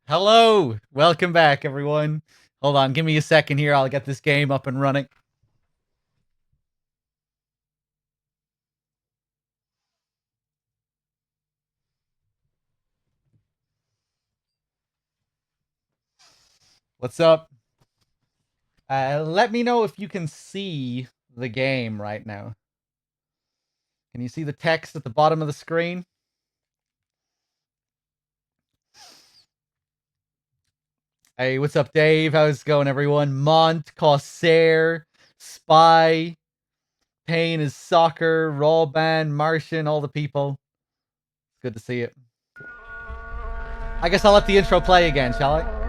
Hello! Welcome back, everyone. Hold on, give me a second here. I'll get this game up and running. What's up? Let me know if you can see the game right now. Can you see the text at the bottom of the screen? Hey, what's up, Dave? How's it going, everyone? Mont, Corsair, Spy, Payne is Soccer, Rawban, Martian, all the people. It's good to see it. I guess I'll let the intro play again, shall I?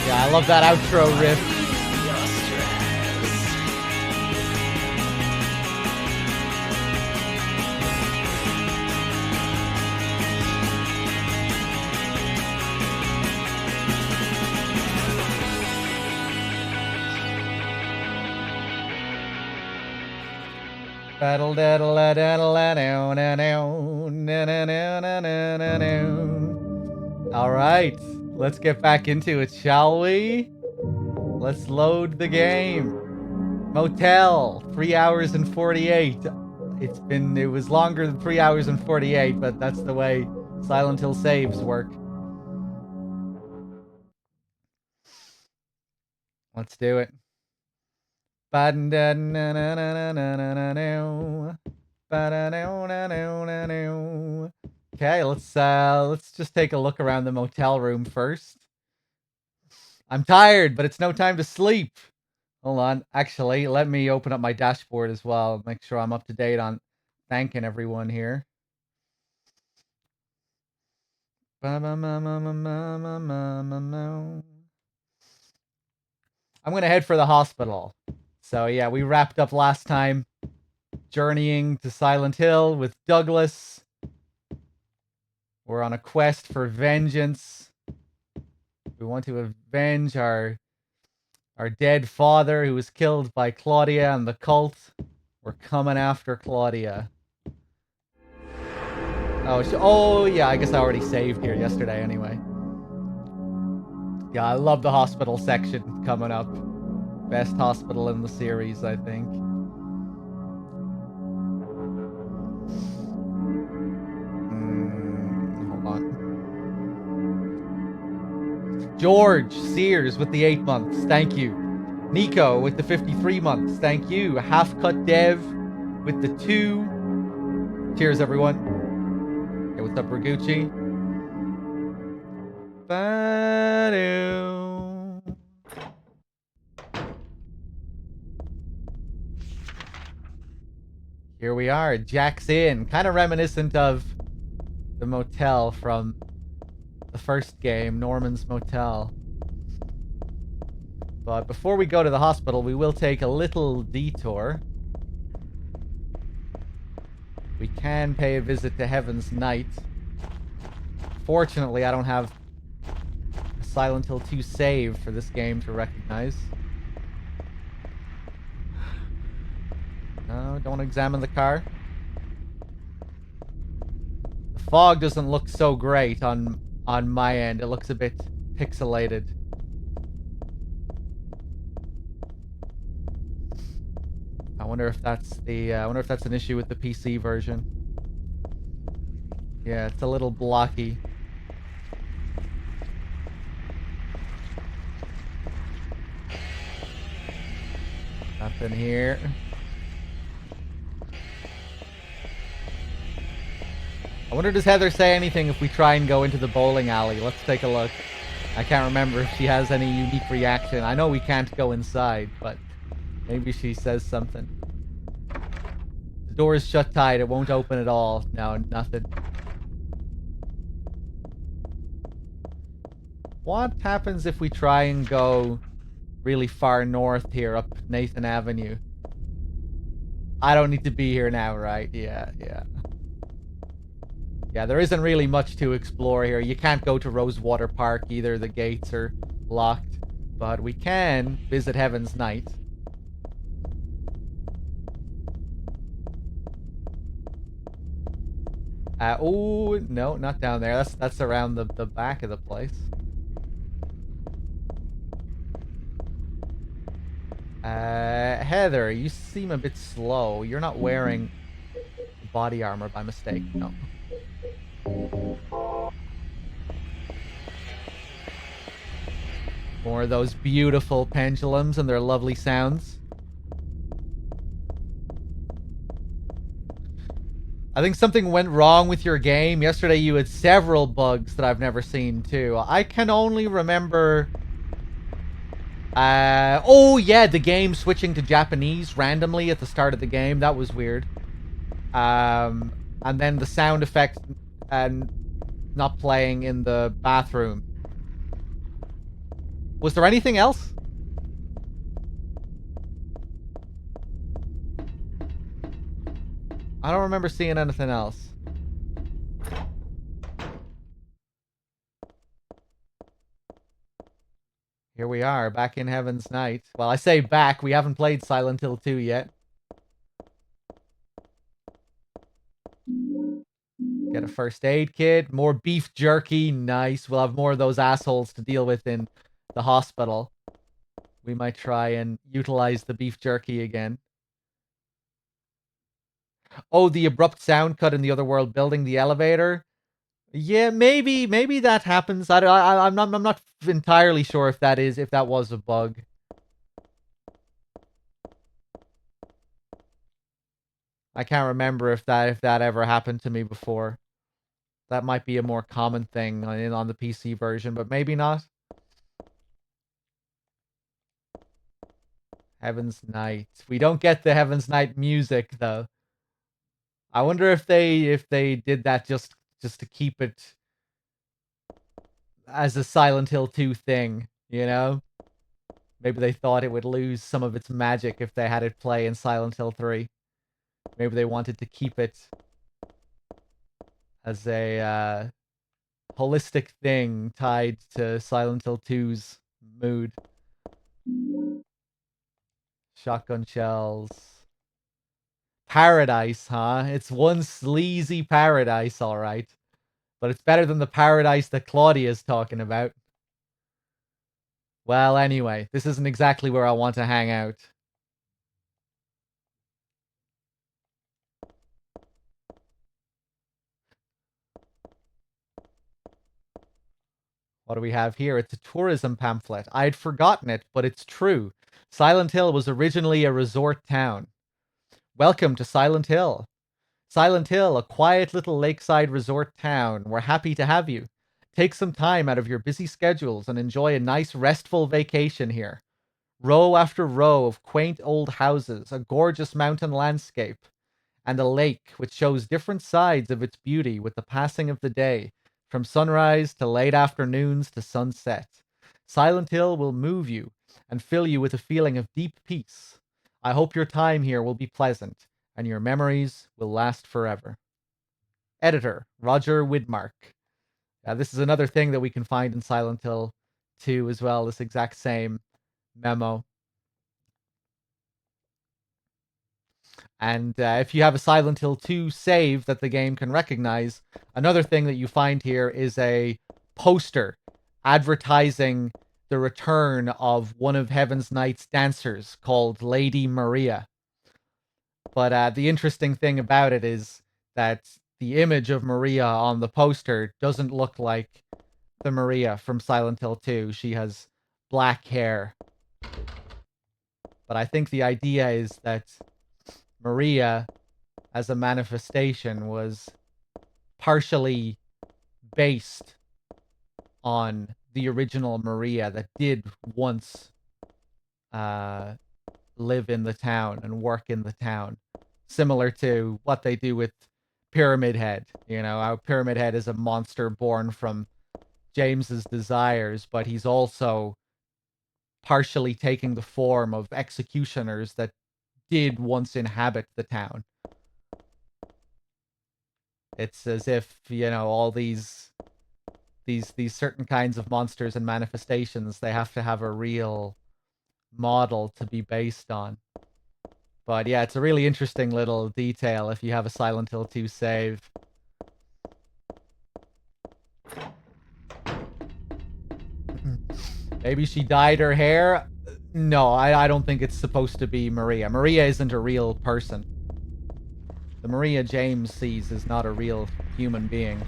Yeah, I love that outro riff. All right, let's get back into it, shall we? Let's load the game. Motel, 3 hours and 48. It was longer than 3 hours and 48, but that's the way Silent Hill saves work. Let's do it. Okay, let's just take a look around the motel room first. I'm tired, but it's no time to sleep. Hold on. Actually, let me open up my dashboard as well. Make sure I'm up to date on thanking everyone here. I'm gonna head for the hospital. So yeah, we wrapped up last time journeying to Silent Hill with Douglas. We're on a quest for vengeance. We want to avenge our dead father who was killed by Claudia and the cult. We're coming after Claudia. Oh yeah, I guess I already saved here yesterday anyway. Yeah, I love the hospital section coming up. Best hospital in the series, I think. Hold on. George Sears with the 8 months. Thank you. Nico with the 53 months. Thank you. Half Cut Dev with the 2. Cheers, everyone. Hey, what's up, Ragucci? Here we are, Jack's Inn. Kind of reminiscent of the motel from the first game, Norman's Motel. But before we go to the hospital, we will take a little detour. We can pay a visit to Heaven's Night. Fortunately, I don't have a Silent Hill 2 save for this game to recognize. No, don't examine the car. The fog doesn't look so great on my end. It looks a bit pixelated. I wonder if that's an issue with the PC version. Yeah, it's a little blocky. Nothing here. I wonder, does Heather say anything if we try and go into the bowling alley? Let's take a look. I can't remember if she has any unique reaction. I know we can't go inside, but maybe she says something. The door is shut tight. It won't open at all. No, nothing. What happens if we try and go really far north here, up Nathan Avenue? I don't need to be here now, right? Yeah. Yeah, there isn't really much to explore here. You can't go to Rosewater Park either. The gates are locked. But we can visit Heaven's Night. Oh, no, not down there. That's around the back of the place. Heather, you seem a bit slow. You're not wearing body armor by mistake. No. More of those beautiful pendulums and their lovely sounds. I think something went wrong with your game. Yesterday you had several bugs that I've never seen too. I can only remember... oh yeah, the game switching to Japanese randomly at the start of the game. That was weird. And then the sound effect and not playing in the bathroom. Was there anything else? I don't remember seeing anything else. Here we are, back in Heaven's Night. Well, I say back, we haven't played Silent Hill 2 yet. Get a first aid kit, more beef jerky, nice. We'll have more of those assholes to deal with in the hospital. We might try and utilize the beef jerky again. Oh, the abrupt sound cut in the Otherworld building, the elevator. Yeah, maybe that happens. I'm not entirely sure if that was a bug. I can't remember if that ever happened to me before. That might be a more common thing on the PC version, but maybe not. Heaven's Night. We don't get the Heaven's Night music though. I wonder if they did that just to keep it as a Silent Hill 2 thing, you know? Maybe they thought it would lose some of its magic if they had it play in Silent Hill 3. Maybe they wanted to keep it as a holistic thing tied to Silent Hill 2's mood. Shotgun shells. Paradise, huh? It's one sleazy paradise, alright. But it's better than the paradise that Claudia's talking about. Well, anyway, this isn't exactly where I want to hang out. What do we have here? It's a tourism pamphlet. I'd forgotten it, but it's true. Silent Hill was originally a resort town. Welcome to Silent Hill. Silent Hill, a quiet little lakeside resort town. We're happy to have you. Take some time out of your busy schedules and enjoy a nice, restful vacation here. Row after row of quaint old houses, a gorgeous mountain landscape, and a lake which shows different sides of its beauty with the passing of the day, from sunrise to late afternoons to sunset. Silent Hill will move you and fill you with a feeling of deep peace. I hope your time here will be pleasant and your memories will last forever. Editor, Roger Widmark. This is another thing that we can find in Silent Hill 2 as well, this exact same memo. And if you have a Silent Hill 2 save that the game can recognize, another thing that you find here is a poster advertising the return of one of Heaven's Knight's dancers called Lady Maria. But the interesting thing about it is that the image of Maria on the poster doesn't look like the Maria from Silent Hill 2. She has black hair. But I think the idea is that Maria, as a manifestation, was partially based on the original Maria that did once live in the town and work in the town, similar to what they do with Pyramid Head. You know, how Pyramid Head is a monster born from James's desires, but he's also partially taking the form of executioners that did once inhabit the town. It's as if, you know, all these certain kinds of monsters and manifestations, they have to have a real model to be based on. But yeah, it's a really interesting little detail if you have a Silent Hill 2 save. Maybe she dyed her hair? No, I don't think it's supposed to be Maria. Maria isn't a real person. The Maria James sees is not a real human being.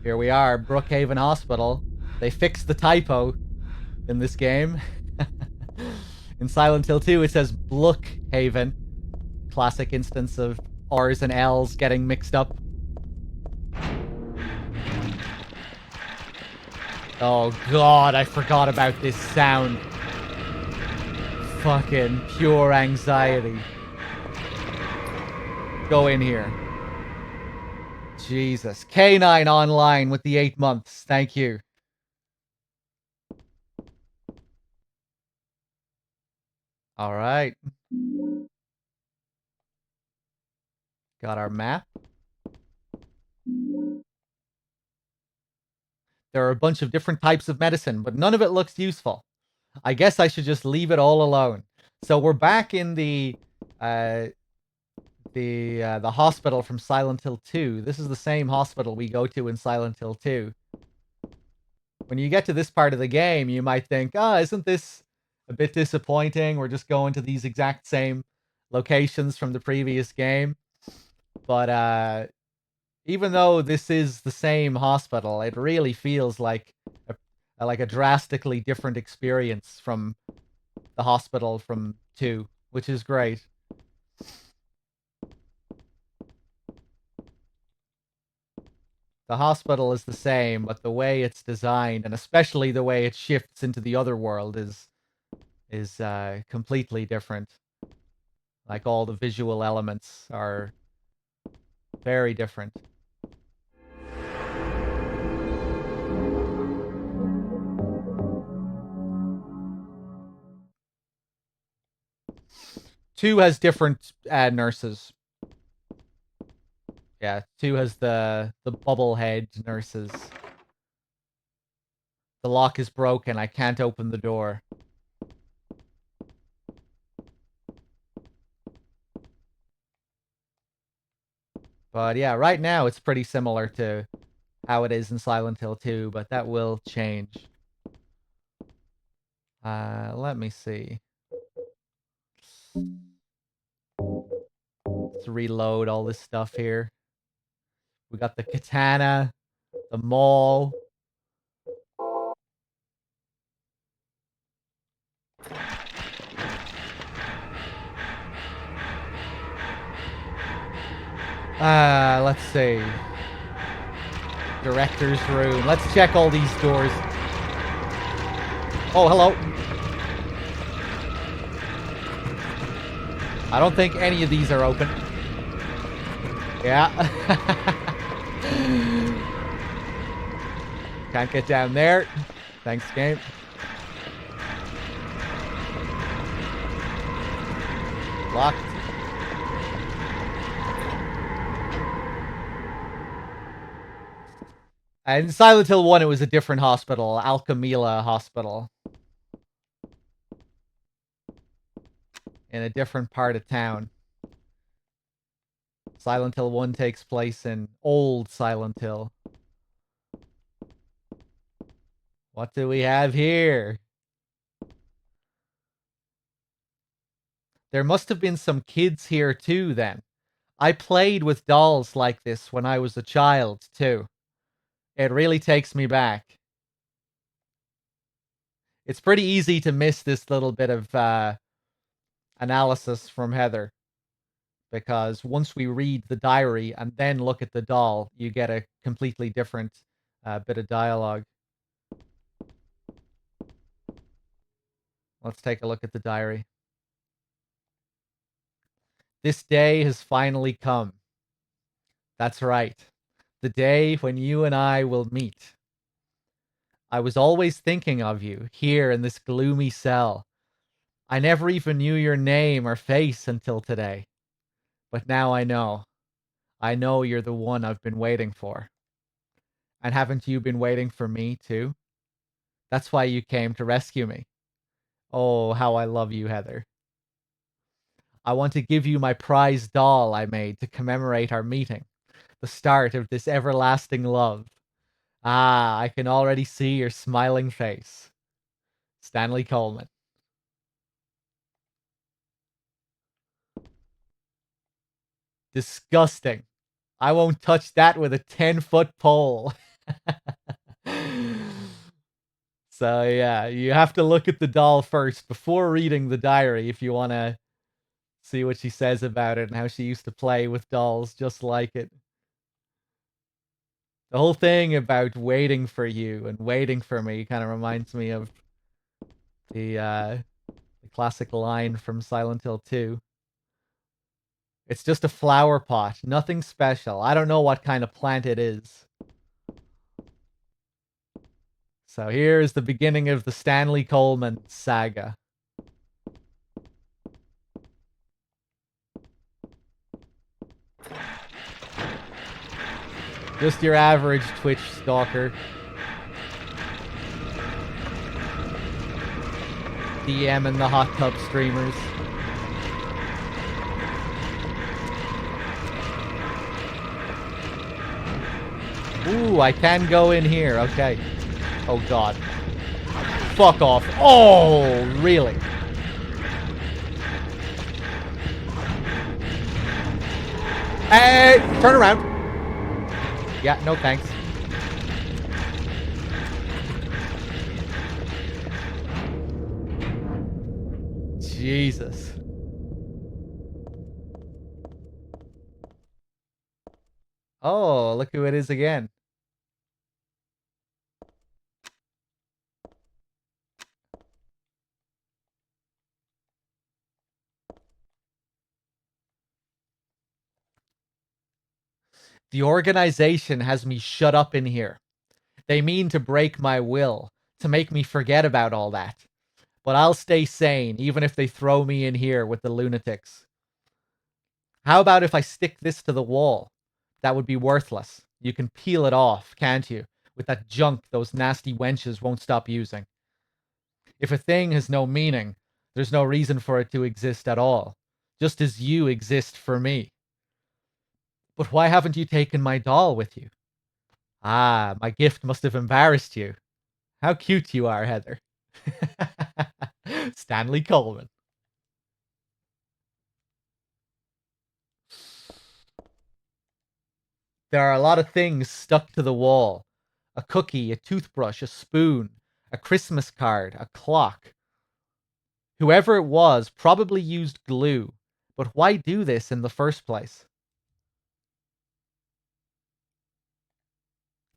Here we are, Brookhaven Hospital. They fixed the typo in this game. In Silent Hill 2, it says Brookhaven. Classic instance of R's and L's getting mixed up. Oh god, I forgot about this sound. Fucking pure anxiety. Go in here. Jesus. K9 online with the 8 months. Thank you. All right. Got our map. There are a bunch of different types of medicine, but none of it looks useful. I guess I should just leave it all alone. So we're back in the hospital from Silent Hill 2. This is the same hospital we go to in Silent Hill 2. When you get to this part of the game, you might think, oh, isn't this a bit disappointing? We're just going to these exact same locations from the previous game. But even though this is the same hospital, it really feels like a drastically different experience from the hospital from 2, which is great. The hospital is the same, but the way it's designed, and especially the way it shifts into the other world, is completely different. Like, all the visual elements are very different. 2 has different nurses. Yeah, 2 has the bubble head nurses. The lock is broken. I can't open the door. But yeah, right now it's pretty similar to how it is in Silent Hill 2, but that will change. Let me see. Let's reload all this stuff here. We got the katana, the maul. Let's see. Director's room. Let's check all these doors. Oh, hello. I don't think any of these are open. Yeah. Can't get down there. Thanks, game. Locked. And in Silent Hill 1, it was a different hospital. Alchemila Hospital. In a different part of town. Silent Hill 1 takes place in old Silent Hill. What do we have here? There must have been some kids here too, then. I played with dolls like this when I was a child, too. It really takes me back. It's pretty easy to miss this little bit of analysis from Heather. Because once we read the diary and then look at the doll, you get a completely different bit of dialogue. Let's take a look at the diary. This day has finally come. That's right. The day when you and I will meet. I was always thinking of you here in this gloomy cell. I never even knew your name or face until today. But now I know. I know you're the one I've been waiting for. And haven't you been waiting for me too? That's why you came to rescue me. Oh, how I love you, Heather. I want to give you my prize doll I made to commemorate our meeting, the start of this everlasting love. Ah, I can already see your smiling face. Stanley Coleman. Disgusting. I won't touch that with a 10-foot pole. So yeah, you have to look at the doll first before reading the diary if you want to see what she says about it and how she used to play with dolls just like it. The whole thing about waiting for you and waiting for me kind of reminds me of the classic line from Silent Hill 2. It's just a flower pot, nothing special. I don't know what kind of plant it is. So here's the beginning of the Stanley Coleman saga. Just your average Twitch stalker. DM and the hot tub streamers. Ooh, I can go in here. Okay. Oh, God. Fuck off. Oh, really? Hey, turn around. Yeah, no thanks. Jesus. Oh, look who it is again. The organization has me shut up in here. They mean to break my will, to make me forget about all that. But I'll stay sane, even if they throw me in here with the lunatics. How about if I stick this to the wall? That would be worthless. You can peel it off, can't you? With that junk those nasty wenches won't stop using. If a thing has no meaning, there's no reason for it to exist at all. Just as you exist for me. But why haven't you taken my doll with you? Ah, my gift must have embarrassed you. How cute you are, Heather. Stanley Coleman. There are a lot of things stuck to the wall. A cookie, a toothbrush, a spoon, a Christmas card, a clock. Whoever it was probably used glue, but why do this in the first place?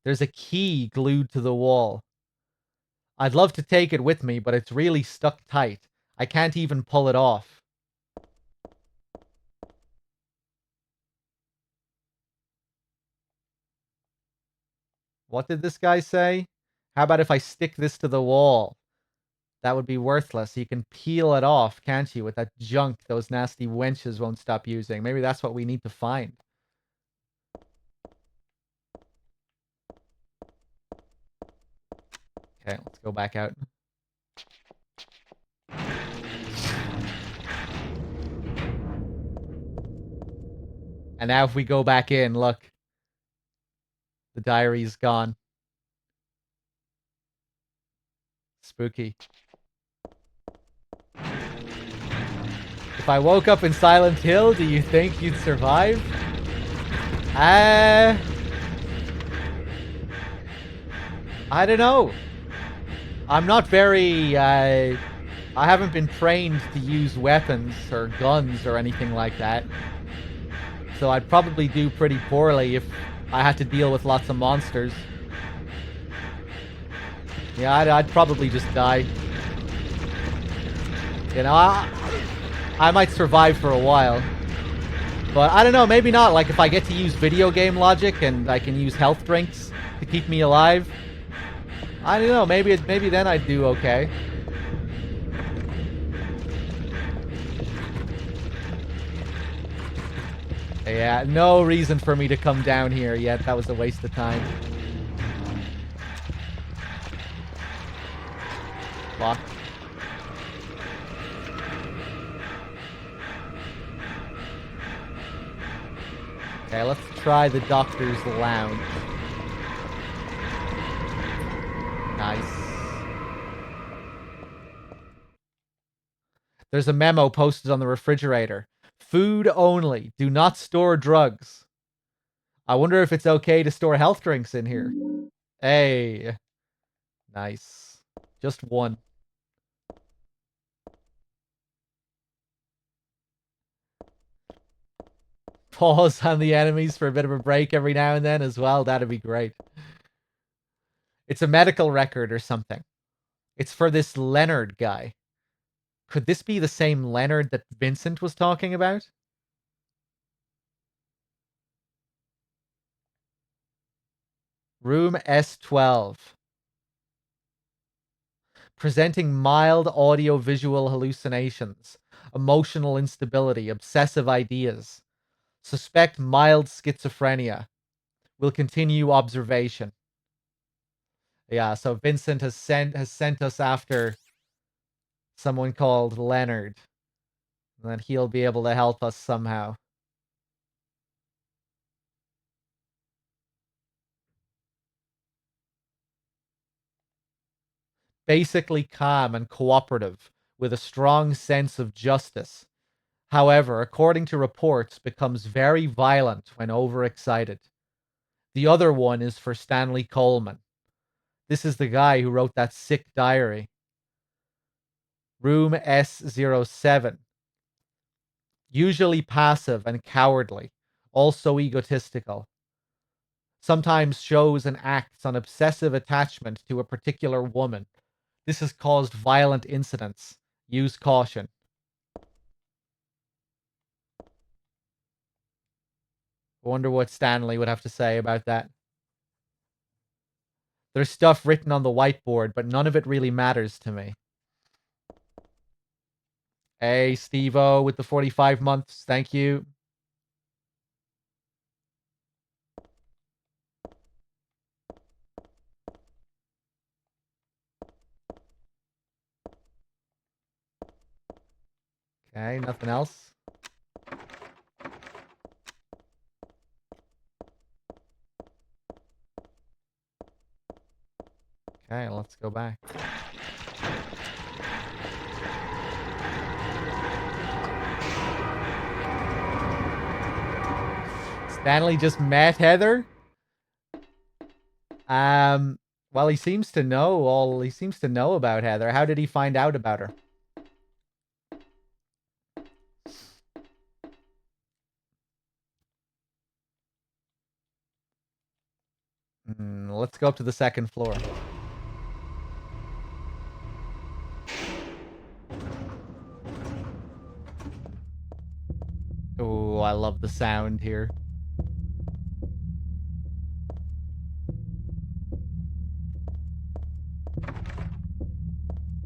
There's a key glued to the wall. I'd love to take it with me, but it's really stuck tight. I can't even pull it off. What did this guy say? How about if I stick this to the wall? That would be worthless. You can peel it off, can't you, with that junk those nasty wenches won't stop using. Maybe that's what we need to find. Okay, let's go back out. And now if we go back in, look. The diary's gone. Spooky. If I woke up in Silent Hill, do you think you'd survive? I don't know. I'm not very, I haven't been trained to use weapons or guns or anything like that. So I'd probably do pretty poorly if I had to deal with lots of monsters. Yeah, I'd probably just die. You know, I might survive for a while. But I don't know, maybe not. Like, if I get to use video game logic and I can use health drinks to keep me alive, I don't know, maybe then I'd do okay. Yeah, no reason for me to come down here yet. That was a waste of time. Locked. Okay, let's try the doctor's lounge. Nice. There's a memo posted on the refrigerator. Food only. Do not store drugs. I wonder if it's okay to store health drinks in here. Hey. Nice. Just one. Pause on the enemies for a bit of a break every now and then as well. That'd be great. It's a medical record or something. It's for this Leonard guy. Could this be the same Leonard that Vincent was talking about? Room S12. Presenting mild audio-visual hallucinations, emotional instability, obsessive ideas. Suspect mild schizophrenia. Will continue observation. Yeah, so Vincent has sent us after someone called Leonard. And then he'll be able to help us somehow. Basically calm and cooperative, with a strong sense of justice. However, according to reports, becomes very violent when overexcited. The other one is for Stanley Coleman. This is the guy who wrote that sick diary. Room S07. Usually passive and cowardly, also egotistical. Sometimes shows and acts on obsessive attachment to a particular woman. This has caused violent incidents. Use caution. I wonder what Stanley would have to say about that. There's stuff written on the whiteboard, but none of it really matters to me. Hey, Steve-O with the 45 months. Thank you. Okay, nothing else. Okay, let's go back. Stanley just met Heather. Well, he seems to know about Heather. How did he find out about her? Let's go up to the second floor. Oh, I love the sound here.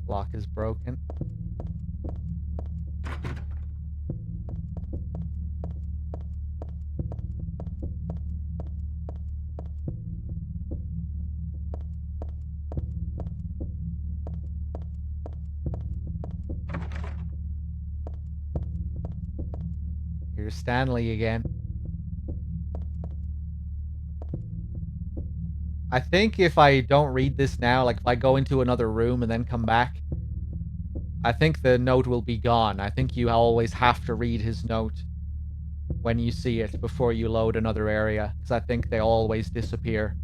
Lock is broken. Here's Stanley again. I think if I don't read this now, like if I go into another room and then come back, I think the note will be gone. I think you always have to read his note when you see it before you load another area, because I think they always disappear.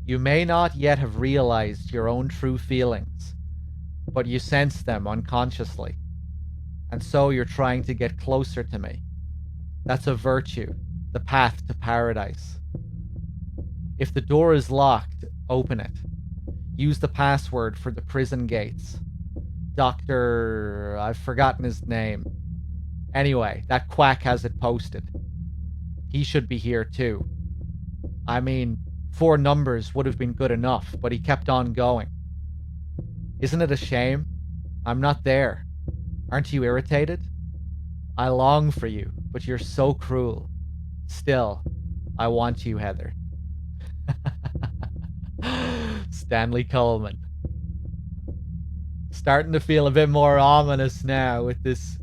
You may not yet have realized your own true feelings, but you sense them unconsciously. And so you're trying to get closer to me. That's a virtue, the path to paradise. If the door is locked, open it. Use the password for the prison gates. I've forgotten his name. Anyway, that quack has it posted. He should be here too. I mean, 4 numbers would have been good enough, but he kept on going. Isn't it a shame? I'm not there. Aren't you irritated? I long for you, but you're so cruel. Still, I want you, Heather. Stanley Coleman. Starting to feel a bit more ominous now with this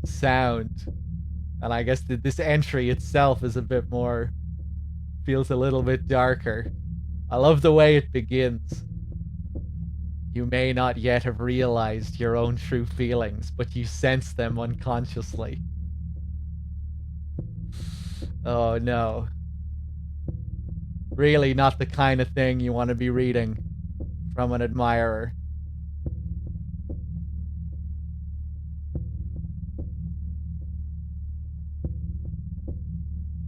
sound. And I guess this entry itself is a bit more... feels a little bit darker. I love the way it begins. You may not yet have realized your own true feelings, but you sense them unconsciously. Oh no. Really not the kind of thing you want to be reading from an admirer.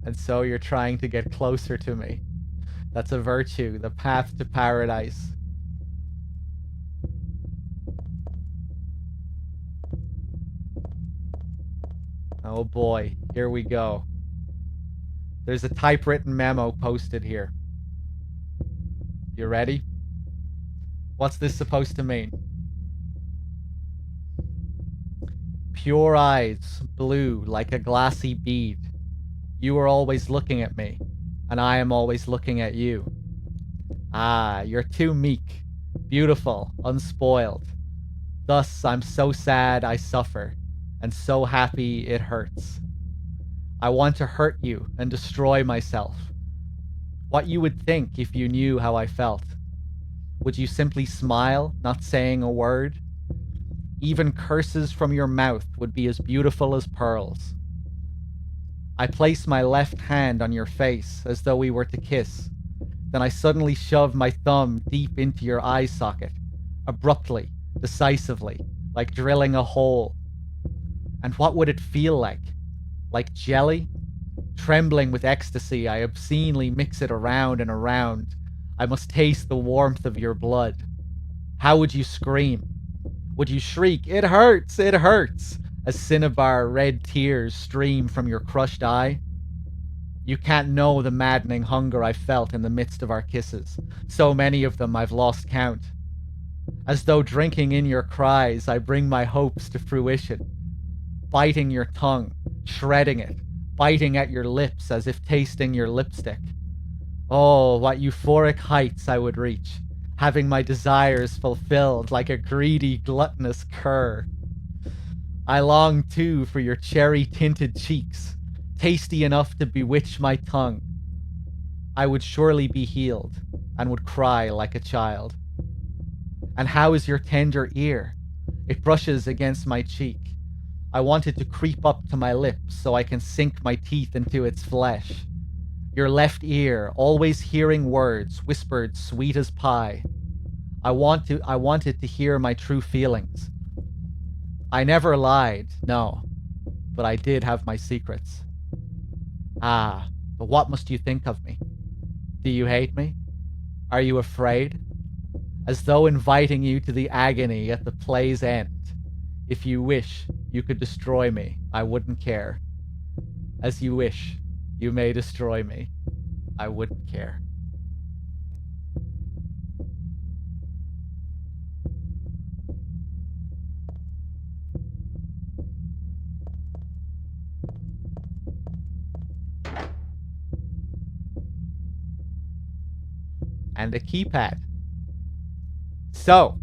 And so you're trying to get closer to me. That's a virtue, the path to paradise. Oh boy, here we go. There's a typewritten memo posted here. You ready? What's this supposed to mean? Pure eyes, blue like a glassy bead. You are always looking at me, and I am always looking at you. Ah, you're too meek, beautiful, unspoiled. Thus I'm so sad I suffer, and so happy it hurts. I want to hurt you and destroy myself. What you would think if you knew how I felt. Would you simply smile, not saying a word? Even curses from your mouth would be as beautiful as pearls. I place my left hand on your face as though we were to kiss. Then I suddenly shove my thumb deep into your eye socket, abruptly, decisively, like drilling a hole. And what would it feel like? Like jelly? Trembling with ecstasy, I obscenely mix it around and around. I must taste the warmth of your blood. How would you scream? Would you shriek, "It hurts! It hurts!" as cinnabar red tears stream from your crushed eye? You can't know the maddening hunger I felt in the midst of our kisses. So many of them I've lost count. As though drinking in your cries, I bring my hopes to fruition. Biting your tongue, shredding it, biting at your lips as if tasting your lipstick. Oh, what euphoric heights I would reach, having my desires fulfilled like a greedy, gluttonous cur. I long too for your cherry-tinted cheeks, tasty enough to bewitch my tongue. I would surely be healed and would cry like a child. And how is your tender ear? It brushes against my cheek. I want it to creep up to my lips so I can sink my teeth into its flesh. Your left ear, always hearing words whispered sweet as pie. I wanted to hear my true feelings. I never lied, no, but I did have my secrets. Ah, but what must you think of me? Do you hate me? Are you afraid? As though inviting you to the agony at the play's end. If you wish, you could destroy me. I wouldn't care. As you wish, you may destroy me. I wouldn't care. And a keypad. So,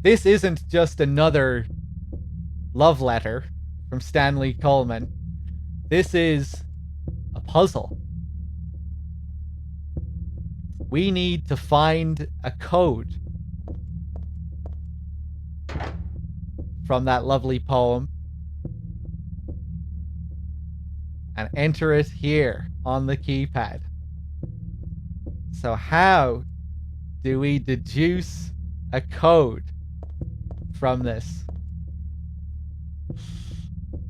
this isn't just another love letter from Stanley Coleman. This is a puzzle. We need to find a code from that lovely poem and enter it here on the keypad. So how do we deduce a code from this?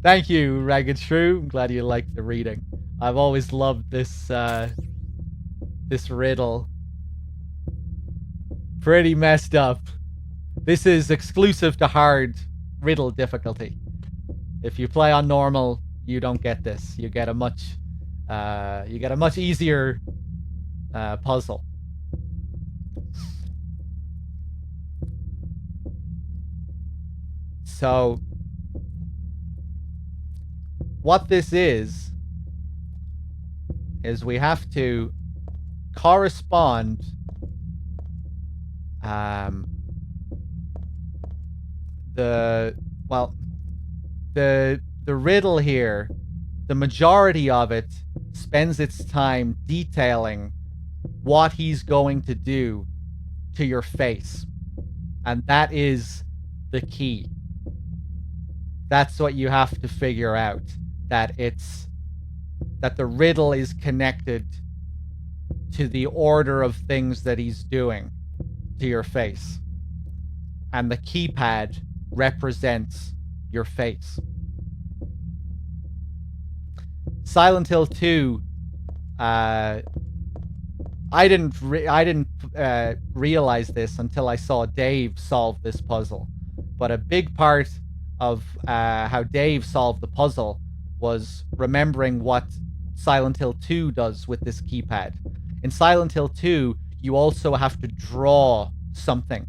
Thank you, Ragged Shrew. I'm glad you liked the reading. I've always loved this this riddle. Pretty messed up. This is exclusive to hard riddle difficulty. If you play on normal, you don't get this. You get a much easier puzzle. So, what this is we have to correspond the riddle here, the majority of it spends its time detailing what he's going to do to your face. And that is the key. That's what you have to figure out. That the riddle is connected to the order of things that he's doing to your face. And the keypad represents your face. Silent Hill 2, I didn't realize this until I saw Dave solve this puzzle. But a big part of how Dave solved the puzzle was remembering what Silent Hill 2 does with this keypad. In Silent Hill 2, you also have to draw something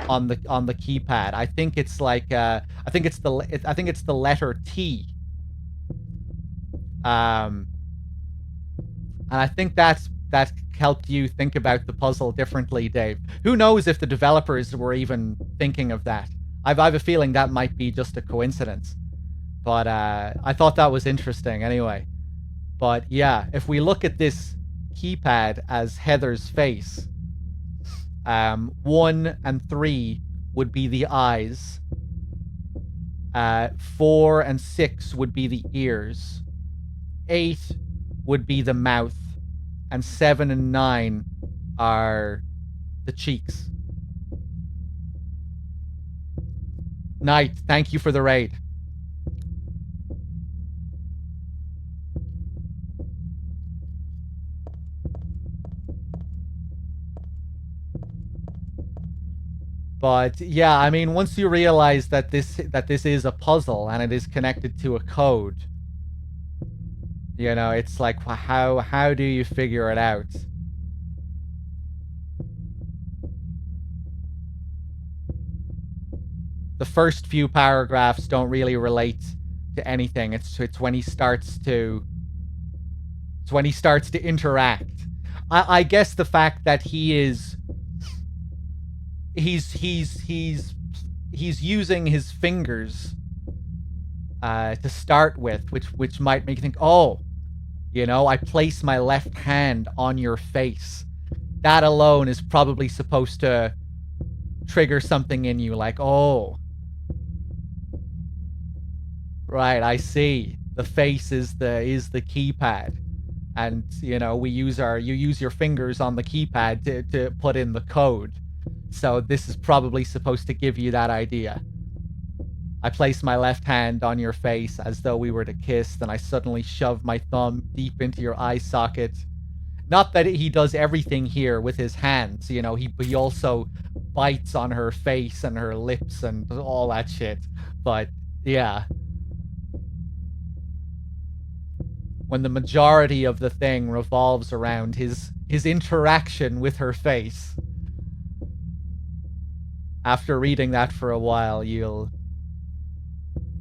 on the keypad. I think it's like I think it's the letter T. And I think that helped you think about the puzzle differently, Dave. Who knows if the developers were even thinking of that? I have a feeling that might be just a coincidence. But I thought that was interesting anyway. But yeah, if we look at this keypad as Heather's face, 1 and 3 would be the eyes. 4 and 6 would be the ears. 8 would be the mouth. And 7 and 9 are the cheeks. Knight, thank you for the raid. But yeah, I mean, once you realize that this is a puzzle and it is connected to a code, You know, it's like, how do you figure it out? The first few paragraphs don't really relate to anything. It's when he starts to interact. I guess the fact that he's using his fingers to start with, which might make you think, oh, you know, I place my left hand on your face. That alone is probably supposed to trigger something in you, like, oh, right, I see. The face is the keypad, and you know you use your fingers on the keypad to put in the code. So this is probably supposed to give you that idea. I place my left hand on your face as though we were to kiss, then I suddenly shove my thumb deep into your eye socket. Not that he does everything here with his hands, you know, he also bites on her face and her lips and all that shit. But yeah, when the majority of the thing revolves around his interaction with her face. After reading that for a while, you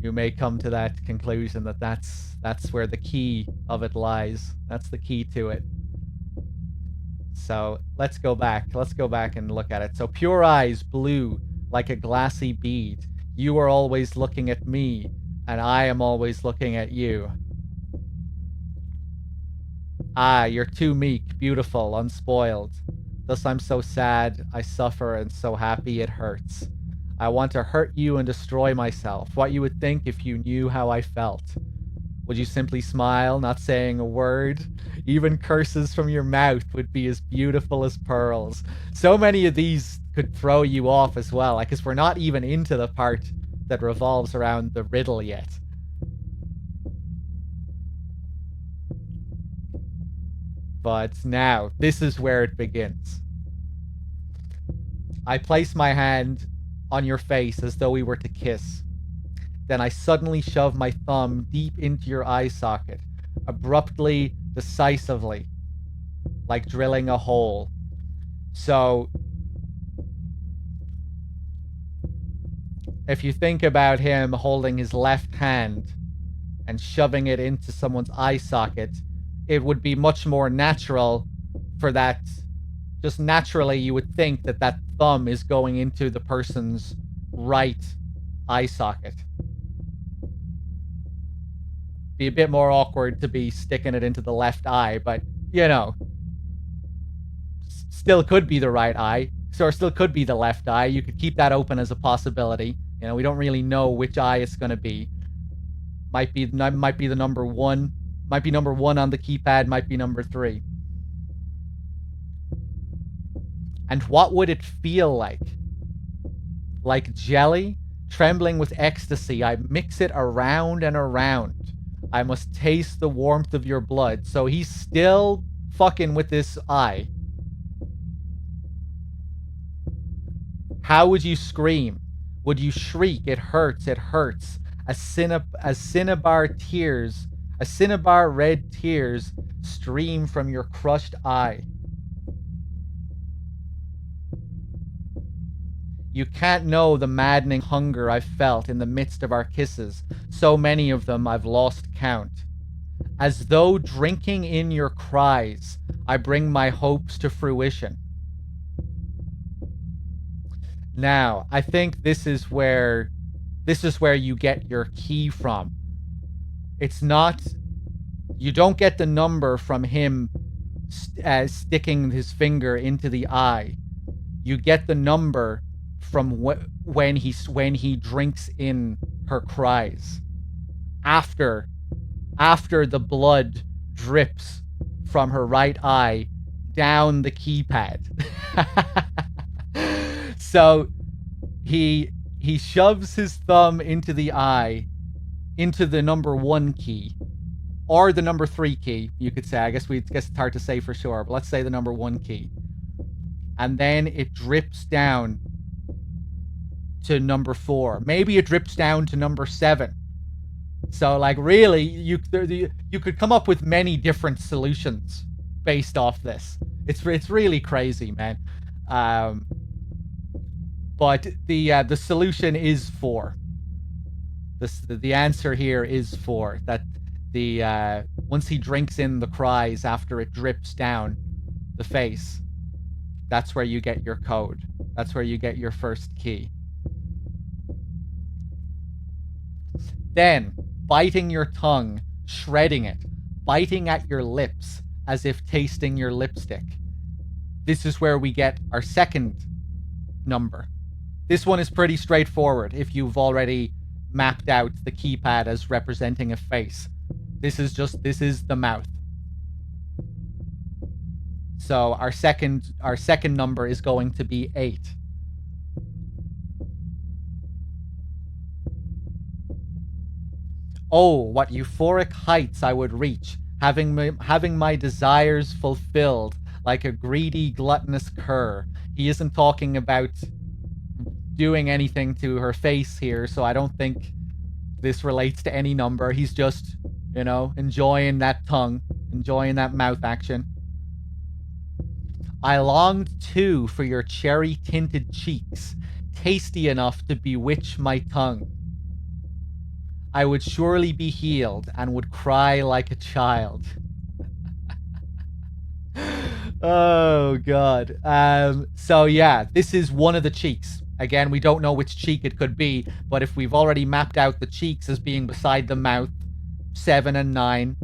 may come to that conclusion that that's where the key of it lies. That's the key to it. So let's go back. Let's go back and look at it. So pure eyes, blue, like a glassy bead. You are always looking at me, and I am always looking at you. Ah, you're too meek, beautiful, unspoiled. Thus I'm so sad, I suffer, and so happy it hurts. I want to hurt you and destroy myself. What you would think if you knew how I felt. Would you simply smile, not saying a word? Even curses from your mouth would be as beautiful as pearls. So many of these could throw you off as well, like, because we're not even into the part that revolves around the riddle yet. But now, this is where it begins. I place my hand on your face as though we were to kiss. Then I suddenly shove my thumb deep into your eye socket, abruptly, decisively, like drilling a hole. So, if you think about him holding his left hand and shoving it into someone's eye socket, it would be much more natural for that. Just naturally, you would think that that thumb is going into the person's right eye socket. Be a bit more awkward to be sticking it into the left eye, but, you know, still could be the right eye, or still could be the left eye. You could keep that open as a possibility. You know, we don't really know which eye it's going to be. Might be the number one. Might be number 1 on the keypad, might be number 3. And what would it feel like? Like jelly? Trembling with ecstasy, I mix it around and around. I must taste the warmth of your blood. So he's still fucking with this eye. How would you scream? Would you shriek? It hurts, it hurts. A cinnabar red tears stream from your crushed eye. You can't know the maddening hunger I've felt in the midst of our kisses. So many of them I've lost count. As though drinking in your cries, I bring my hopes to fruition. Now, I think this is where you get your key from. It's not, you don't get the number from him sticking his finger into the eye. You get the number from when he drinks in her cries. After the blood drips from her right eye down the keypad. So he shoves his thumb into the eye, into the number 1 key, or the number 3 key, you could say. I guess it's hard to say for sure, but let's say the number 1 key. And then it drips down to number 4. Maybe it drips down to number 7. So like really, you could come up with many different solutions based off this. It's really crazy, man. Um, but the solution is 4. The answer here is 4. That the once he drinks in the cries after it drips down the face, that's where you get your code. That's where you get your first key. Then, biting your tongue, shredding it, biting at your lips as if tasting your lipstick. This is where we get our second number. This one is pretty straightforward if you've already mapped out the keypad as representing a face. This is the mouth. So our second number is going to be 8. Oh, what euphoric heights I would reach, having my desires fulfilled like a greedy, gluttonous cur. He isn't talking about doing anything to her face here, so I don't think this relates to any number. He's just, enjoying that tongue, enjoying that mouth action. I longed too for your cherry-tinted cheeks, tasty enough to bewitch my tongue. I would surely be healed and would cry like a child. Oh god. So yeah, this is one of the cheeks. Again, we don't know which cheek it could be, but if we've already mapped out the cheeks as being beside the mouth, 7 and 9,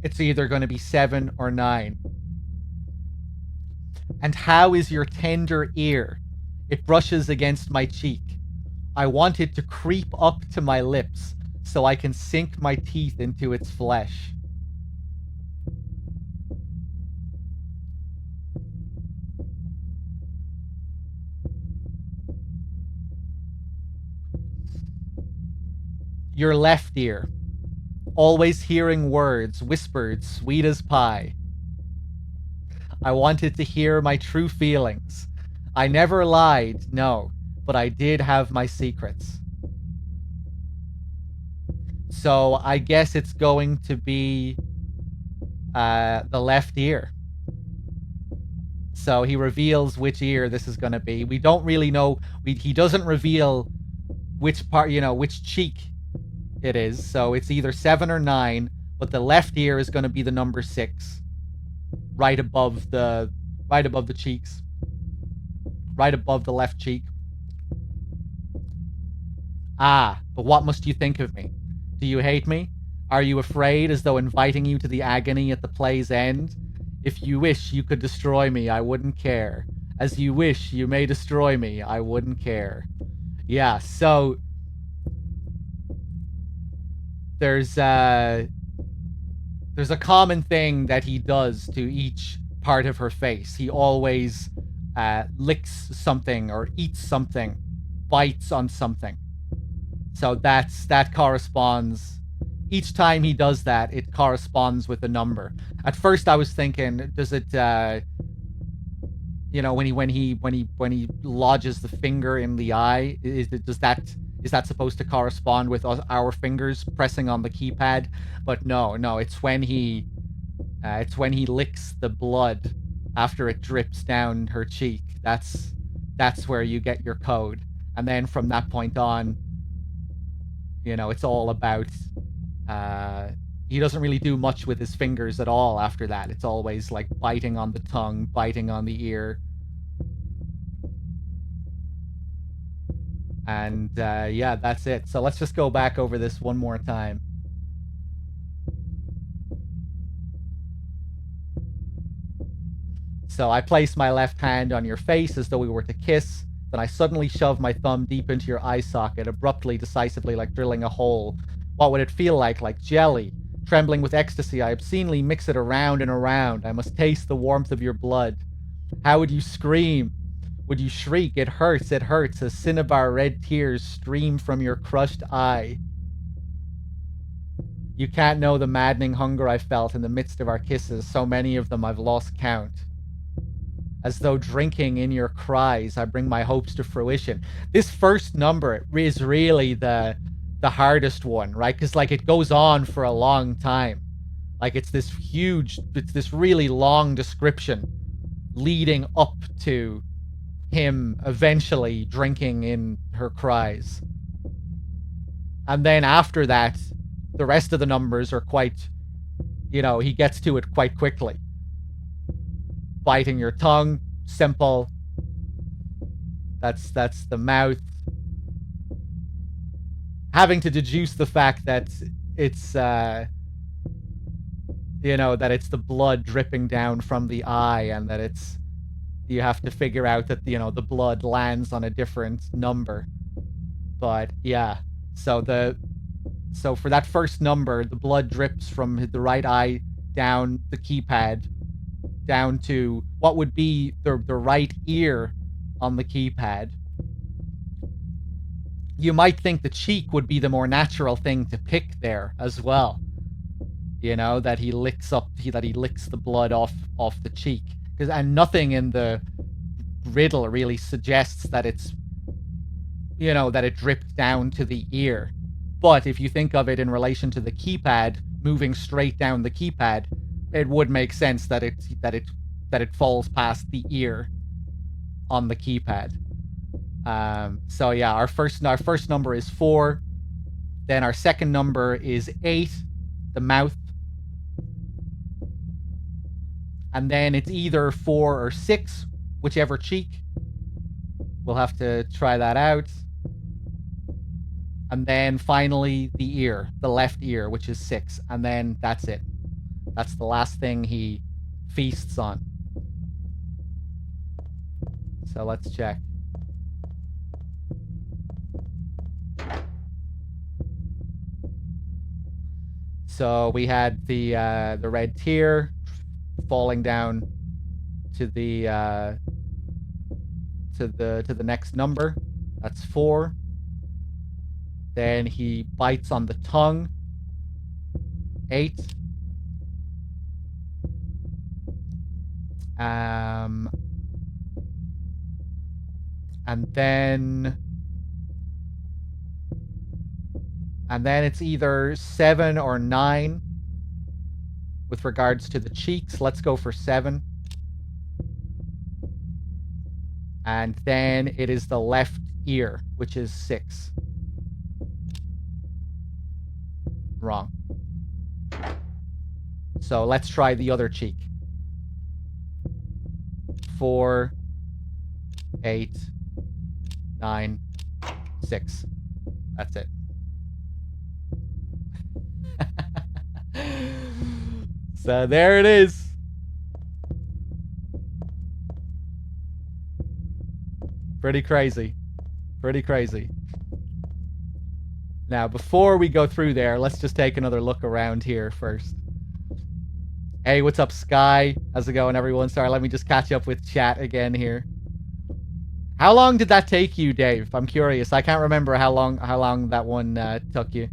it's either going to be 7 or 9. And how is your tender ear? It brushes against my cheek. I want it to creep up to my lips so I can sink my teeth into its flesh. Your left ear, always hearing words whispered sweet as pie. I wanted to hear my true feelings. I never lied, no, but I did have my secrets. So I guess it's going to be the left ear. So he reveals which ear this is going to be. We don't really know. He doesn't reveal which part, which cheek it is. So it's either 7 or 9, but the left ear is going to be the number 6, right above the cheeks, right above the left cheek. Ah, but what must you think of me? Do you hate me? Are you afraid, as though inviting you to the agony at the play's end? If you wish you could destroy me, I wouldn't care. As you wish you may destroy me, I wouldn't care. Yeah, so there's a common thing that he does to each part of her face. He always licks something or eats something, bites on something. So that corresponds. Each time he does that, it corresponds with a number. At first, I was thinking, does it, when he lodges the finger in the eye, is that supposed to correspond with our fingers pressing on the keypad? But no, it's when he licks the blood after it drips down her cheek. That's where you get your code, and then from that point on, it's all about. He doesn't really do much with his fingers at all after that. It's always like biting on the tongue, biting on the ear. And yeah, that's it. So let's just go back over this one more time. So I place my left hand on your face as though we were to kiss. Then I suddenly shove my thumb deep into your eye socket, abruptly, decisively, like drilling a hole. What would it feel like? Like jelly. Trembling with ecstasy, I obscenely mix it around and around. I must taste the warmth of your blood. How would you scream? Would you shriek? It hurts, as cinnabar red tears stream from your crushed eye. You can't know the maddening hunger I felt in the midst of our kisses, so many of them I've lost count. As though drinking in your cries, I bring my hopes to fruition. This first number is really the the hardest one, right? Because like it goes on for a long time. Like it's this really long description leading up to him eventually drinking in her cries. And then after that, the rest of the numbers are quite, he gets to it quite quickly. Biting your tongue, simple. That's the mouth. Having to deduce the fact that it's that it's the blood dripping down from the eye, and that you have to figure out that the blood lands on a different number. But yeah, so for that first number, the blood drips from the right eye down the keypad down to what would be the right ear on the keypad. You might think the cheek would be the more natural thing to pick there as well. That he licks the blood off the cheek, and nothing in the riddle really suggests that it's that it dripped down to the ear. But if you think of it in relation to the keypad moving straight down the keypad, it would make sense that it falls past the ear on the keypad. So yeah, our first number is 4. Then our second number is 8, the mouth. And then it's either 4 or 6, whichever cheek. We'll have to try that out. And then finally the ear, the left ear, which is 6. And then that's it. That's the last thing he feasts on. So let's check. So we had the red tear falling down to the next number. That's 4. Then he bites on the tongue. 8. And then it's either 7 or 9 with regards to the cheeks. Let's go for 7. And then it is the left ear, which is 6. Wrong. So let's try the other cheek. 4, 8, 9, 6. That's it. So there it is. Pretty crazy. Pretty crazy. Now, before we go through there, let's just take another look around here first. Hey, what's up, Sky? How's it going, everyone? Sorry, let me just catch up with chat again here. How long did that take you, Dave? I'm curious. I can't remember how long that one took you.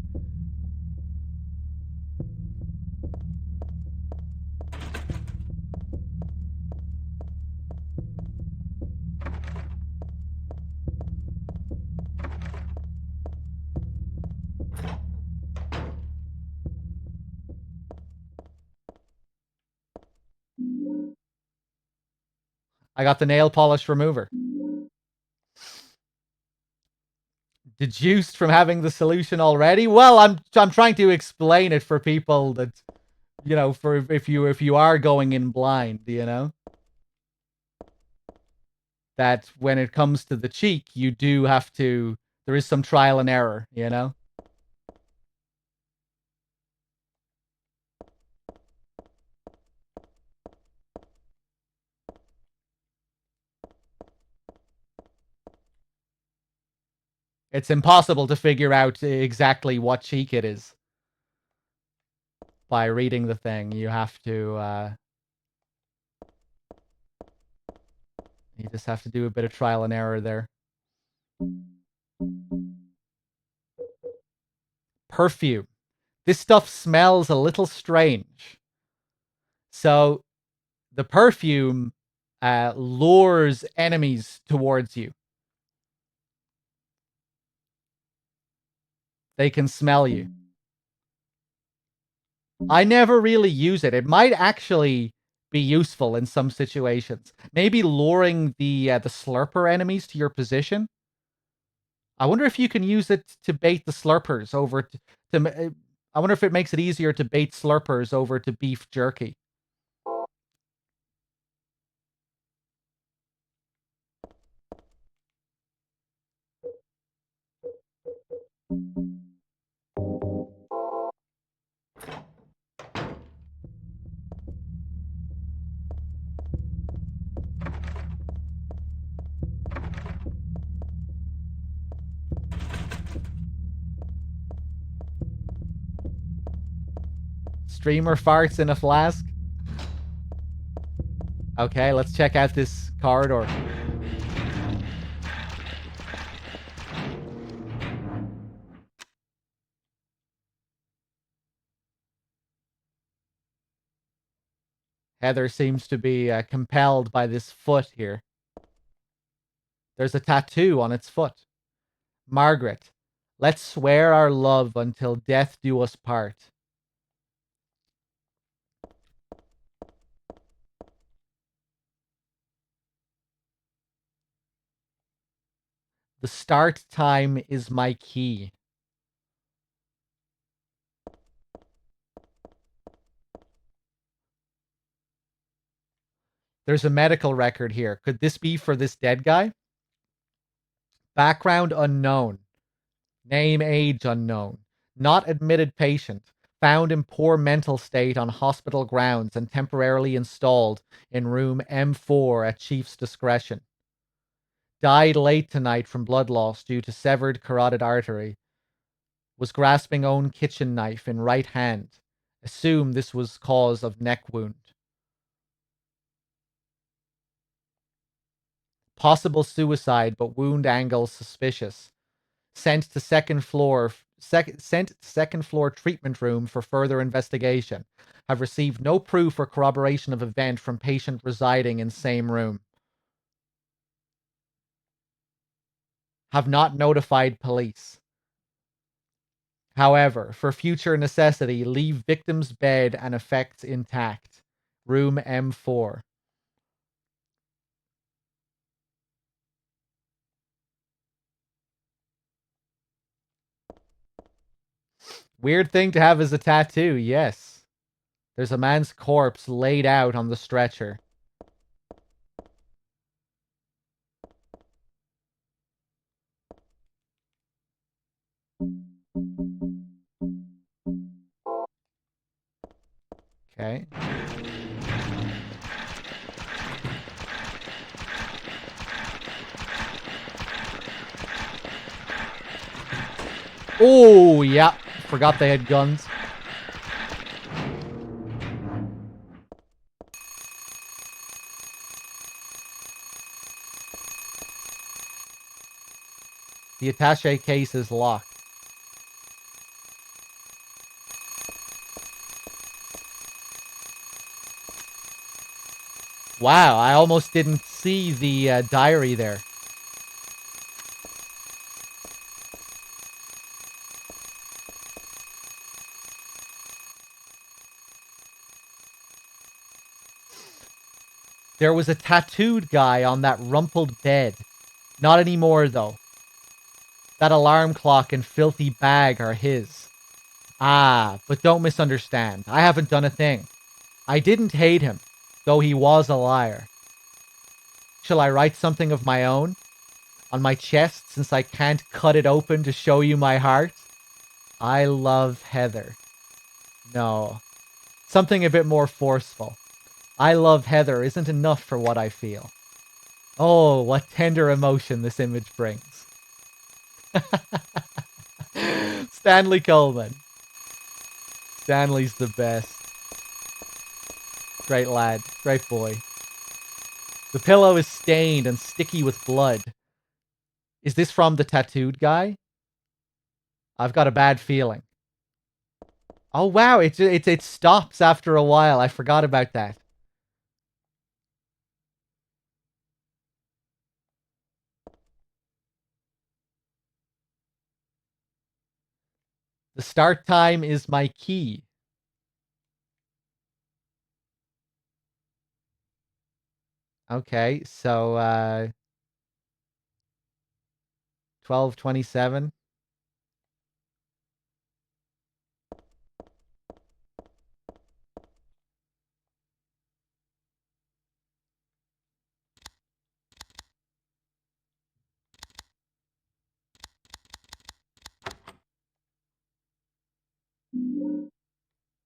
I got the nail polish remover. Deduced from having the solution already? Well, I'm trying to explain it for people that, for if you are going in blind, that when it comes to the cheek, you do have to. There is some trial and error, It's impossible to figure out exactly what cheek it is by reading the thing. You have to. You just have to do a bit of trial and error there. Perfume. This stuff smells a little strange. So, the perfume lures enemies towards you. They can smell you. I never really use it. It might actually be useful in some situations. Maybe luring the slurper enemies to your position. I wonder if you can use it to bait the slurpers over I wonder if it makes it easier to bait slurpers over to beef jerky. Streamer farts in a flask. Okay, let's check out this corridor. Heather seems to be compelled by this foot here. There's a tattoo on its foot. Margaret, let's swear our love until death do us part. The start time is my key. There's a medical record here. Could this be for this dead guy? Background unknown. Name, age unknown. Not admitted patient. Found in poor mental state on hospital grounds and temporarily installed in room M4 at chief's discretion. Died late tonight from blood loss due to severed carotid artery. Was grasping own kitchen knife in right hand. Assume this was cause of neck wound. Possible suicide, but wound angle suspicious. Sent to second floor treatment room for further investigation. Have received no proof or corroboration of event from patient residing in same room. Have not notified police. However, for future necessity, leave victim's bed and effects intact. Room M4. Weird thing to have as a tattoo, yes. There's a man's corpse laid out on the stretcher. Okay. Oh, yeah. Forgot they had guns. The attaché case is locked. Wow, I almost didn't see the diary there. There was a tattooed guy on that rumpled bed. Not anymore, though. That alarm clock and filthy bag are his. Ah, but don't misunderstand. I haven't done a thing. I didn't hate him, though he was a liar. Shall I write something of my own? On my chest, since I can't cut it open to show you my heart? I love Heather. No. Something a bit more forceful. I love Heather isn't enough for what I feel. Oh, what tender emotion this image brings. Stanley Coleman. Stanley's the best. Great lad. Great boy. The pillow is stained and sticky with blood. Is this from the tattooed guy? I've got a bad feeling. Oh wow, it stops after a while. I forgot about that. The start time is my key. Okay, so 12:27.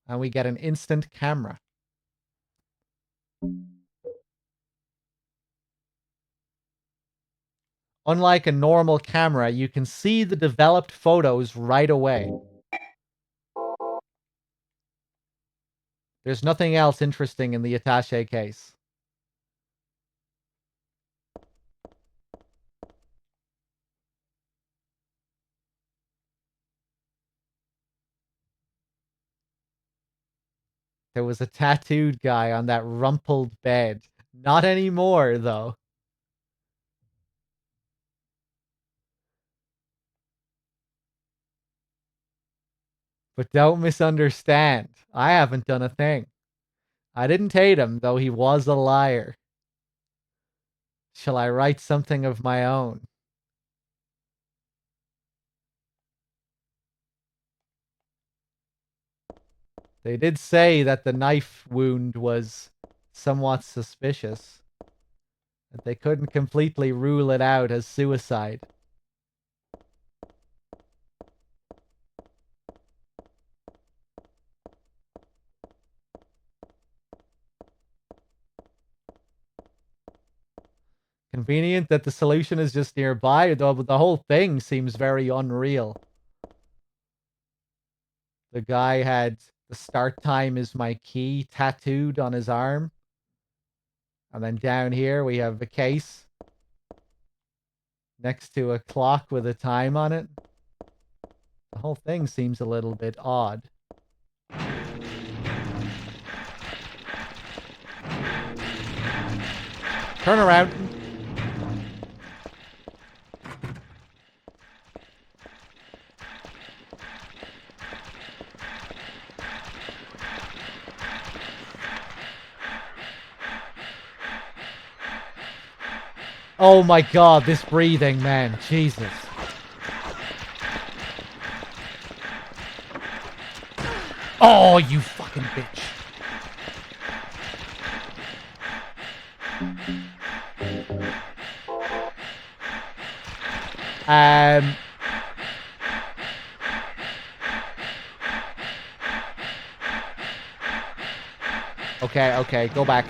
And we get an instant camera. Unlike a normal camera, you can see the developed photos right away. There's nothing else interesting in the attaché case. There was a tattooed guy on that rumpled bed. Not anymore, though. But don't misunderstand. I haven't done a thing. I didn't hate him, though he was a liar. Shall I write something of my own? They did say that the knife wound was somewhat suspicious. That they couldn't completely rule it out as suicide. Convenient that the solution is just nearby, though the whole thing seems very unreal. The guy had the start time is my key tattooed on his arm. And then down here we have a case next to a clock with a time on it. The whole thing seems a little bit odd. Turn around. Oh my god, this breathing, man. Jesus. Oh, you fucking bitch. Okay, go back.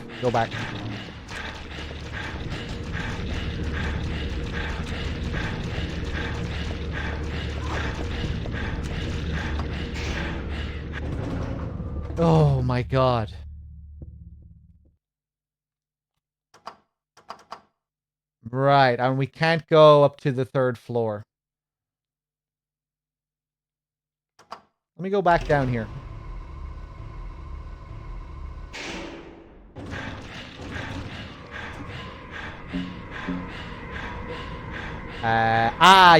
Oh my god. Right, and we can't go up to the 3rd floor. Let me go back down here.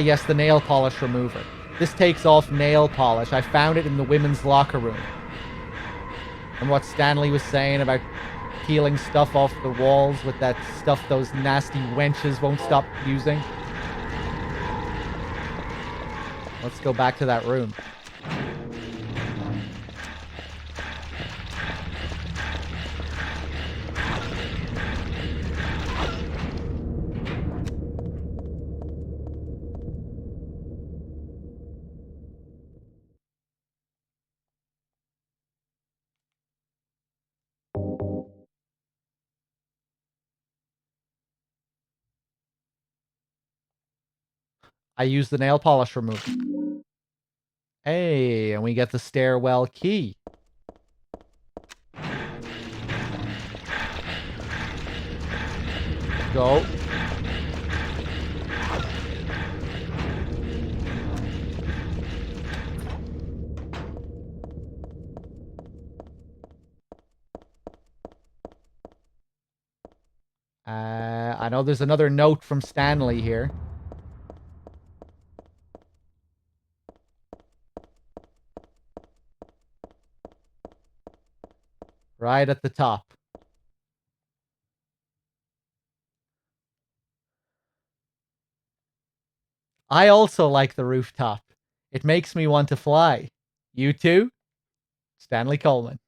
Yes, the nail polish remover. This takes off nail polish. I found it in the women's locker room. And what Stanley was saying about peeling stuff off the walls with that stuff those nasty wenches won't stop using. Let's go back to that room. I use the nail polish remover. Hey, and we get the stairwell key. Go. I know there's another note from Stanley here. Right at the top. I also like the rooftop. It makes me want to fly. You too? Stanley Coleman.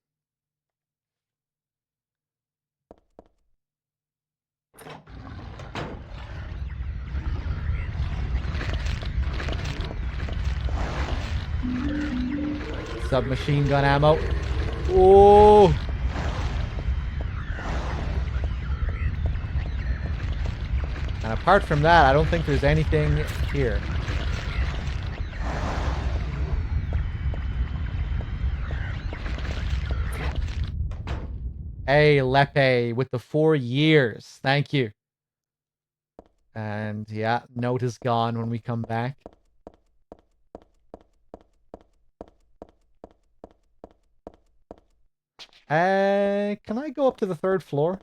Submachine gun ammo. Oh! And apart from that, I don't think there's anything here. Hey, Lepe, with the 4 years. Thank you. And yeah, note is gone when we come back. Can I go up to the 3rd floor?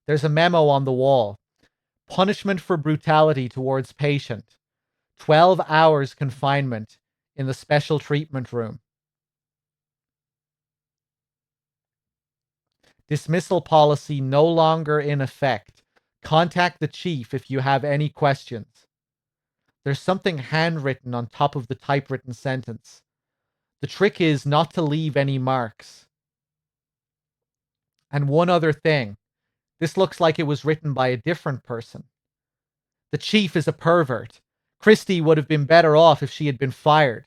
There's a memo on the wall. Punishment for brutality towards patient. 12 hours confinement in the special treatment room. Dismissal policy no longer in effect. Contact the chief if you have any questions. There's something handwritten on top of the typewritten sentence. The trick is not to leave any marks. And one other thing. This looks like it was written by a different person. The chief is a pervert. Christie would have been better off if she had been fired.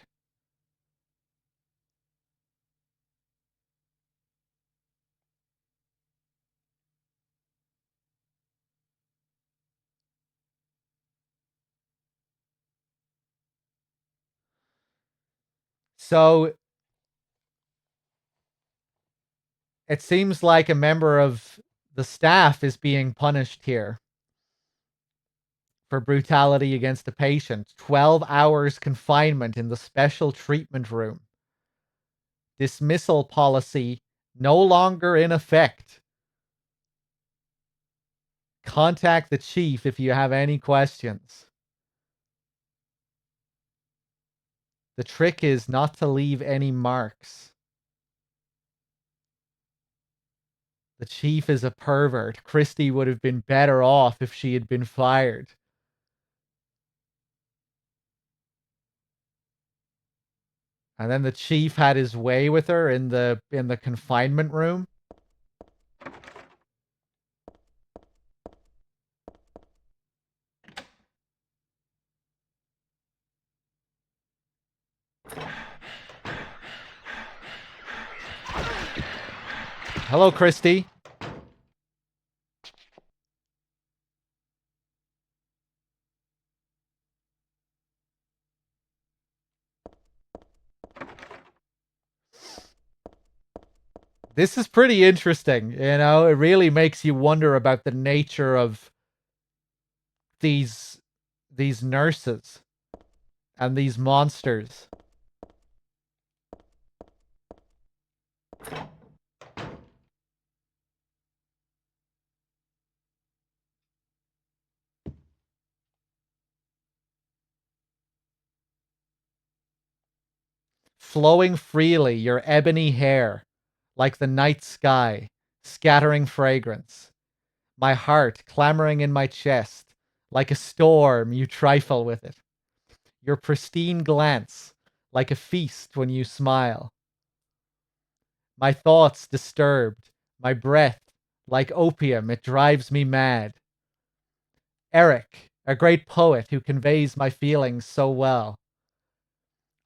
So it seems like a member of the staff is being punished here for brutality against a patient. 12 hours confinement in the special treatment room. Dismissal policy no longer in effect. Contact the chief if you have any questions. The trick is not to leave any marks. The chief is a pervert. Christie would have been better off if she had been fired. And then the chief had his way with her in the confinement room. Hello, Christie. This is pretty interesting, you know? It really makes you wonder about the nature of these nurses and these monsters. Flowing freely, your ebony hair, like the night sky, scattering fragrance. My heart clamoring in my chest, like a storm, you trifle with it. Your pristine glance, like a feast when you smile. My thoughts disturbed, my breath, like opium, it drives me mad. Eric, a great poet who conveys my feelings so well.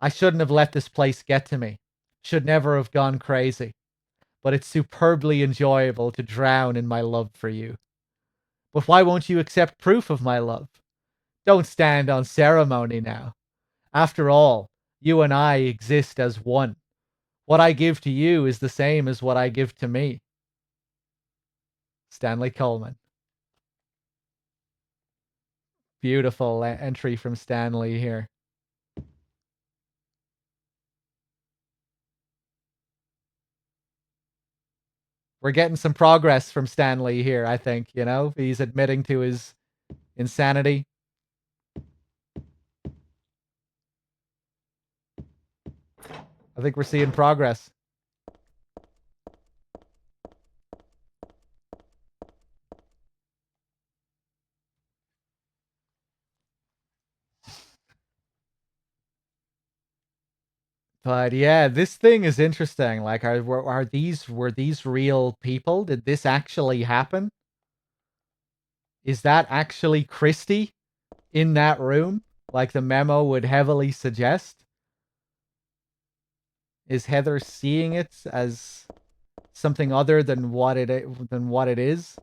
I shouldn't have let this place get to me. Should never have gone crazy. But it's superbly enjoyable to drown in my love for you. But why won't you accept proof of my love? Don't stand on ceremony now. After all, you and I exist as one. What I give to you is the same as what I give to me. Stanley Coleman. Beautiful entry from Stanley here. We're getting some progress from Stanley here, I think, you know? He's admitting to his insanity. I think we're seeing progress. But yeah, this thing is interesting. Like, were these real people? Did this actually happen? Is that actually Christy in that room? Like the memo would heavily suggest? Is Heather seeing it as something other than what it is?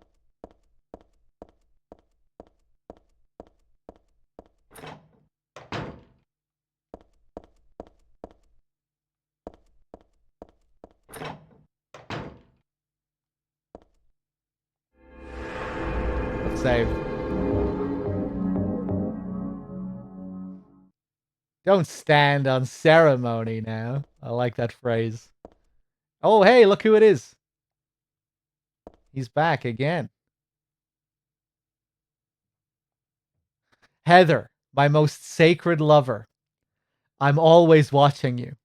Let's save. Don't stand on ceremony now. I like that phrase. Oh, hey, look who it is. He's back again. Heather, my most sacred lover. I'm always watching you.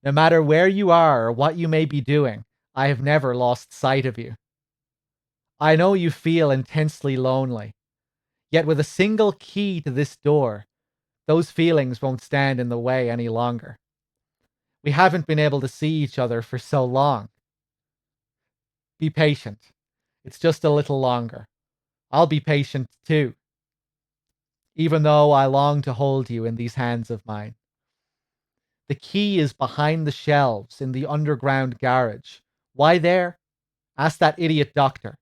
No matter where you are or what you may be doing, I have never lost sight of you. I know you feel intensely lonely, yet with a single key to this door, those feelings won't stand in the way any longer. We haven't been able to see each other for so long. Be patient. It's just a little longer. I'll be patient too, even though I long to hold you in these hands of mine. The key is behind the shelves in the underground garage. Why there? Ask that idiot doctor.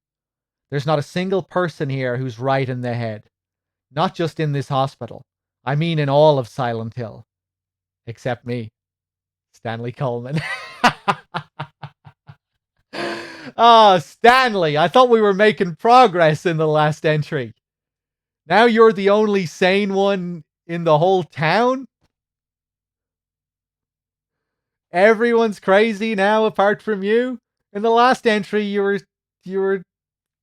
There's not a single person here who's right in the head. Not just in this hospital. I mean in all of Silent Hill. Except me, Stanley Coleman. Oh, Stanley, I thought we were making progress in the last entry. Now you're the only sane one in the whole town? Everyone's crazy now apart from you? In the last entry you were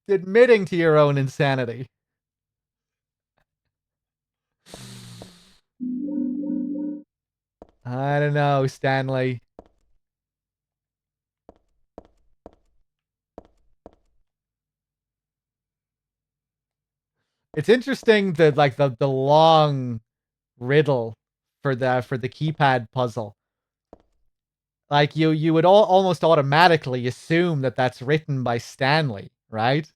admitting to your own insanity. I don't know, Stanley. It's interesting that like the long riddle for the keypad puzzle. Like you would almost automatically assume that that's written by Stanley, right?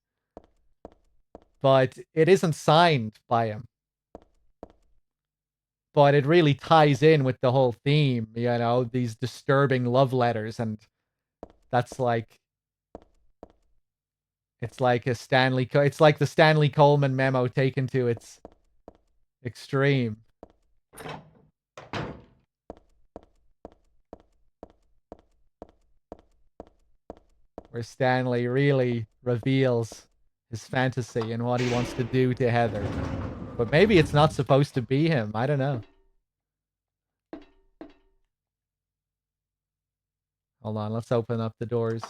But it isn't signed by him. But it really ties in with the whole theme, you know, these disturbing love letters, and that's like it's like it's like the Stanley Coleman memo taken to its extreme. Where Stanley really reveals his fantasy and what he wants to do to Heather. But maybe it's not supposed to be him. I don't know. Hold on, let's open up the doors.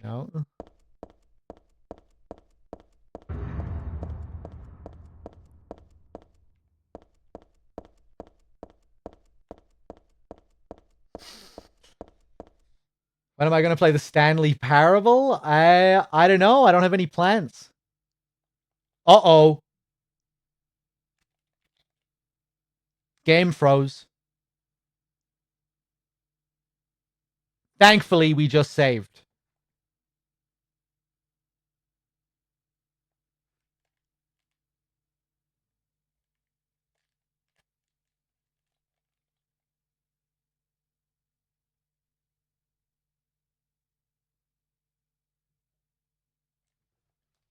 No. When am I going to play the Stanley Parable? I don't know. I don't have any plans. Uh-oh. Game froze. Thankfully, we just saved.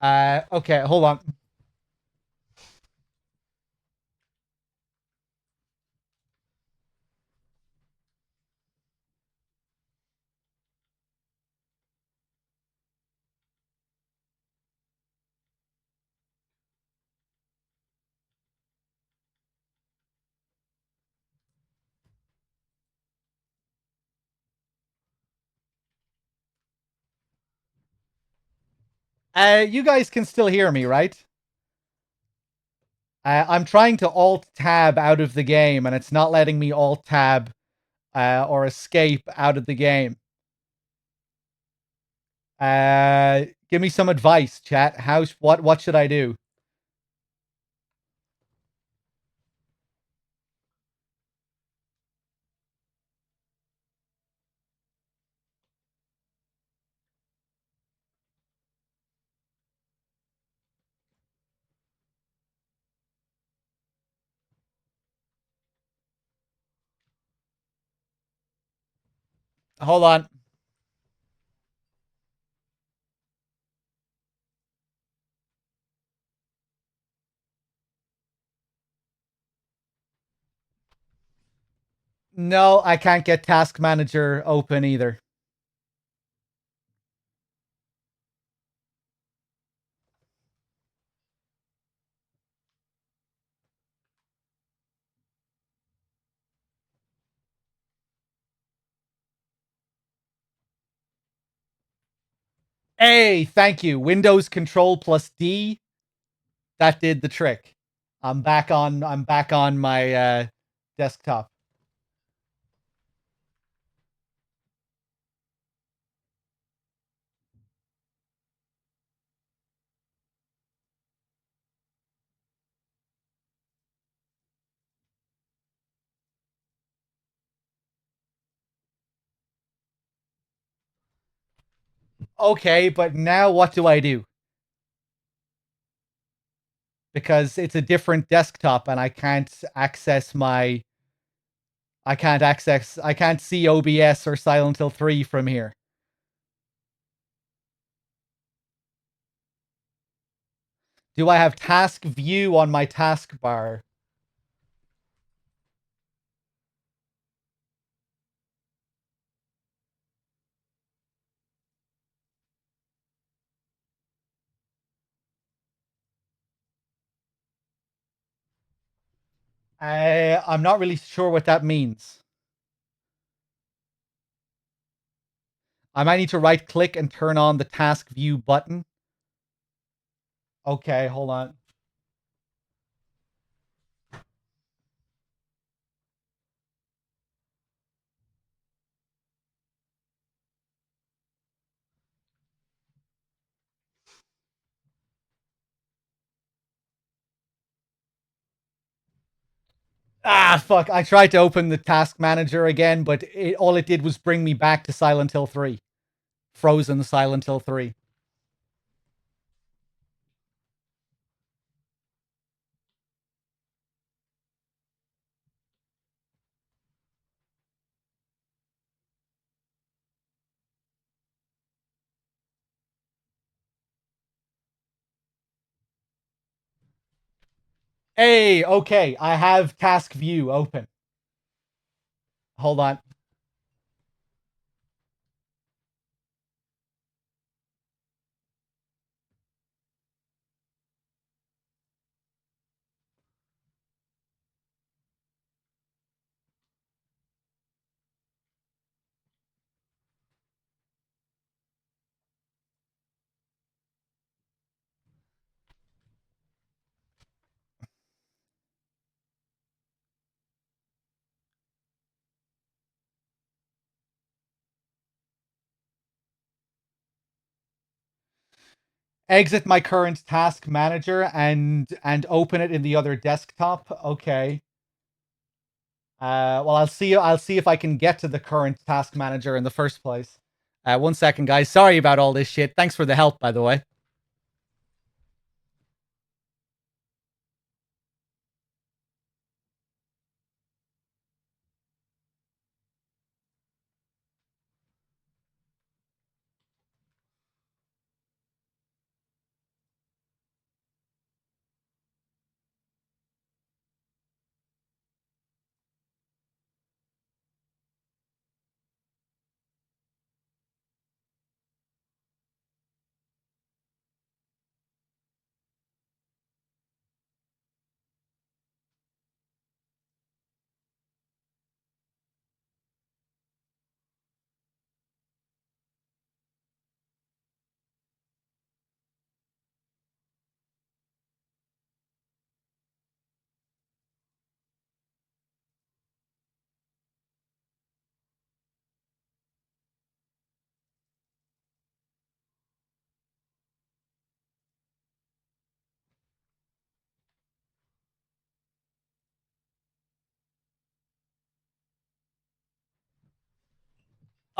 Okay, hold on. You guys can still hear me, right? I'm trying to Alt Tab out of the game, and it's not letting me Alt Tab or escape out of the game. Give me some advice, chat. What should I do? Hold on. No, I can't get Task Manager open either. Hey, thank you. Windows Control plus D. That did the trick. I'm back on my desktop. Okay, but now what do I do? Because it's a different desktop and I can't see OBS or Silent Hill 3 from here. Do I have task view on my taskbar? I'm not really sure what that means. I might need to right click and turn on the task view button. Okay, hold on. Ah, fuck. I tried to open the task manager again, but all it did was bring me back to Silent Hill 3. Frozen Silent Hill 3. Hey, okay. I have task view open. Hold on. Exit my current task manager and open it in the other desktop. Okay. Well, I'll see if I can get to the current task manager in the first place. 1 second, guys. Sorry about all this shit. Thanks for the help, by the way.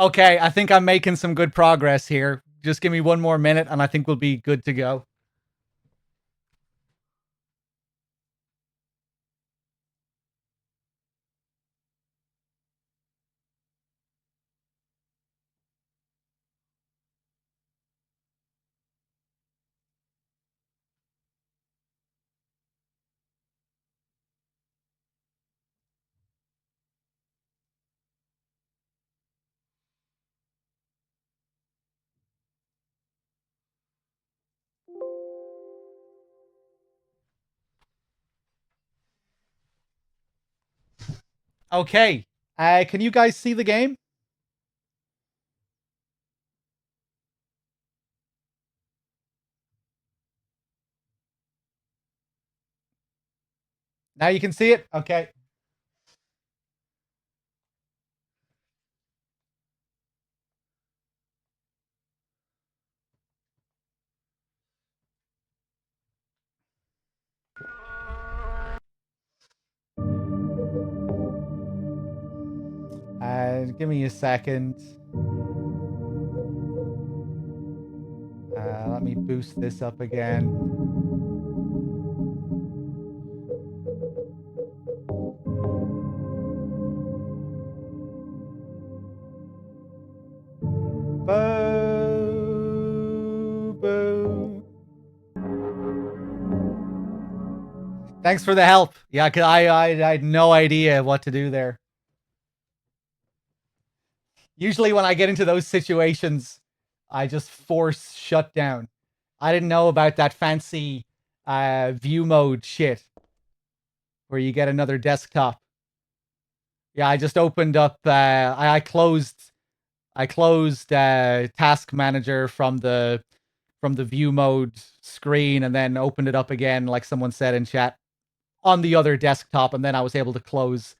Okay, I think I'm making some good progress here. Just give me one more minute and I think we'll be good to go. Okay. Can you guys see the game? Now you can see it? Okay. Give me a second. Let me boost this up again. Boo, boo. Thanks for the help. Yeah, cause I had no idea what to do there. Usually when I get into those situations, I just force shut down. I didn't know about that fancy view mode shit where you get another desktop. Yeah, I just opened up. I closed Task Manager from the view mode screen, and then opened it up again, like someone said in chat, on the other desktop, and then I was able to close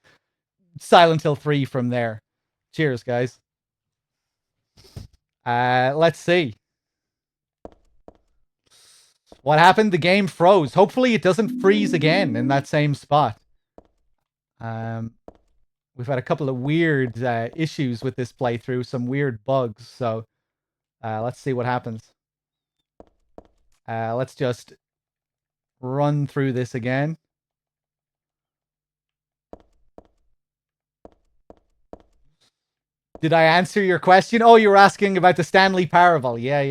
Silent Hill 3 from there. Cheers, guys. Let's see. What happened? The game froze. Hopefully it doesn't freeze again in that same spot. We've had a couple of weird issues with this playthrough, some weird bugs, so let's see what happens. Let's just run through this again. Did I answer your question? Oh, you were asking about the Stanley Parable. Yeah.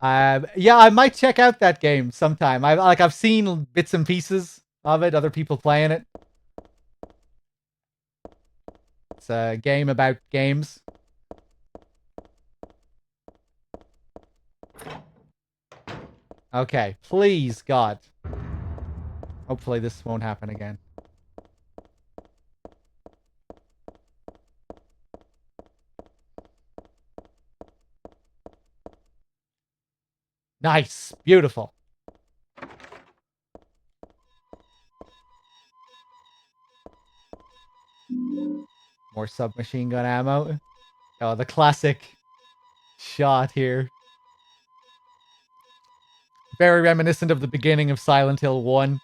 Yeah, I might check out that game sometime. I've seen bits and pieces of it, other people playing it. It's a game about games. Okay, please, God. Hopefully this won't happen again. Nice. Beautiful. More submachine gun ammo. Oh, the classic shot here. Very reminiscent of the beginning of Silent Hill 1.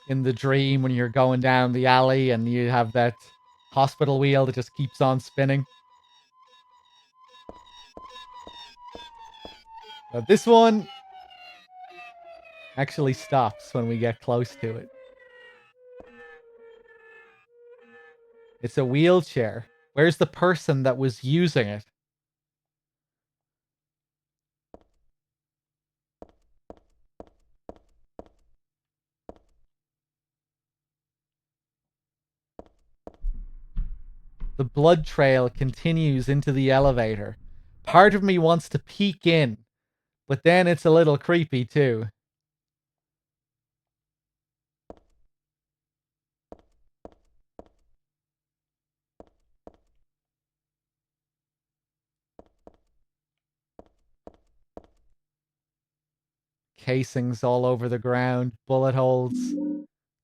In the dream when you're going down the alley and you have that hospital wheel that just keeps on spinning. But this one actually stops when we get close to it. It's a wheelchair. Where's the person that was using it? The blood trail continues into the elevator. Part of me wants to peek in, but then it's a little creepy too. Casings all over the ground, bullet holes.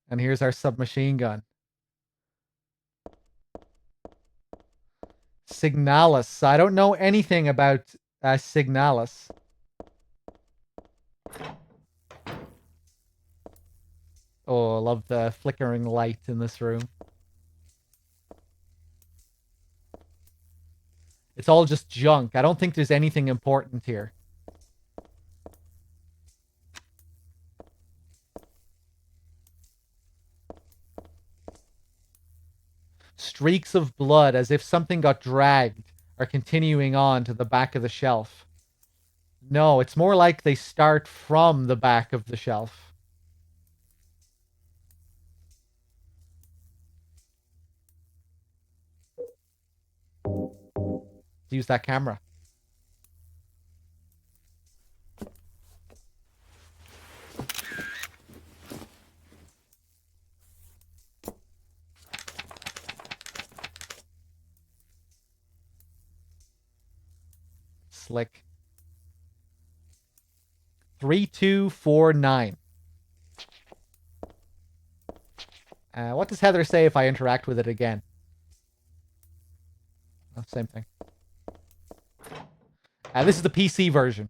And here's our submachine gun. Signalis. I don't know anything about Signalis. Oh, I love the flickering light in this room. It's all just junk. I don't think there's anything important here. Streaks of blood as if something got dragged are continuing on to the back of the shelf. No, it's more like they start from the back of the shelf. Use that camera. Slick. 3249. What does Heather say if I interact with it again? Oh, same thing. This is the PC version.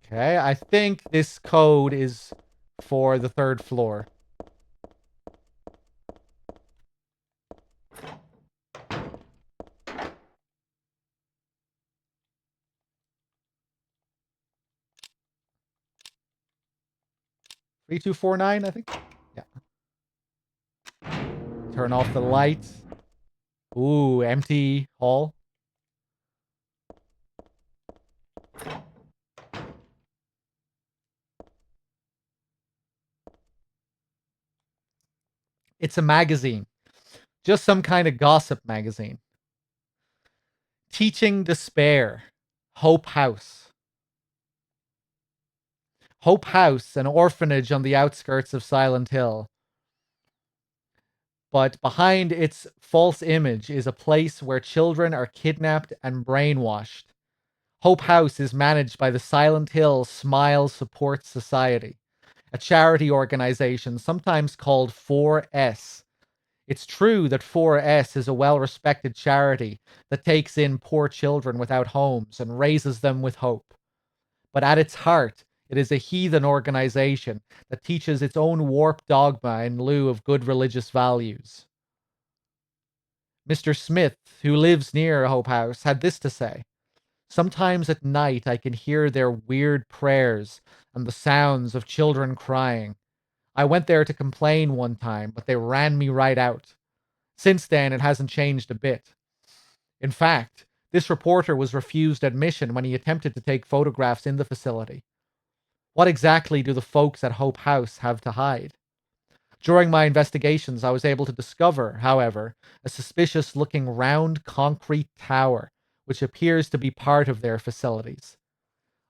Okay, I think this code is for the 3rd floor. Three, 2, 4, 9, I think. Yeah. Turn off the lights. Ooh, empty hall. It's a magazine. Just some kind of gossip magazine. Teaching Despair. Hope House. Hope House, an orphanage on the outskirts of Silent Hill. But behind its false image is a place where children are kidnapped and brainwashed. Hope House is managed by the Silent Hill Smile Support Society, a charity organization sometimes called 4S. It's true that 4S is a well-respected charity that takes in poor children without homes and raises them with hope. But at its heart, it is a heathen organization that teaches its own warped dogma in lieu of good religious values. Mr. Smith, who lives near Hope House, had this to say. Sometimes at night I can hear their weird prayers and the sounds of children crying. I went there to complain one time, but they ran me right out. Since then, it hasn't changed a bit. In fact, this reporter was refused admission when he attempted to take photographs in the facility. What exactly do the folks at Hope House have to hide? During my investigations, I was able to discover, however, a suspicious looking round concrete tower, which appears to be part of their facilities.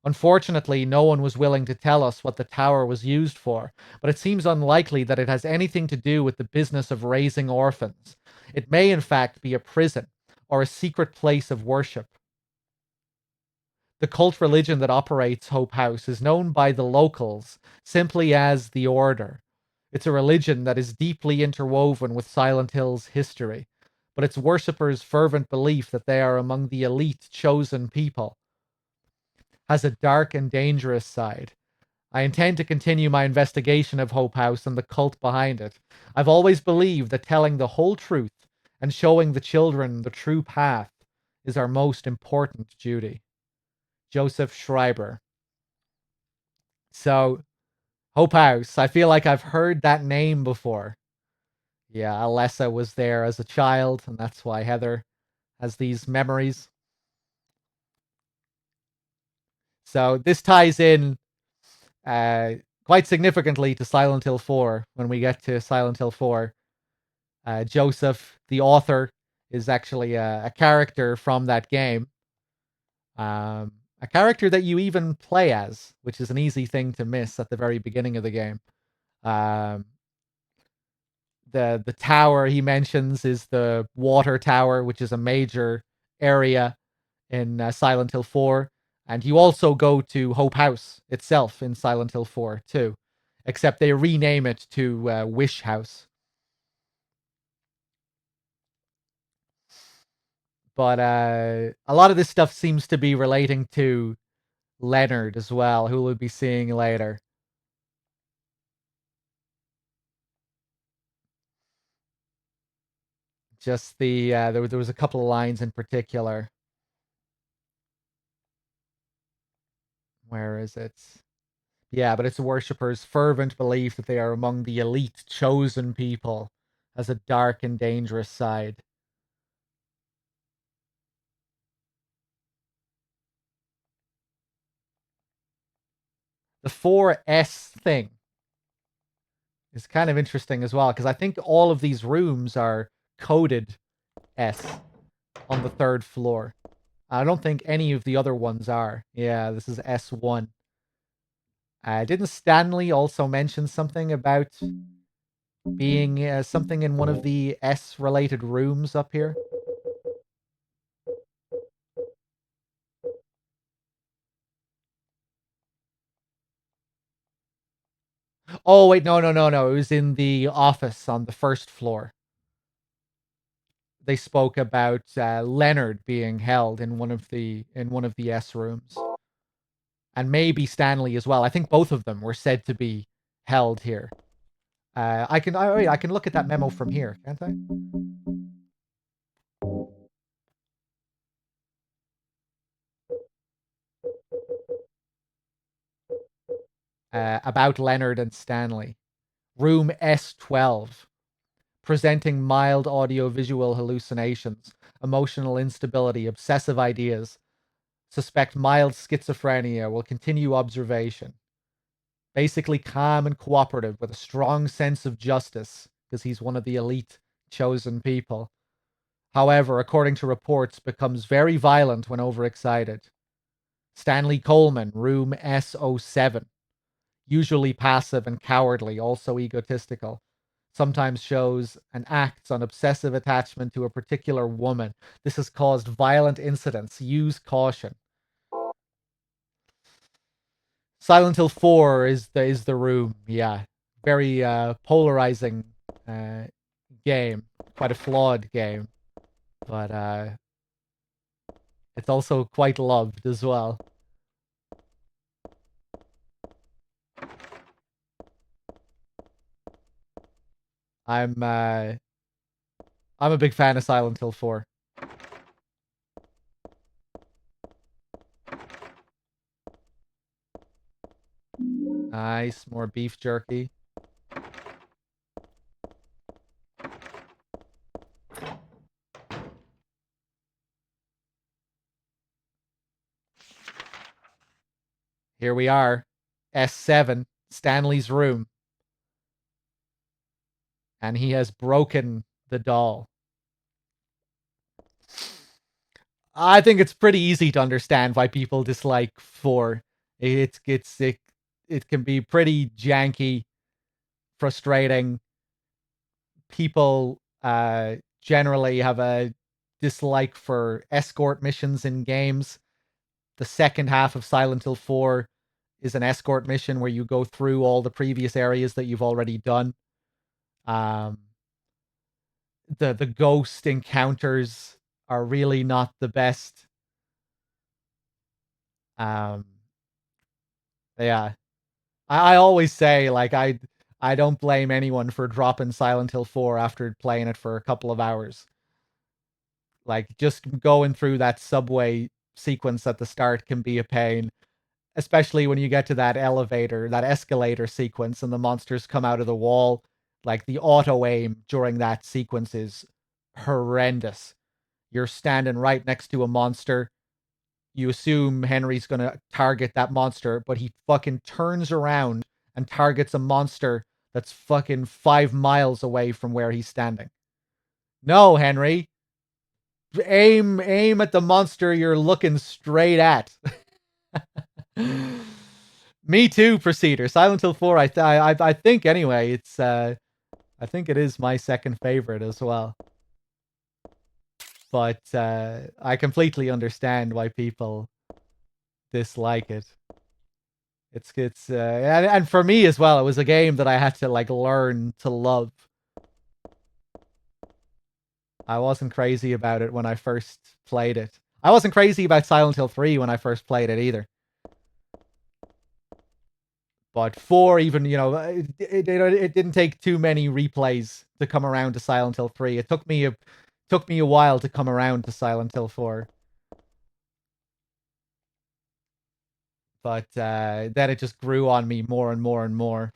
Unfortunately, no one was willing to tell us what the tower was used for, but it seems unlikely that it has anything to do with the business of raising orphans. It may, in fact, be a prison or a secret place of worship. The cult religion that operates Hope House is known by the locals simply as the Order. It's a religion that is deeply interwoven with Silent Hill's history, but its worshippers' fervent belief that they are among the elite chosen people has a dark and dangerous side. I intend to continue my investigation of Hope House and the cult behind it. I've always believed that telling the whole truth and showing the children the true path is our most important duty. Joseph Schreiber. So, Hope House, I feel like I've heard that name before. Yeah, Alessa was there as a child, and that's why Heather has these memories. So, this ties in quite significantly to Silent Hill 4 when we get to Silent Hill 4. Joseph, the author, is actually a character from that game. A character that you even play as, which is an easy thing to miss at the very beginning of the game. Um, the tower he mentions is the water tower, which is a major area in Silent Hill 4. And you also go to Hope House itself in Silent Hill 4 too, except they rename it to Wish House. But a lot of this stuff seems to be relating to Leonard as well, who we'll be seeing later. Just the there was a couple of lines in particular. Where is it? Yeah, but it's the worshippers' fervent belief that they are among the elite chosen people has a dark and dangerous side. The 4S thing is kind of interesting as well, because I think all of these rooms are coded S on the 3rd floor. I don't think any of the other ones are. Yeah, this is S1. Didn't Stanley also mention something about being something in one of the S-related rooms up here? Oh, wait, no. It was in the office on the 1st floor. They spoke about Leonard being held in one of the S rooms. And maybe Stanley as well. I think both of them were said to be held here. I can look at that memo from here, can't I? About Leonard and Stanley. Room S12. Presenting mild audio-visual hallucinations, emotional instability, obsessive ideas. Suspect mild schizophrenia. Will continue observation. Basically calm and cooperative with a strong sense of justice, because he's one of the elite chosen people. However, according to reports, becomes very violent when overexcited. Stanley Coleman, room S07. Usually passive and cowardly, also egotistical. Sometimes shows and acts on obsessive attachment to a particular woman. This has caused violent incidents. Use caution. Silent Hill 4 is the room. Yeah. Very polarizing game. Quite a flawed game. But it's also quite loved as well. I'm a big fan of Silent Hill 4. Nice, more beef jerky. Here we are. S7, Stanley's room. And he has broken the doll. I think it's pretty easy to understand why people dislike 4. It can be pretty janky, frustrating. People generally have a dislike for escort missions in games. The second half of Silent Hill 4 is an escort mission where you go through all the previous areas that you've already done. The ghost encounters are really not the best. Yeah. I always say, like, I don't blame anyone for dropping Silent Hill 4 after playing it for a couple of hours. Like, just going through that subway sequence at the start can be a pain, especially when you get to that escalator sequence and the monsters come out of the wall. Like, the auto aim during that sequence is horrendous. You're standing right next to a monster. You assume Henry's gonna target that monster, but he fucking turns around and targets a monster that's fucking 5 miles away from where he's standing. No, Henry. Aim at the monster you're looking straight at. Me too, Procedure. Silent Hill 4, I think anyway, I think it is my second favorite as well. But I completely understand why people dislike it. And for me as well, it was a game that I had to like learn to love. I wasn't crazy about it when I first played it. I wasn't crazy about Silent Hill 3 when I first played it either. But 4, even, it didn't take too many replays to come around to Silent Hill 3. It took me Took me a while to come around to Silent Hill 4. But then it just grew on me more and more and more.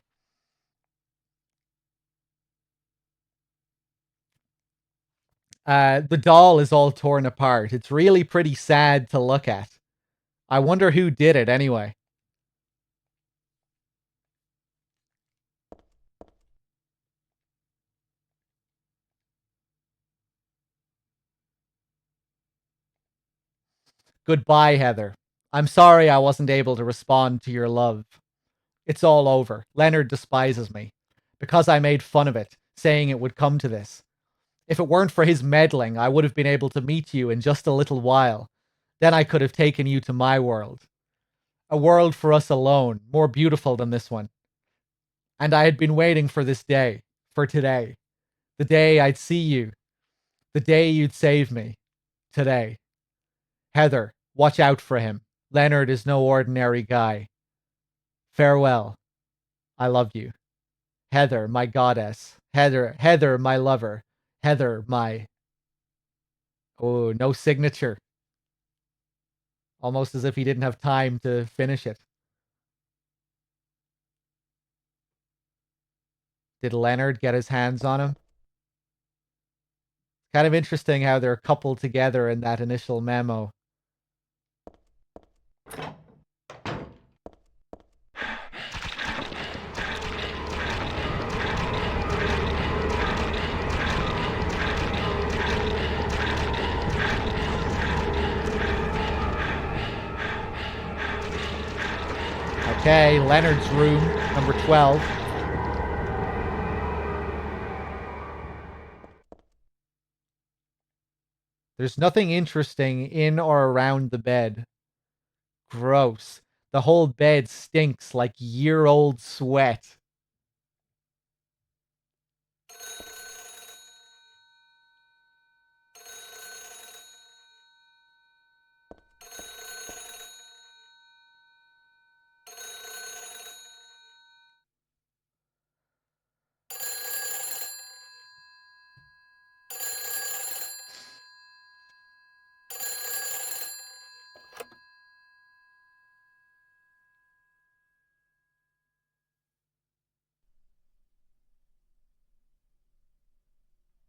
The doll is all torn apart. It's really pretty sad to look at. I wonder who did it anyway. Goodbye, Heather. I'm sorry I wasn't able to respond to your love. It's all over. Leonard despises me. Because I made fun of it, saying it would come to this. If it weren't for his meddling, I would have been able to meet you in just a little while. Then I could have taken you to my world. A world for us alone, more beautiful than this one. And I had been waiting for this day, for today. The day I'd see you. The day you'd save me. Today. Heather, watch out for him. Leonard is no ordinary guy. Farewell. I love you. Heather, my goddess. Heather, my lover. Heather, my... Oh, no signature. Almost as if he didn't have time to finish it. Did Leonard get his hands on him? Kind of interesting how they're coupled together in that initial memo. Okay, Leonard's room, number 12. There's nothing interesting in or around the bed. Gross. The whole bed stinks like year-old sweat.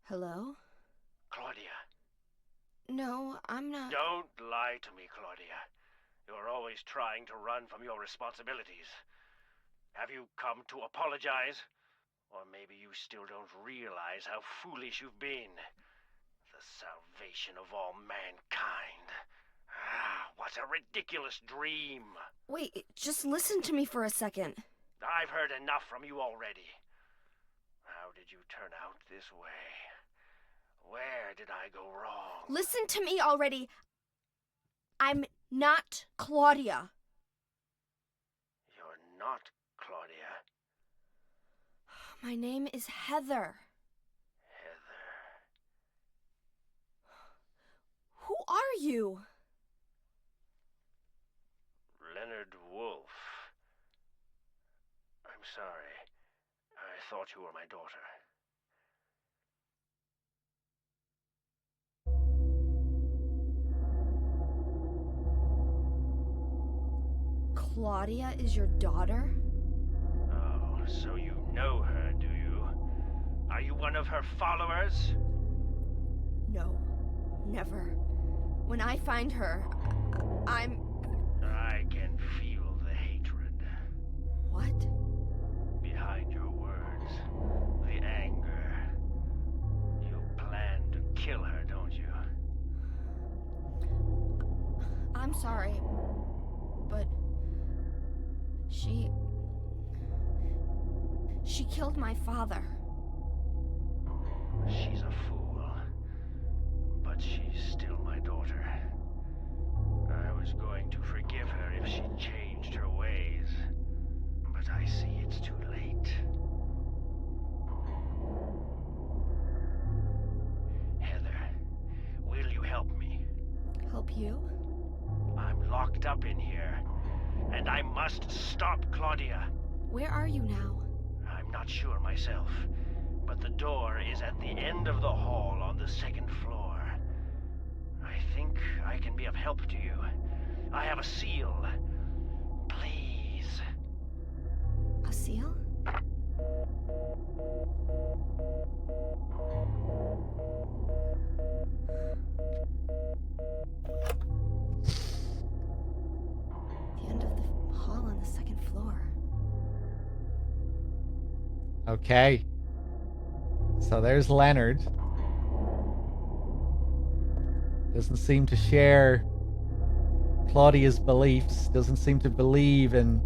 Hello? Claudia. No, I'm not. Don't lie to me, Claudia. You're always trying to run from your responsibilities. Have you come to apologize? Or maybe you still don't realize how foolish you've been. The salvation of all mankind. What a ridiculous dream. Wait, just listen to me for a second. I've heard enough from you already. How did you turn out this way? Where did I go wrong? Listen to me already. I'm not Claudia. You're not Claudia. My name is Heather. Heather. Who are you? Leonard Wolf. I'm sorry. I thought you were my daughter. Claudia is your daughter? Oh, so you know her, do you? Are you one of her followers? No, never. When I find her, I'm... I can feel the hatred. What? Behind your words. The anger. You plan to kill her, don't you? I'm sorry, but... She killed my father. She's a fool. But she's still my daughter. I was going to forgive her if she changed her ways. But I see it's too late. Heather, will you help me? Help you? I'm locked up in here, and I must stop Claudia. Where are you now? I'm not sure myself, but the door is at the end of the hall on the second floor. I can be of help to you. I have a seal. Please. A seal? The end of the hall on the second floor. Okay. So there's Leonard. Doesn't seem to share Claudia's beliefs. Doesn't seem to believe in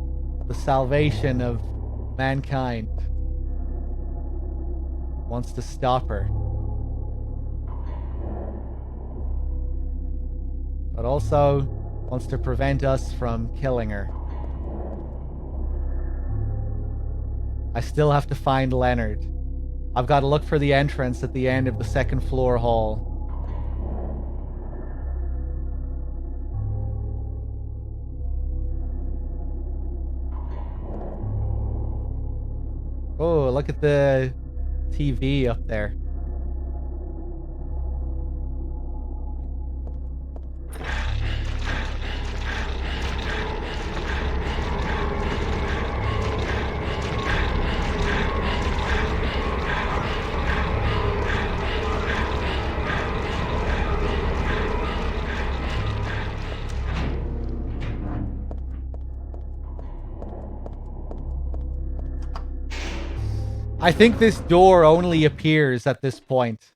the salvation of mankind. Wants to stop her. But also wants to prevent us from killing her. I still have to find Leonard. I've got to look for the entrance at the end of the second floor hall. Oh, look at the TV up there. I think this door only appears at this point.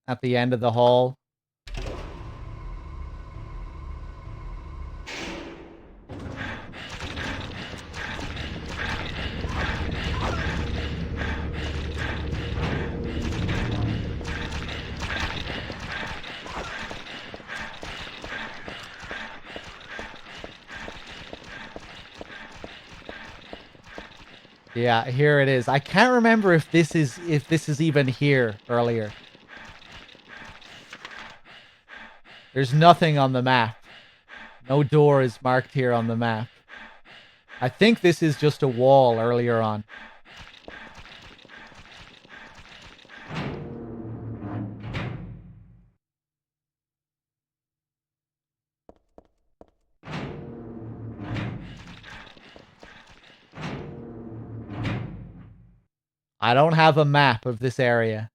At the end of the hall. Yeah, here it is. I can't remember if this is even here earlier. There's nothing on the map. No door is marked here on the map. I think this is just a wall earlier on. I don't have a map of this area.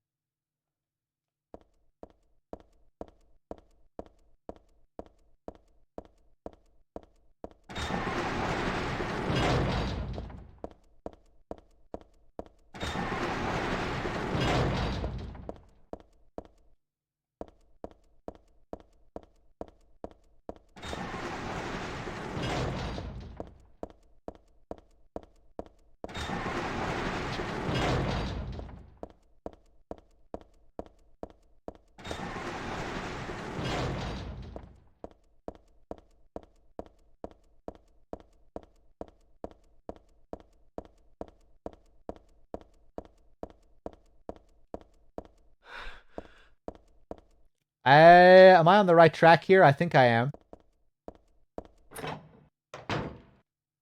Am I on the right track here? I think I am.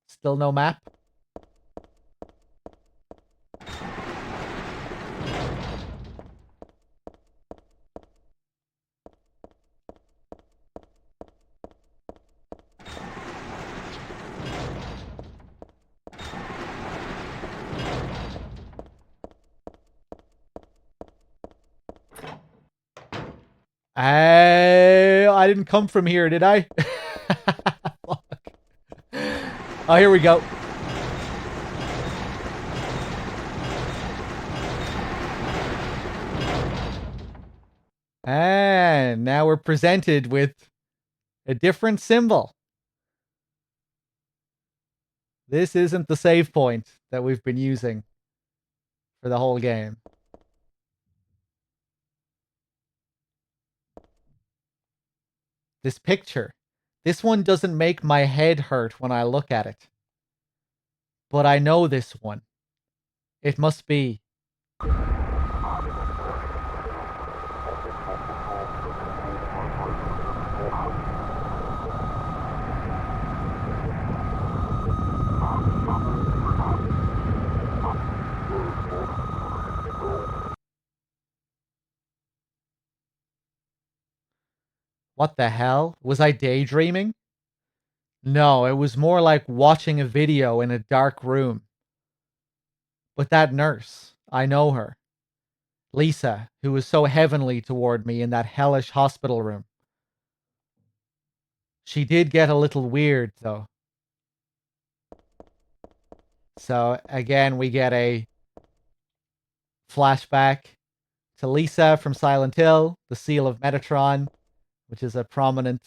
Still no map? I didn't come from here, did I? Oh, here we go. And now we're presented with a different symbol. This isn't the save point that we've been using for the whole game. This picture. This one doesn't make my head hurt when I look at it. But I know this one. It must be. What the hell? Was I daydreaming? No, it was more like watching a video in a dark room. But that nurse, I know her. Lisa, who was so heavenly toward me in that hellish hospital room. She did get a little weird, though. So, again, we get a flashback to Lisa from Silent Hill, the Seal of Metatron, which is a prominent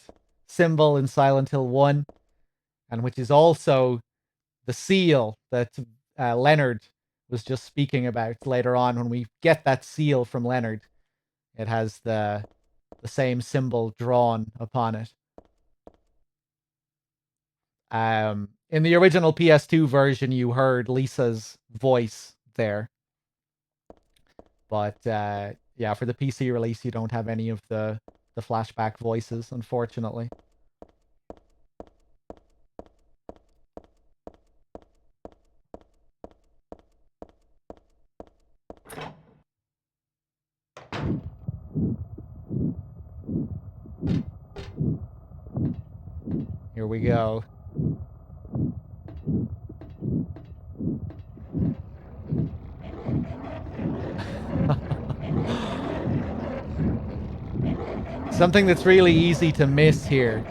symbol in Silent Hill 1, and which is also the seal that Leonard was just speaking about later on. When we get that seal from Leonard, it has the same symbol drawn upon it. In the original PS2 version, you heard Lisa's voice there. But yeah, for the PC release, you don't have any of the flashback voices, unfortunately. Here we go. Something that's really easy to miss here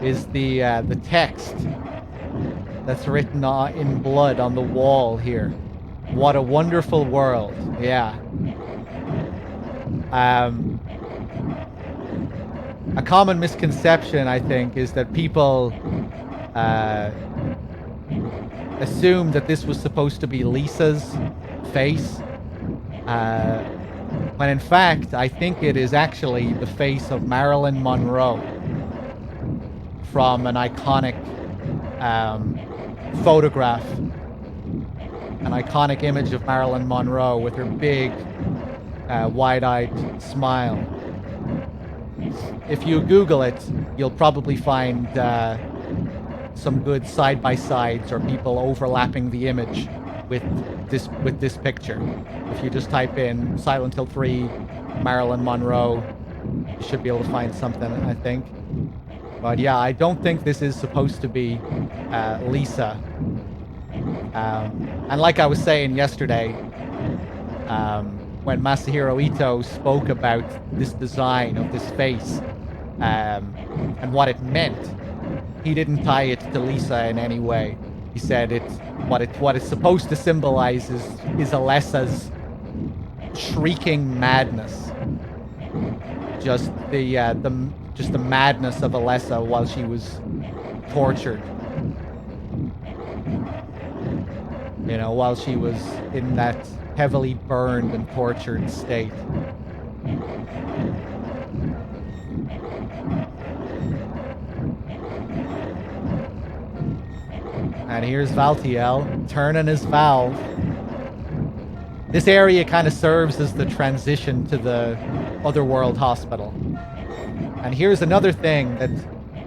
is the text that's written in blood on the wall here. What a wonderful world. Yeah. A common misconception, I think, is that people assumed that this was supposed to be Lisa's face. When in fact, I think it is actually the face of Marilyn Monroe from an iconic photograph. An iconic image of Marilyn Monroe with her big, wide-eyed smile. If you Google it, you'll probably find some good side-by-sides or people overlapping the image with this picture. If you just type in Silent Hill 3 Marilyn Monroe, you should be able to find something, I think. But yeah, I don't think this is supposed to be Lisa. And like I was saying yesterday, when Masahiro Ito spoke about this design of this face and what it meant, he didn't tie it to Lisa in any way. He said what it's supposed to symbolize is Alessa's shrieking madness. Just the madness of Alessa while she was tortured. You know, while she was in that heavily burned and tortured state. And here's Valtiel turning his valve. This area kind of serves as the transition to the Otherworld Hospital. And here's another thing that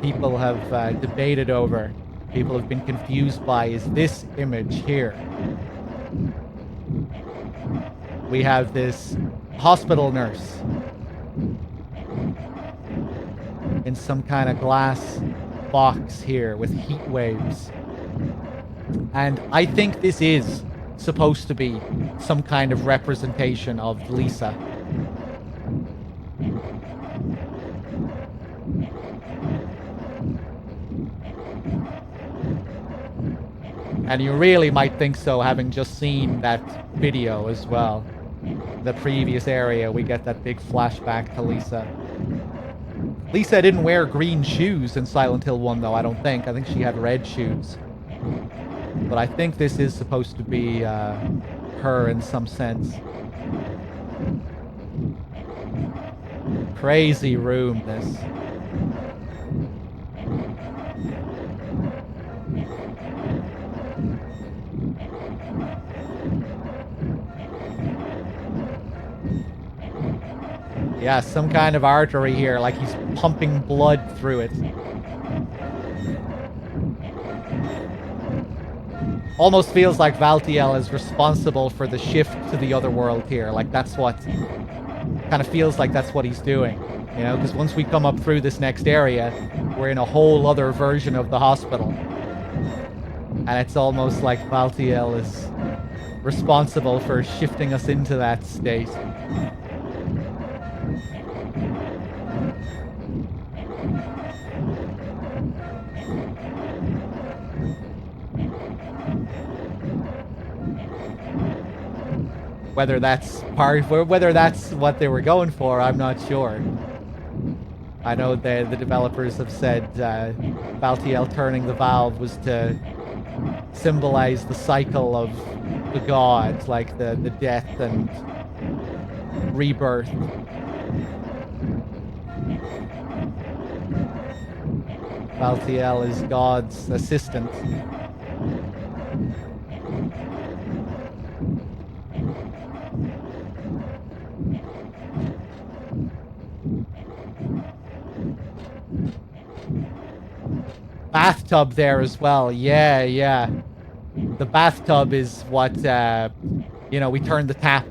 people have debated over, people have been confused by, is this image here. We have this hospital nurse in some kind of glass box here with heat waves. And I think this is supposed to be some kind of representation of Lisa. And you really might think so, having just seen that video as well. The previous area, we get that big flashback to Lisa. Lisa didn't wear green shoes in Silent Hill 1, though, I don't think. I think she had red shoes. But I think this is supposed to be her in some sense. Crazy room, this. Yeah, some kind of artery here, like he's pumping blood through it. Almost feels like Valtiel is responsible for the shift to the other world here. Like that's what... kind of feels like that's what he's doing. You know, because once we come up through this next area, we're in a whole other version of the hospital. And it's almost like Valtiel is responsible for shifting us into that state. Whether that's what they were going for, I'm not sure. I know the developers have said Valtiel turning the valve was to symbolize the cycle of the gods, like the death and rebirth. Valtiel is God's assistant. Bathtub there as well. Yeah, yeah. The bathtub is what you know, we turn the tap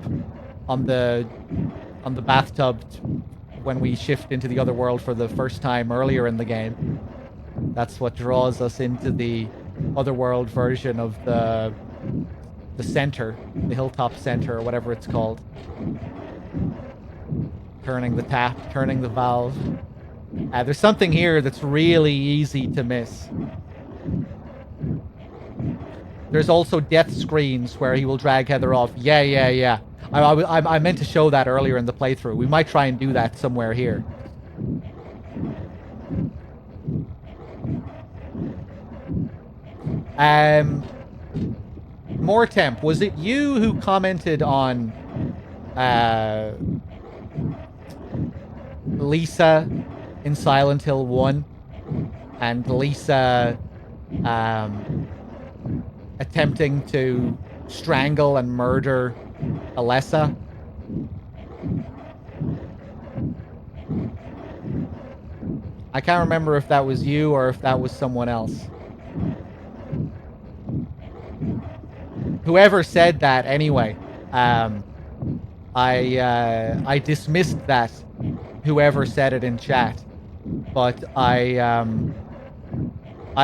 on the bathtub when we shift into the other world for the first time earlier in the game. That's what draws us into the otherworld version of the center, the hilltop center, or whatever it's called. Turning the tap, turning the valve. There's something here that's really easy to miss. There's also death screens where he will drag Heather off. Yeah, yeah, yeah. I meant to show that earlier in the playthrough. We might try and do that somewhere here. Mortemp, was it you who commented on Lisa in Silent Hill 1 and Lisa attempting to strangle and murder Alessa? I can't remember if that was you or if that was someone else. Whoever said that, anyway, I dismissed that, whoever said it in chat, but I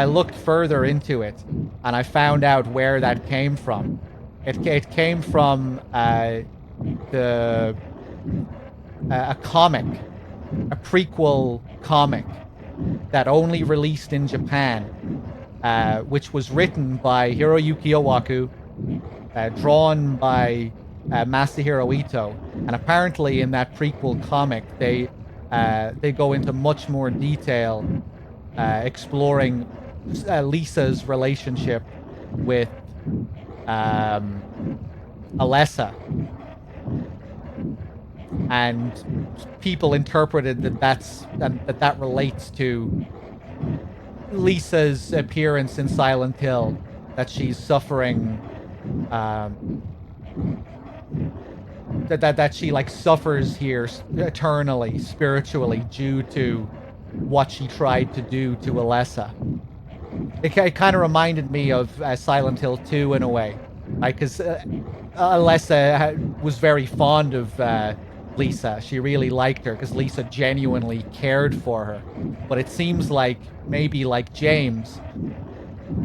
looked further into it, and I found out where that came from. It came from a comic, a prequel comic that only released in Japan, which was written by Hiroyuki Owaku, drawn by Masahiro Ito, and apparently in that prequel comic they go into much more detail exploring Lisa's relationship with Alessa, and people interpreted that relates to Lisa's appearance in Silent Hill, that she's suffering that she like suffers here eternally, spiritually, due to what she tried to do to Alessa. It kind of reminded me of Silent Hill 2 in a way, right? Because Alessa was very fond of Lisa. She really liked her because Lisa genuinely cared for her. But it seems like, maybe like James,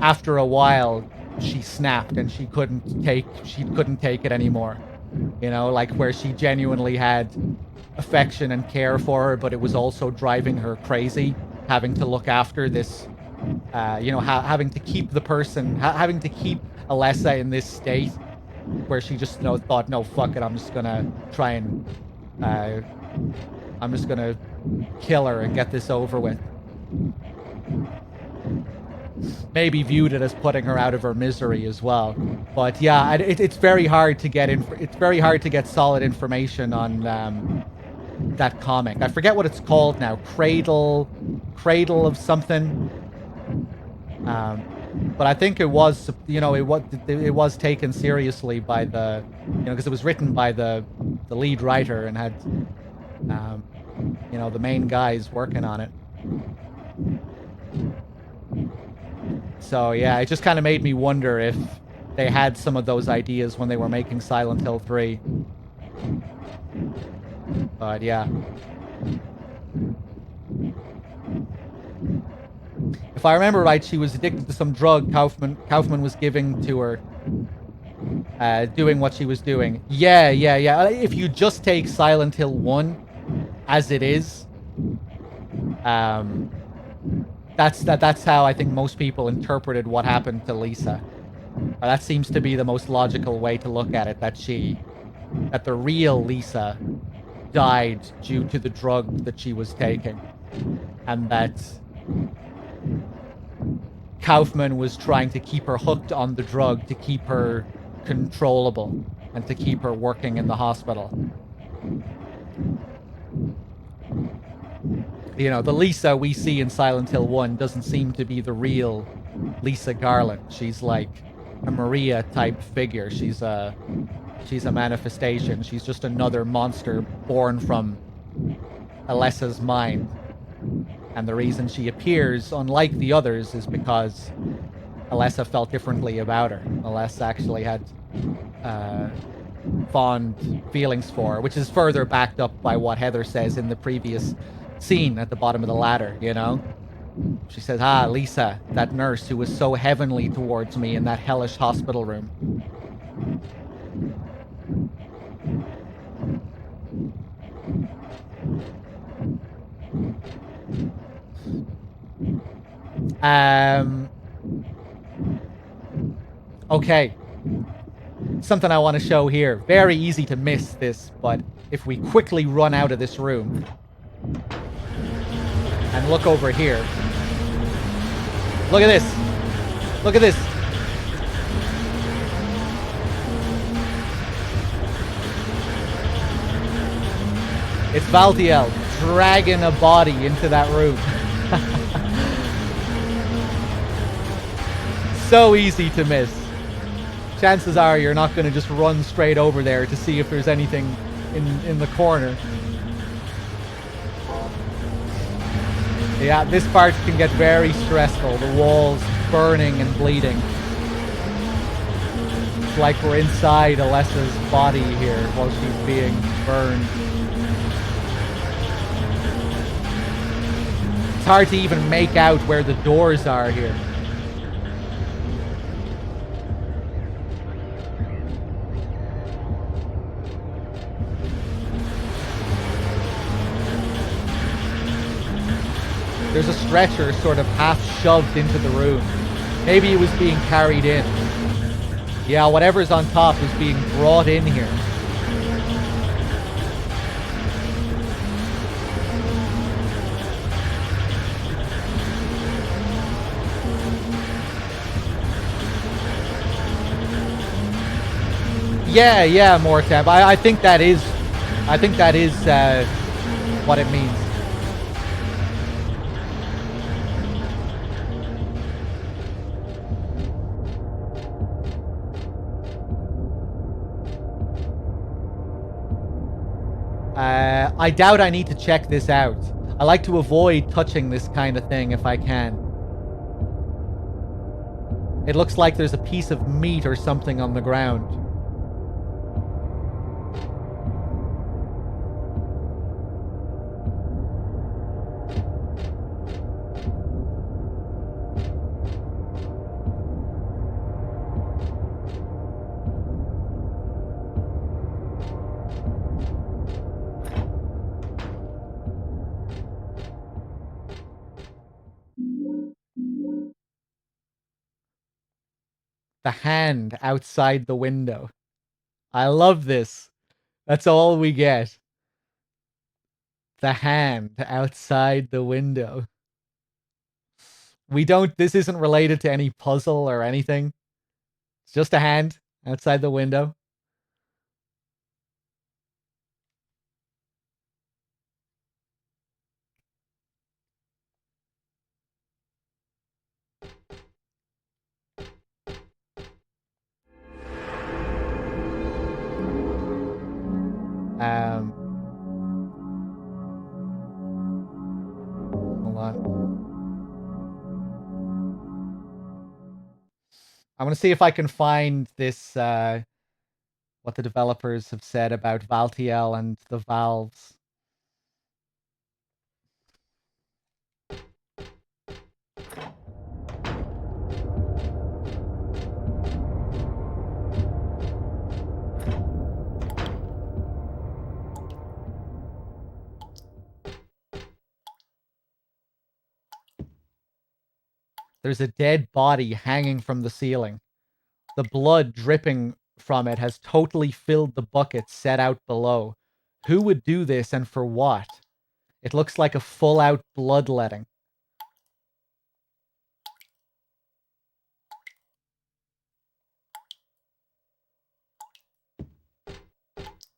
after a while she snapped and she couldn't take it anymore. You know, like where she genuinely had affection and care for her, but it was also driving her crazy, having to look after this, you know, having to keep Alessa in this state where she just thought, no, fuck it, I'm just gonna try and I'm just gonna kill her and get this over with. Maybe viewed it as putting her out of her misery as well. But yeah, it's very hard to get solid information on that comic. I forget what it's called now. Cradle of something. But I think it was, you know, it was taken seriously by the, you know, because it was written by the lead writer and had, you know, the main guys working on it. So yeah, it just kind of made me wonder if they had some of those ideas when they were making Silent Hill 3. But yeah. If I remember right, she was addicted to some drug Kaufman was giving to her, doing what she was doing. Yeah. If you just take Silent Hill 1 as it is, that's how I think most people interpreted what happened to Lisa. That seems to be the most logical way to look at it, that the real Lisa died due to the drug that she was taking, and that Kaufman was trying to keep her hooked on the drug to keep her controllable and to keep her working in the hospital. You know, the Lisa we see in Silent Hill 1 doesn't seem to be the real Lisa Garland. She's like a Maria type figure. She's a manifestation. She's just another monster born from Alessa's mind. And the reason she appears unlike the others is because Alessa felt differently about her. Alessa actually had fond feelings for her, which is further backed up by what Heather says in the previous scene at the bottom of the ladder, you know? She says, Lisa, that nurse who was so heavenly towards me in that hellish hospital room. Okay. Something I want to show here. Very easy to miss this, but if we quickly run out of this room and look over here. Look at this. Look at this. It's Valtiel dragging a body into that room. So easy to miss. Chances are you're not going to just run straight over there to see if there's anything in the corner. Yeah, this part can get very stressful. The walls burning and bleeding. It's like we're inside Alessa's body here while she's being burned. It's hard to even make out where the doors are here. There's a stretcher sort of half shoved into the room. Maybe it was being carried in. Yeah, whatever's on top is being brought in here. Yeah, Mortab. I think that is what it means. I doubt I need to check this out. I like to avoid touching this kind of thing if I can. It looks like there's a piece of meat or something on the ground. The hand outside the window. I love this. That's all we get. The hand outside the window. This isn't related to any puzzle or anything. It's just a hand outside the window. Hold on. I'm gonna see if I can find this, what the developers have said about Valtiel and the valves. There's a dead body hanging from the ceiling. The blood dripping from it has totally filled the bucket set out below. Who would do this and for what? It looks like a full-out bloodletting.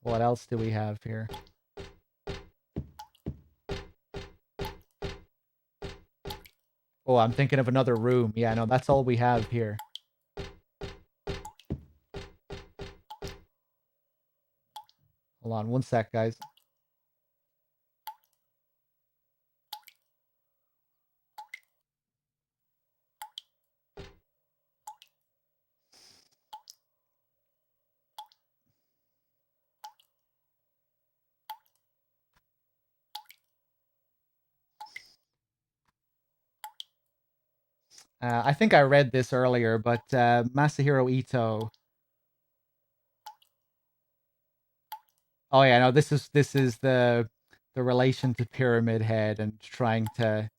What else do we have here? Oh, I'm thinking of another room. Yeah, no, that's all we have here. Hold on one sec, guys. I think I read this earlier, but Masahiro Ito. Oh yeah, no, this is the relation to Pyramid Head and trying to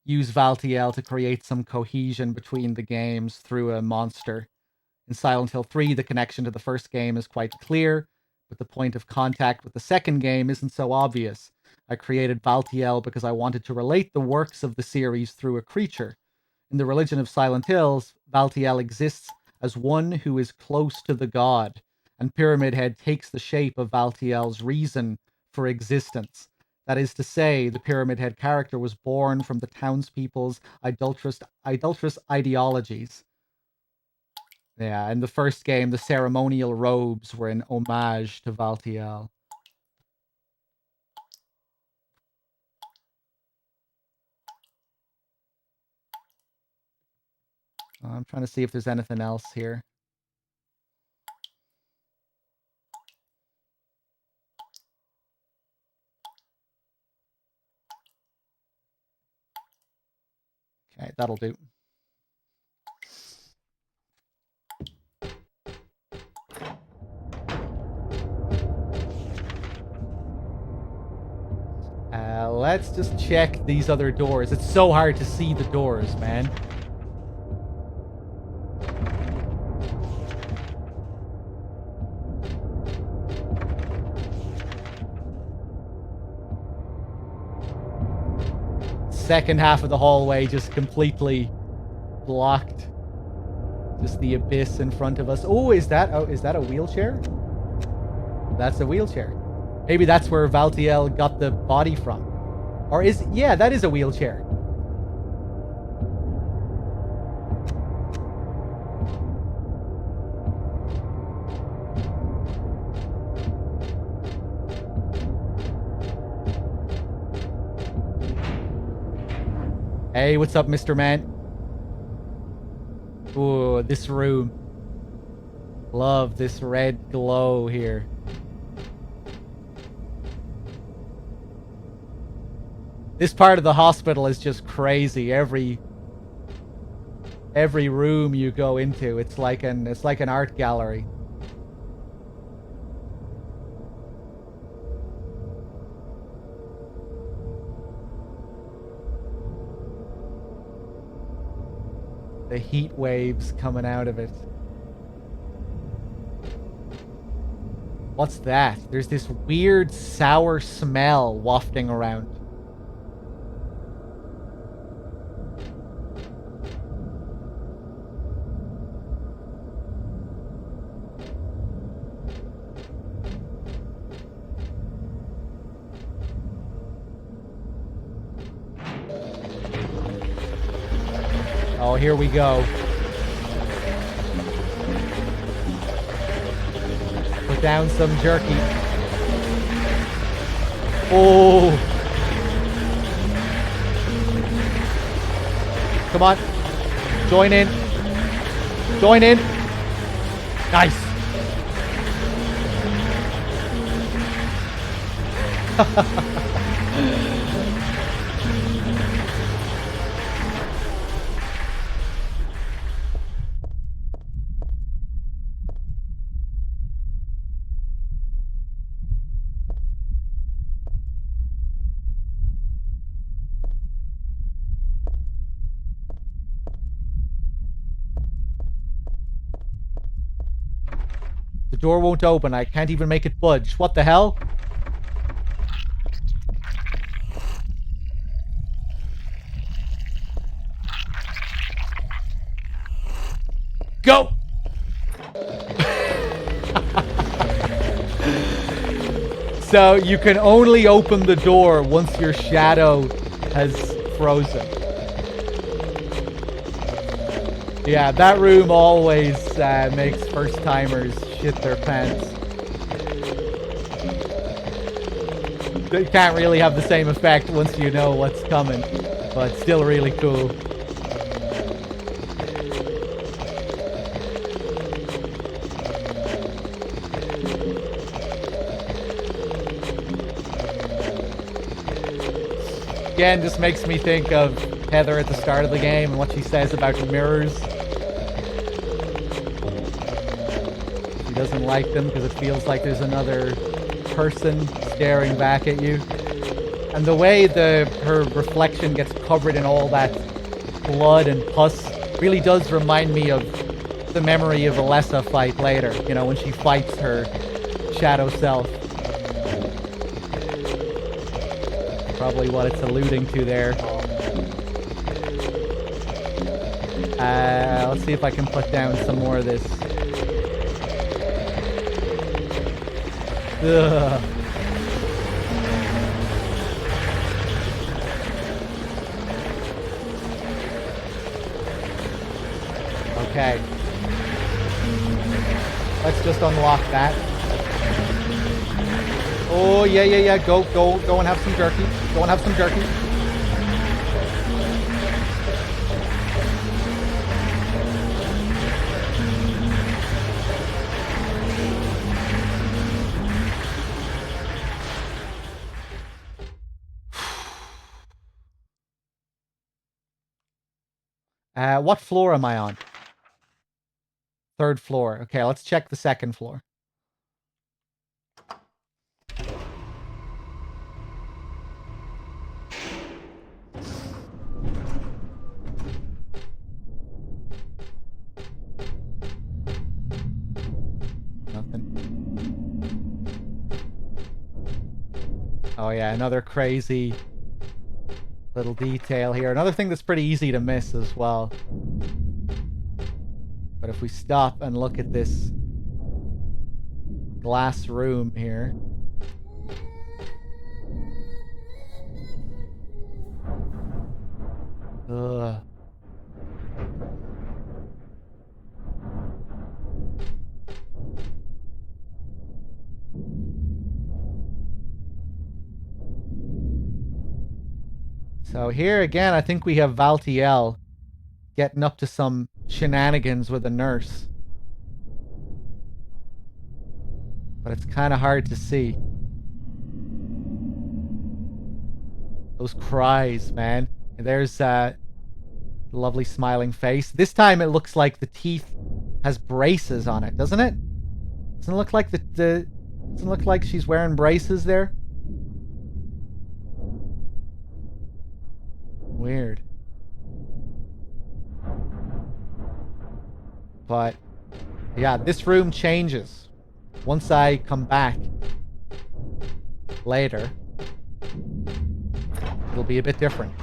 use Valtiel to create some cohesion between the games through a monster. In Silent Hill 3, the connection to the first game is quite clear, but the point of contact with the second game isn't so obvious. I created Valtiel because I wanted to relate the works of the series through a creature. In the religion of Silent Hills, Valtiel exists as one who is close to the god, and Pyramid Head takes the shape of Valtiel's reason for existence. That is to say, the Pyramid Head character was born from the townspeople's idolatrous ideologies. Yeah, in the first game, the ceremonial robes were an homage to Valtiel. I'm trying to see if there's anything else here. Okay, that'll do. Let's just check these other doors. It's so hard to see the doors, man. Second half of the hallway just completely blocked. Just the abyss in front of us. Oh, is that a wheelchair? That's a wheelchair. Maybe that's where Valtiel got the body from. Or yeah, that is a wheelchair. Hey, what's up, Mr. Man? Ooh, this room. Love this red glow here. This part of the hospital is just crazy. Every room you go into, it's like an art gallery. The heat waves coming out of it. What's that? There's this weird sour smell wafting around. Oh, here we go. Put down some jerky. Oh. Come on. Join in. Join in. Nice. door won't open. I can't even make it budge. What the hell? Go! So you can only open the door once your shadow has frozen. Yeah, that room always makes first-timers shit their pants. They can't really have the same effect once you know what's coming, but still really cool. Again, just makes me think of Heather at the start of the game and what she says about mirrors. She doesn't like them because it feels like there's another person staring back at you. And the way her reflection gets covered in all that blood and pus really does remind me of the memory of Alessa fight later, you know, when she fights her shadow self. Probably what it's alluding to there. Let's see if I can put down some more of this. Ugh. Okay. Let's just unlock that. Oh, yeah. Go and have some jerky. Go and have some jerky. What floor am I on? 3rd floor. Okay, let's check the 2nd floor. Nothing. Oh yeah, another crazy little detail here. Another thing that's pretty easy to miss as well. But if we stop and look at this glass room here. Ugh. So here again, I think we have Valtiel getting up to some shenanigans with a nurse. But it's kind of hard to see. Those cries, man. And there's a lovely smiling face. This time it looks like the teeth has braces on it, doesn't it? Doesn't it look like doesn't it look like she's wearing braces there? Weird. But yeah, this room changes once I come back later. It'll be a bit different.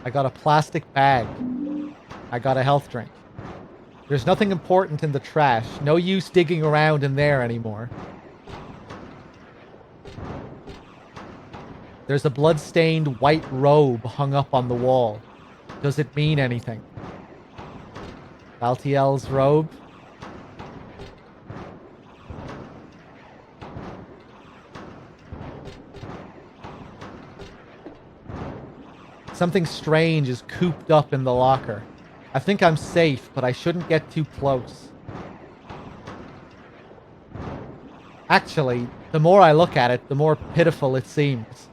I got a plastic bag. I got a health drink. There's nothing important in the trash. No use digging around in there anymore. There's a blood-stained white robe hung up on the wall. Does it mean anything? Valtiel's robe? Something strange is cooped up in the locker. I think I'm safe, but I shouldn't get too close. Actually, the more I look at it, the more pitiful it seems.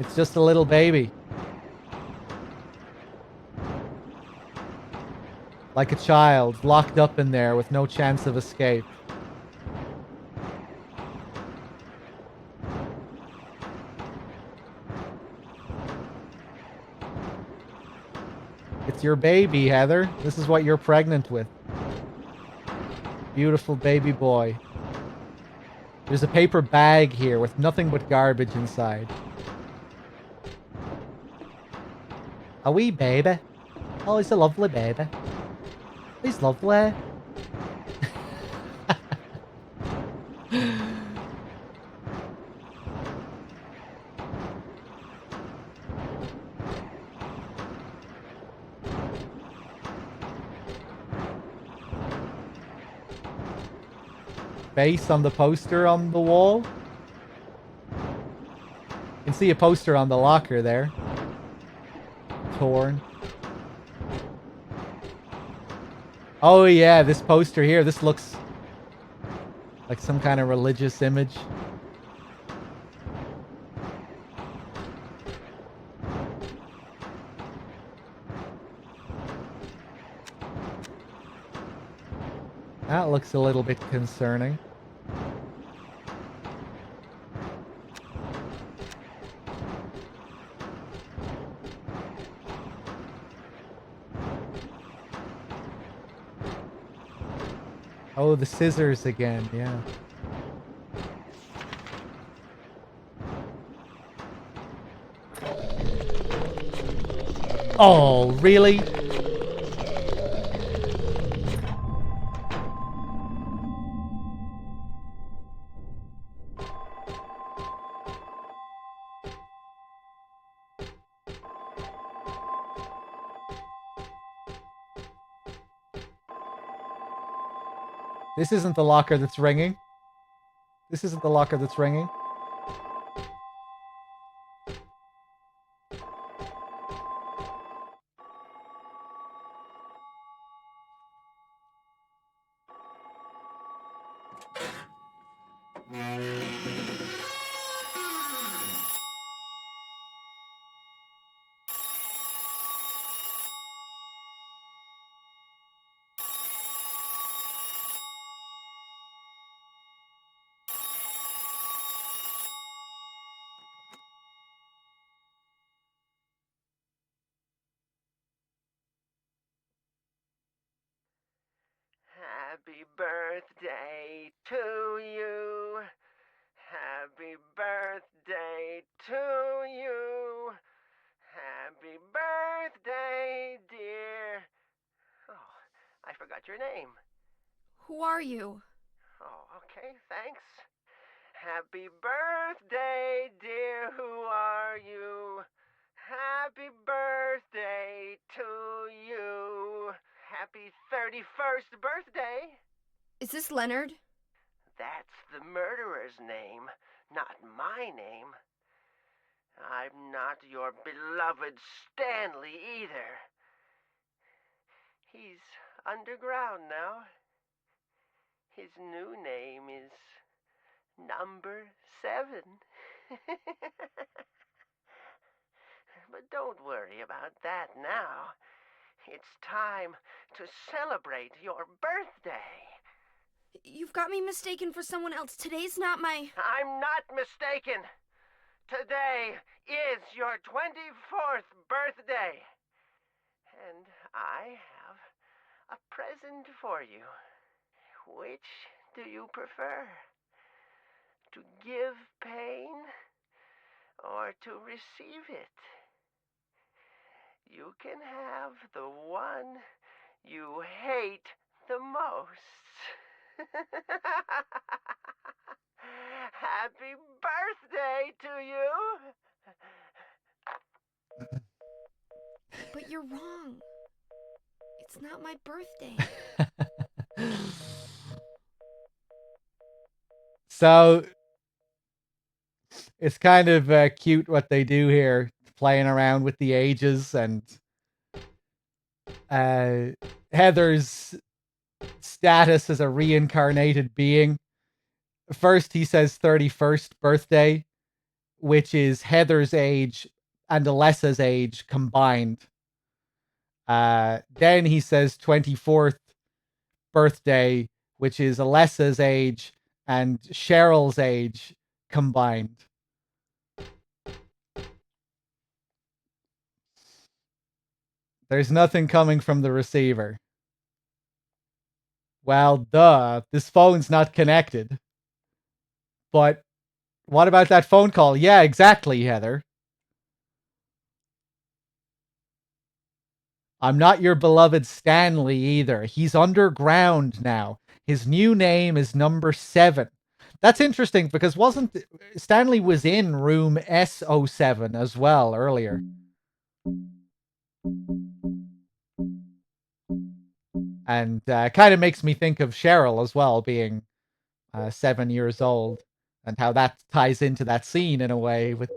It's just a little baby. Like a child, locked up in there with no chance of escape. It's your baby, Heather. This is what you're pregnant with. Beautiful baby boy. There's a paper bag here with nothing but garbage inside. A wee baby. Oh, he's a lovely baby. He's lovely. Face on the poster on the wall. You can see a poster on the locker there. Torn. Oh yeah, this poster here, this looks like some kind of religious image. That looks a little bit concerning. Oh, the scissors again, yeah. Oh, really? This isn't the locker that's ringing. This isn't the locker that's ringing. Happy birthday to you. Happy birthday to you. Happy birthday, dear. Oh, I forgot your name. Who are you? Oh, okay, thanks. Happy birthday, dear. Who are you? Happy birthday to you. Happy 31st birthday. Is this Leonard? That's the murderer's name, not my name. I'm not your beloved Stanley either. He's underground now. His new name is Number 7. But don't worry about that now. It's time to celebrate your birthday. You've got me mistaken for someone else. Today's not my... I'm not mistaken. Today is your 24th birthday. And I have a present for you. Which do you prefer? To give pain or to receive it? You can have the one you hate the most. Happy birthday to you! But you're wrong. It's not my birthday. So it's kind of cute what they do here, playing around with the ages, and Heather's status as a reincarnated being. First, he says 31st birthday, which is Heather's age and Alessa's age combined. Then he says 24th birthday, which is Alessa's age and Cheryl's age combined. There's nothing coming from the receiver. Well, duh. This phone's not connected. But what about that phone call? Yeah, exactly, Heather. I'm not your beloved Stanley either. He's underground now. His new name is number 7. That's interesting because wasn't Stanley was in room S07 as well earlier. And kind of makes me think of Cheryl as well, being 7 years old, and how that ties into that scene in a way with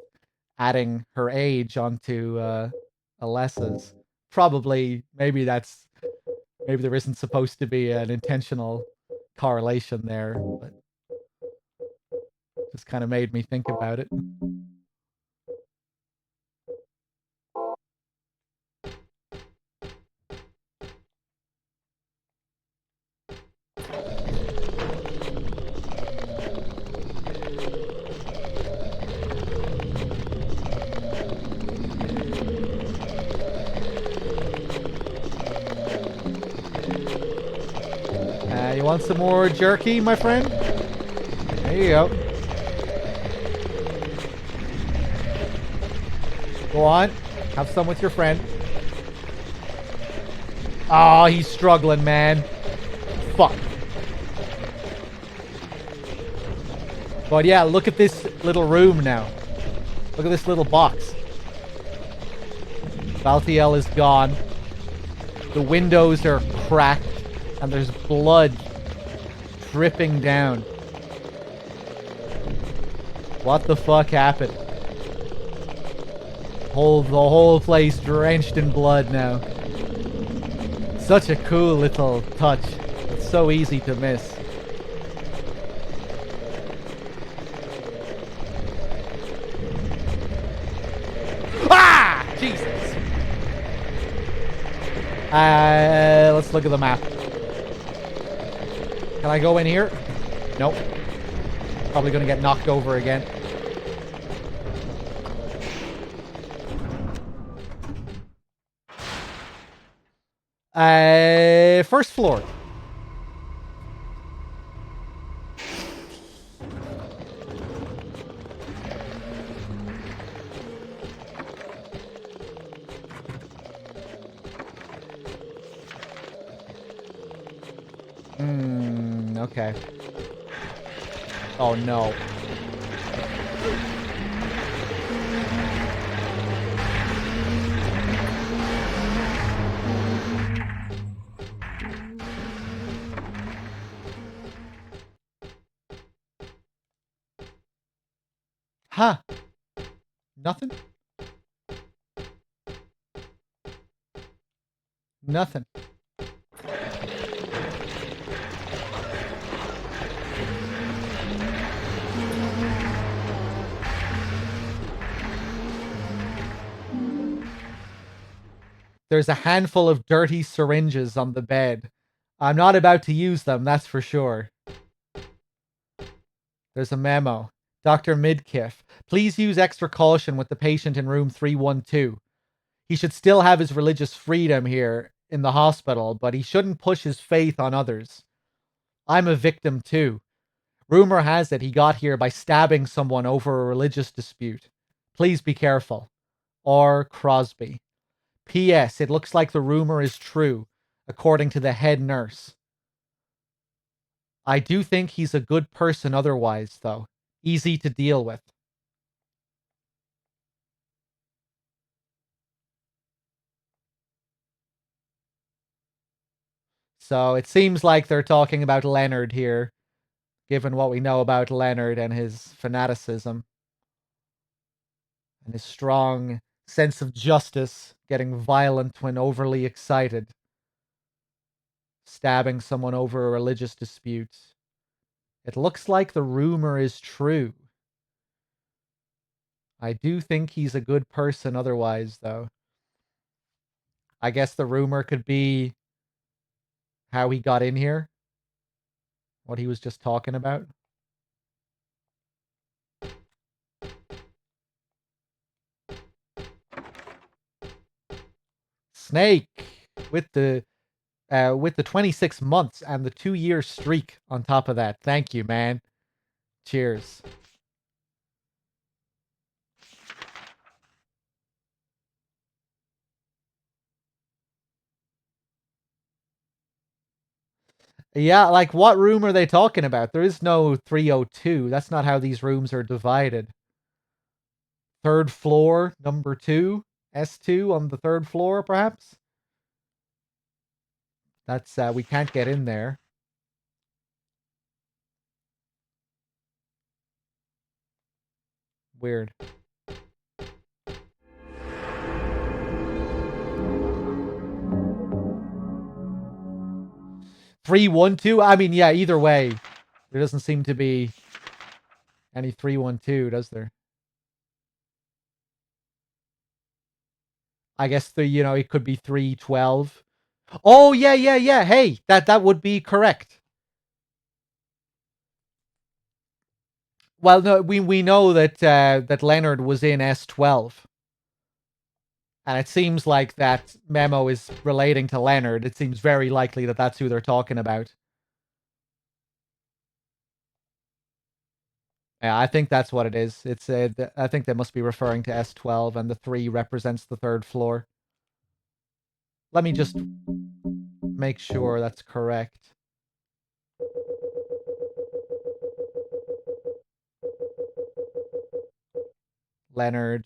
adding her age onto Alessa's. Probably, maybe there isn't supposed to be an intentional correlation there, but just kind of made me think about it. You want some more jerky, my friend? There you go. Go on. Have some with your friend. Oh, he's struggling, man. Fuck. But yeah, look at this little room now. Look at this little box. Balthiel is gone. The windows are cracked. And there's blood dripping down. What the fuck happened? The whole place drenched in blood now. Such a cool little touch. It's so easy to miss. Ah! Jesus! Let's look at the map. Can I go in here? Nope. Probably gonna get knocked over again. First floor. Okay. Oh no. Huh. Nothing? Nothing. There's a handful of dirty syringes on the bed. I'm not about to use them, that's for sure. There's a memo. Dr. Midkiff, please use extra caution with the patient in room 312. He should still have his religious freedom here in the hospital, but he shouldn't push his faith on others. I'm a victim too. Rumor has it he got here by stabbing someone over a religious dispute. Please be careful. R. Crosby. P.S. It looks like the rumor is true, according to the head nurse. I do think he's a good person otherwise, though. Easy to deal with. So it seems like they're talking about Leonard here, given what we know about Leonard and his fanaticism. And his strong sense of justice, getting violent when overly excited. Stabbing someone over a religious dispute. It looks like the rumor is true. I do think he's a good person otherwise, though. I guess the rumor could be how he got in here. What he was just talking about. Snake with the 26 months and the 2-year streak on top of that. Thank you, man. Cheers. Yeah, like what room are they talking about? There is no 302. That's not how these rooms are divided. 3rd floor, number 2, S2 on the 3rd floor, perhaps? That's, we can't get in there. Weird. 312? I mean, yeah, either way. There doesn't seem to be any 312, does there? I guess it could be 312. Oh, yeah. Hey, that would be correct. Well, no, we know that that Leonard was in S12. And it seems like that memo is relating to Leonard. It seems very likely that that's who they're talking about. Yeah, I think that's what it is. It's I think they must be referring to S12, and the 3 represents the 3rd floor. Let me just make sure that's correct. Leonard,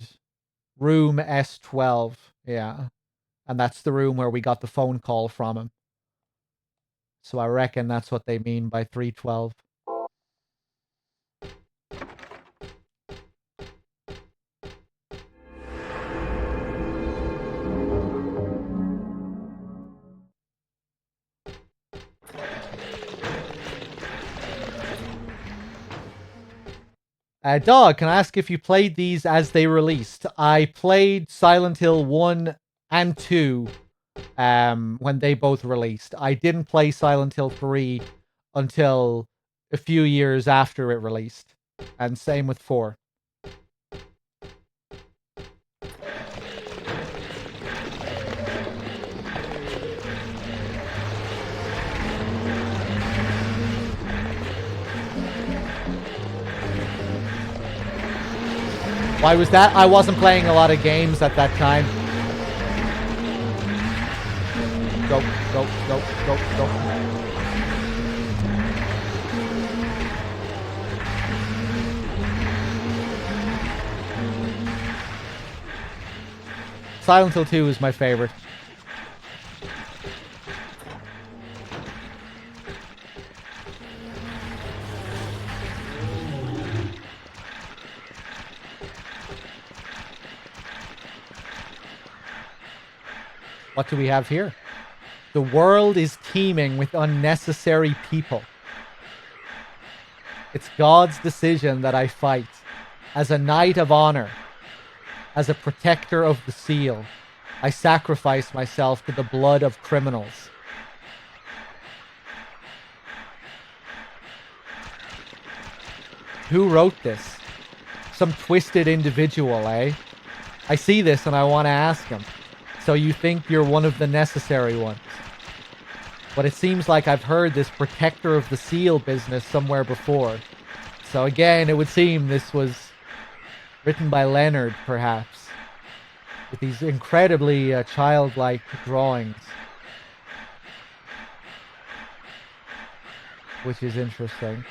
room S12. Yeah. And that's the room where we got the phone call from him. So I reckon that's what they mean by 312. Dog, can I ask if you played these as they released? I played Silent Hill 1 and 2 when they both released. I didn't play Silent Hill 3 until a few years after it released. And same with 4. Why was that? I wasn't playing a lot of games at that time. Go. Silent Hill 2 is my favorite. What do we have here? The world is teeming with unnecessary people. It's God's decision that I fight. As a knight of honor, as a protector of the seal, I sacrifice myself to the blood of criminals. Who wrote this? Some twisted individual, eh? I see this and I want to ask him. So you think you're one of the necessary ones? But it seems like I've heard this protector of the seal business somewhere before. So again, it would seem this was written by Leonard, perhaps. With these incredibly childlike drawings. Which is interesting.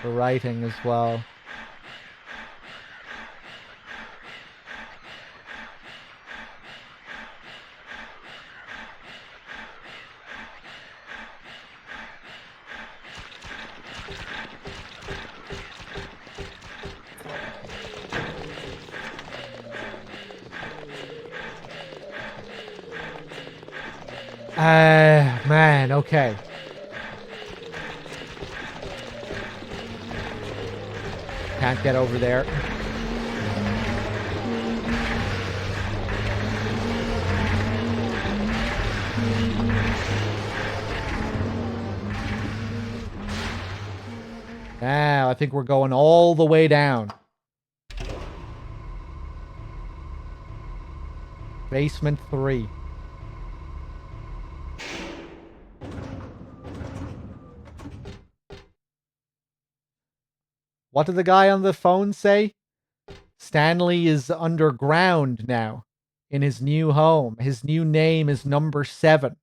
The writing as well. Man, okay. Can't get over there. I think we're going all the way down. Basement 3. What did the guy on the phone say? Stanley is underground now in his new home. His new name is Number 7.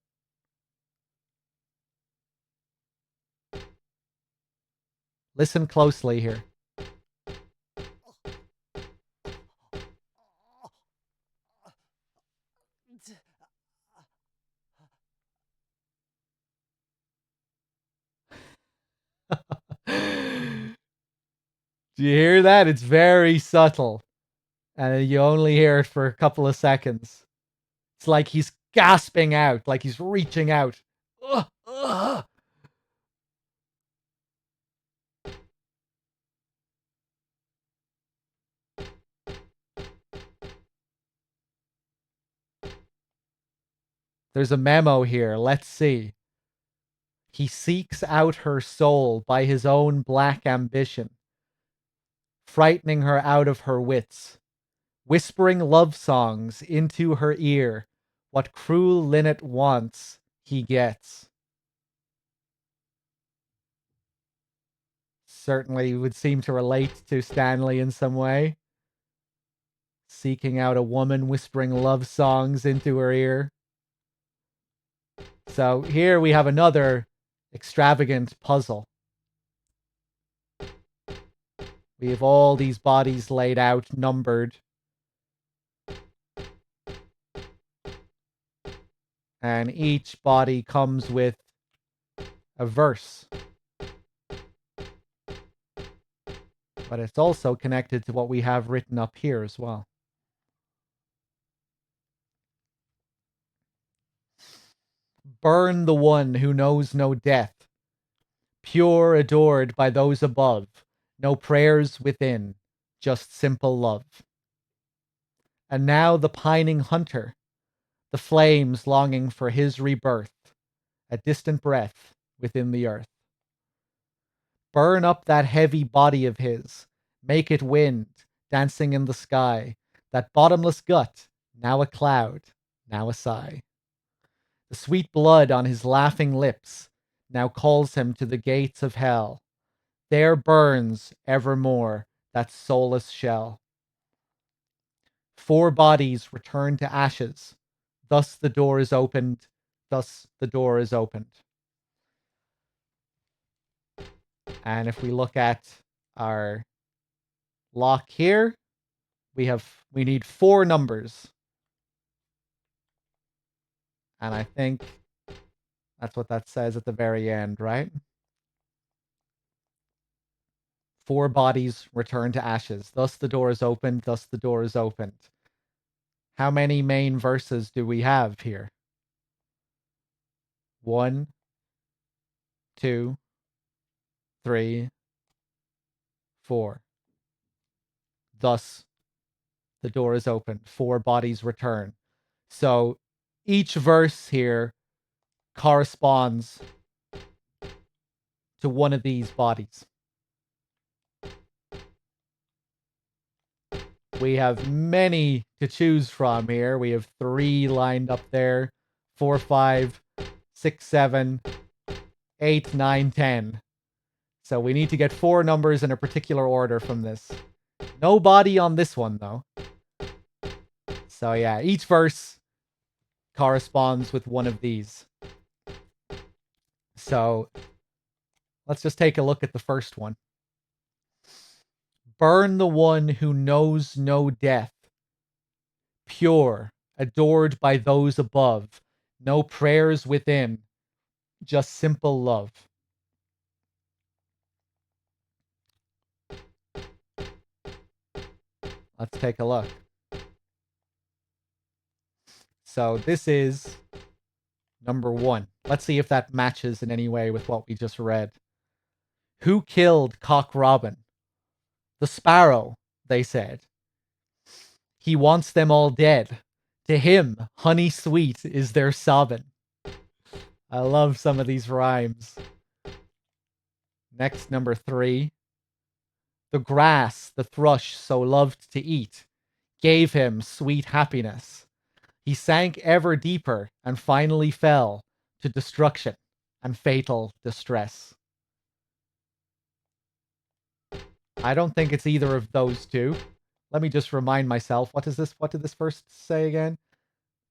Listen closely here. Do you hear that? It's very subtle. And you only hear it for a couple of seconds. It's like he's gasping out, like he's reaching out. Ugh, ugh. There's a memo here. Let's see. He seeks out her soul by his own black ambition, frightening her out of her wits, whispering love songs into her ear. What cruel linnet wants, he gets. Certainly would seem to relate to Stanley in some way. Seeking out a woman, whispering love songs into her ear. So here we have another extravagant puzzle. We have all these bodies laid out, numbered. And each body comes with a verse. But it's also connected to what we have written up here as well. Burn the one who knows no death, pure adored by those above, no prayers within, just simple love. And now the pining hunter, the flames longing for his rebirth, a distant breath within the earth. Burn up that heavy body of his, make it wind, dancing in the sky, that bottomless gut, now a cloud, now a sigh. The sweet blood on his laughing lips now calls him to the gates of hell. There burns evermore that soulless shell. 4 bodies return to ashes. Thus the door is opened. Thus the door is opened. And if we look at our lock here, we need 4 numbers. And I think that's what that says at the very end, right? 4 bodies return to ashes. Thus the door is opened. Thus the door is opened. How many main verses do we have here? 1, 2, 3, 4. Thus the door is opened. 4 bodies return. So each verse here corresponds to one of these bodies. We have many to choose from here. We have 3 lined up there. 4, 5, 6, 7, 8, 9, 10. So we need to get 4 numbers in a particular order from this. No body on this one, though. So yeah, each verse corresponds with one of these. So let's just take a look at the first one. Burn the one who knows no death, pure, adored by those above, no prayers within, just simple love. Let's take a look. So this is number 1. Let's see if that matches in any way with what we just read. Who killed Cock Robin? The sparrow, they said. He wants them all dead. To him, honey sweet is their sobbing. I love some of these rhymes. Next, number 3. The grass the thrush so loved to eat gave him sweet happiness. He sank ever deeper and finally fell to destruction and fatal distress. I don't think it's either of those two. Let me just remind myself. What is this? What did this first say again?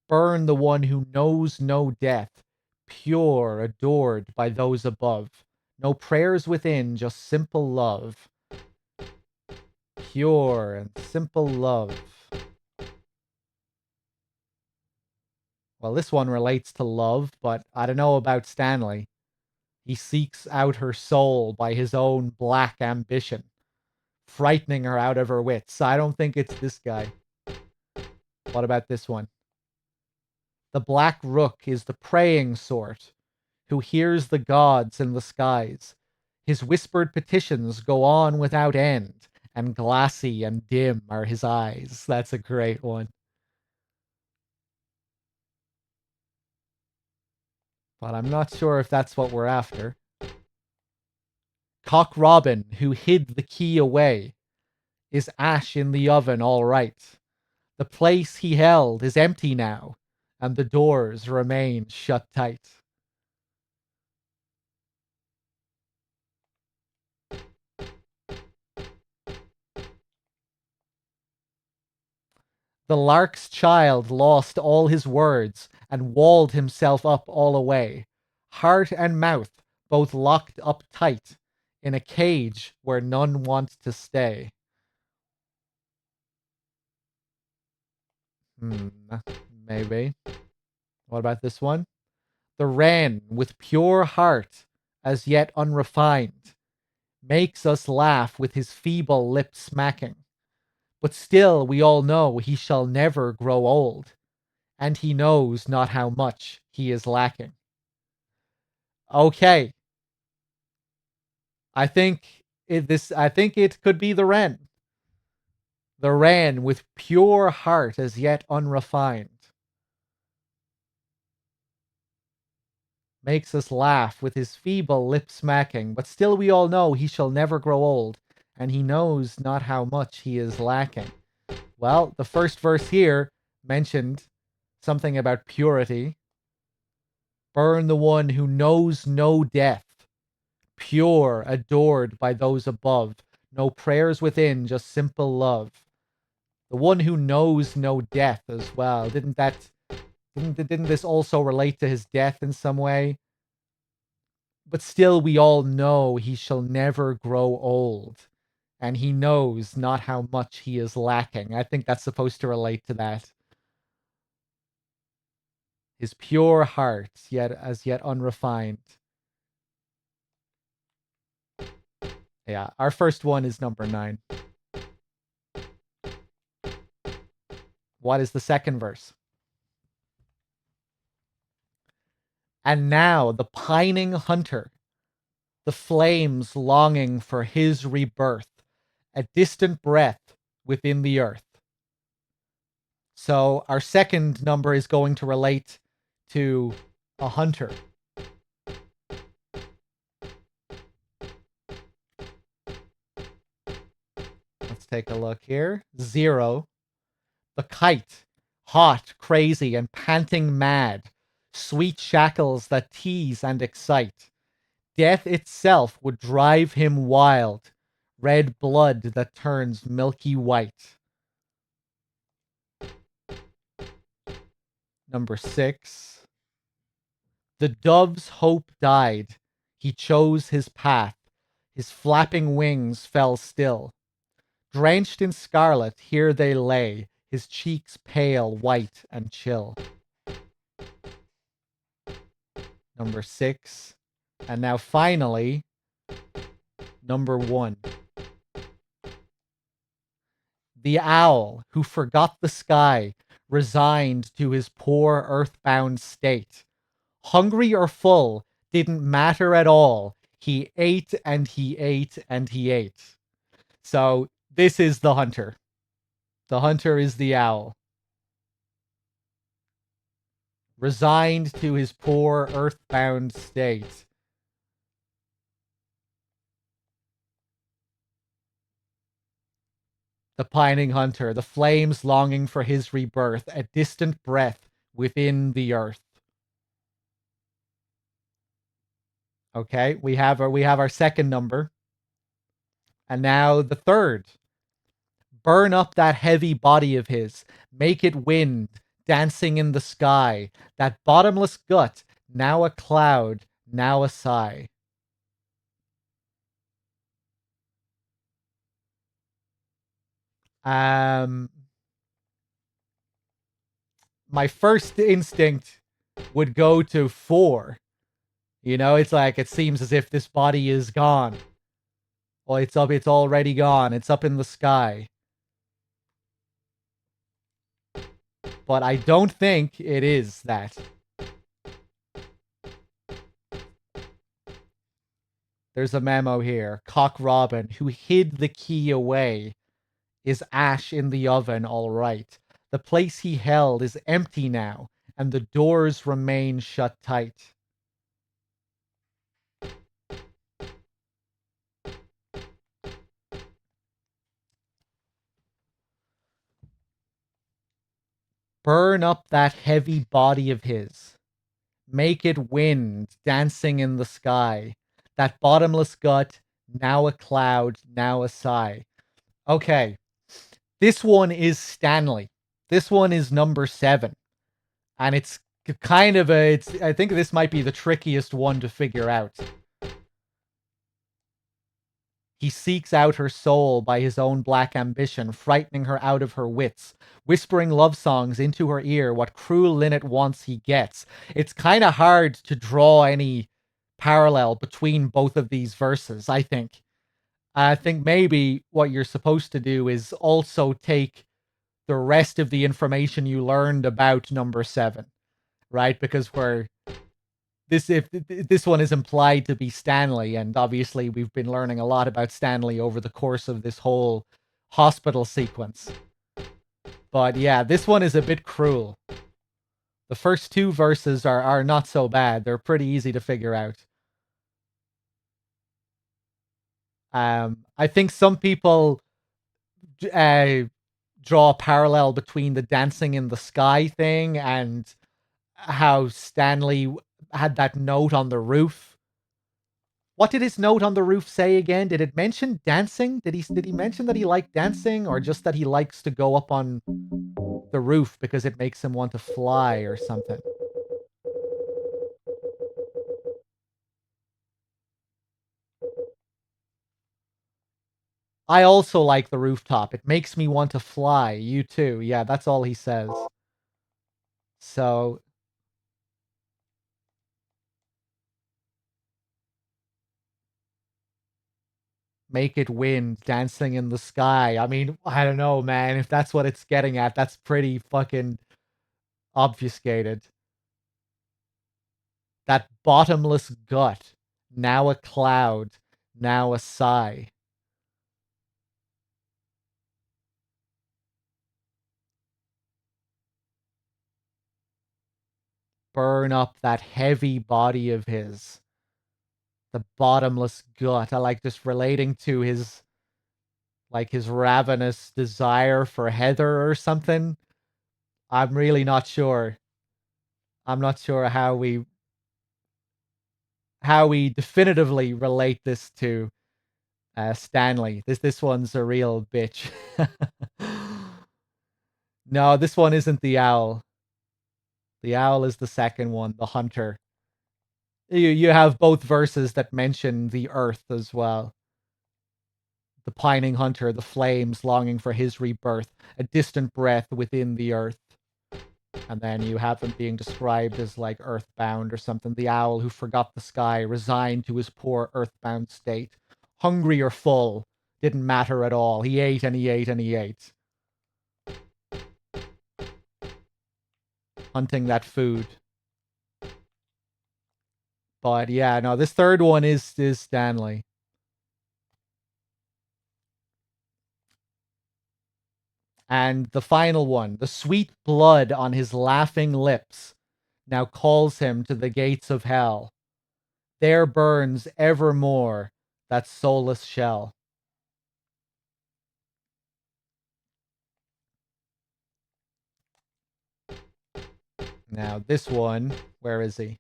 Burn the one who knows no death, pure, adored by those above. No prayers within, just simple love. Pure and simple love. Well, this one relates to love, but I don't know about Stanley. He seeks out her soul by his own black ambition, frightening her out of her wits. I don't think it's this guy. What about this one? The black rook is the praying sort, who hears the gods in the skies. His whispered petitions go on without end, and glassy and dim are his eyes. That's a great one. But I'm not sure if that's what we're after. Cock Robin, who hid the key away, is ash in the oven all right. The place he held is empty now, and the doors remain shut tight. The lark's child lost all his words and walled himself up all away, heart and mouth both locked up tight in a cage where none want to stay. Maybe. What about this one? The wren with pure heart, as yet unrefined, makes us laugh with his feeble lip smacking. But still we all know he shall never grow old, and he knows not how much he is lacking. Okay. I think it could be the wren. The wren with pure heart as yet unrefined. Makes us laugh with his feeble lip smacking, but still we all know he shall never grow old, and he knows not how much he is lacking. Well, the first verse here mentioned something about purity. Burn the one who knows no death, pure, adored by those above. No prayers within, just simple love. The one who knows no death as well. Didn't this also relate to his death in some way? But still we all know he shall never grow old, and he knows not how much he is lacking. I think that's supposed to relate to that. His pure heart, yet as yet unrefined. Yeah, our first one is number 9. What is the second verse? And now the pining hunter, the flames longing for his rebirth, a distant breath within the earth. So our second number is going to relate to a hunter. Let's take a look here. 0. The kite, hot, crazy, and panting mad. Sweet shackles that tease and excite. Death itself would drive him wild. Red blood that turns milky white. Number 6. The dove's hope died. He chose his path. His flapping wings fell still. Drenched in scarlet, here they lay, his cheeks pale, white, and chill. Number 6. And now finally, number 1. The owl who forgot the sky, resigned to his poor earthbound state. Hungry or full, didn't matter at all. He ate and he ate and he ate. So this is the hunter. The hunter is the owl. Resigned to his poor earthbound state. The pining hunter, the flames longing for his rebirth, a distant breath within the earth. Okay, we have our second number. And now the third. Burn up that heavy body of his, make it wind, dancing in the sky, that bottomless gut, now a cloud, now a sigh. My first instinct would go to 4. You know, it's like it seems as if this body is gone. Well, it's already gone. It's up in the sky. But I don't think it is that. There's a memo here. Cock Robin, who hid the key away, is ash in the oven, all right. The place he held is empty now, and the doors remain shut tight. Burn up that heavy body of his. Make it wind, dancing in the sky. That bottomless gut, now a cloud, now a sigh. Okay, this one is Stanley. This one is number 7. And it's kind of I think this might be the trickiest one to figure out. He seeks out her soul by his own black ambition, frightening her out of her wits, whispering love songs into her ear. What cruel linnet wants he gets. It's kind of hard to draw any parallel between both of these verses, I think. I think maybe what you're supposed to do is also take the rest of the information you learned about number 7, right? Because this one is implied to be Stanley, and obviously we've been learning a lot about Stanley over the course of this whole hospital sequence. But yeah, this one is a bit cruel. The first 2 verses are not so bad. They're pretty easy to figure out. I think some people draw a parallel between the dancing in the sky thing and how Stanley had that note on the roof. What did his note on the roof say again? Did it mention dancing? Did he mention that he liked dancing, or just that he likes to go up on the roof because it makes him want to fly or something? I also like the rooftop. It makes me want to fly. You too. Yeah, that's all he says. So make it wind, dancing in the sky. I mean, I don't know, man. If that's what it's getting at, that's pretty fucking obfuscated. That bottomless gut, now a cloud, now a sigh. Burn up that heavy body of his. The bottomless gut. I like just relating to his ravenous desire for Heather or something. I'm really not sure. I'm not sure how we definitively relate this to Stanley. This one's a real bitch. No, this one isn't the owl. The owl is the second one, the hunter. You have both verses that mention the earth as well. The pining hunter, the flames longing for his rebirth, a distant breath within the earth. And then you have him being described as like earthbound or something. The owl who forgot the sky, resigned to his poor earthbound state. Hungry or full, didn't matter at all. He ate and he ate and he ate. Hunting that food. But yeah, no, this third one is Stanley. And the final one, the sweet blood on his laughing lips, now calls him to the gates of hell. There burns evermore that soulless shell. Now, this one, where is he?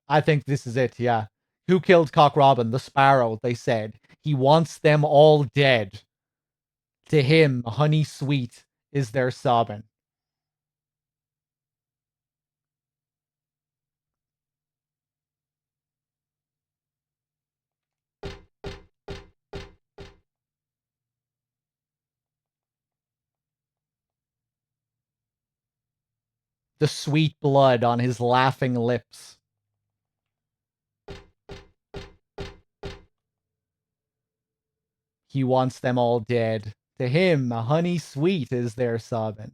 I think this is it, yeah. Who killed Cock Robin? The Sparrow, they said. He wants them all dead. To him, honey sweet is their sobbing. The sweet blood on his laughing lips. He wants them all dead. To him, honey sweet is their sobbing.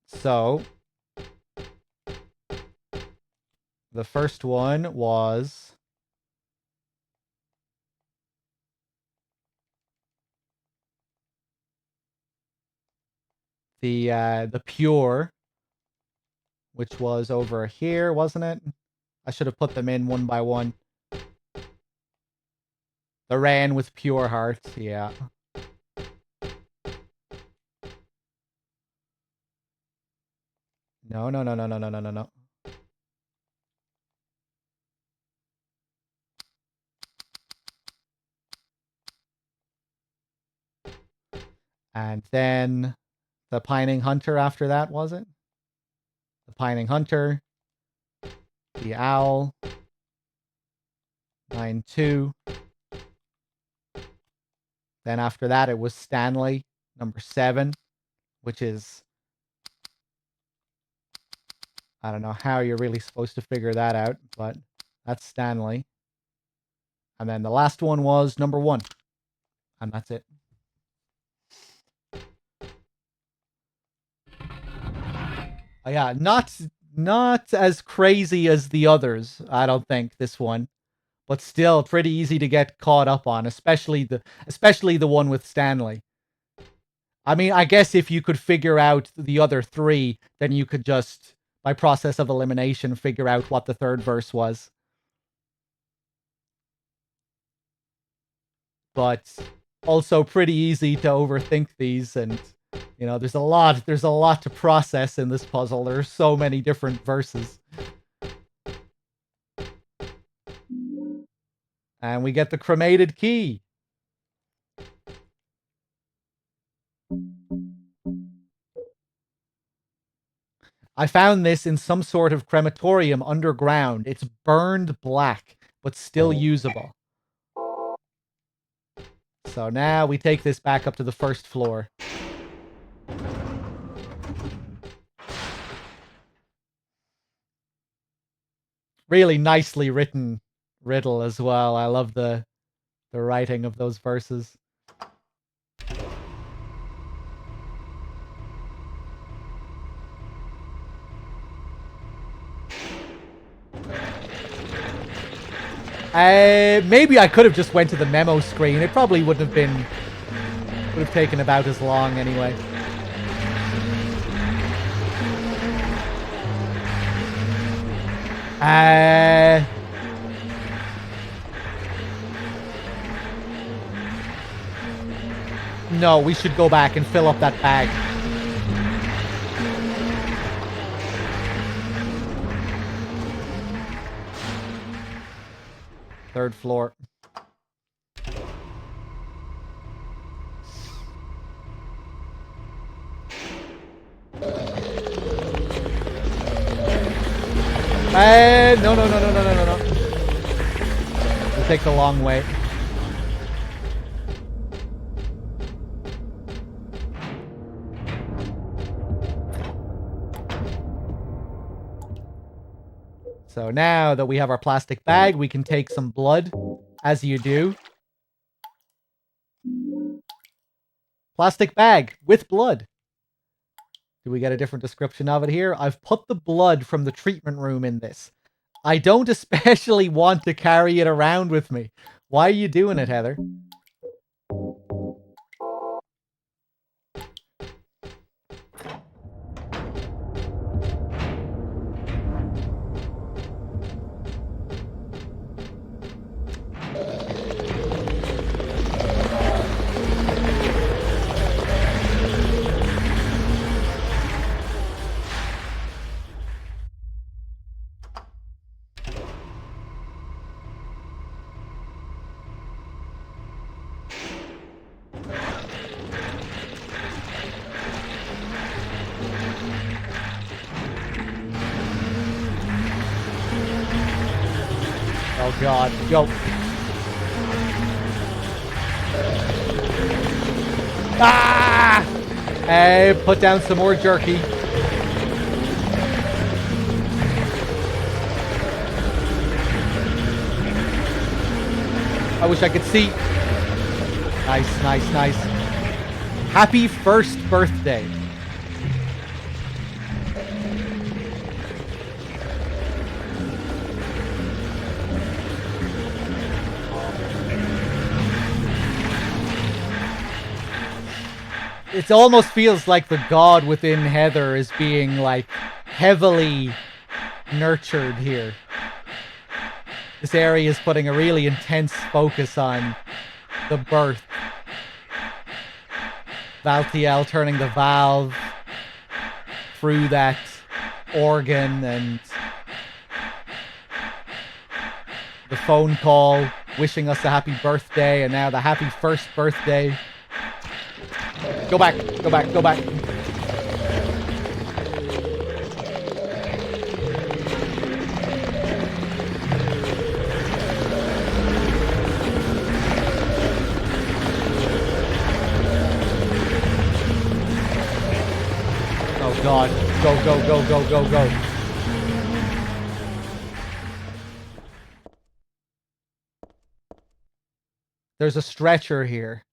So, the first one was the pure, which was over here, wasn't it? I should have put them in one by one. The Ran with pure hearts, yeah. No. And then the Pining Hunter after that, was it? The Pining Hunter. The Owl. 9-2. Then after that, it was Stanley, number 7, which is... I don't know how you're really supposed to figure that out, but that's Stanley. And then the last one was number 1. And that's it. Yeah, not as crazy as the others, I don't think, this one. But still pretty easy to get caught up on, especially the one with Stanley. I mean, I guess if you could figure out the other 3, then you could just, by process of elimination, figure out what the third verse was. But also pretty easy to overthink these, and you know, there's a lot to process in this puzzle. There are so many different verses. And we get the cremated key. I found this in some sort of crematorium underground. It's burned black, but still usable. So now we take this back up to the first floor. Really nicely written riddle as well. I love the writing of those verses. Maybe I could have just went to the memo screen. It probably would have taken about as long anyway. No, we should go back and fill up that bag. Third floor. No. We'll take the long way. So now that we have our plastic bag, we can take some blood, as you do. Plastic bag with blood. Do we get a different description of it here? I've put the blood from the treatment room in this. I don't especially want to carry it around with me. Why are you doing it, Heather? Oh god. Go. Ah! Hey, put down some more jerky. I wish I could see. Nice, nice, nice. Happy first birthday. It almost feels like the god within Heather is being like heavily nurtured here. This area is putting a really intense focus on the birth. Valtiel turning the valve through that organ, and the phone call wishing us a happy birthday, and now the happy first birthday. Go back, go back, go back. Oh god. Go, go, go, go, go, go. There's a stretcher here.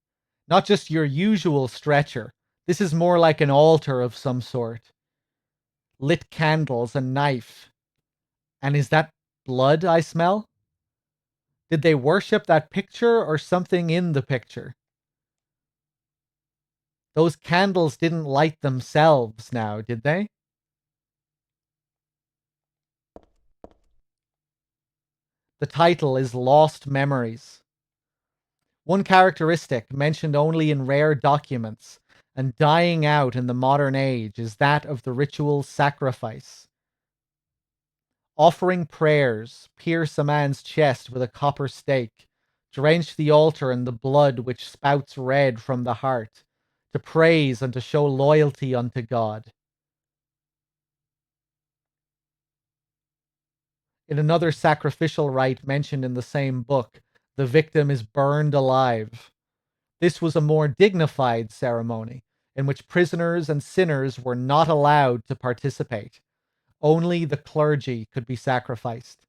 Not just your usual stretcher. This is more like an altar of some sort. Lit candles, a knife. And is that blood I smell? Did they worship that picture or something in the picture? Those candles didn't light themselves now, did they? The title is Lost Memories. One characteristic mentioned only in rare documents and dying out in the modern age is that of the ritual sacrifice. Offering prayers, pierce a man's chest with a copper stake, drench the altar in the blood which spouts red from the heart, to praise and to show loyalty unto God. In another sacrificial rite mentioned in the same book, the victim is burned alive. This was a more dignified ceremony, in which prisoners and sinners were not allowed to participate. Only the clergy could be sacrificed.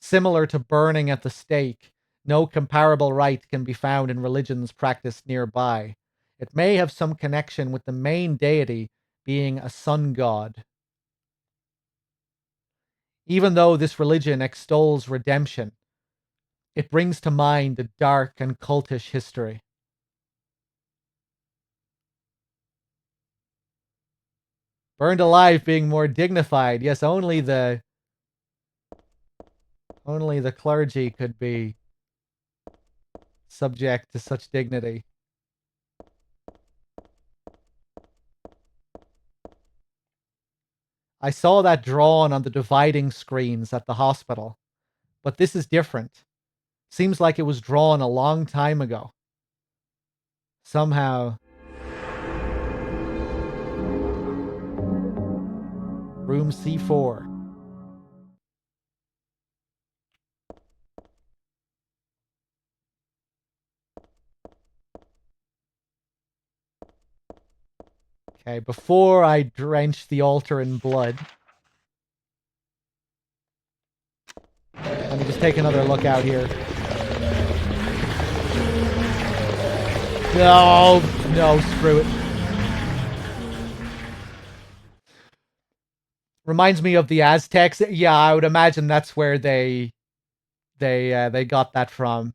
Similar to burning at the stake, no comparable rite can be found in religions practiced nearby. It may have some connection with the main deity being a sun god. Even though this religion extols redemption, it brings to mind a dark and cultish history. Burned alive being more dignified. Yes, only the clergy could be subject to such dignity. I saw that drawn on the dividing screens at the hospital, but this is different. Seems like it was drawn a long time ago. Somehow. Room C4. Okay, before I drench the altar in blood, let me just take another look out here. No, no, screw it. Reminds me of the Aztecs. Yeah, I would imagine that's where they got that from.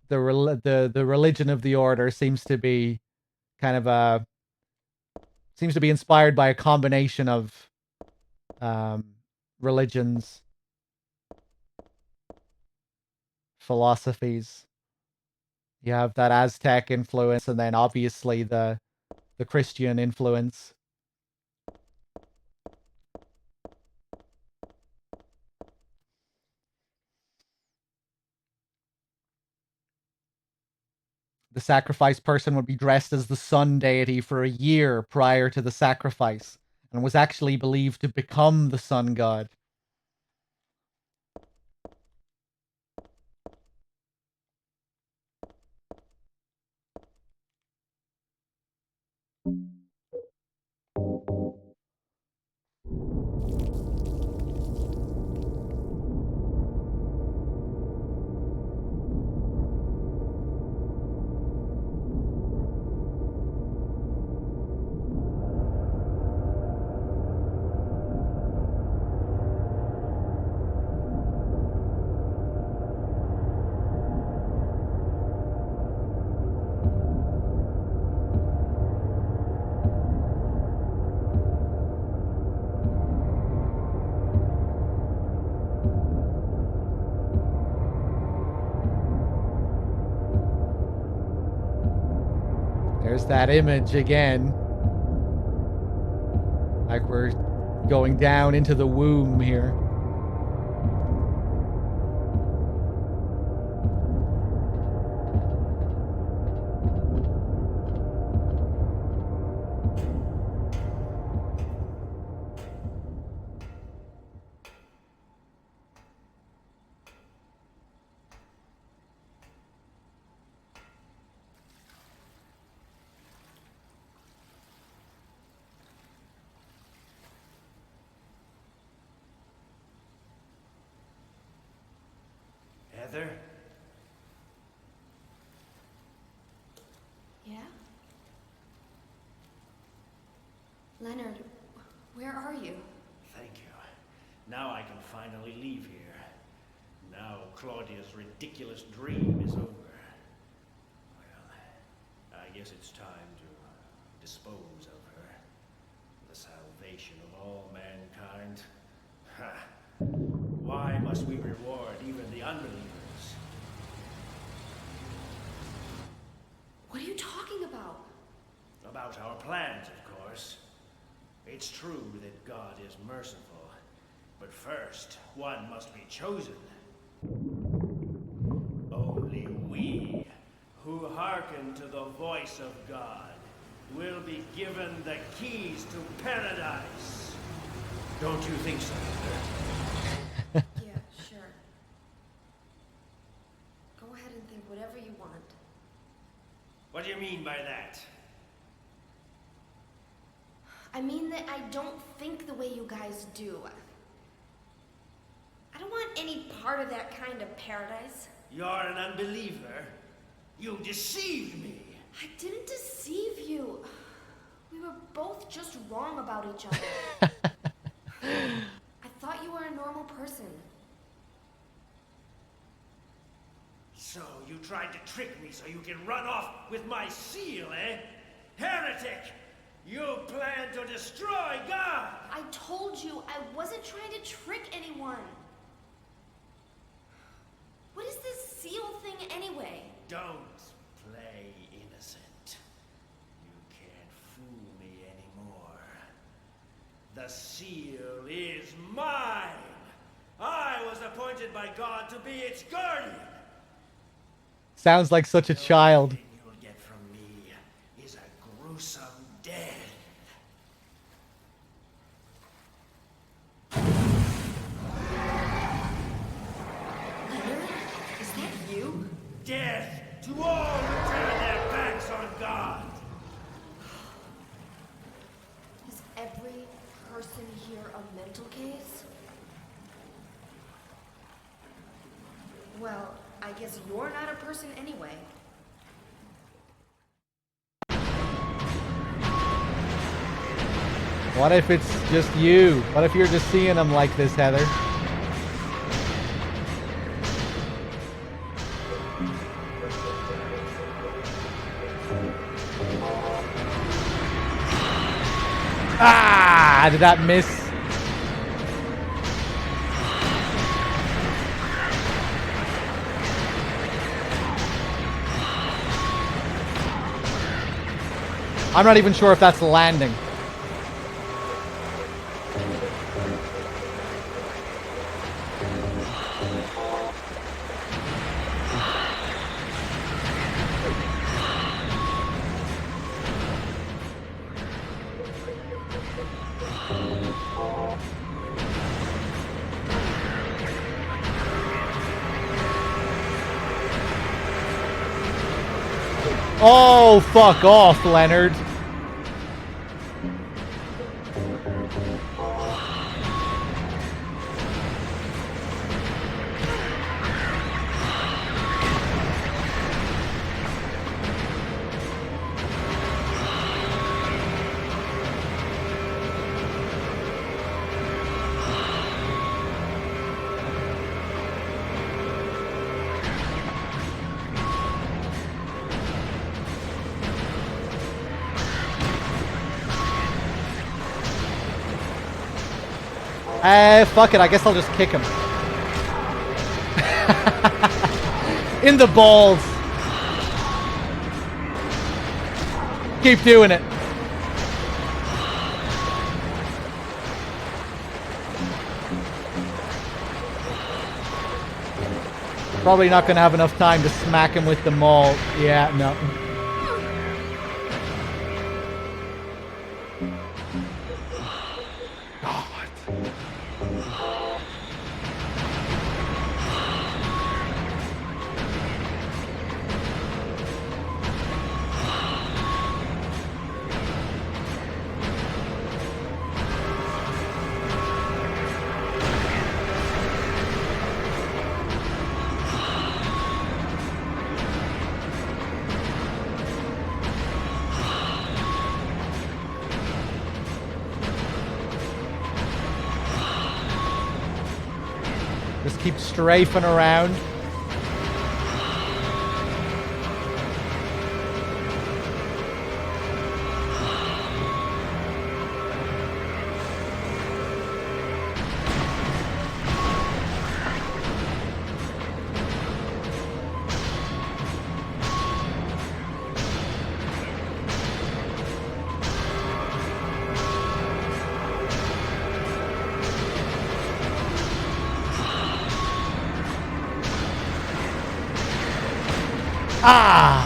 The religion of the order seems to be kind of seems to be inspired by a combination of religions, philosophies. You have that Aztec influence, and then obviously the Christian influence. the sacrificed person would be dressed as the sun deity for a year prior to the sacrifice, and was actually believed to become the sun god. There's that image again. Like we're going down into the womb here. Heather? Yeah? Leonard, where are you? Thank you. Now I can finally leave here. Now Claudia's ridiculous dream is over. Well, I guess it's time to dispose of her. The salvation of all mankind. Ha! Why must we reward even the unbelievers? What are you talking about? About our plans, of course. It's true that God is merciful, but first, one must be chosen. Only we, who hearken to the voice of God, will be given the keys to paradise. Don't you think so, Heather? Yeah, sure. Go ahead and think whatever you want. What do you mean by that? I mean that I don't think the way you guys do. I don't want any part of that kind of paradise. You're an unbeliever. You deceived me. I didn't deceive you. We were both just wrong about each other. I thought you were a normal person. So you tried to trick me so you can run off with my seal, eh? Heretic! You plan to destroy God! I told you I wasn't trying to trick anyone. What is this seal thing anyway? Don't play innocent. You can't fool me anymore. The seal is mine! I was appointed by God to be its guardian! Sounds like such a child. The only thing you'll get from me is a gruesome death. Leonard, is that you? Death to all who turn their backs on God! Is every person here a mental case? Well, I guess you're not a person anyway. What if it's just you? What if you're just seeing them like this, Heather? Ah! Did that miss? I'm not even sure if that's landing. Oh, fuck off, Leonard. Fuck it. I guess I'll just kick him. In the balls. Keep doing it. Probably not going to have enough time to smack him with the maul. Yeah, no. Just keep strafing around. Ah!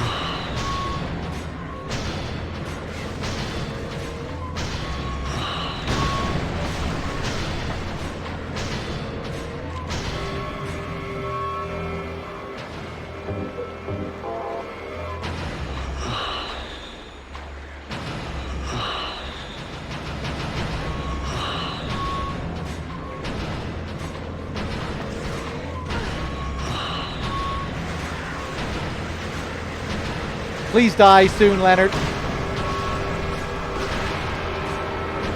Please die soon, Leonard.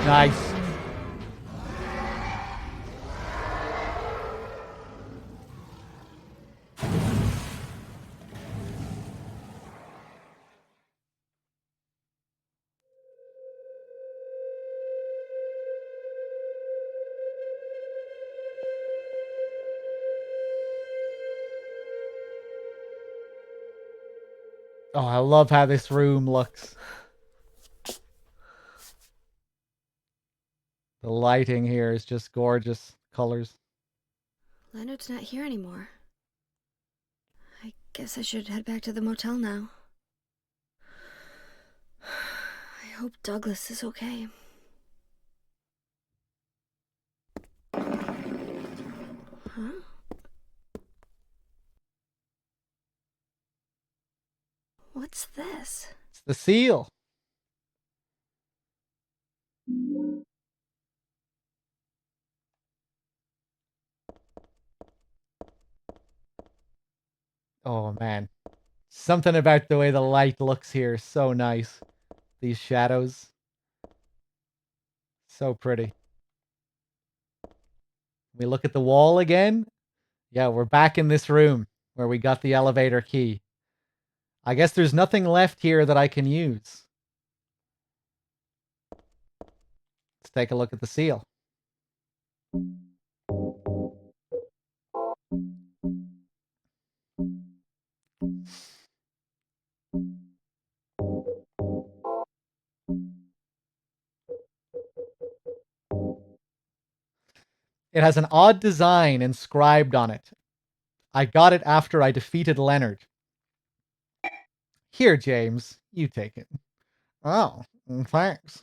Nice. Oh, I love how this room looks. The lighting here is just gorgeous colors. Leonard's not here anymore. I guess I should head back to the motel now. I hope Douglas is okay. Huh? What's this? It's the seal. Oh, man. Something about the way the light looks here is so nice. These shadows. So pretty. We look at the wall again. Yeah, we're back in this room where we got the elevator key. I guess there's nothing left here that I can use. Let's take a look at the seal. It has an odd design inscribed on it. I got it after I defeated Leonard. Here, James, you take it. Oh, thanks.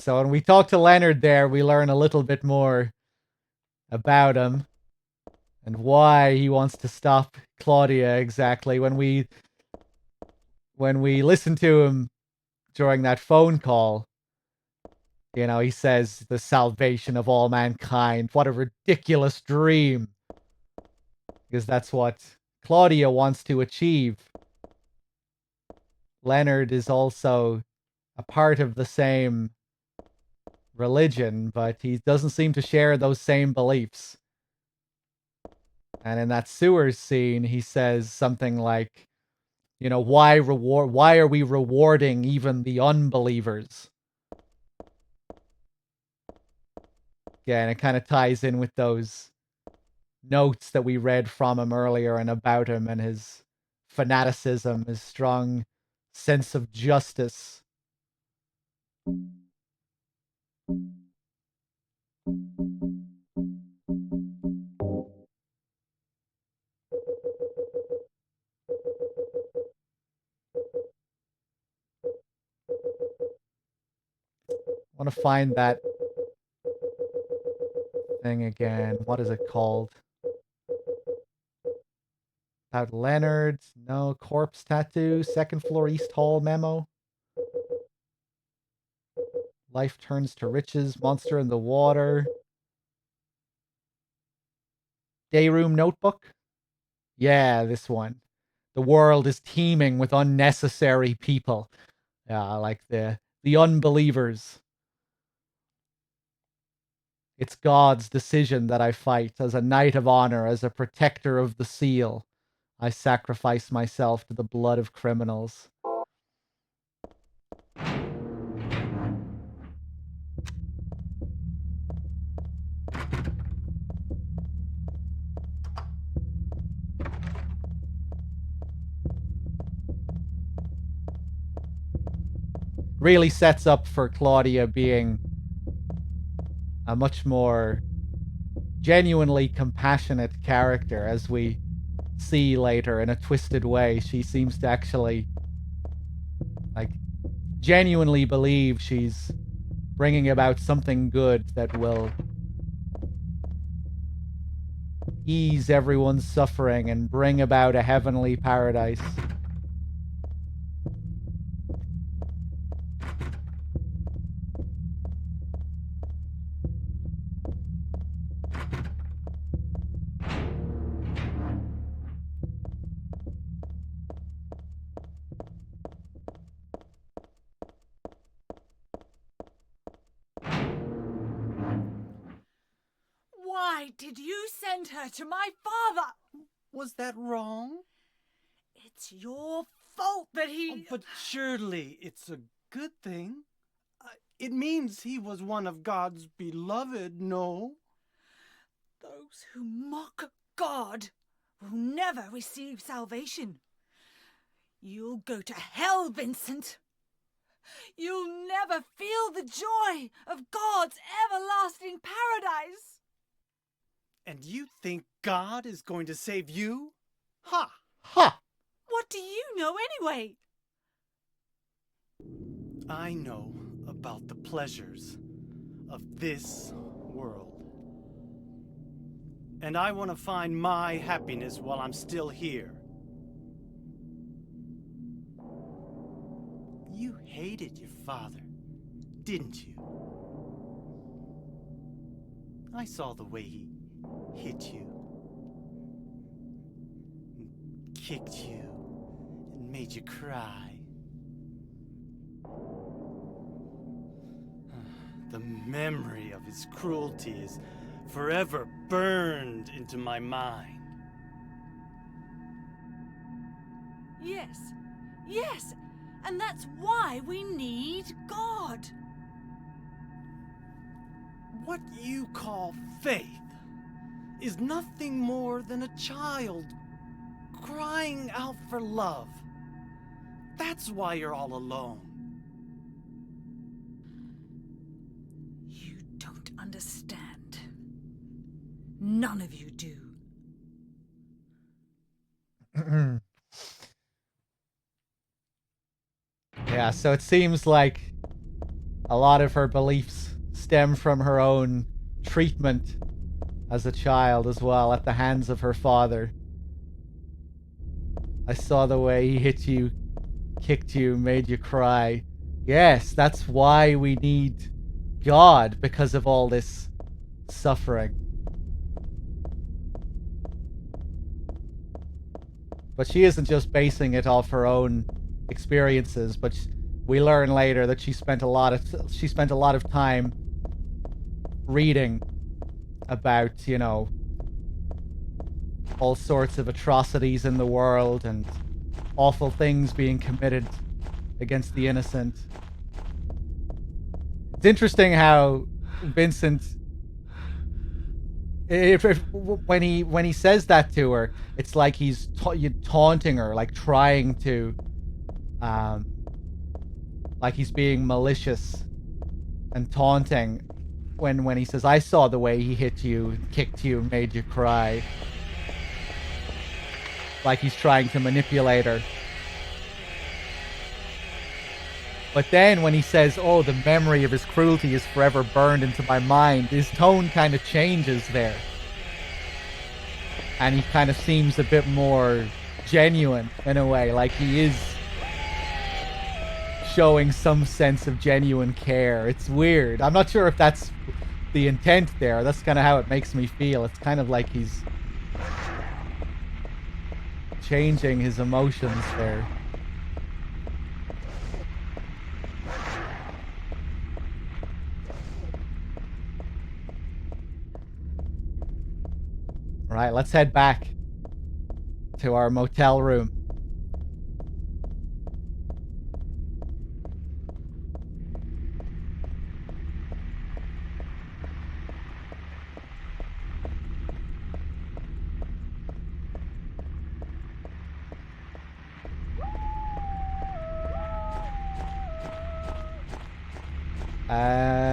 So when we talk to Leonard there, we learn a little bit more about him and why he wants to stop Claudia exactly. When we listen to him during that phone call, you know, he says the salvation of all mankind. What a ridiculous dream. Because that's what Claudia wants to achieve. Leonard is also a part of the same religion, but he doesn't seem to share those same beliefs. And in that sewers scene, he says something like, you know, why are we rewarding even the unbelievers? Yeah, and it kind of ties in with those notes that we read from him earlier and about him and his fanaticism, his strong sense of justice. I want to find that thing again. What is it called? About Leonard? No. Corpse tattoo. Second floor East Hall memo. Life turns to riches. Monster in the water. Day room notebook. Yeah, this one. The world is teeming with unnecessary people. Yeah, like the unbelievers. It's God's decision that I fight. As a knight of honor, as a protector of the seal, I sacrifice myself to the blood of criminals. Really sets up for Claudia being a much more genuinely compassionate character, as we see later in a twisted way. She seems to actually, like, genuinely believe she's bringing about something good that will ease everyone's suffering and bring about a heavenly paradise. Why did you send her to my father? Was that wrong? It's your fault that he... Oh, but surely it's a good thing. It means he was one of God's beloved, no? Those who mock God will never receive salvation. You'll go to hell, Vincent. You'll never feel the joy of God's everlasting paradise. And you think God is going to save you? Ha! Ha! What do you know anyway? I know about the pleasures of this world. And I want to find my happiness while I'm still here. You hated your father, didn't you? I saw the way he hit you, and kicked you, and made you cry. The memory of his cruelty is forever burned into my mind. Yes, and that's why we need God. What you call faith is nothing more than a child crying out for love. That's why you're all alone. You don't understand. None of you do. Yeah, so it seems like a lot of her beliefs stem from her own treatment as a child as well at the hands of her father. I saw the way he hit you, kicked you, made you cry. Yes, that's why we need God, because of all this suffering. But she isn't just basing it off her own experiences, but we learn later that she spent a lot of time reading about, you know, all sorts of atrocities in the world and awful things being committed against the innocent. It's interesting how Vincent, when he says that to her, it's like he's taunting her, like trying to, like he's being malicious and taunting. When he says, "I saw the way he hit you, kicked you, made you cry," like he's trying to manipulate her. But then when he says, "Oh, the memory of his cruelty is forever burned into my mind," his tone kind of changes there. And he kind of seems a bit more genuine in a way, like he is showing some sense of genuine care. It's weird. I'm not sure if that's the intent there. That's kind of how it makes me feel. It's kind of like he's changing his emotions there. Right, let's head back to our motel room.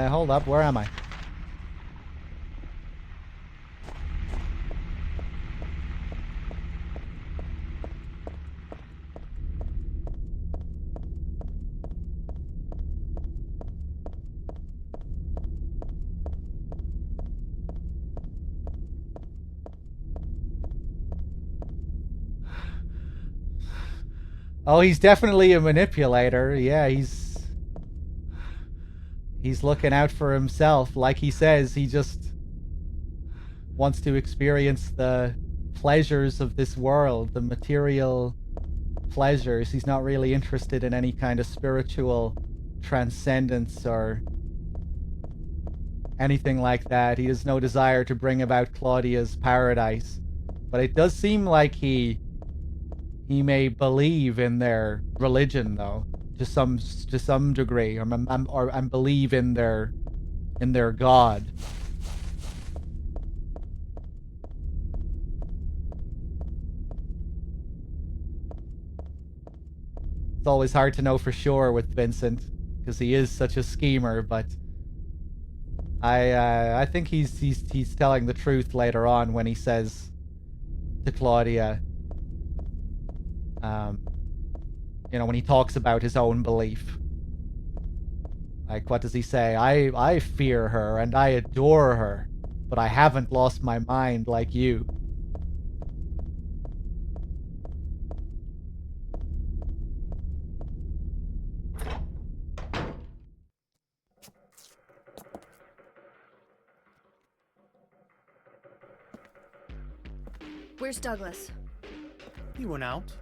Hold up, where am I? Oh, he's definitely a manipulator. Yeah, he's looking out for himself. Like he says, he just wants to experience the pleasures of this world, the material pleasures. He's not really interested in any kind of spiritual transcendence or anything like that. He has no desire to bring about Claudia's paradise. But it does seem like he may believe in their religion, though, to some degree, or believe in their god. It's always hard to know for sure with Vincent because he is such a schemer, but I think he's telling the truth later on when he says to Claudia, you know, when he talks about his own belief. Like, what does he say? I fear her and I adore her, but I haven't lost my mind like you. Where's Douglas? He went out.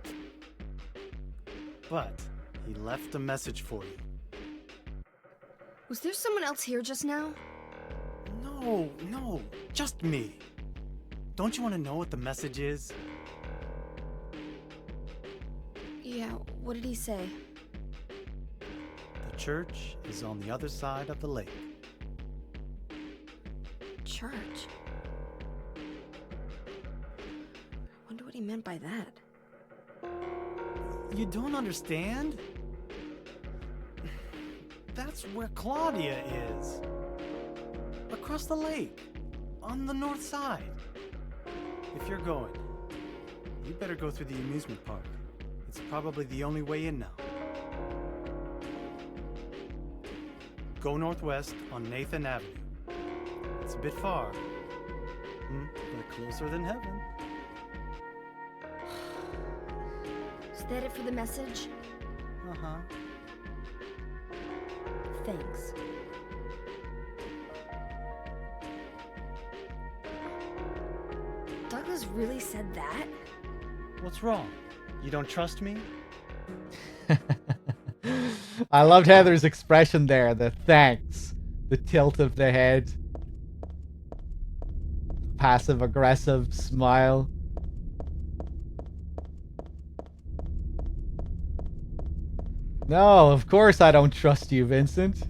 But he left a message for you. Was there someone else here just now? No, just me. Don't you want to know what the message is? Yeah, what did he say? The church is on the other side of the lake. Church? Wonder what he meant by that. You don't understand? That's where Claudia is. Across the lake. On the north side. If you're going, you better go through the amusement park. It's probably the only way in now. Go northwest on Nathan Avenue. It's a bit far, but closer than heaven. Is that it for the message? Uh-huh. Thanks. Douglas really said that? What's wrong? You don't trust me? I loved Heather's expression there. The thanks. The tilt of the head. Passive aggressive smile. No, of course I don't trust you, Vincent.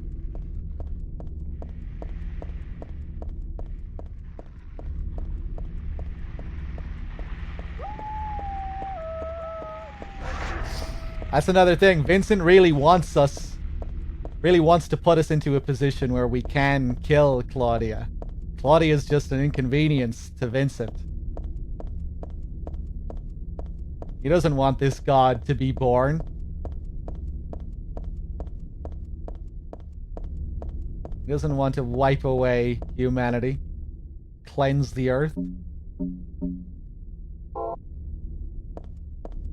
That's another thing. Vincent really wants to put us into a position where we can kill Claudia. Claudia's just an inconvenience to Vincent. He doesn't want this god to be born. He doesn't want to wipe away humanity. Cleanse the earth. He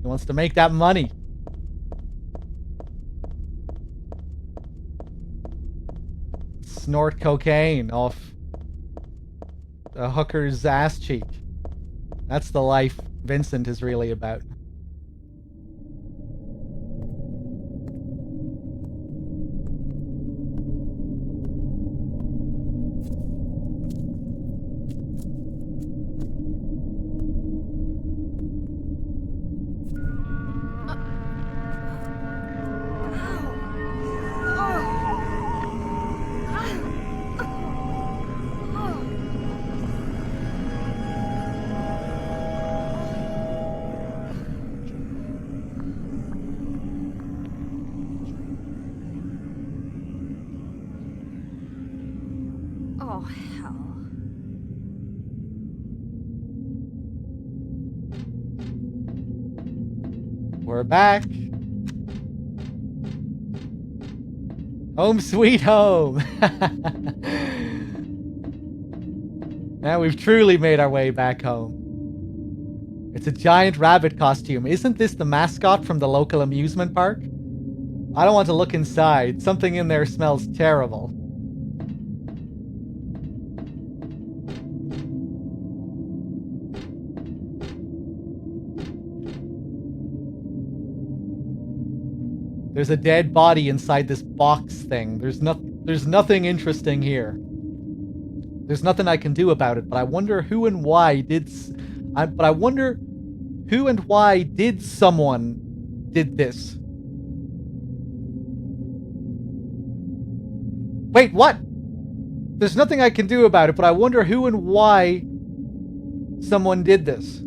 wants to make that money. Snort cocaine off a hooker's ass cheek. That's the life Vincent is really about. Oh, hell. We're back. Home sweet home. Now we've truly made our way back home. It's a giant rabbit costume. Isn't this the mascot from the local amusement park? I don't want to look inside. Something in there smells terrible. There's a dead body inside this box thing. There's nothing interesting here. There's nothing I can do about it, but I wonder who and why someone did this. Wait, what? There's nothing I can do about it, but I wonder who and why someone did this.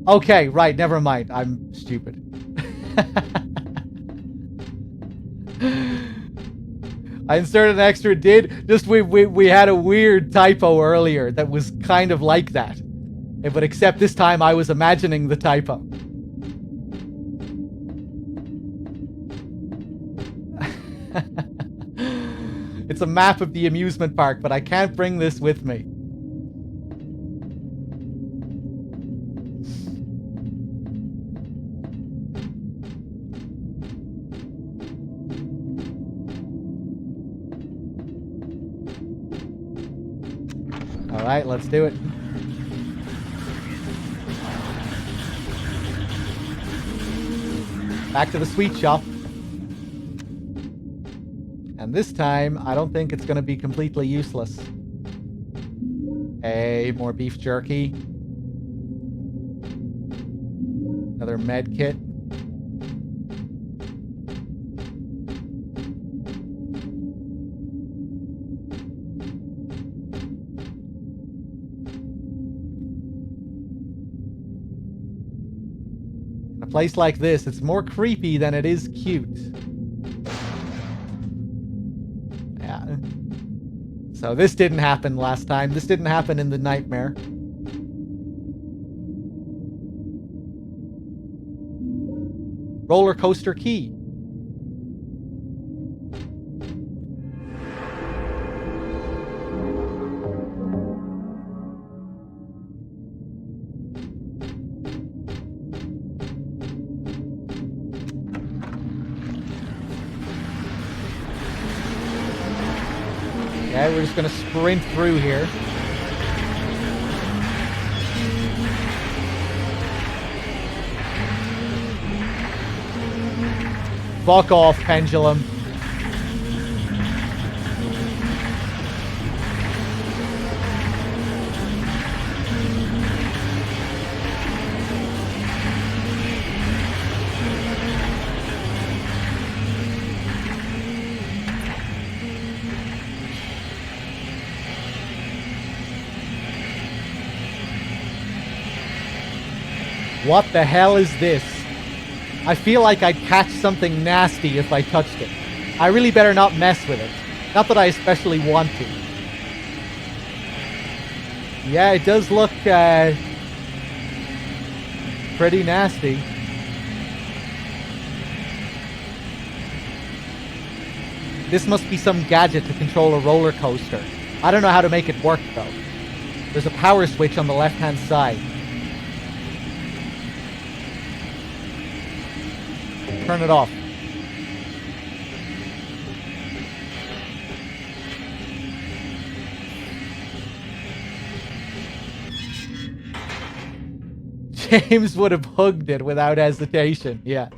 Okay, right, never mind. I'm stupid. I inserted an extra did. Just we had a weird typo earlier that was kind of like that. But except this time I was imagining the typo. It's a map of the amusement park, but I can't bring this with me. Alright, let's do it. Back to the sweet shop. And this time, I don't think it's going to be completely useless. Hey, more beef jerky. Another med kit. In a place like this, it's more creepy than it is cute. So this didn't happen last time. This didn't happen in the nightmare. Roller coaster key. Okay, we're just gonna sprint through here. Fuck off, pendulum. What the hell is this? I feel like I'd catch something nasty if I touched it. I really better not mess with it. Not that I especially want to. Yeah, it does look pretty nasty. This must be some gadget to control a roller coaster. I don't know how to make it work though. There's a power switch on the left-hand side. Turn it off. James would have hugged it without hesitation. Yeah.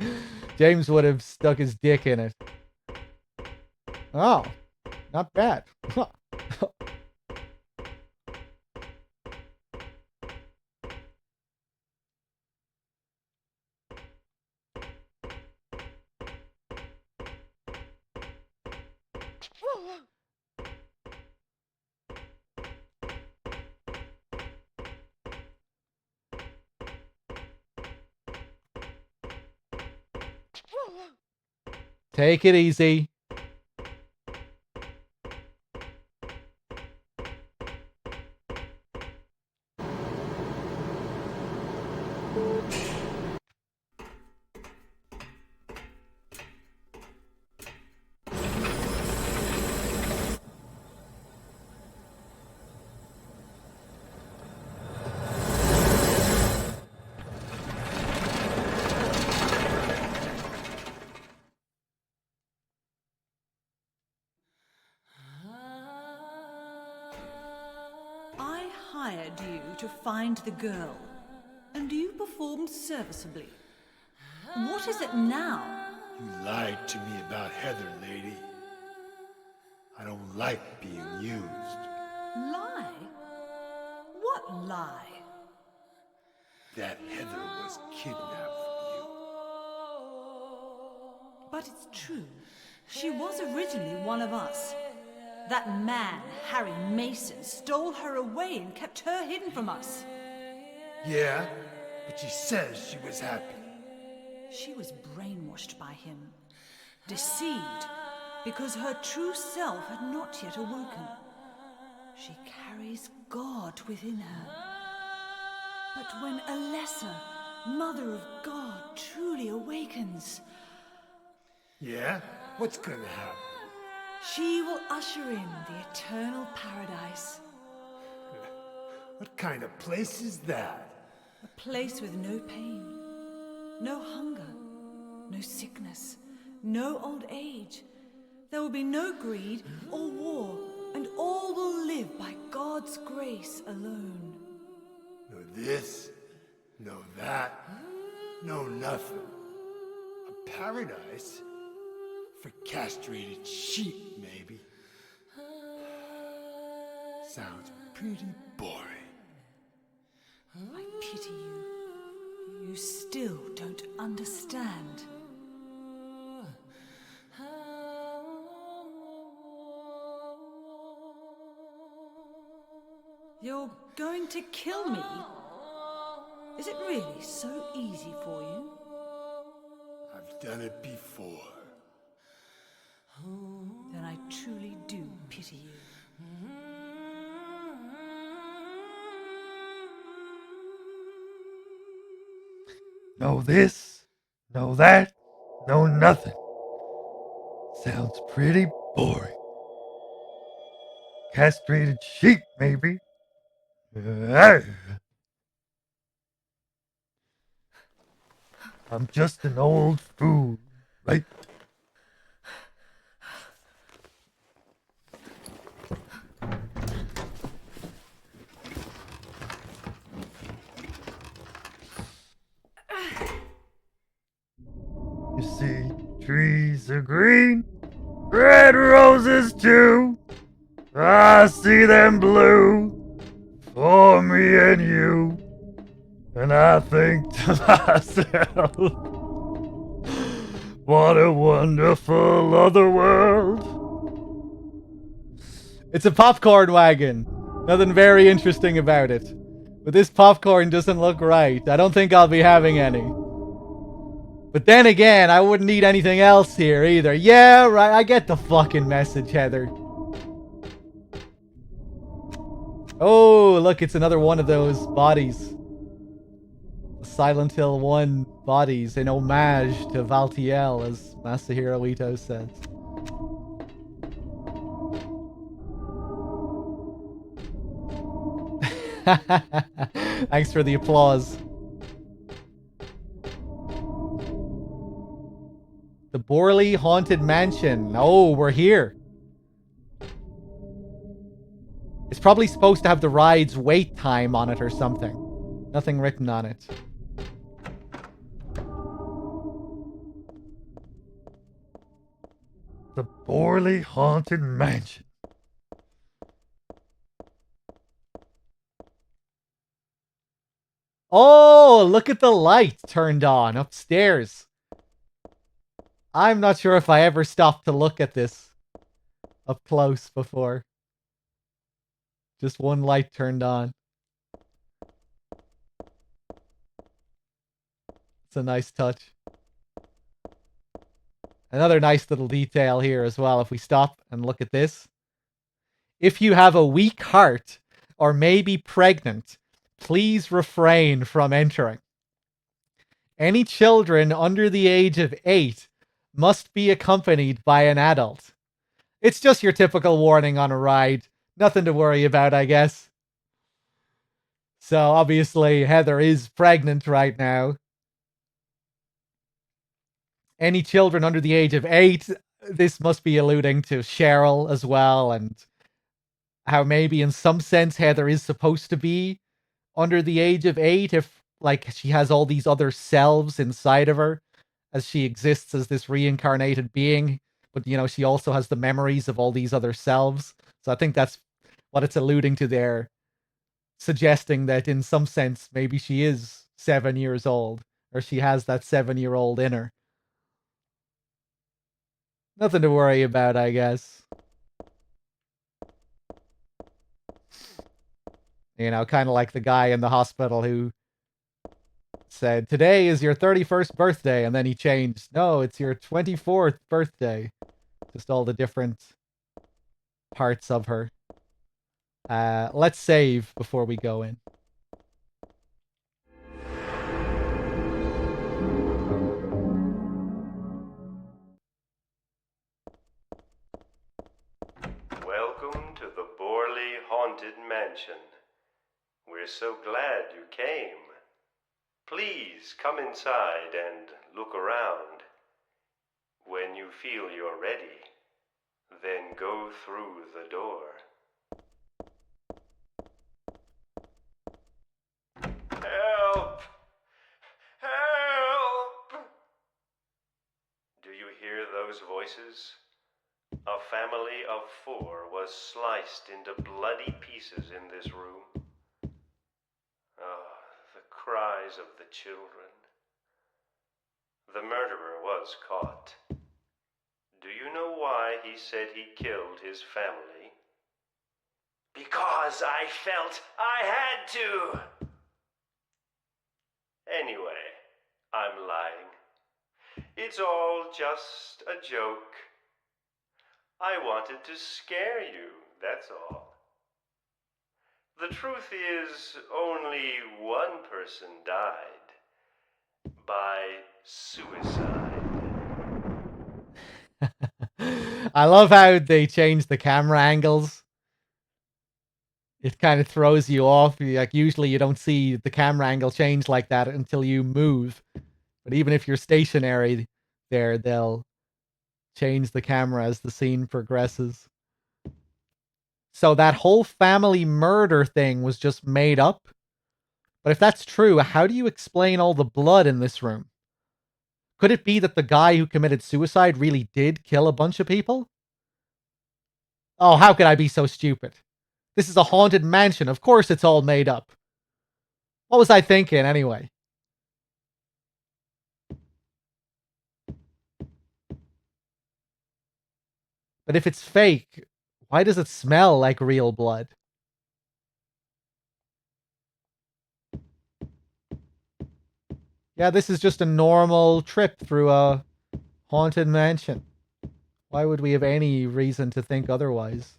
James would have stuck his dick in it. Oh. Not bad. Take it easy. I hired you to find the girl, and you performed serviceably. What is it now? You lied to me about Heather, lady. I don't like being used. Lie? What lie? That Heather was kidnapped from you. But it's true. She was originally one of us. That man, Harry Mason, stole her away and kept her hidden from us. Yeah, but she says she was happy. She was brainwashed by him, deceived, because her true self had not yet awoken. She carries God within her. But when a lesser Mother of God truly awakens, Yeah? What's gonna happen? she will usher in the eternal paradise. What kind of place is that? A place with no pain, no hunger, no sickness, no old age. There will be no greed or war, and all will live by God's grace alone. No this, no that, no nothing. A paradise? For castrated sheep, maybe. Sounds pretty boring. I pity you. You still don't understand. You're going to kill me? Is it really so easy for you? I've done it before. Then I truly do pity you. No this, no that, no nothing. Sounds pretty boring. Castrated sheep, maybe. I'm just an old fool, right? are green, red roses too. I see them blue for me and you. And I think to myself, what a wonderful other world. It's a popcorn wagon. Nothing very interesting about it. But this popcorn doesn't look right. I don't think I'll be having any. But then again, I wouldn't need anything else here either. Yeah, right, I get the fucking message, Heather. Oh, look, it's another one of those bodies. The Silent Hill 1 bodies in homage to Valtiel, as Masahiro Ito says. Thanks for the applause. The Borley Haunted Mansion. Oh, we're here. It's probably supposed to have the ride's wait time on it or something. Nothing written on it. The Borley Haunted Mansion. Oh, look at the light turned on upstairs. I'm not sure if I ever stopped to look at this up close before. Just one light turned on. It's a nice touch. Another nice little detail here as well, if we stop and look at this. If you have a weak heart or may be pregnant, please refrain from entering. Any children under the age of 8 must be accompanied by an adult. It's just your typical warning on a ride. Nothing to worry about, I guess. So obviously Heather is pregnant right now. Any children under the age of 8, this must be alluding to Cheryl as well, and how maybe in some sense Heather is supposed to be under the age of 8 if, like, she has all these other selves inside of her as she exists as this reincarnated being, but, you know, she also has the memories of all these other selves. So I think that's what it's alluding to there, suggesting that in some sense maybe she is 7 years old, or she has that 7-year-old in her. Nothing to worry about, I guess. You know, kind of like the guy in the hospital who said, today is your 31st birthday, and then he changed, no, it's your 24th birthday. Just all the different parts of her. Let's save before we go in. Welcome to the Borley Haunted Mansion. We're so glad you came. Please come inside and look around. When you feel you're ready, then go through the door. Help! Help! Do you hear those voices? A family of 4 was sliced into bloody pieces in this room. Ah, the cries of the children. The murderer was caught. Do you know why he said he killed his family? Because I felt I had to! Anyway, I'm lying. It's all just a joke. I wanted to scare you, that's all. The truth is, only one person died. By suicide. I love how they change the camera angles. It kind of throws you off. Like, usually you don't see the camera angle change like that until you move. But even if you're stationary there, they'll change the camera as the scene progresses. So that whole family murder thing was just made up? But if that's true, how do you explain all the blood in this room? Could it be that the guy who committed suicide really did kill a bunch of people? Oh, how could I be so stupid? This is a haunted mansion. Of course it's all made up. What was I thinking, anyway? But if it's fake, why does it smell like real blood? Yeah, this is just a normal trip through a haunted mansion. Why would we have any reason to think otherwise?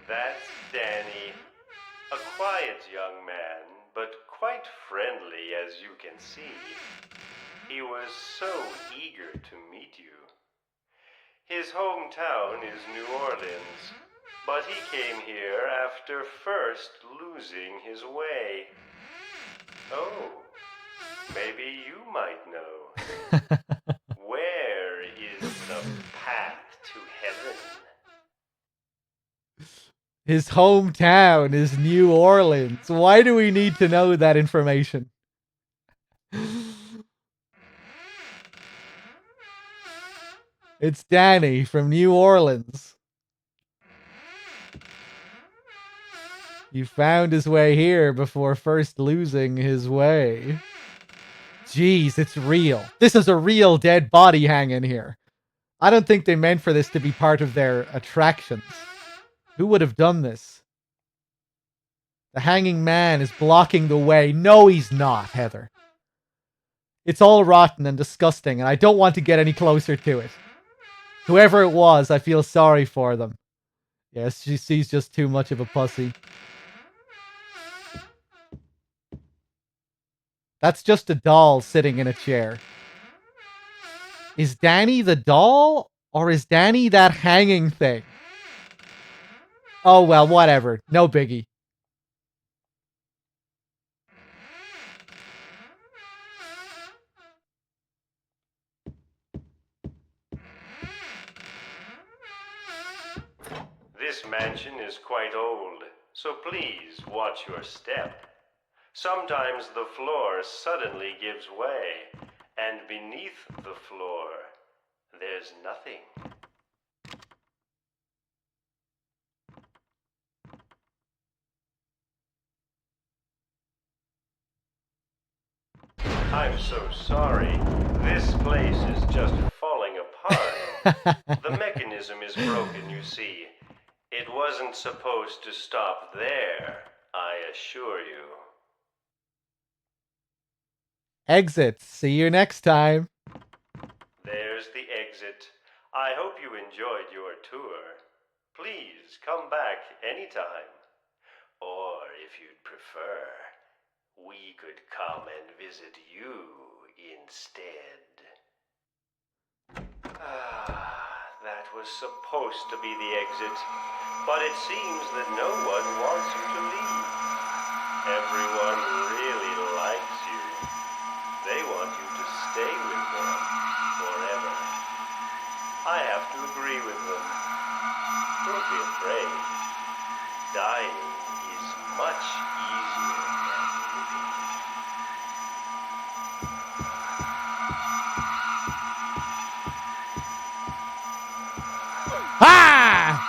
That's Danny. A quiet young man, but quite friendly as you can see. He was so eager to meet you. His hometown is New Orleans, but he came here after first losing his way. Oh, maybe you might know. Where is the path to heaven? His hometown is New Orleans. Why do we need to know that information? It's Danny from New Orleans. He found his way here before first losing his way. Jeez, it's real. This is a real dead body hanging here. I don't think they meant for this to be part of their attractions. Who would have done this? The hanging man is blocking the way. No, he's not, Heather. It's all rotten and disgusting, and I don't want to get any closer to it. Whoever it was, I feel sorry for them. Yes, she's just too much of a pussy. That's just a doll sitting in a chair. Is Danny the doll? Or is Danny that hanging thing? Oh well, whatever. No biggie. This mansion is quite old, so please watch your step. Sometimes the floor suddenly gives way, and beneath the floor, there's nothing. I'm so sorry. This place is just falling apart. The mechanism is broken, you see. It wasn't supposed to stop there, I assure you. Exit. See you next time. There's the exit. I hope you enjoyed your tour. Please come back anytime. Or if you'd prefer, we could come and visit you instead. That was supposed to be the exit, but it seems that no one wants you to leave. Everyone really likes you. They want you to stay with them forever. I have to agree with them. Don't be afraid. Dying is much easier than living. Ah!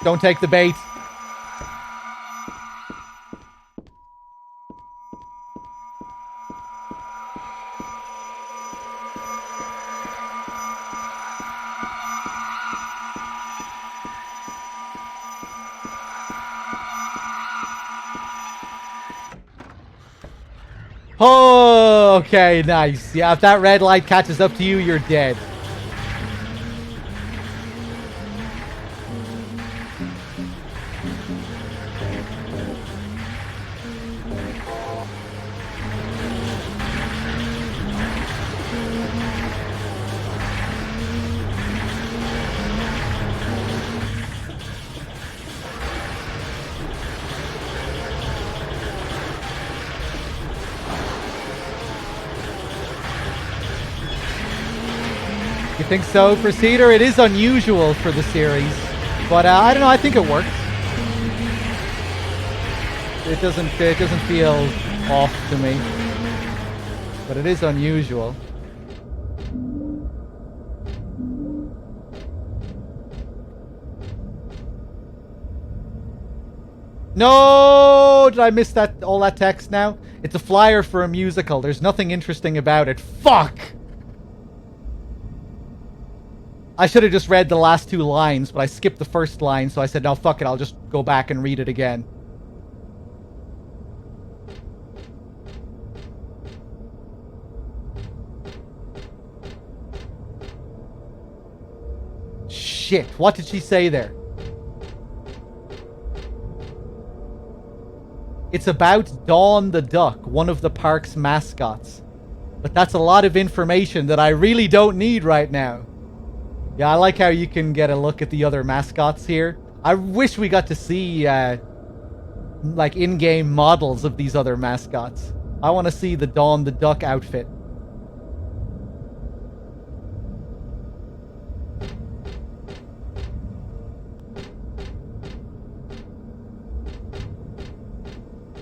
Don't take the bait. Oh, okay, nice. Yeah, if that red light catches up to you, you're dead. think so, Procedure. It is unusual for the series, but I don't know. I think it works. It doesn't feel off to me, but it is unusual. No! Did I miss that? All that text now? It's a flyer for a musical. There's nothing interesting about it. Fuck! I should have just read the last 2 lines, but I skipped the first line, so I said, no, fuck it, I'll just go back and read it again. Shit, what did she say there? It's about Dawn the Duck, one of the park's mascots. But that's a lot of information that I really don't need right now. Yeah, I like how you can get a look at the other mascots here. I wish we got to see, like, in-game models of these other mascots. I want to see the Dawn the Duck outfit.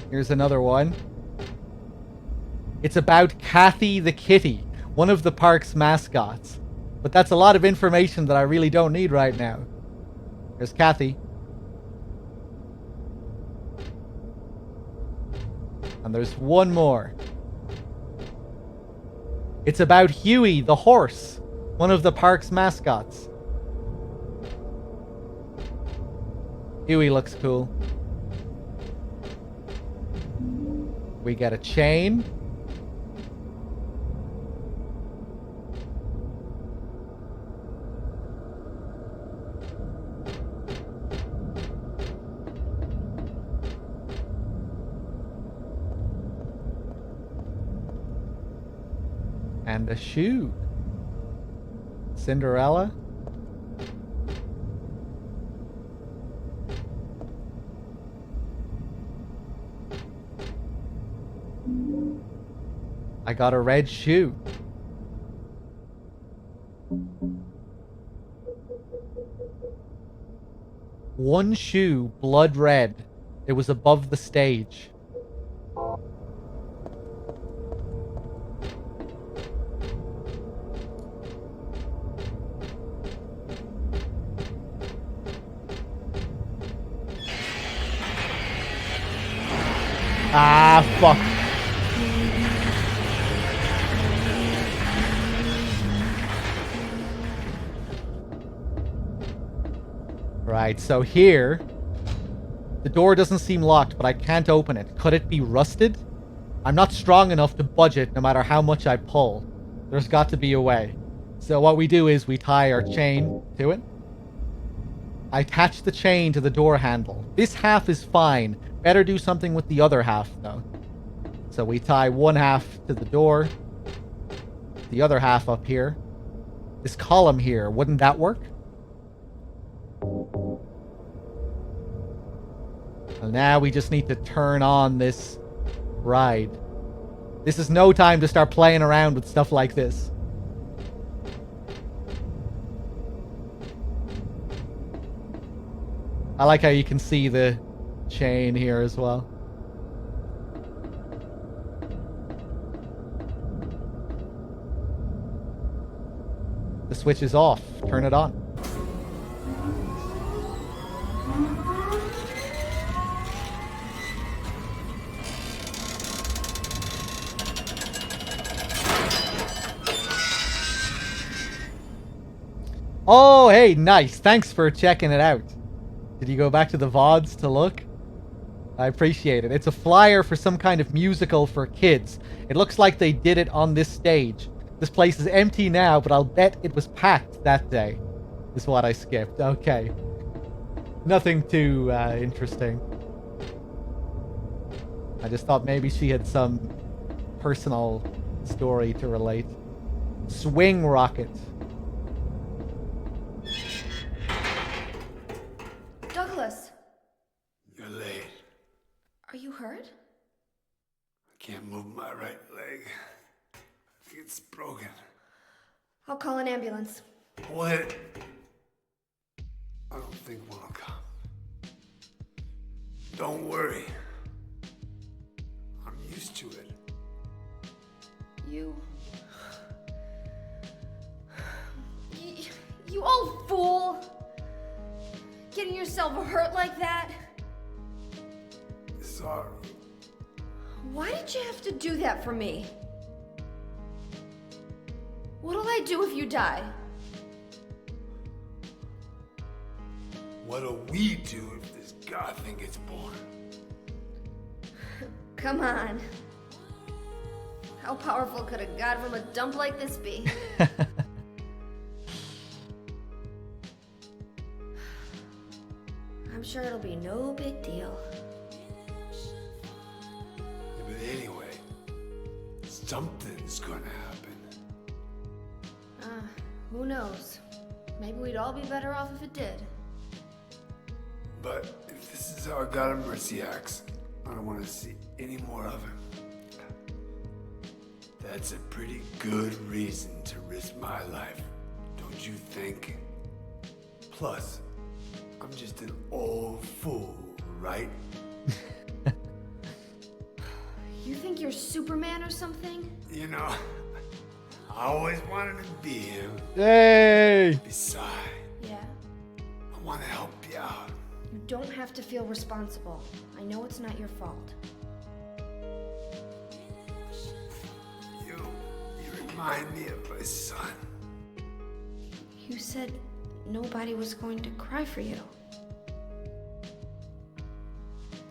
Here's another one. It's about Kathy the Kitty, one of the park's mascots. But that's a lot of information that I really don't need right now. There's Kathy. And there's one more. It's about Huey the horse, one of the park's mascots. Huey looks cool. We get a chain. And a shoe. Cinderella. I got a red shoe. One shoe, blood red. It was above the stage. Ah, fuck. Right, so here, the door doesn't seem locked, but I can't open it. Could it be rusted? I'm not strong enough to budge it no matter how much I pull. There's got to be a way. So what we do is we tie our chain to it. I attach the chain to the door handle. This half is fine. Better do something with the other half, though. So we tie one half to the door. The other half up here. This column here, wouldn't that work? And now we just need to turn on this ride. This is no time to start playing around with stuff like this. I like how you can see the chain here as well. The switch is off. Turn it on. Oh, hey, nice. Thanks for checking it out. Did you go back to the VODs to look? I appreciate it. It's a flyer for some kind of musical for kids. It looks like they did it on this stage. This place is empty now, but I'll bet it was packed that day. Is what I skipped. Okay. Nothing too interesting. I just thought maybe she had some personal story to relate. Swing rocket. Douglas, You're late. are you hurt? I can't move my right leg. I think it's broken. I'll call an ambulance. What? I don't think one will come. Don't worry. I'm used to it. You old fool! Getting yourself hurt like that? Sorry. Why did you have to do that for me? What'll I do if you die? What'll we do if this god thing gets born? Come on. How powerful could a god from a dump like this be? I'm sure it'll be no big deal. Yeah, but anyway, something's gonna happen. Who knows? Maybe we'd all be better off if it did. But if this is how God of Mercy acts, I don't want to see any more of him. That's a pretty good reason to risk my life, don't you think? Plus, I'm just an old fool, right? You think you're Superman or something? You know, I always wanted to be him. Hey! Besides, Yeah. I want to help you out. You don't have to feel responsible. I know it's not your fault. You remind me of my son. You said nobody was going to cry for you.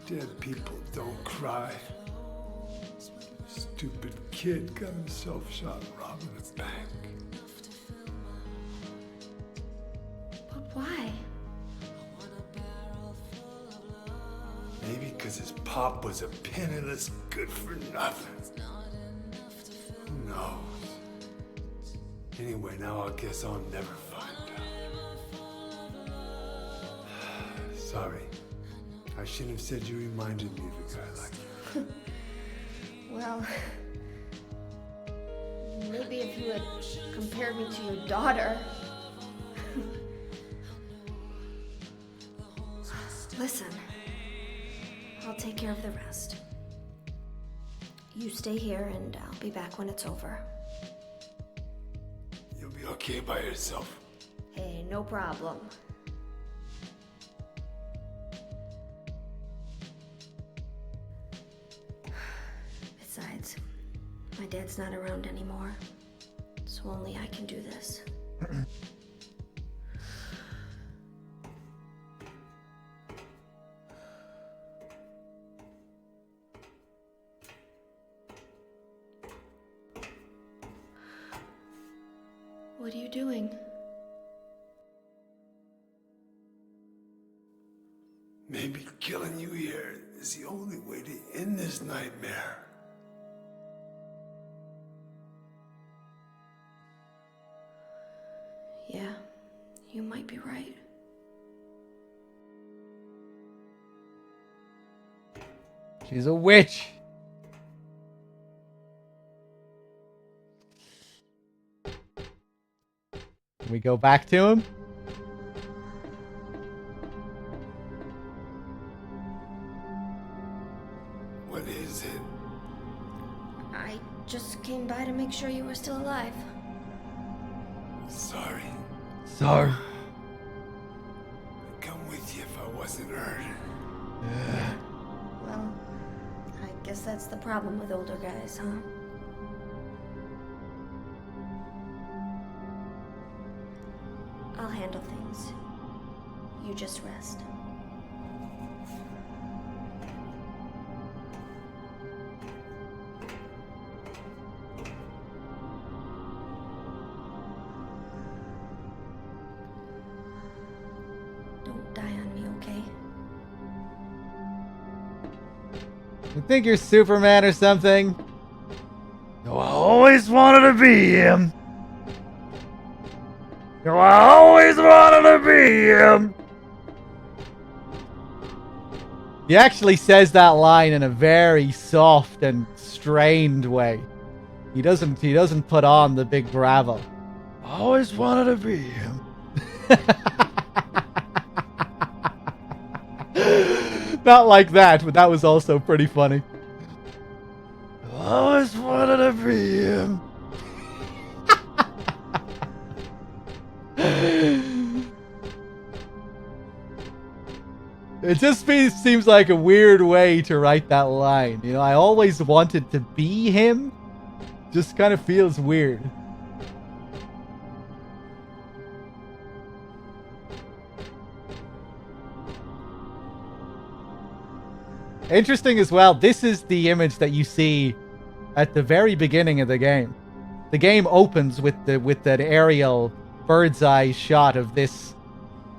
Dead people don't cry. Stupid kid got himself shot robbing a bank. But why? Maybe because his pop was a penniless good-for-nothing. Who knows? Anyway, now I guess I'll never find out. Sorry. I shouldn't have said you reminded me of a guy like you. Well, maybe if you had compared me to your daughter. Listen, I'll take care of the rest. You stay here and I'll be back when it's over. You'll be okay by yourself. Hey, no problem. Besides, my dad's not around anymore, so only I can do this. What are you doing? Maybe killing you here is the only way to end this nightmare. Yeah, you might be right. She's a witch. Can we go back to him? What is it? I just came by to make sure you were still alive. Sorry. Sorry. I'd come with you if I wasn't hurt. Well, I guess that's the problem with older guys, huh? I'll handle things. You just rest. Don't die on me, okay? You think you're Superman or something? I always wanted to be him. I always wanted to be him. He actually says that line in a very soft and strained way. He doesn't put on the big bravo. I always wanted to be him. Not like that, but that was also pretty funny. I always wanted to be him. It just seems like a weird way to write that line. You know, I always wanted to be him. Just kind of feels weird. Interesting as well, this is the image that you see at the very beginning of the game. The game opens with that aerial bird's eye shot of this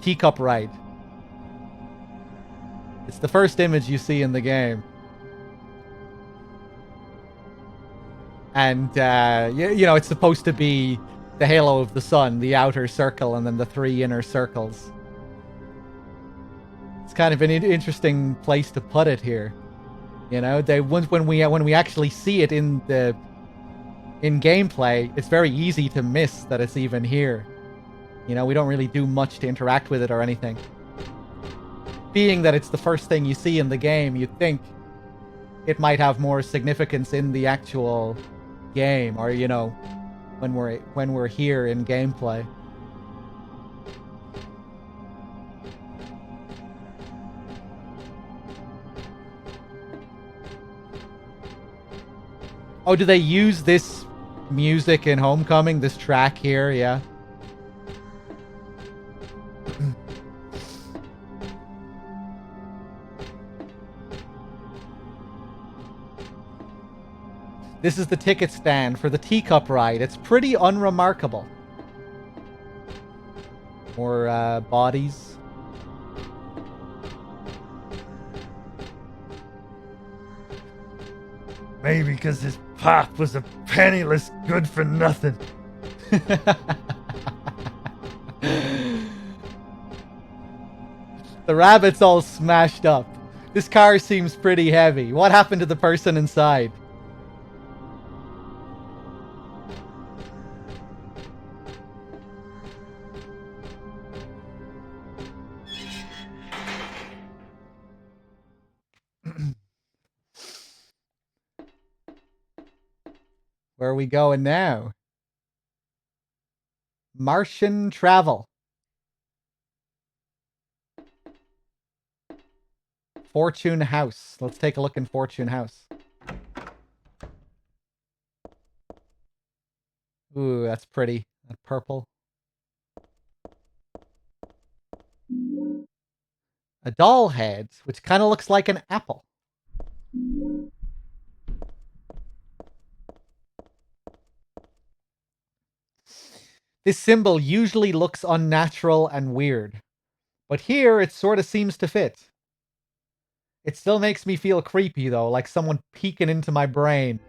teacup ride. It's the first image you see in the game. And, you know, it's supposed to be the halo of the sun, the outer circle, and then the 3 inner circles. It's kind of an interesting place to put it here. You know, when we actually see it in gameplay, it's very easy to miss that it's even here. You know, we don't really do much to interact with it or anything. Being that it's the first thing you see in the game, you'd think it might have more significance in the actual game, or you know, when we're here in gameplay. Oh, do they use this music in Homecoming? This track here, yeah. This is the ticket stand for the teacup ride. It's pretty unremarkable. More bodies. Maybe because his pop was a penniless good for nothing. The rabbit's all smashed up. This car seems pretty heavy. What happened to the person inside? Where are we going now? Martian travel. Fortune House. Let's take a look in Fortune House. Ooh, that's pretty. That purple. A doll head, which kind of looks like an apple. This symbol usually looks unnatural and weird, but here it sort of seems to fit. It still makes me feel creepy though, like someone peeking into my brain.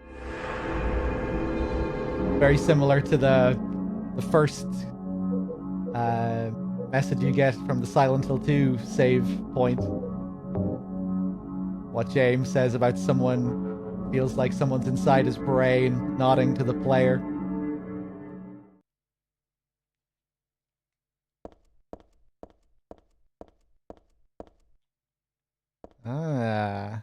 Very similar to the first message you get from the Silent Hill 2 save point. What James says about someone feels like someone's inside his brain, nodding to the player. Ah.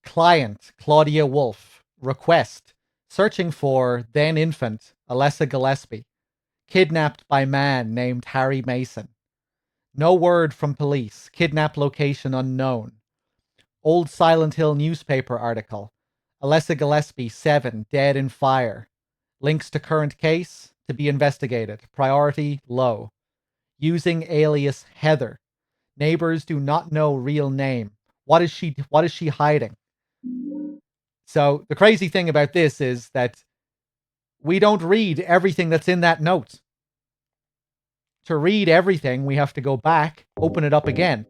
Client, Claudia Wolf. Request. Searching for then infant, Alessa Gillespie. Kidnapped by man named Harry Mason. No word from police. Kidnap location unknown. Old Silent Hill newspaper article. Alessa Gillespie, 7, dead in fire. Links to current case to be investigated. Priority low. Using alias Heather. Neighbors do not know real name. What is she hiding? So the crazy thing about this is that we don't read everything that's in that note. To read everything, we have to go back, open it up again.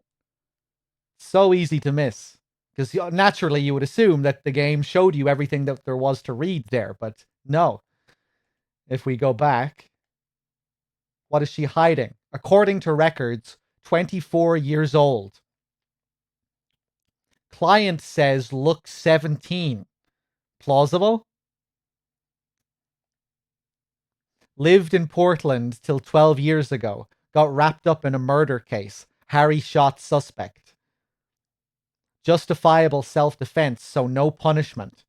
So easy to miss. Because naturally you would assume that the game showed you everything that there was to read there, but no. If we go back, what is she hiding? According to records, 24 years old. Client says looks 17. Plausible? Lived in Portland till 12 years ago. Got wrapped up in a murder case. Harry shot suspect. Justifiable self-defense, so no punishment.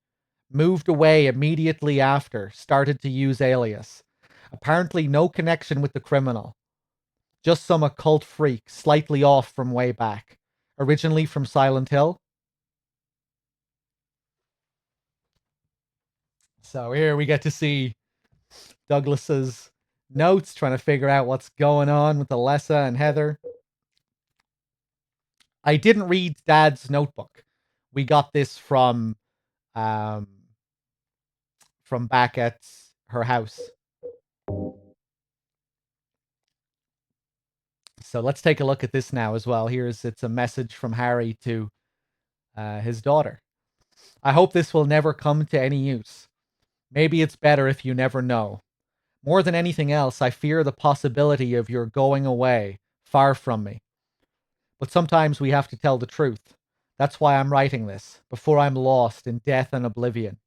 Moved away immediately after. Started to use alias. Apparently no connection with the criminal. Just some occult freak, slightly off from way back. Originally from Silent Hill. So here we get to see Douglas's notes, trying to figure out what's going on with Alessa and Heather. I didn't read Dad's notebook. We got this from back at her house. So let's take a look at this now as well. It's a message from Harry to his daughter. I hope this will never come to any use. Maybe it's better if you never know. More than anything else, I fear the possibility of your going away, far from me. But sometimes we have to tell the truth. That's why I'm writing this, before I'm lost in death and oblivion.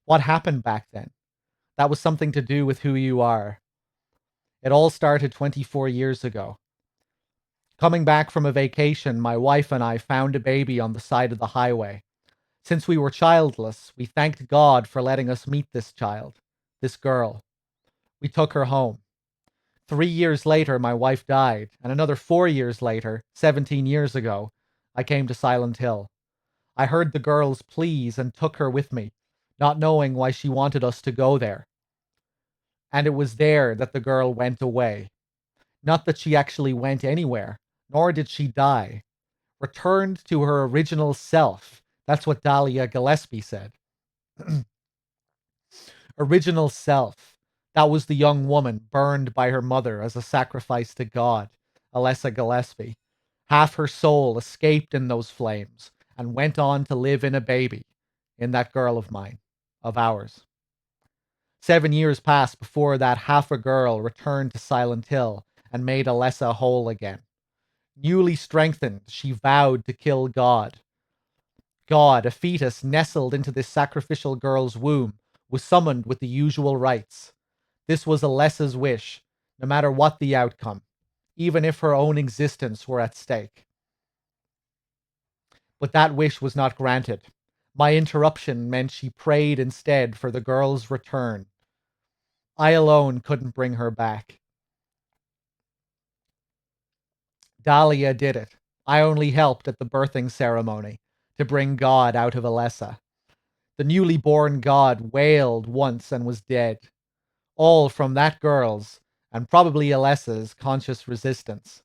What happened back then? That was something to do with who you are. It all started 24 years ago. Coming back from a vacation, my wife and I found a baby on the side of the highway. Since we were childless, we thanked God for letting us meet this child, this girl. We took her home. 3 years later, my wife died, and another 4 years later, 17 years ago, I came to Silent Hill. I heard the girl's pleas and took her with me, not knowing why she wanted us to go there. And it was there that the girl went away. Not that she actually went anywhere, nor did she die. Returned to her original self. That's what Dahlia Gillespie said. Original self. That was the young woman burned by her mother as a sacrifice to God, Alessa Gillespie. Half her soul escaped in those flames and went on to live in a baby, in that girl of mine, of ours. 7 years passed before that half a girl returned to Silent Hill and made Alessa whole again. Newly strengthened, she vowed to kill God. God, a fetus nestled into this sacrificial girl's womb, was summoned with the usual rites. This was Alessa's wish, no matter what the outcome, even if her own existence were at stake. But that wish was not granted. My interruption meant she prayed instead for the girl's return. I alone couldn't bring her back. Dahlia did it. I only helped at the birthing ceremony to bring God out of Alessa. The newly born God wailed once and was dead. All from that girl's, and probably Alessa's, conscious resistance.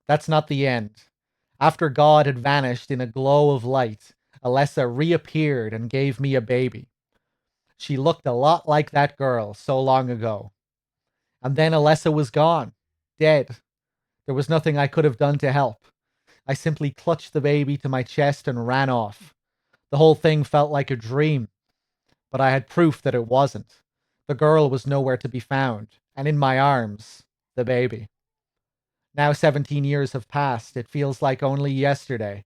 That's not the end. After God had vanished in a glow of light, Alessa reappeared and gave me a baby. She looked a lot like that girl so long ago. And then Alessa was gone, dead. There was nothing I could have done to help. I simply clutched the baby to my chest and ran off. The whole thing felt like a dream, but I had proof that it wasn't. The girl was nowhere to be found, and in my arms, the baby. Now 17 years have passed. It feels like only yesterday.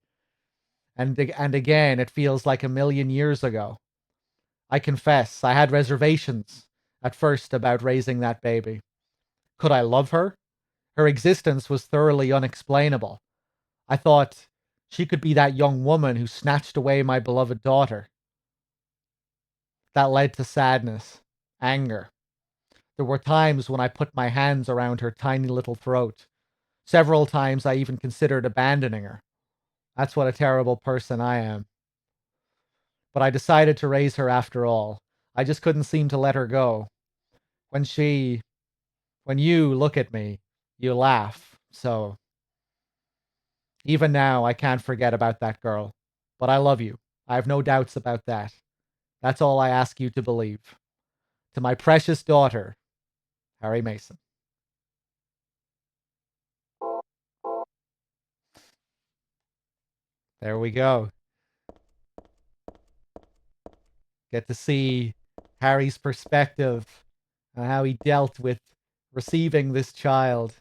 And again, it feels like a million years ago. I confess, I had reservations at first about raising that baby. Could I love her? Her existence was thoroughly unexplainable. I thought she could be that young woman who snatched away my beloved daughter. That led to sadness, anger. There were times when I put my hands around her tiny little throat. Several times I even considered abandoning her. That's what a terrible person I am. But I decided to raise her after all. I just couldn't seem to let her go. When you look at me, you laugh. So even now, I can't forget about that girl. But I love you. I have no doubts about that. That's all I ask you to believe. To my precious daughter, Harry Mason. There we go. Get to see Harry's perspective and how he dealt with receiving this child.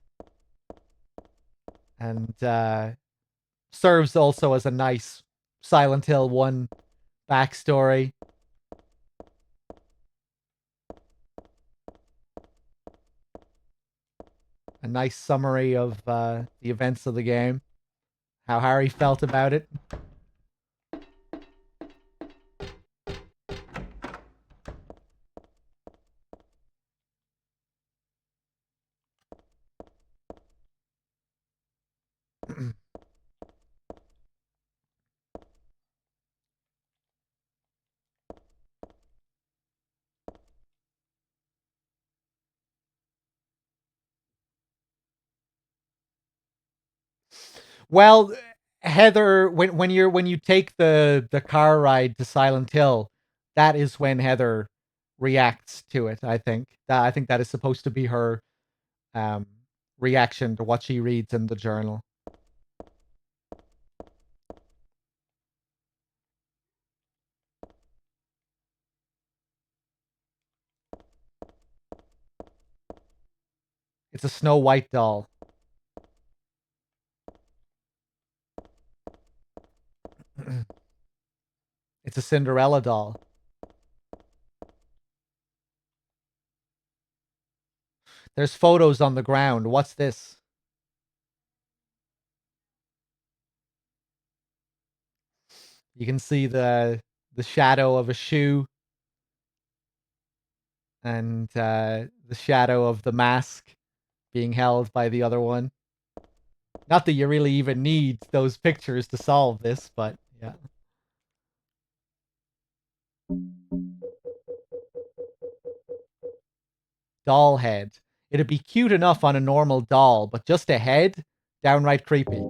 And serves also as a nice Silent Hill 1 backstory. A nice summary of the events of the game. How Harry felt about it. Well, Heather, when you take the car ride to Silent Hill, that is when Heather reacts to it. I think that is supposed to be her um, reaction to what she reads in the journal. It's a Snow White doll. It's a Cinderella doll. There's photos on the ground. What's this? You can see the shadow of a shoe and the shadow of the mask being held by the other one. Not that you really even need those pictures to solve this, but yeah. Doll head. It'd be cute enough on a normal doll, but just a head? Downright creepy.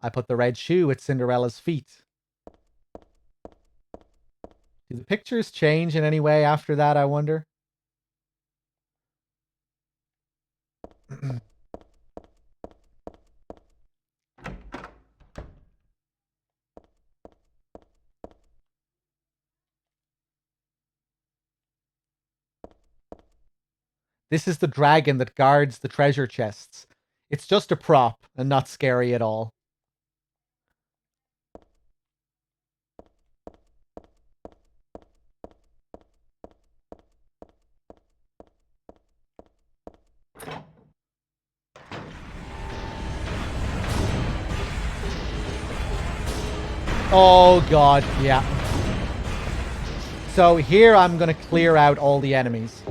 I put the red shoe at Cinderella's feet. Do the pictures change in any way after that, I wonder? This is the dragon that guards the treasure chests. It's just a prop and not scary at all. Oh god, yeah. So here I'm gonna clear out all the enemies.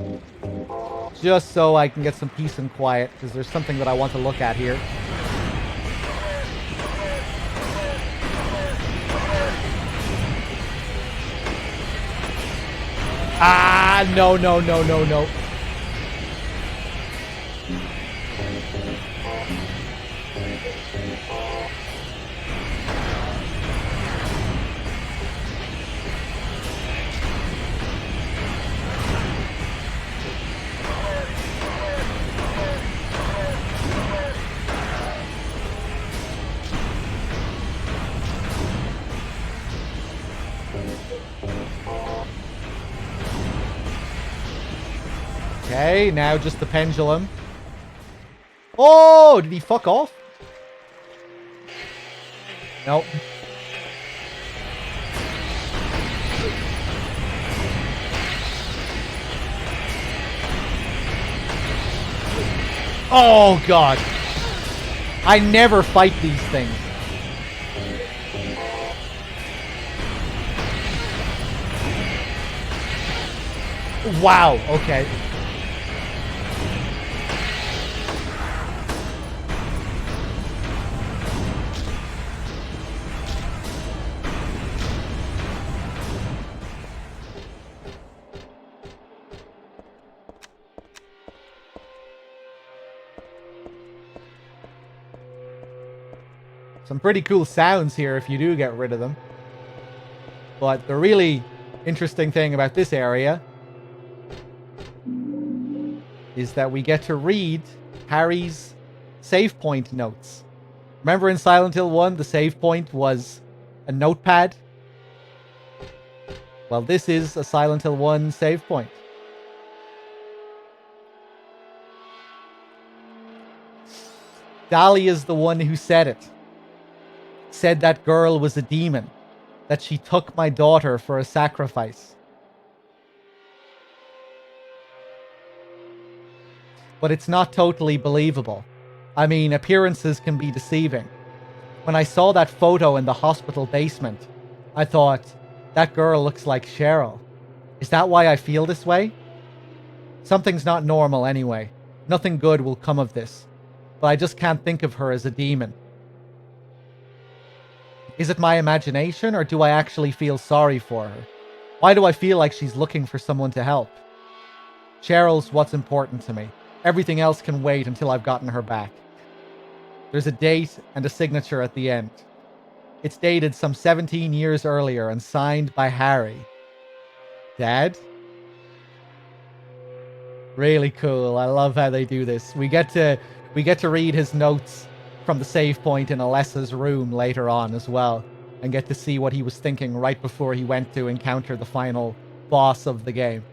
Just so I can get some peace and quiet, because there's something that I want to look at here. Ah, no, no, no, no, no. Okay, now just the pendulum. Oh, did he fuck off? Nope. Oh, God. I never fight these things. Wow, okay. Some pretty cool sounds here if you do get rid of them. But the really interesting thing about this area is that we get to read Harry's save point notes. Remember in Silent Hill 1, the save point was a notepad? Well, this is a Silent Hill 1 save point. Dahlia's the one who said it. Said that girl was a demon. That she took my daughter for a sacrifice. But it's not totally believable. I mean, appearances can be deceiving. When I saw that photo in the hospital basement, I thought, that girl looks like Cheryl. Is that why I feel this way? Something's not normal anyway. Nothing good will come of this. But I just can't think of her as a demon. Is it my imagination, or do I actually feel sorry for her? Why do I feel like she's looking for someone to help? Cheryl's what's important to me. Everything else can wait until I've gotten her back. There's a date and a signature at the end. It's dated some 17 years earlier and signed by Harry. Dad? Really cool. I love how they do this. We get to read his notes from the save point in Alessa's room later on as well, and get to see what he was thinking right before he went to encounter the final boss of the game.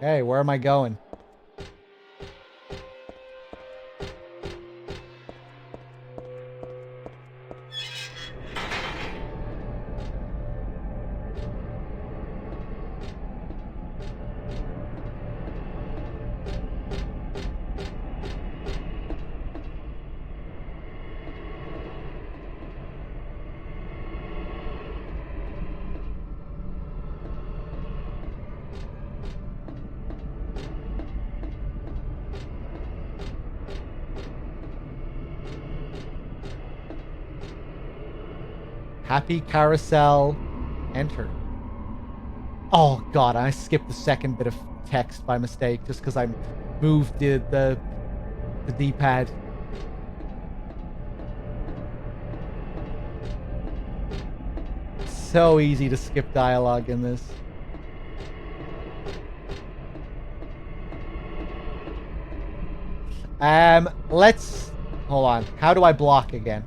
Hey, where am I going? Happy carousel. Enter. Oh god, I skipped the second bit of text by mistake just because I moved the D-pad. So easy to skip dialogue in this. Let's hold on. How do I block again?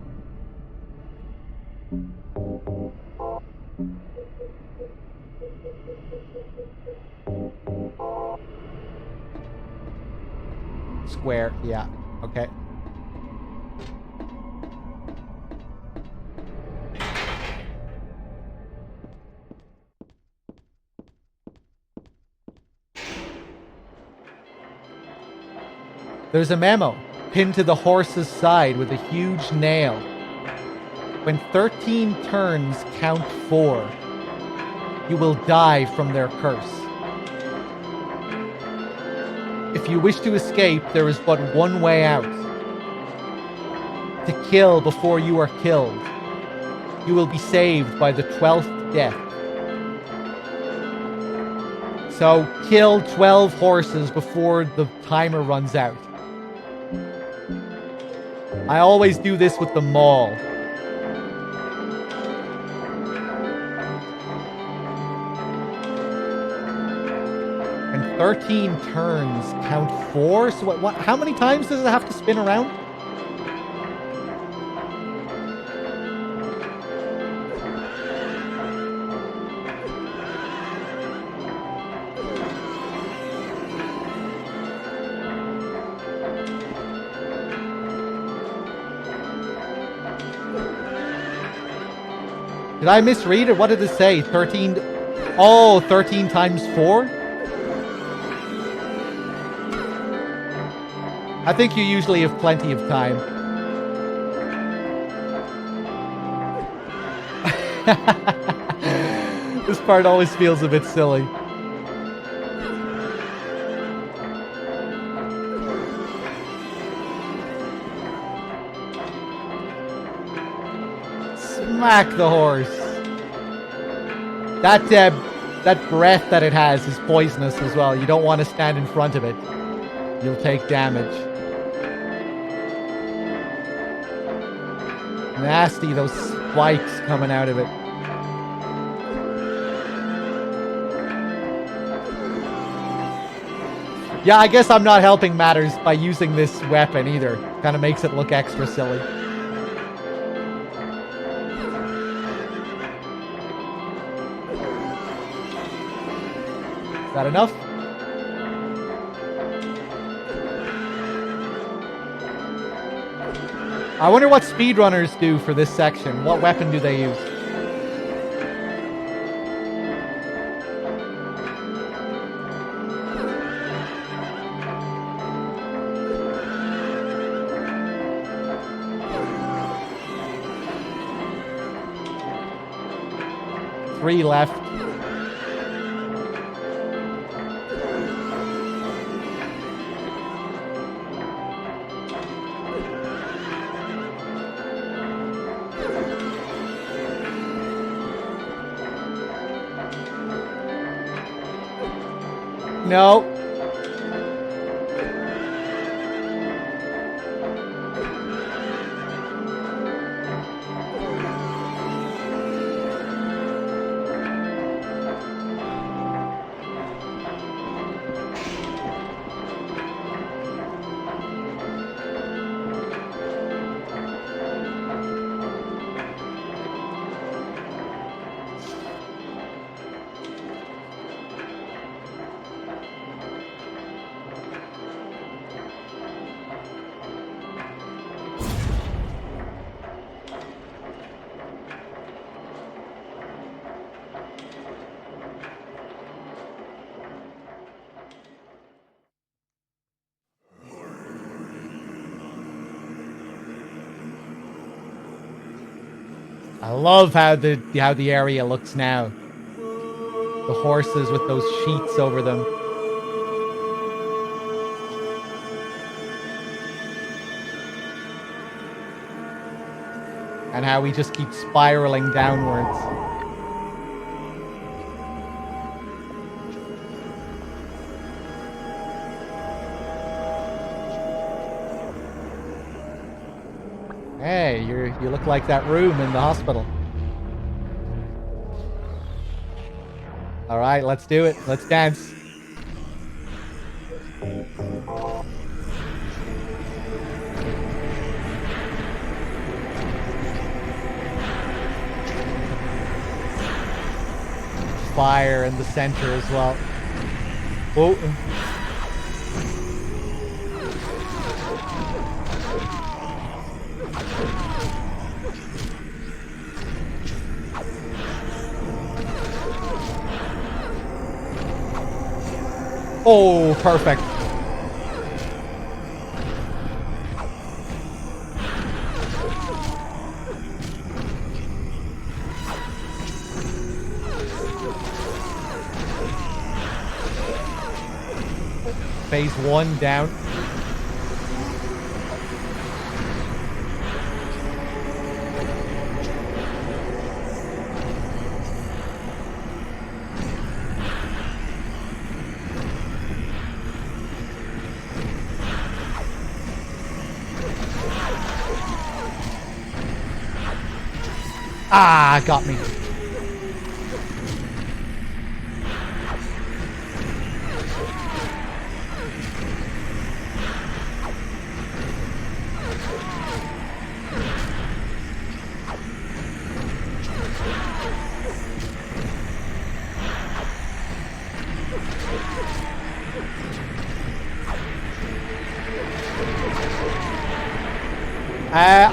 Square, yeah. Okay. There's a memo pinned to the horse's side with a huge nail. When 13 turns count 4, you will die from their curse. If you wish to escape, there is but one way out. To kill before you are killed. You will be saved by the 12th death. So, kill 12 horses before the timer runs out. I always do this with the maul. And 13 turns count 4? So what how many times does it have to spin around? Did I misread it? What did it say? 13... Oh, 13 times 4? I think you usually have plenty of time. This part always feels a bit silly. Smack the horse. That breath that it has is poisonous as well. You don't want to stand in front of it. You'll take damage. Nasty, those spikes coming out of it. Yeah, I guess I'm not helping matters by using this weapon either. Kind of makes it look extra silly. Is that enough? I wonder what speedrunners do for this section. What weapon do they use? Three left. No. I love how the area looks now. The horses with those sheets over them. And how we just keep spiraling downwards. Hey, you look like that room in the hospital. All right, let's do it. Let's dance. Fire in the center as well. Oh. Oh, perfect. Phase 1 down. Ah, got me.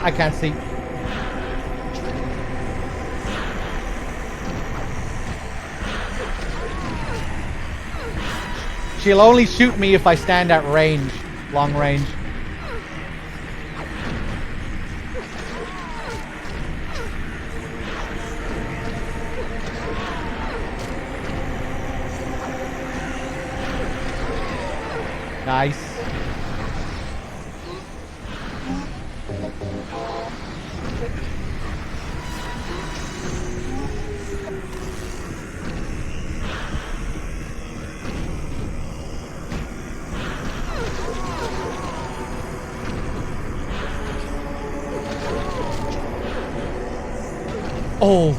I can't see. She'll only shoot me if I stand at range, long range. Nice. Oh.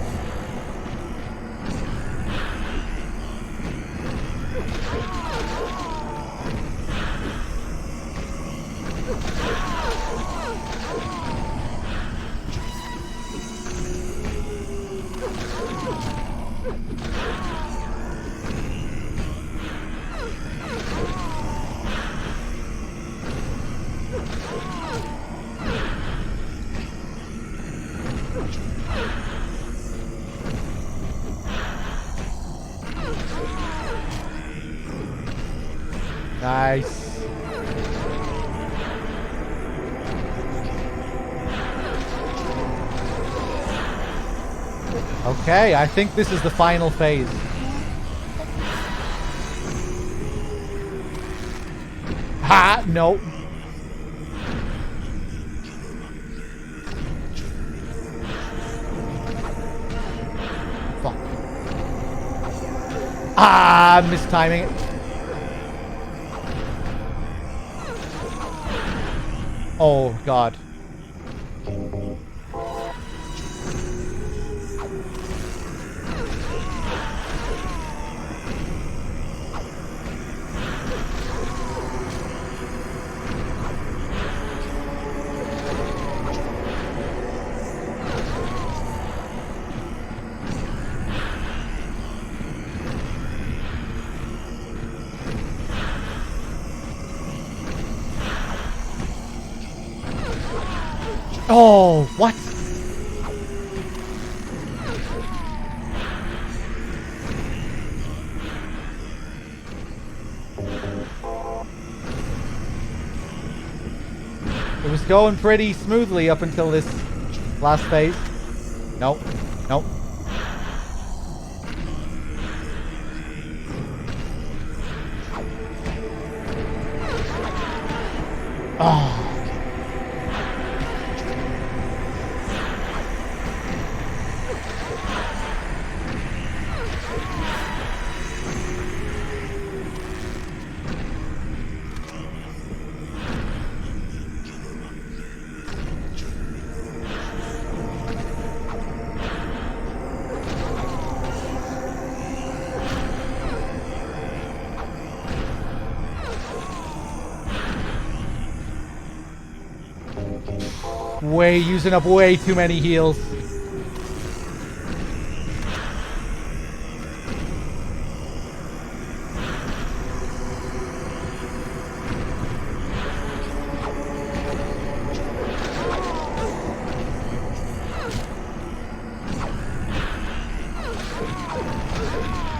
Nice. Okay, I think this is the final phase. Ha! No. Fuck. Ah, mistiming it. Oh, God. Oh, what? It was going pretty smoothly up until this last phase. Nope. Nope. Oh. Using up way too many heals.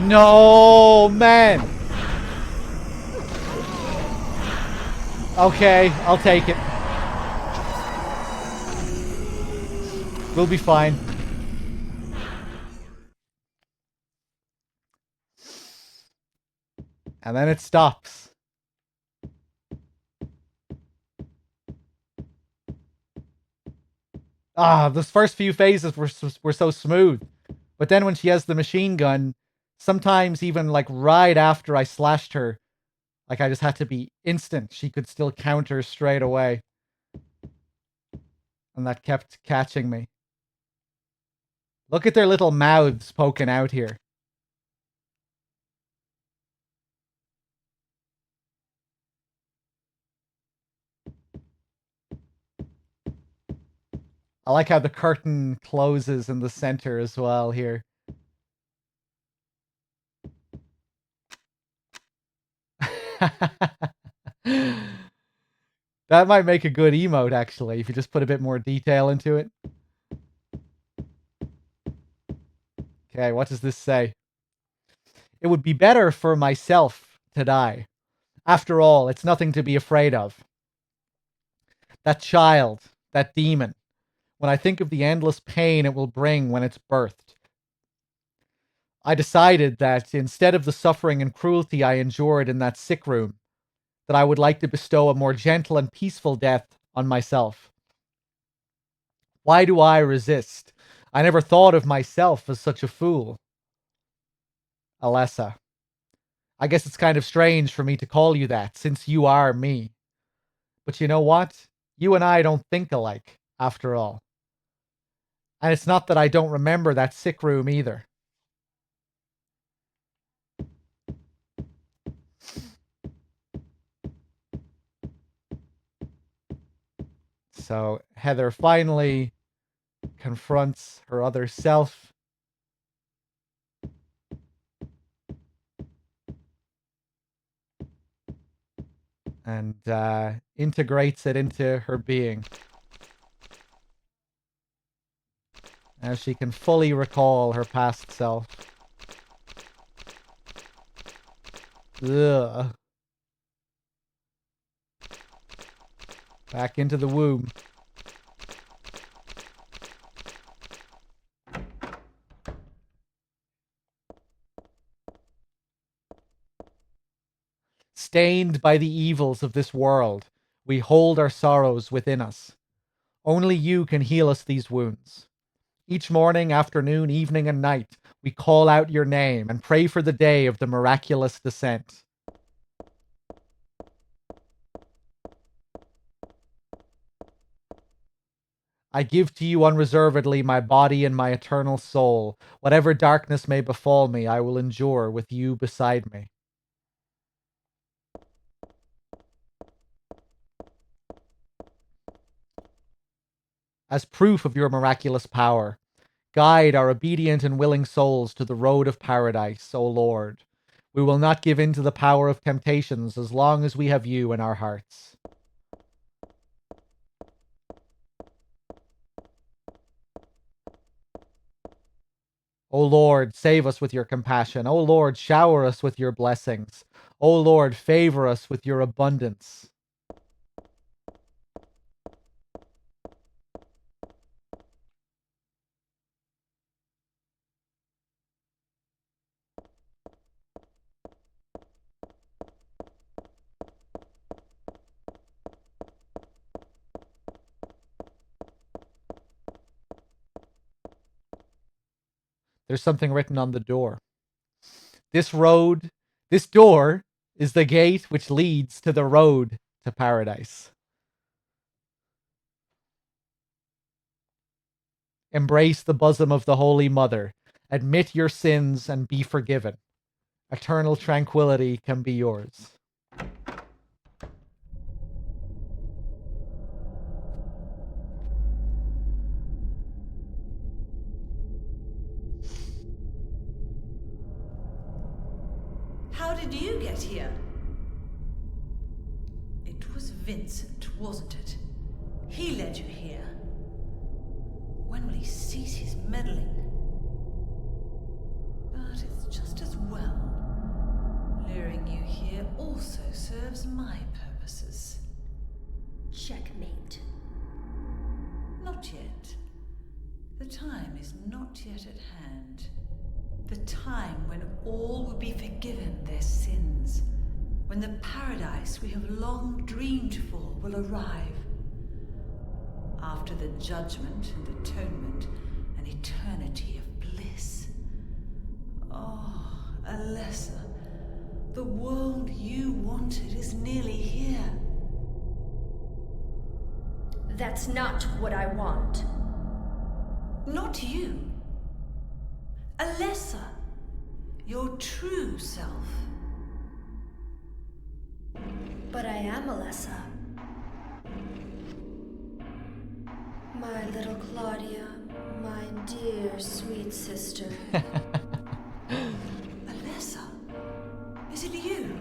No, man. Okay, I'll take it. We'll be fine. And then it stops. Ah, those first few phases were so smooth. But then when she has the machine gun, sometimes even like right after I slashed her, like I just had to be instant. She could still counter straight away. And that kept catching me. Look at their little mouths poking out here. I like how the curtain closes in the center as well here. That might make a good emote, actually, if you just put a bit more detail into it. Okay, what does this say? It would be better for myself to die. After all, it's nothing to be afraid of. That child, that demon, when I think of the endless pain it will bring when it's birthed, I decided that instead of the suffering and cruelty I endured in that sick room, that I would like to bestow a more gentle and peaceful death on myself. Why do I resist? I never thought of myself as such a fool. Alessa. I guess it's kind of strange for me to call you that, since you are me. But you know what? You and I don't think alike, after all. And it's not that I don't remember that sick room either. So Heather finally confronts her other self. And integrates it into her being. Now she can fully recall her past self. Ugh. Back into the womb. Stained by the evils of this world, we hold our sorrows within us. Only you can heal us these wounds. Each morning, afternoon, evening, and night, we call out your name and pray for the day of the miraculous descent. I give to you unreservedly my body and my eternal soul. Whatever darkness may befall me, I will endure with you beside me. As proof of your miraculous power, guide our obedient and willing souls to the road of paradise, O Lord. We will not give in to the power of temptations as long as we have you in our hearts. O Lord, save us with your compassion. O Lord, shower us with your blessings. O Lord, favor us with your abundance. There's something written on the door. This door is the gate which leads to the road to paradise. Embrace the bosom of the Holy Mother. Admit your sins and be forgiven. Eternal tranquility can be yours. How did you get here? It was Vincent, wasn't it? He led you here. When will he cease his meddling? But it's just as well. Luring you here also serves my purposes. Checkmate. Not yet. The time is not yet at hand. The time when all will be forgiven their sins. When the paradise we have long dreamed for will arrive. After the judgment and atonement, an eternity of bliss. Oh, Alessa, the world you wanted is nearly here. That's not what I want. Not you. Alessa, your true self. But I am Alessa. My little Claudia, my dear sweet sister. Alessa, is it you?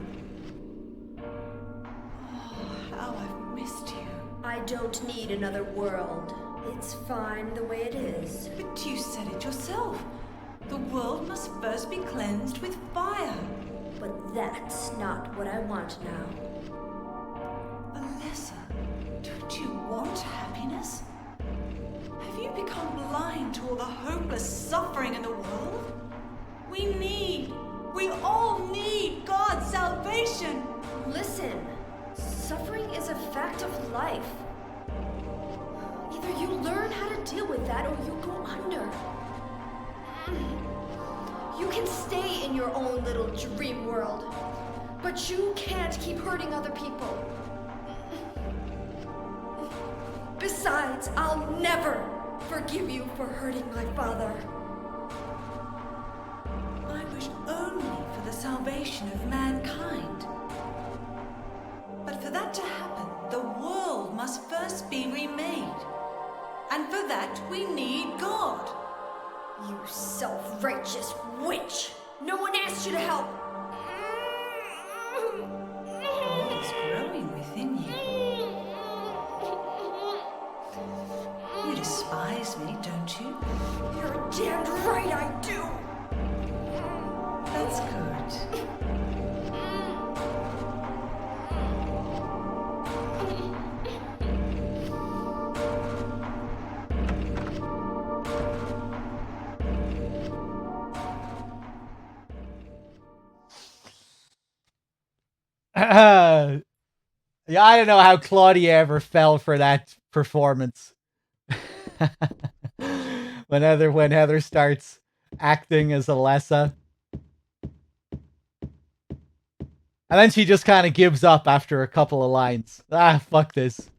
Oh, how I've missed you. I don't need another world. It's fine the way it is. But you said it yourself. The world must first be cleansed with fire. But that's not what I want now. Alessa, don't you want happiness? Have you become blind to all the hopeless suffering in the world? We all need God's salvation. Listen, suffering is a fact of life. Either you learn how to deal with that or you go under. You can stay in your own little dream world, but you can't keep hurting other people. Besides, I'll never forgive you for hurting my father. I wish only for the salvation of mankind. But for that to happen, the world must first be remade. And for that, we need God. You self-righteous witch! No one asked you to help! God is growing within you. You despise me, don't you? You're damned right I do! That's good. Yeah, I don't know how Claudia ever fell for that performance. when Heather starts acting as Alessa. And then she just kind of gives up after a couple of lines. Ah, fuck this.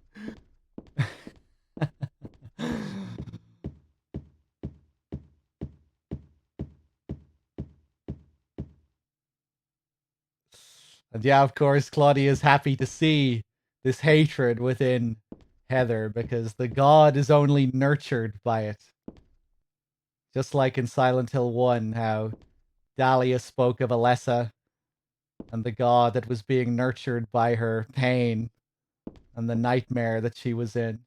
And yeah, of course, Claudia is happy to see this hatred within Heather because the god is only nurtured by it. Just like in Silent Hill 1, how Dahlia spoke of Alessa and the god that was being nurtured by her pain and the nightmare that she was in.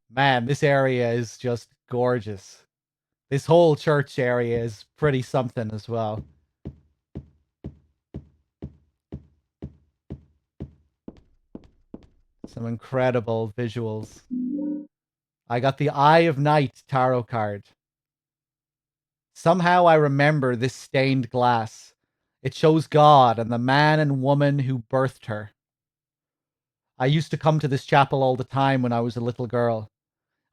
Man, this area is just gorgeous. This whole church area is pretty something as well. Some incredible visuals. I got the Eye of Night tarot card. Somehow I remember this stained glass. It shows God and the man and woman who birthed her. I used to come to this chapel all the time when I was a little girl.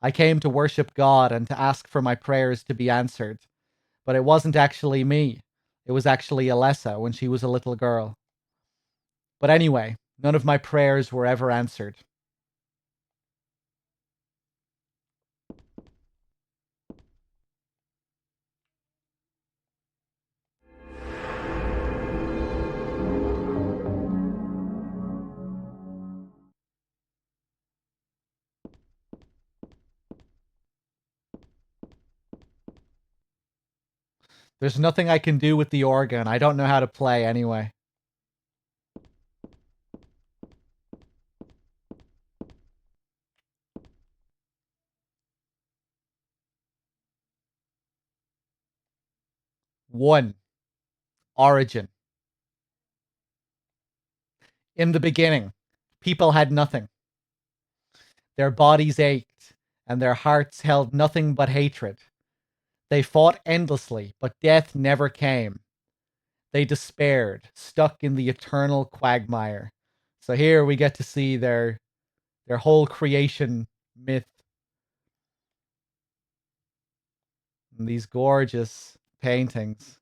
I came to worship God and to ask for my prayers to be answered. But it wasn't actually me. It was actually Alessa when she was a little girl. But anyway, none of my prayers were ever answered. There's nothing I can do with the organ. I don't know how to play anyway. One, origin. In the beginning, people had nothing. Their bodies ached, and their hearts held nothing but hatred. They fought endlessly, but death never came. They despaired, stuck in the eternal quagmire. So here we get to see their whole creation myth. And these gorgeous paintings.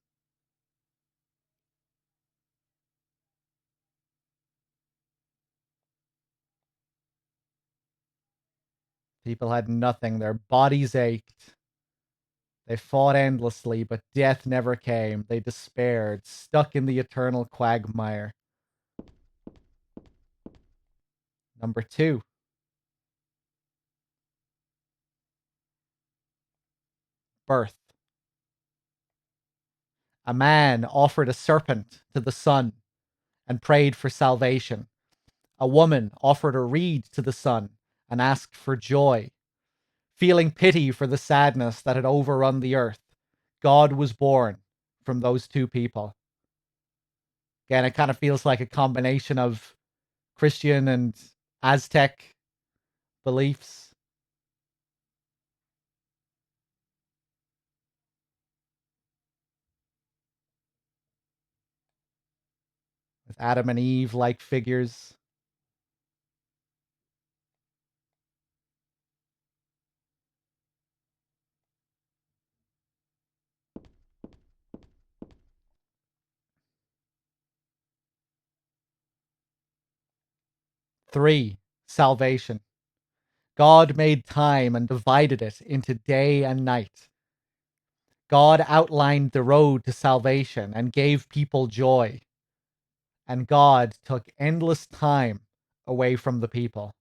People had nothing. Their bodies ached. They fought endlessly, but death never came. They despaired, stuck in the eternal quagmire. Number 2. Birth. A man offered a serpent to the sun and prayed for salvation. A woman offered a reed to the sun and asked for joy. Feeling pity for the sadness that had overrun the earth, God was born from those two people. Again, it kind of feels like a combination of Christian and Aztec beliefs. With Adam and Eve like figures. Three, salvation. God made time and divided it into day and night. God outlined the road to salvation and gave people joy. And God took endless time away from the people.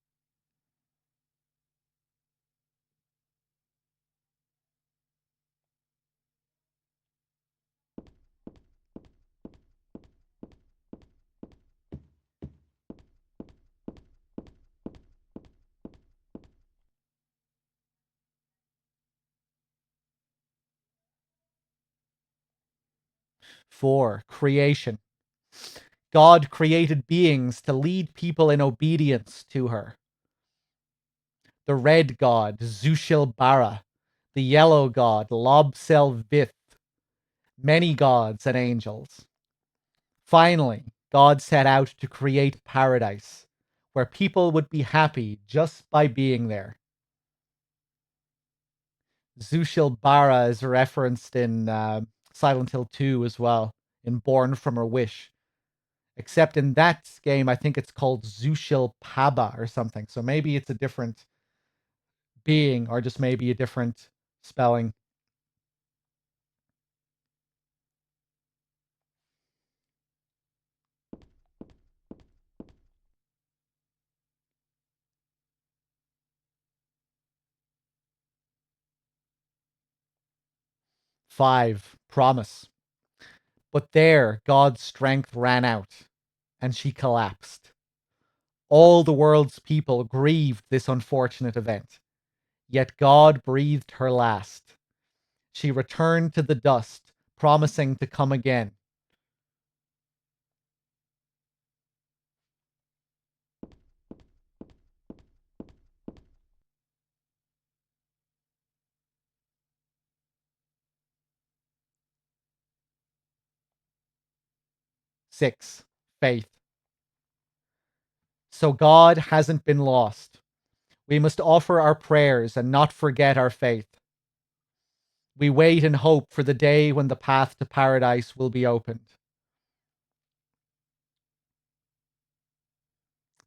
Four, creation. God created beings to lead people in obedience to her. the red god, Zushilbara, the yellow god, Lobselvith, many gods and angels. Finally, God set out to create paradise, where people would be happy just by being there. Zushilbara is referenced in Silent Hill 2 as well, in Born from Her Wish. Except in that game, I think it's called Zushilpaba or something. So maybe it's a different being or just maybe a different spelling. Five, promise. But there, God's strength ran out, and she collapsed. All the world's people grieved this unfortunate event, yet God breathed her last. She returned to the dust, promising to come again. Six, faith. So God hasn't been lost. We must offer our prayers and not forget our faith. We wait and hope for the day when the path to paradise will be opened.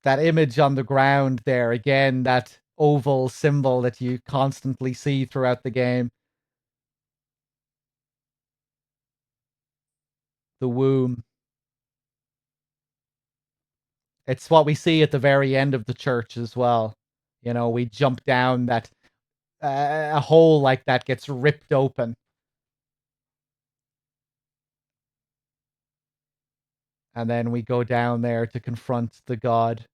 That image on the ground there, again, that oval symbol that you constantly see throughout the game. The womb. It's what we see at the very end of the church as well. You know, we jump down that a hole like that gets ripped open. And then we go down there to confront the god.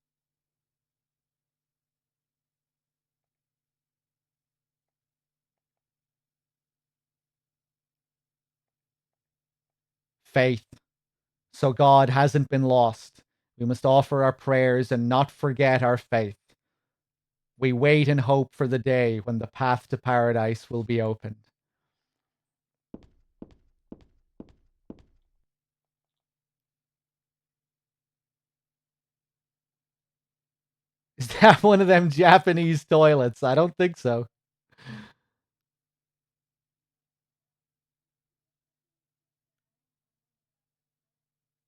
Faith. So God hasn't been lost. We must offer our prayers and not forget our faith. We wait and hope for the day when the path to paradise will be opened. Is that one of them Japanese toilets? I don't think so.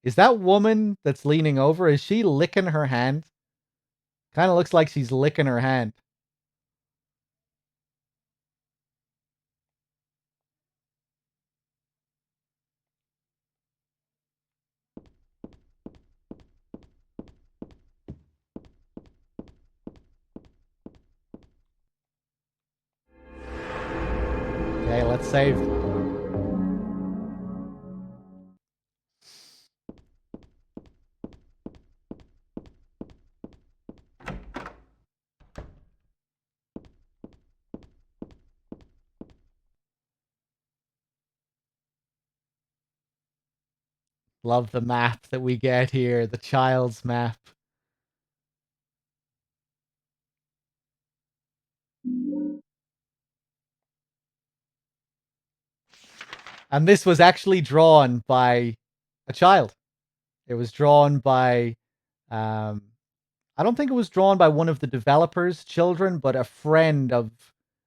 Is that woman that's leaning over, is she licking her hand? Kind of looks like she's licking her hand. Okay, let's save. Love the map that we get here, the child's map. And this was actually drawn by a child. It was drawn by, I don't think it was drawn by one of the developers' children, but a friend of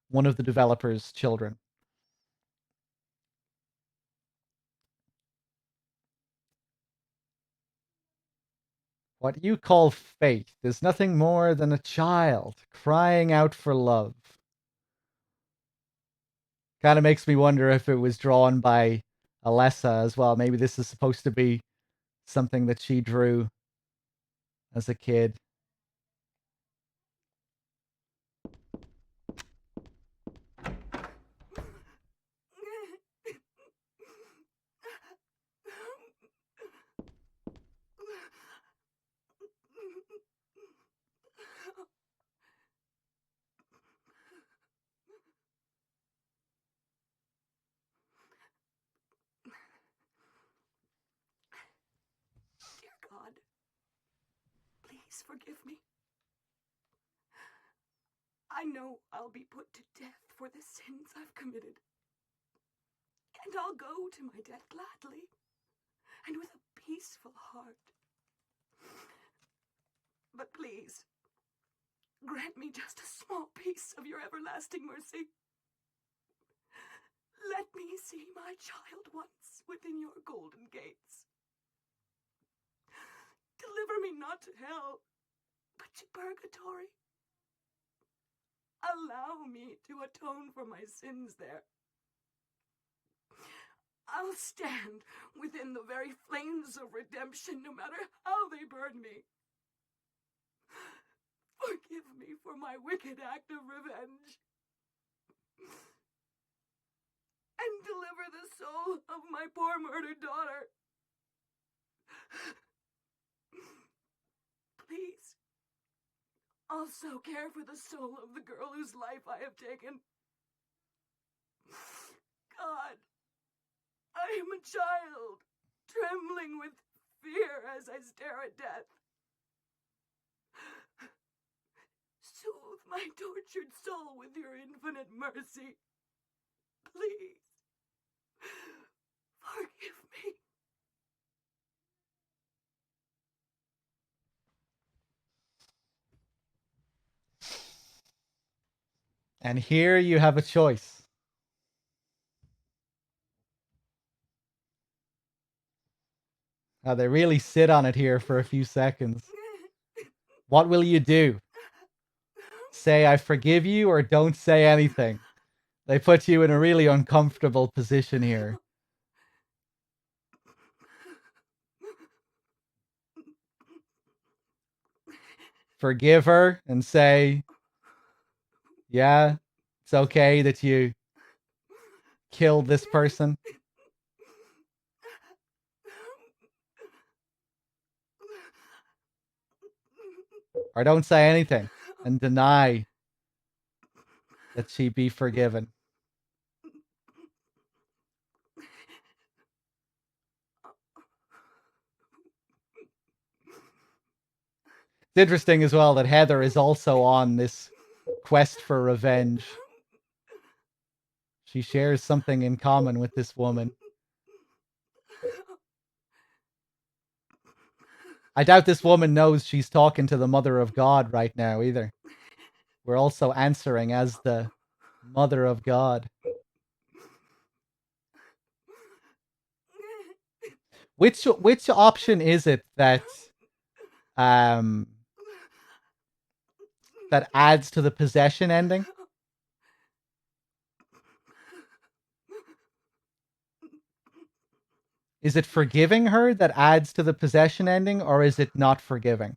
one of the developers' children. What you call faith is nothing more than a child crying out for love. Kind of makes me wonder if it was drawn by Alessa as well. Maybe this is supposed to be something that she drew as a kid. Dear God, please forgive me. I know I'll be put to death for the sins I've committed. And I'll go to my death gladly and with a peaceful heart. But please, grant me just a small piece of your everlasting mercy. Let me see my child once within your golden gates. Deliver me not to hell, but to purgatory. Allow me to atone for my sins there. I'll stand within the very flames of redemption, no matter how they burn me. Forgive me for my wicked act of revenge. And deliver the soul of my poor murdered daughter. Please, also care for the soul of the girl whose life I have taken. God, I am a child, trembling with fear as I stare at death. Soothe my tortured soul with your infinite mercy. Please, forgive me. And here you have a choice. Now they really sit on it here for a few seconds. What will you do? Say I forgive you or don't say anything. They put you in a really uncomfortable position here. Forgive her and say, yeah, it's okay that you killed this person. Or don't say anything and deny that she be forgiven. It's interesting as well that Heather is also on this quest for revenge. She shares something in common with this woman. I doubt this woman knows she's talking to the Mother of God right now either. We're also answering as the Mother of God. Which option is it that that adds to the possession ending? Is it forgiving her that adds to the possession ending, or is it not forgiving?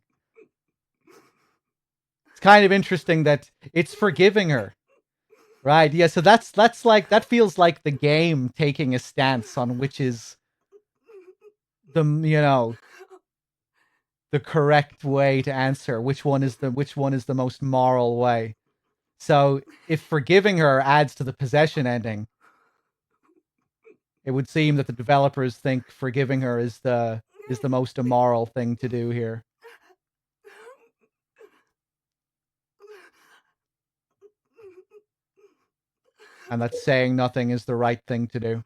It's kind of interesting that it's forgiving her. Right, yeah, so that's like, that feels like the game taking a stance on which is the, you know, the correct way to answer, which one is the most moral way. So if forgiving her adds to the possession ending, it would seem that the developers think forgiving her is the most immoral thing to do here. And that saying nothing is the right thing to do.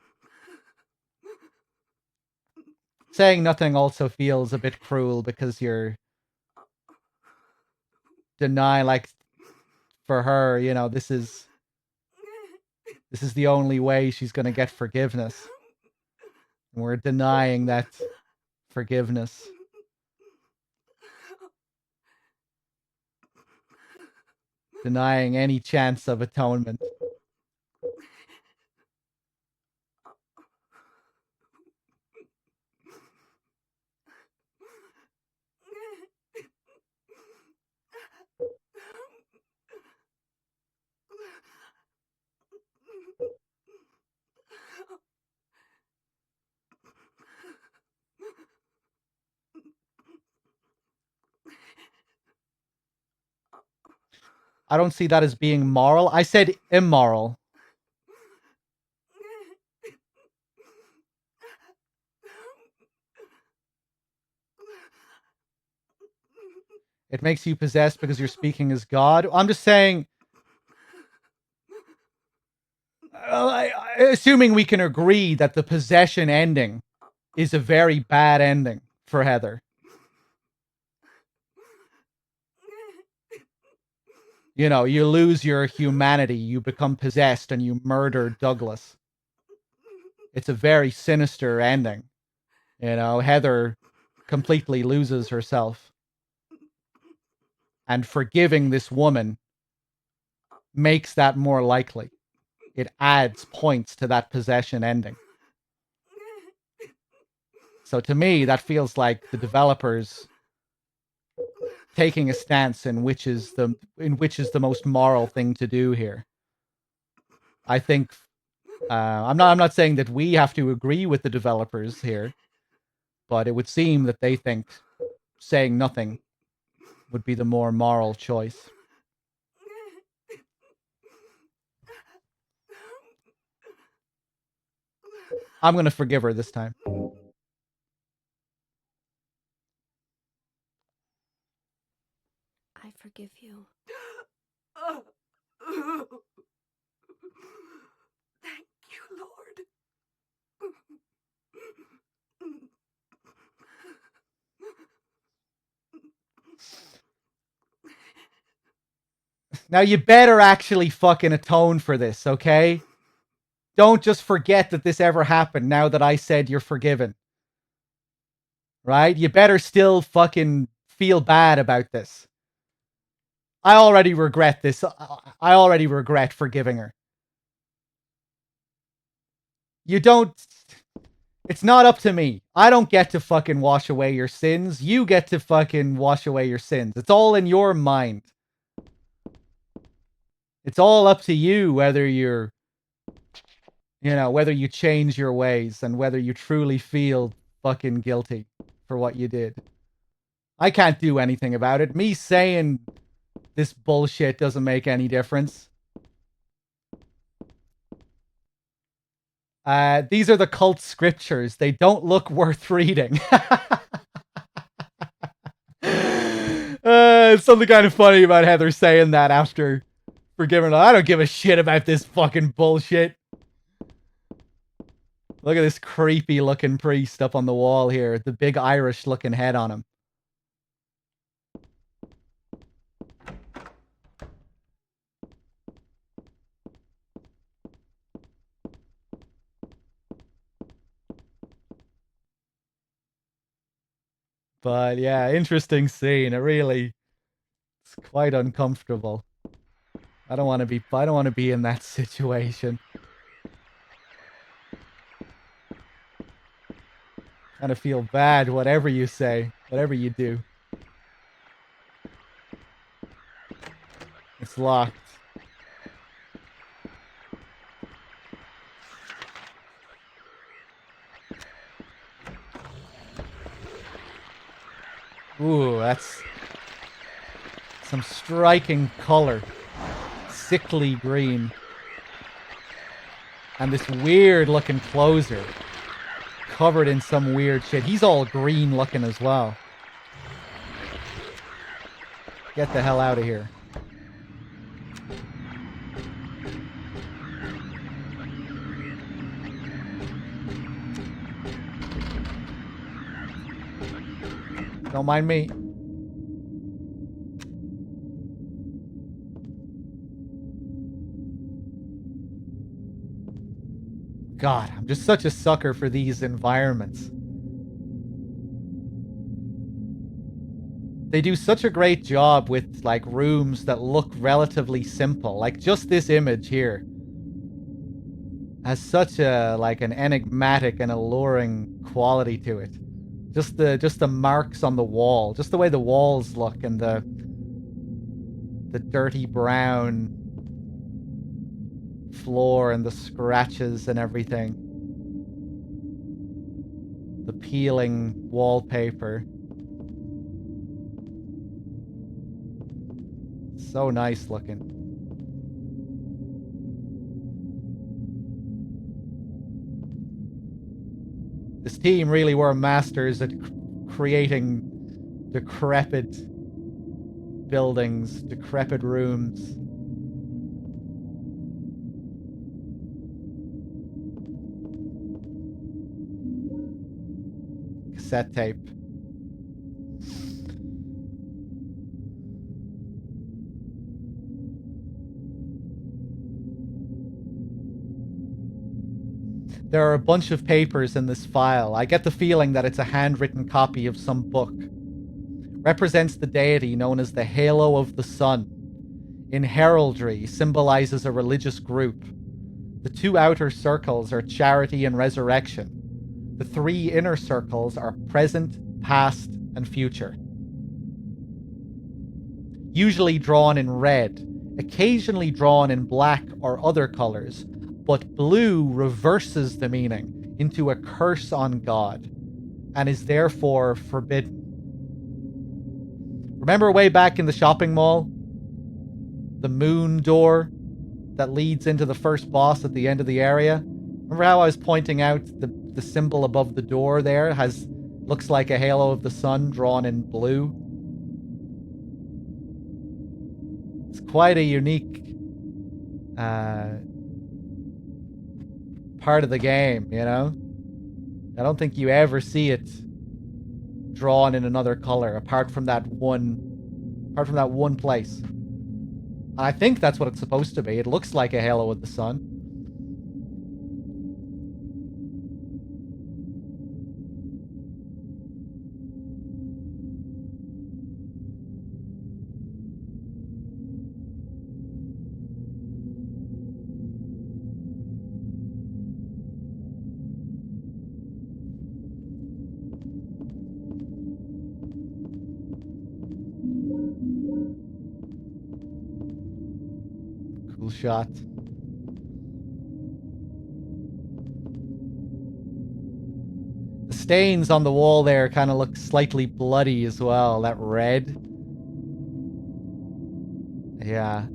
Saying nothing also feels a bit cruel because you're denying, like, for her, you know, this is the only way she's going to get forgiveness. And we're denying that forgiveness. Denying any chance of atonement. I don't see that as being moral. I said immoral. It makes you possessed because you're speaking as God. I'm just saying, assuming we can agree that the possession ending is a very bad ending for Heather. You know, you lose your humanity, you become possessed, and you murder Douglas. It's a very sinister ending. You know, Heather completely loses herself. And forgiving this woman makes that more likely. It adds points to that possession ending. So to me, that feels like the developers taking a stance in which is the most moral thing to do here. I think I'm not saying that we have to agree with the developers here, but it would seem that they think saying nothing would be the more moral choice. I'm going to forgive her this time. I forgive you. Thank you, Lord. Now you better actually fucking atone for this, okay? Don't just forget that this ever happened now that I said you're forgiven. Right? You better still fucking feel bad about this. I already regret this. I already regret forgiving her. You don't... It's not up to me. I don't get to fucking wash away your sins. You get to fucking wash away your sins. It's all in your mind. It's all up to you whether you're... You know, whether you change your ways and whether you truly feel fucking guilty for what you did. I can't do anything about it. Me saying this bullshit doesn't make any difference. These are the cult scriptures. They don't look worth reading. It's something kind of funny about Heather saying that after forgiving her. I don't give a shit about this fucking bullshit. Look at this creepy looking priest up on the wall here. The big Irish looking head on him. But yeah, interesting scene. It's quite uncomfortable. I don't want to be in that situation. Kind of feel bad, whatever you say, whatever you do. It's locked. Ooh, that's some striking color. Sickly green. And this weird looking closer. Covered in some weird shit. He's all green looking as well. Get the hell out of here. Don't mind me. God, I'm just such a sucker for these environments. They do such a great job with, like, rooms that look relatively simple. Like, just this image here has such a, like, an enigmatic and alluring quality to it. Just the marks on the wall. Just the way the walls look and the dirty brown floor and the scratches and everything. The peeling wallpaper. So nice looking. This team really were masters at creating decrepit buildings, decrepit rooms. cassette tape. There are a bunch of papers in this file. I get the feeling that it's a handwritten copy of some book. Represents the deity known as the Halo of the Sun. In heraldry, symbolizes a religious group. The 2 outer circles are charity and resurrection. The 3 inner circles are present, past, and future. Usually drawn in red, occasionally drawn in black or other colors, but blue reverses the meaning into a curse on God and is therefore forbidden. Remember way back in the shopping mall? The moon door that leads into the first boss at the end of the area? Remember how I was pointing out the symbol above the door there looks like a halo of the sun drawn in blue? It's quite a unique part of the game, you know? I don't think you ever see it drawn in another color apart from that one place. I think that's what it's supposed to be. It looks like a halo of the sun. Cool shot. The stains on the wall there kind of look slightly bloody as well. That red. Yeah.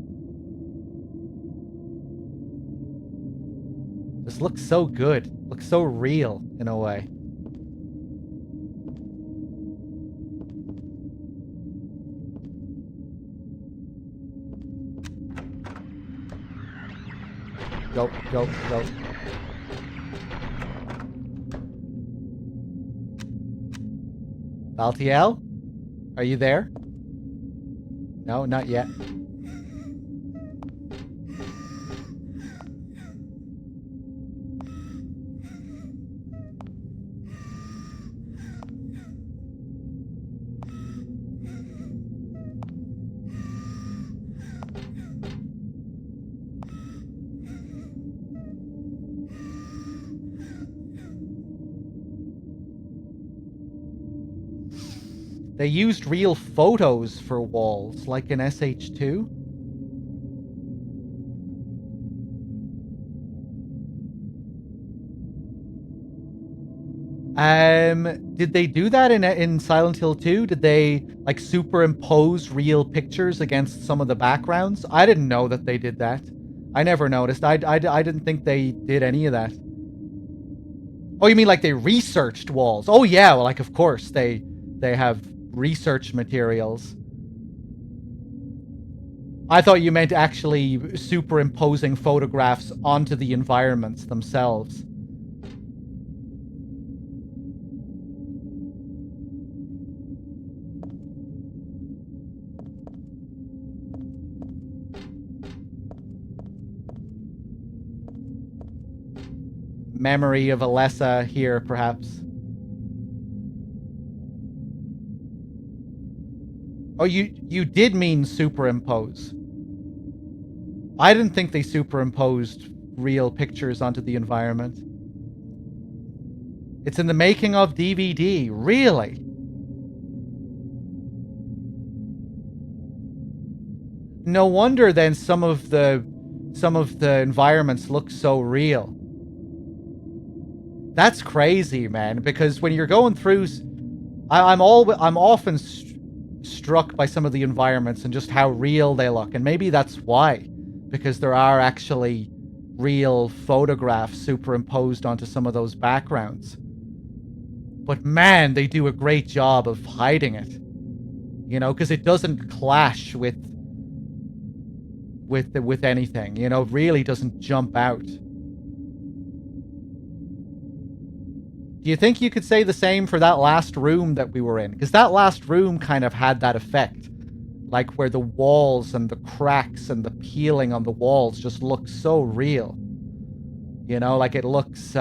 This looks so good. Looks so real in a way. Go, go, go. Valtiel? Are you there? No, not yet. They used real photos for walls, like in SH2. Did they do that in Silent Hill 2? Did they like superimpose real pictures against some of the backgrounds? I didn't know that they did that. I never noticed. I didn't think they did any of that. Oh, you mean like they researched walls? Oh yeah, well, like of course they have research materials. I thought you meant actually superimposing photographs onto the environments themselves. Memory of Alessa here, perhaps. Oh, you did mean superimpose. I didn't think they superimposed real pictures onto the environment. It's in the making of DVD. Really? No wonder then some of the environments look so real. That's crazy, man, because when you're going through I'm often struck by some of the environments and just how real they look, and maybe that's why, because there are actually real photographs superimposed onto some of those backgrounds. But man, they do a great job of hiding it, you know, because it doesn't clash with anything, you know, it really doesn't jump out. Do you think you could say the same for that last room that we were in? Because that last room kind of had that effect. Like where the walls and the cracks and the peeling on the walls just look so real. You know, like it looks, you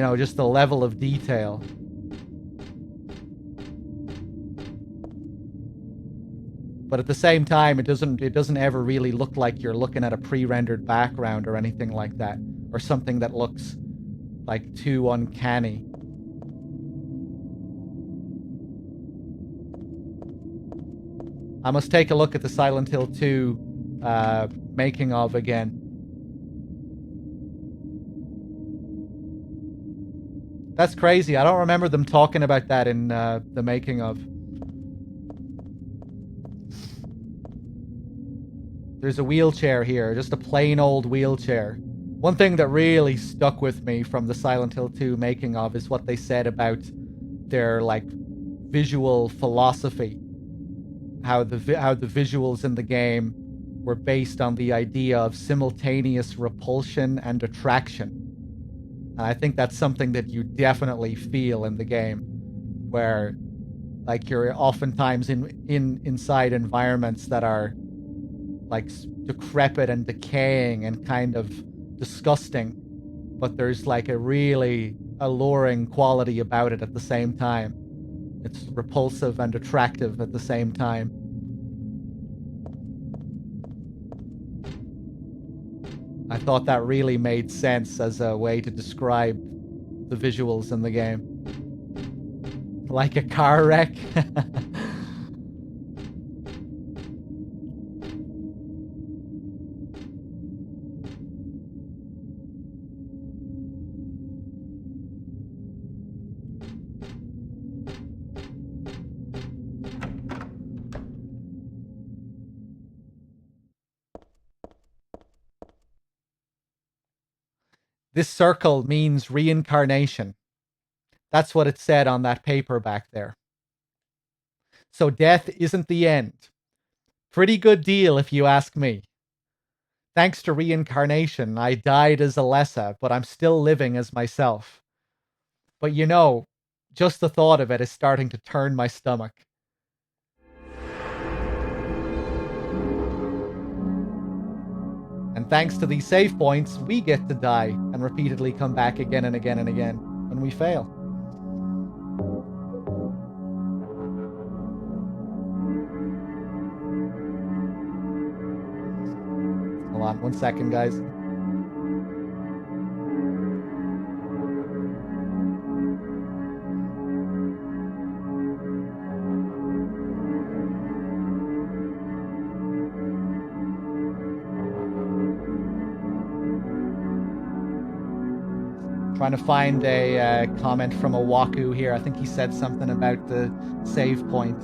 know, just the level of detail. But at the same time, it doesn't ever really look like you're looking at a pre-rendered background or anything like that, or something that looks like too uncanny. I must take a look at the Silent Hill 2 making of again. That's crazy. I don't remember them talking about that in the making of. There's a wheelchair here, just a plain old wheelchair. One thing that really stuck with me from the Silent Hill 2 making of is what they said about their like visual philosophy. How the visuals in the game were based on the idea of simultaneous repulsion and attraction. And I think that's something that you definitely feel in the game, where like you're oftentimes inside environments that are like decrepit and decaying and kind of disgusting, but there's like a really alluring quality about it at the same time. It's repulsive and attractive at the same time. I thought that really made sense as a way to describe the visuals in the game. Like a car wreck. This circle means reincarnation. That's what it said on that paper back there. So death isn't the end. Pretty good deal if you ask me. Thanks to reincarnation, I died as Alessa, but I'm still living as myself. But you know, just the thought of it is starting to turn my stomach. And thanks to these save points, we get to die and repeatedly come back again and again and again when we fail. Hold on 1 second, guys. Trying to find a comment from Owaku here. I think he said something about the save point.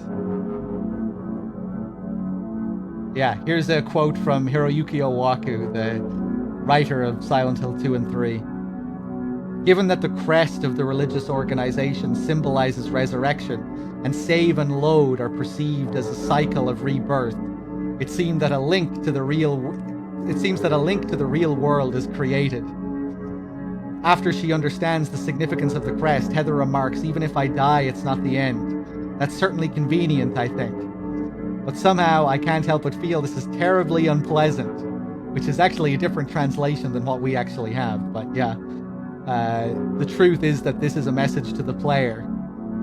Yeah, here's a quote from Hiroyuki Owaku, the writer of Silent Hill 2 and 3. Given that the crest of the religious organization symbolizes resurrection, and save and load are perceived as a cycle of rebirth, it seems that a link to the real world is created. After she understands the significance of the crest, Heather remarks, even if I die, it's not the end. That's certainly convenient, I think. But somehow I can't help but feel this is terribly unpleasant, which is actually a different translation than what we actually have. But yeah, the truth is that this is a message to the player.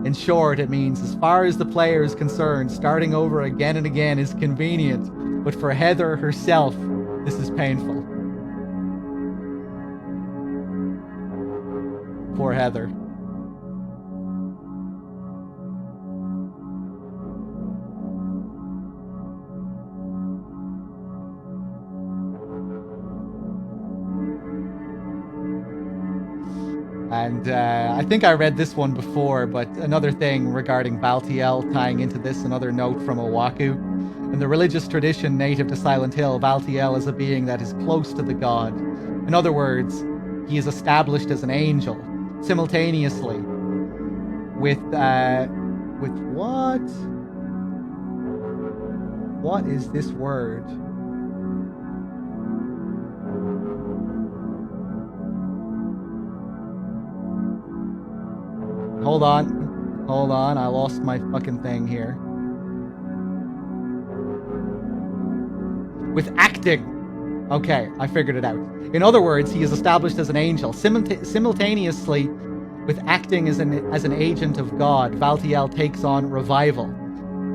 In short, it means as far as the player is concerned, starting over again and again is convenient. But for Heather herself, this is painful. Poor Heather. And I think I read this one before, but another thing regarding Baltiel tying into this, another note from Owaku. In the religious tradition native to Silent Hill, Baltiel is a being that is close to the god. In other words, he is established as an angel, simultaneously with what? What is this word? Hold on. Hold on. I lost my fucking thing here. With acting. Okay, I figured it out. In other words, he is established as an angel. Simultaneously, with acting as an agent of God, Valtiel takes on revival.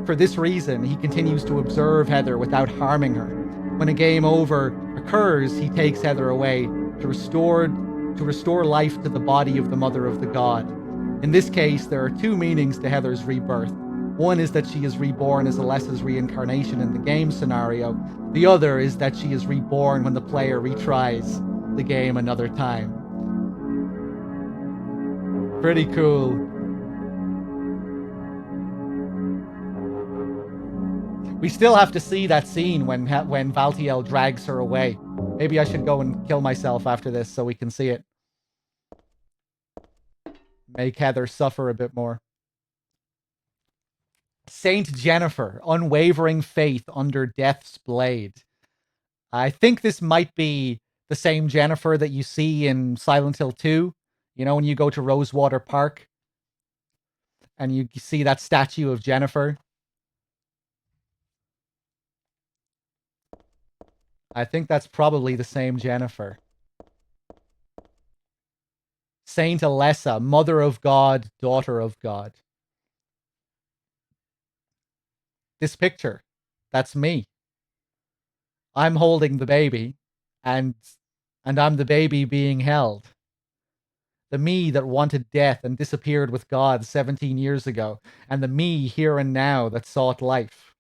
For this reason, he continues to observe Heather without harming her. When a game over occurs, he takes Heather away to restore life to the body of the mother of the god. In this case, there are two meanings to Heather's rebirth. One is that she is reborn as Alessa's reincarnation in the game scenario. The other is that she is reborn when the player retries the game another time. Pretty cool. We still have to see that scene when Valtiel drags her away. Maybe I should go and kill myself after this so we can see it. Make Heather suffer a bit more. Saint Jennifer, unwavering faith under death's blade. I think this might be the same Jennifer that you see in Silent Hill 2. You know, when you go to Rosewater Park and you see that statue of Jennifer. I think that's probably the same Jennifer. Saint Alessa, Mother of God, Daughter of God. This picture, that's me. I'm holding the baby, and I'm the baby being held. The me that wanted death and disappeared with God 17 years ago, and the me here and now that sought life.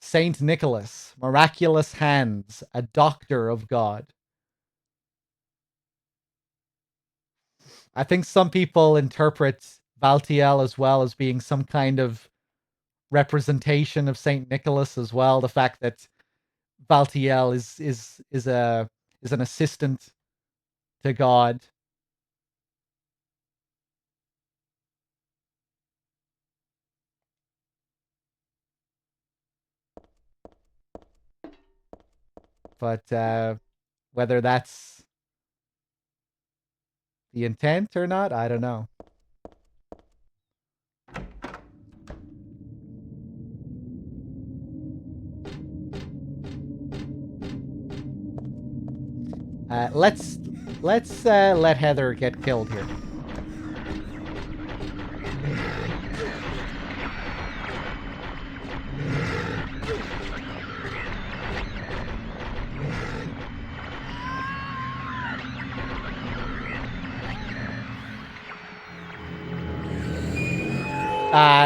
Saint Nicholas, miraculous hands, a doctor of God. I think some people interpret Valtiel as well as being some kind of representation of Saint Nicholas as well. The fact that Valtiel is an assistant to God. But whether that's the intent or not, I don't know. Let's let Heather get killed here.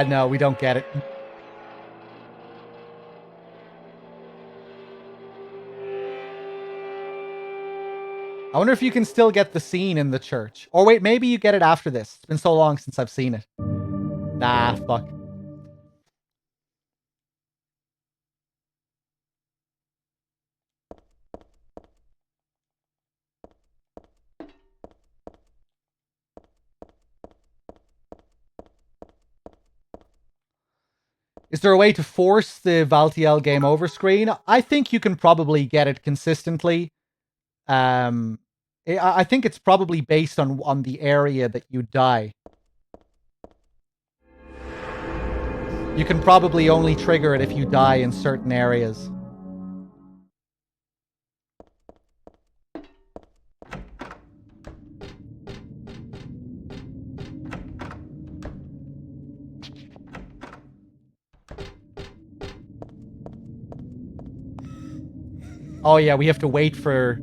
No, we don't get it. I wonder if you can still get the scene in the church. Or wait, maybe you get it after this. It's been so long since I've seen it. Nah, fuck. Is there a way to force the Valtiel game over screen? I think you can probably get it consistently. I think it's probably based on the area that you die. You can probably only trigger it if you die in certain areas. Oh yeah, we have to wait for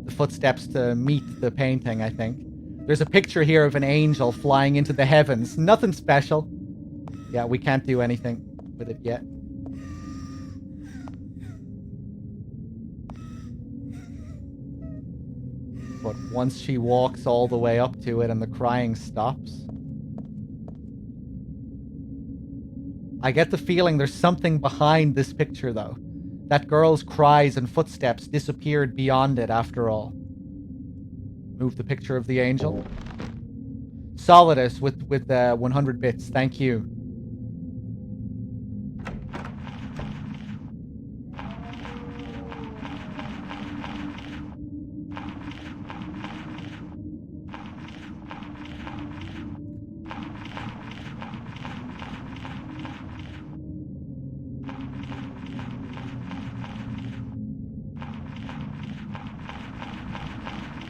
the footsteps to meet the painting, I think. There's a picture here of an angel flying into the heavens. Nothing special. Yeah, we can't do anything with it yet. But once she walks all the way up to it and the crying stops... I get the feeling there's something behind this picture, though. That girl's cries and footsteps disappeared beyond it, after all. Move the picture of the angel. Solidus with 100 bits. Thank you.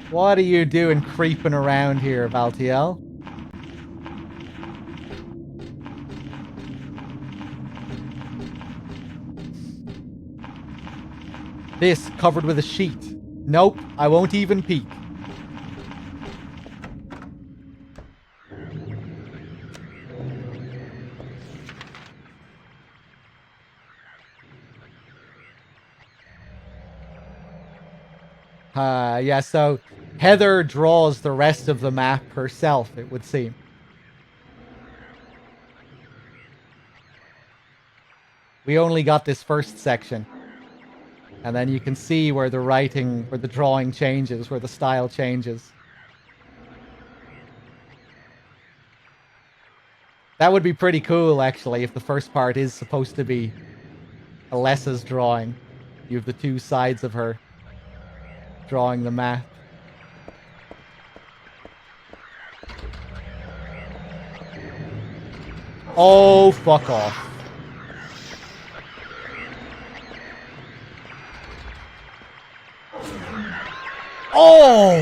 What are you doing creeping around here, Valtiel? This covered with a sheet. Nope, I won't even peek. Yeah, so Heather draws the rest of the map herself, it would seem. We only got this first section. And then you can see where the writing, where the drawing changes, where the style changes. That would be pretty cool, actually, if the first part is supposed to be Alessa's drawing. You have the two sides of her drawing the map. Oh, fuck off. Oh!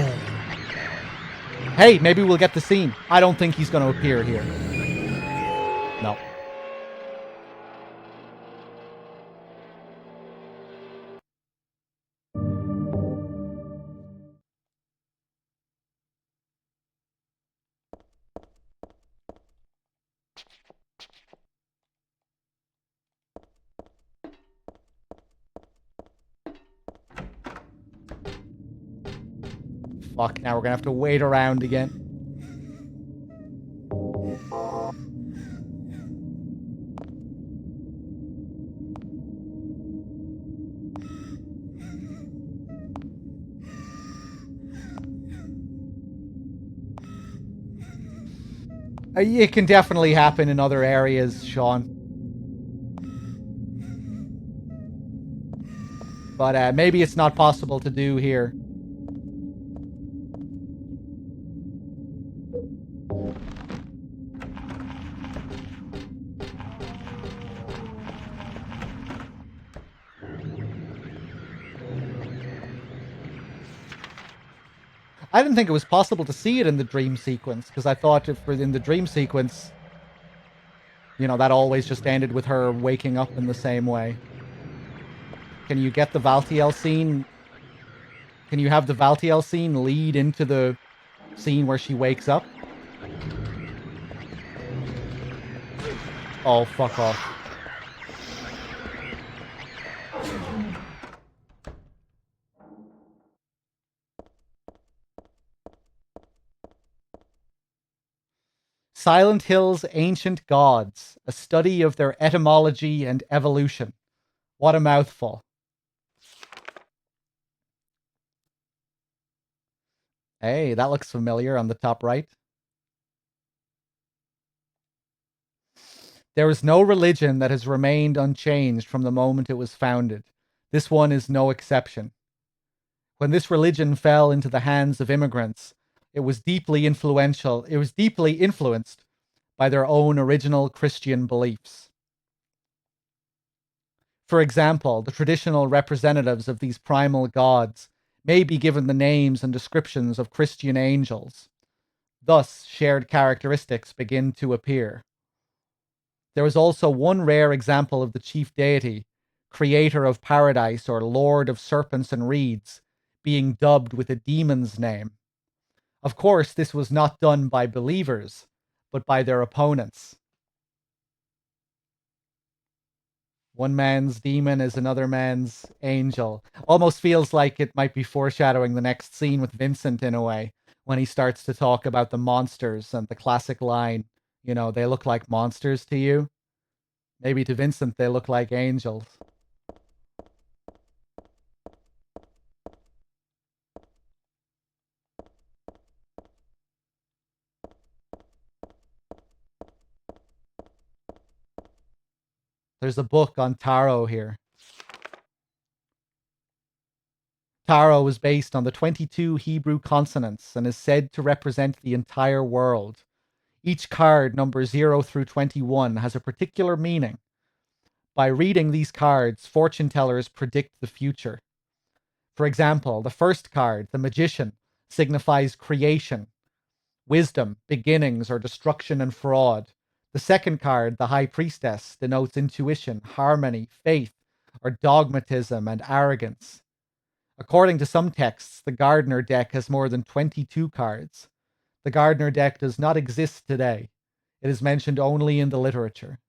Hey, maybe we'll get the scene. I don't think he's going to appear here. No. Fuck, now we're gonna have to wait around again. It can definitely happen in other areas, Sean. But maybe it's not possible to do here. I didn't think it was possible to see it in the dream sequence, because I thought if in the dream sequence, you know, that always just ended with her waking up in the same way. Can you get the Valtiel scene? Can you have the Valtiel scene lead into the scene where she wakes up? Oh, fuck off. Silent Hill's Ancient Gods, a study of their etymology and evolution. What a mouthful. Hey, that looks familiar on the top right. There is no religion that has remained unchanged from the moment it was founded. This one is no exception. When this religion fell into the hands of immigrants, it was deeply influenced by their own original Christian beliefs. For example, the traditional representatives of these primal gods may be given the names and descriptions of Christian angels. Thus, shared characteristics begin to appear. There is also one rare example of the chief deity, creator of paradise or lord of serpents and reeds, being dubbed with a demon's name. Of course, this was not done by believers, but by their opponents. One man's demon is another man's angel. Almost feels like it might be foreshadowing the next scene with Vincent in a way, when he starts to talk about the monsters and the classic line, you know, they look like monsters to you. Maybe to Vincent they look like angels. There's a book on tarot here. Tarot was based on the 22 Hebrew consonants and is said to represent the entire world. Each card, number 0 through 21, has a particular meaning. By reading these cards, fortune tellers predict the future. For example, the first card, the Magician, signifies creation, wisdom, beginnings, or destruction and fraud. The second card, the High Priestess, denotes intuition, harmony, faith, or dogmatism and arrogance. According to some texts, the Gardener deck has more than 22 cards. The Gardener deck does not exist today. It is mentioned only in the literature.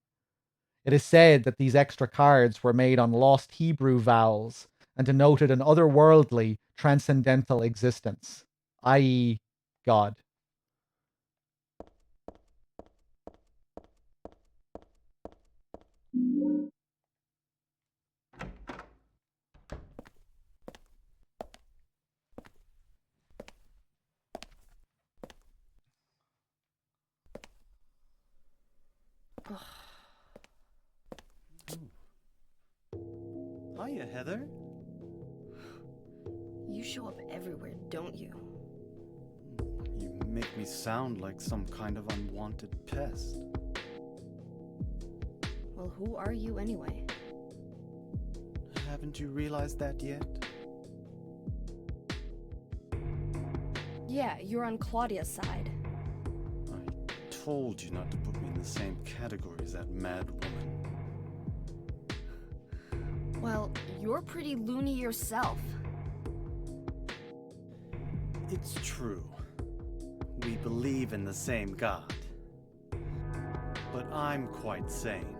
It is said that these extra cards were made on lost Hebrew vowels and denoted an otherworldly, transcendental existence, i.e., God. Hiya, Heather. You show up everywhere, don't you? You make me sound like some kind of unwanted pest. Well, who are you anyway? Haven't you realized that yet? Yeah, you're on Claudia's side. I told you not to put me in the same category as that mad woman. Well, you're pretty loony yourself. It's true. We believe in the same God. But I'm quite sane.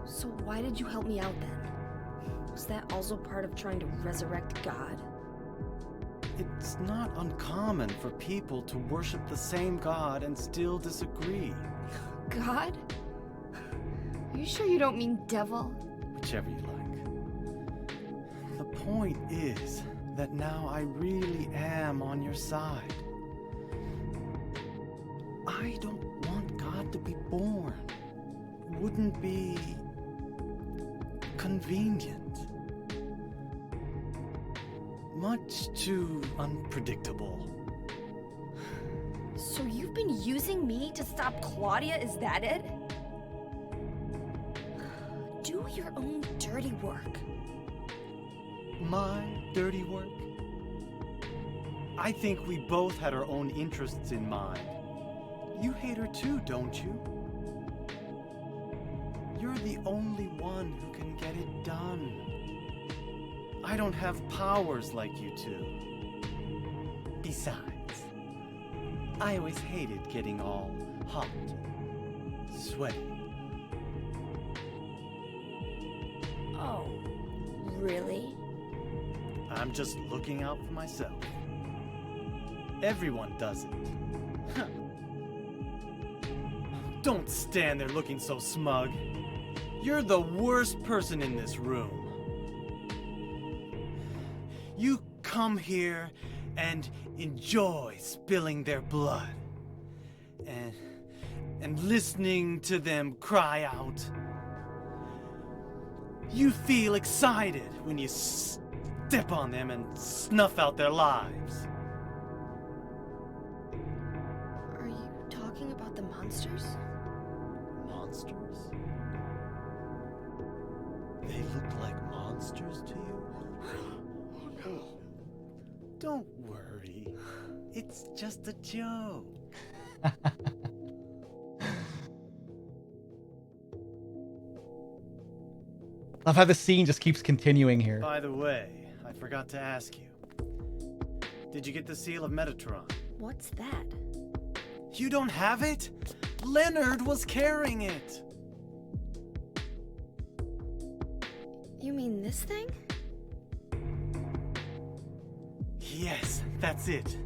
So why did you help me out then? Was that also part of trying to resurrect God? It's not uncommon for people to worship the same God and still disagree. God? Are you sure you don't mean devil? Whichever you like. The point is that now I really am on your side. I don't want God to be born. Wouldn't be convenient. Much too unpredictable. So you've been using me to stop Claudia, is that it? Do your own dirty work. My dirty work? I think we both had our own interests in mind. You hate her too, don't you? You're the only one who can get it done. I don't have powers like you two. Besides, I always hated getting all hot, sweaty. Oh, really? I'm just looking out for myself. Everyone does it. Don't stand there looking so smug. You're the worst person in this room. You come here and enjoy spilling their blood. And listening to them cry out. You feel excited when you step on them and snuff out their lives. Are you talking about the monsters? Monsters? They look like monsters to you? Oh no. Don't worry. It's just a joke. Love how the scene just keeps continuing here. By the way, I forgot to ask you. Did you get the seal of Metatron? What's that? You don't have it? Leonard was carrying it. You mean this thing? Yes, that's it.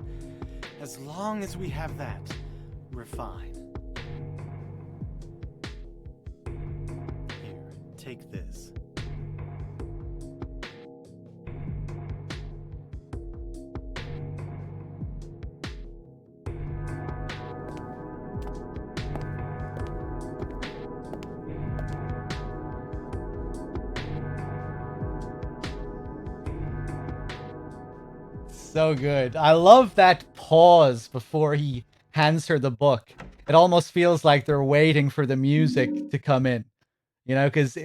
As long as we have that, we're fine. Here, take this. So good. I love that pause before he hands her the book. It almost feels like they're waiting for the music to come in. You know, because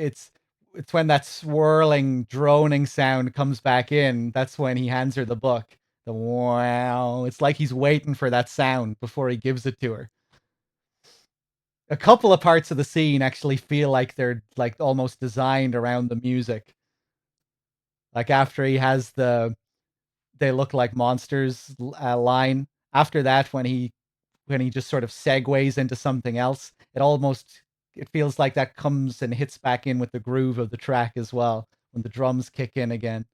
it's when that swirling, droning sound comes back in. That's when he hands her the book. The wow. It's like he's waiting for that sound before he gives it to her. A couple of parts of the scene actually feel like they're like almost designed around the music. Like after he has the "they look like monsters" line. After that, when he just sort of segues into something else, it feels like that comes and hits back in with the groove of the track as well when the drums kick in again.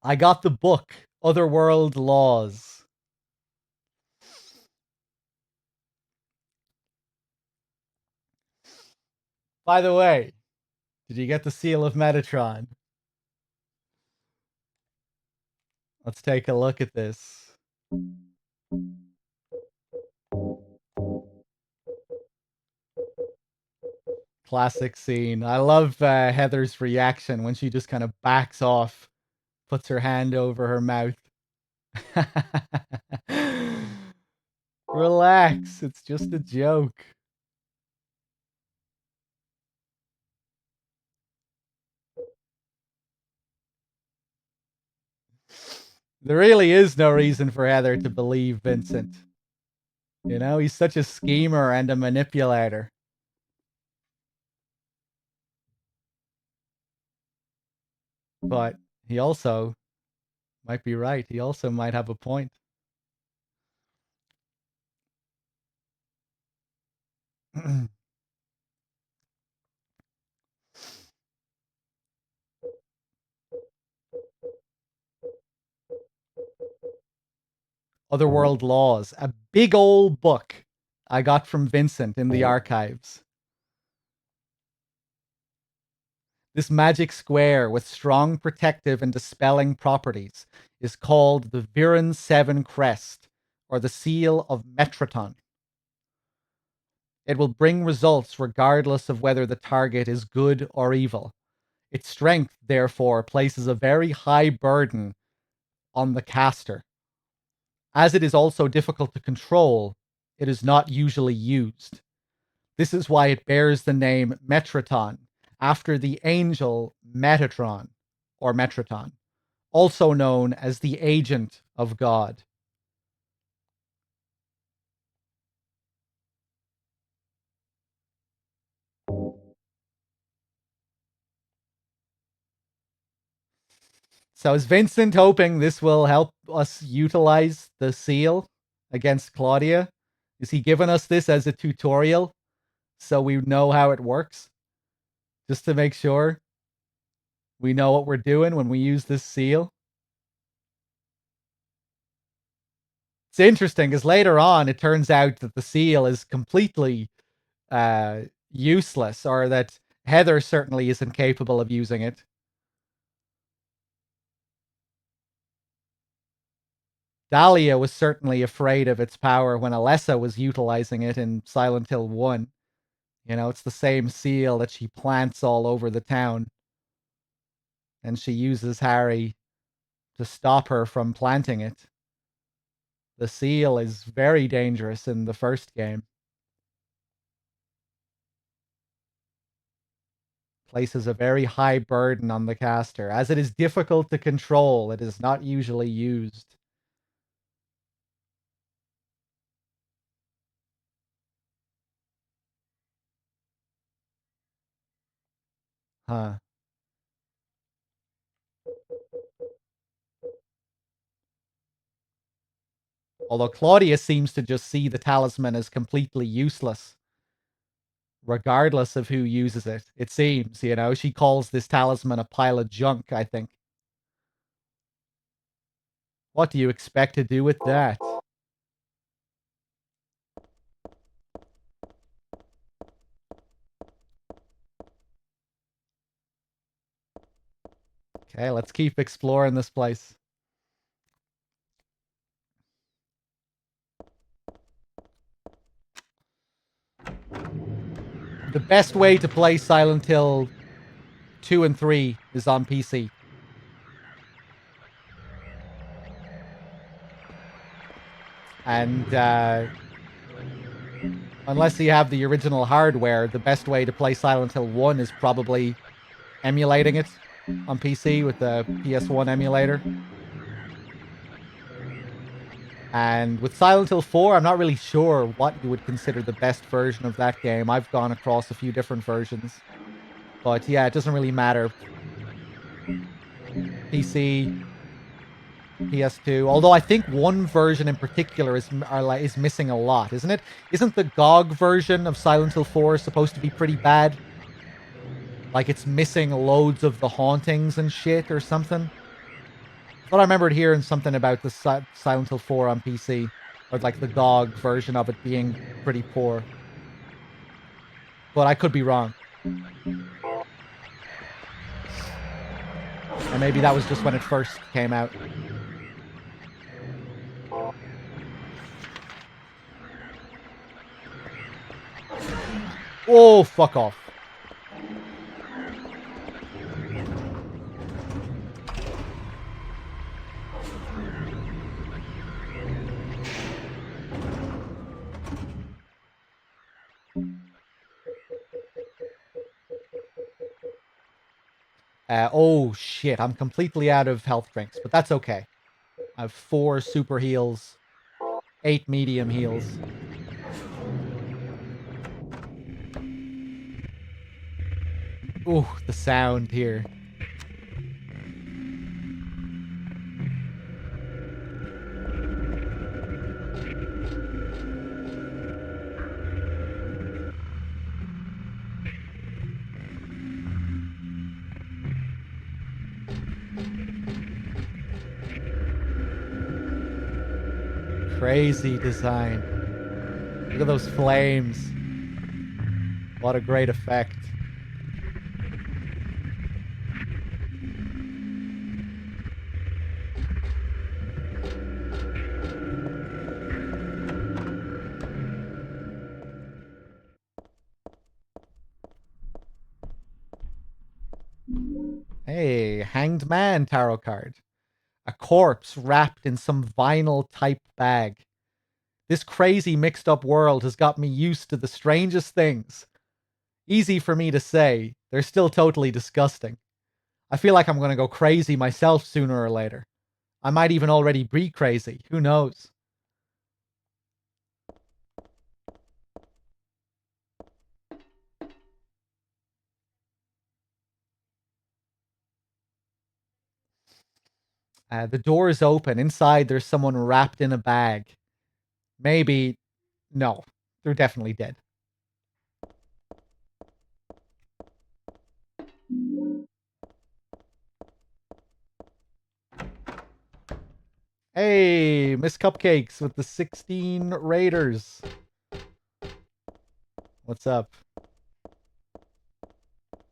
I got the book, Otherworld Laws. By the way, did you get the seal of Metatron? Let's take a look at this. Classic scene. I love Heather's reaction when she just kind of backs off, puts her hand over her mouth. Relax, it's just a joke. There really is no reason for Heather to believe Vincent. You know, he's such a schemer and a manipulator. But he also might be right. He also might have a point. Otherworld Laws, a big old book I got from Vincent in the archives. This magic square with strong protective and dispelling properties is called the Viren 7 Crest, or the Seal of Metraton. It will bring results regardless of whether the target is good or evil. Its strength, therefore, places a very high burden on the caster. As it is also difficult to control, it is not usually used. This is why it bears the name Metraton, after the angel Metatron, or Metraton, also known as the agent of God. So is Vincent hoping this will help us utilize the seal against Claudia? Is he giving us this as a tutorial so we know how it works? Just to make sure we know what we're doing when we use this seal? It's interesting because later on it turns out that the seal is completely useless, or that Heather certainly isn't capable of using it. Dahlia was certainly afraid of its power when Alessa was utilizing it in Silent Hill 1. You know, it's the same seal that she plants all over the town. And she uses Harry to stop her from planting it. The seal is very dangerous in the first game. Places a very high burden on the caster. As it is difficult to control, it is not usually used. Huh. Although Claudia seems to just see the talisman as completely useless, regardless of who uses it. It seems, you know, she calls this talisman a pile of junk, I think. What do you expect to do with that? Okay, let's keep exploring this place. The best way to play Silent Hill 2 and 3 is on PC. And Unless you have the original hardware, the best way to play Silent Hill 1 is probably emulating it on PC with the PS1 emulator. And with Silent Hill 4, I'm not really sure what you would consider the best version of that game. I've gone across a few different versions. But yeah, it doesn't really matter. PC, PS2. Although I think one version in particular is missing a lot, isn't it? Isn't the GOG version of Silent Hill 4 supposed to be pretty bad? Like it's missing loads of the hauntings and shit or something? I thought I remembered hearing something about the Silent Hill 4 on PC. Or like the GOG version of it being pretty poor. But I could be wrong. And maybe that was just when it first came out. Oh, fuck off. Oh shit, I'm completely out of health drinks, but that's okay. I have 4 super heals, 8 medium heals. Ooh, the sound here. Crazy design. Look at those flames. What a great effect. Hey, Hanged Man tarot card. A corpse wrapped in some vinyl type bag. This crazy mixed up world has got me used to the strangest things. Easy for me to say, they're still totally disgusting. I feel like I'm gonna go crazy myself sooner or later. I might even already be crazy, who knows? The door is open. Inside, there's someone wrapped in a bag. Maybe. No. They're definitely dead. Hey, Miss Cupcakes with the 16 Raiders. What's up?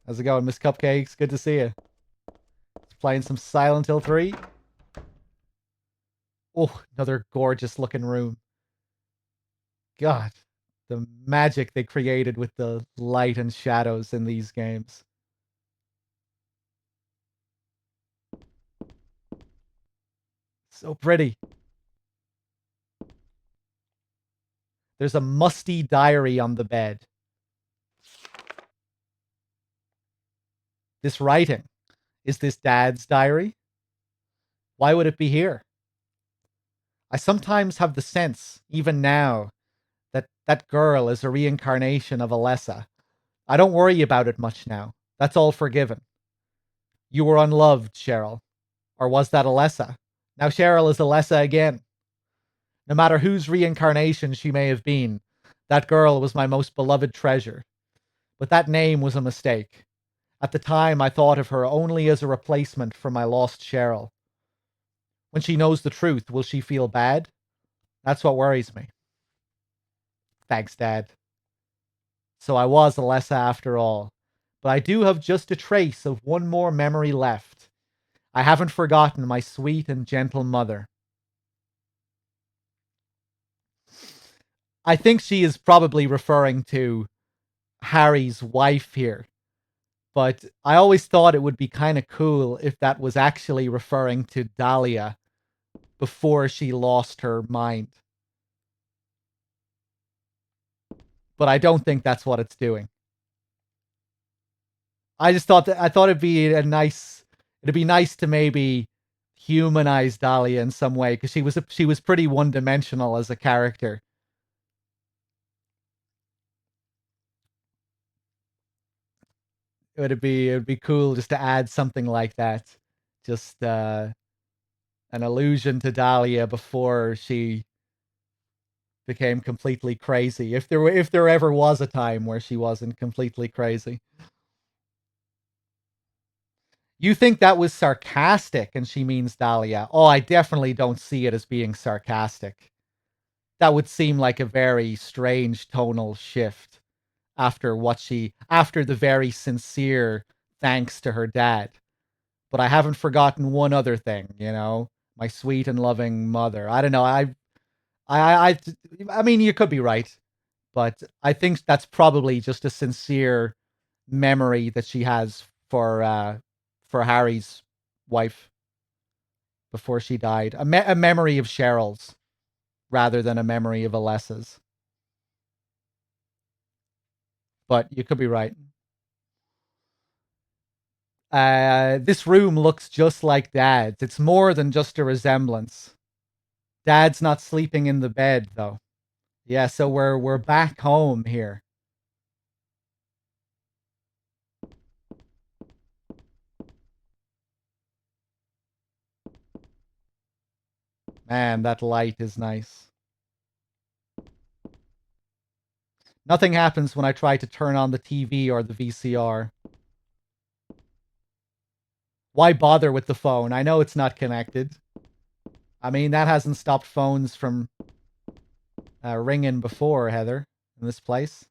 How's it going, Miss Cupcakes? Good to see you. Playing some Silent Hill 3. Oh, another gorgeous looking room. God, the magic they created with the light and shadows in these games. So pretty. There's a musty diary on the bed. This writing. Is this Dad's diary? Why would it be here? I sometimes have the sense, even now, that that girl is a reincarnation of Alessa. I don't worry about it much now. That's all forgiven. You were unloved, Cheryl. Or was that Alessa? Now Cheryl is Alessa again. No matter whose reincarnation she may have been, that girl was my most beloved treasure. But that name was a mistake. At the time, I thought of her only as a replacement for my lost Cheryl. When she knows the truth, will she feel bad? That's what worries me. Thanks, Dad. So I was Alessa after all. But I do have just a trace of one more memory left. I haven't forgotten my sweet and gentle mother. I think she is probably referring to Harry's wife here. But I always thought it would be kind of cool if that was actually referring to Dahlia before she lost her mind. but I don't think that's what it's doing. I just thought it'd be nice to maybe humanize Dahlia in some way, because she was pretty one-dimensional as a character. It would be cool just to add something like that. Just an allusion to Dahlia before she became completely crazy. If there ever was a time where she wasn't completely crazy. You think that was sarcastic and she means Dahlia? Oh, I definitely don't see it as being sarcastic. That would seem like a very strange tonal shift after the very sincere thanks to her dad. But I haven't forgotten one other thing, my sweet and loving mother. I don't know. I mean, you could be right, but I think that's probably just a sincere memory that she has for Harry's wife before she died. A memory of Cheryl's rather than a memory of Alessa's. But you could be right. This room looks just like Dad's. It's more than just a resemblance. Dad's not sleeping in the bed though. Yeah, so we're back home here. Man, that light is nice. Nothing happens when I try to turn on the TV or the VCR. Why bother with the phone? I know it's not connected. I mean, that hasn't stopped phones from ringing before, Heather, in this place.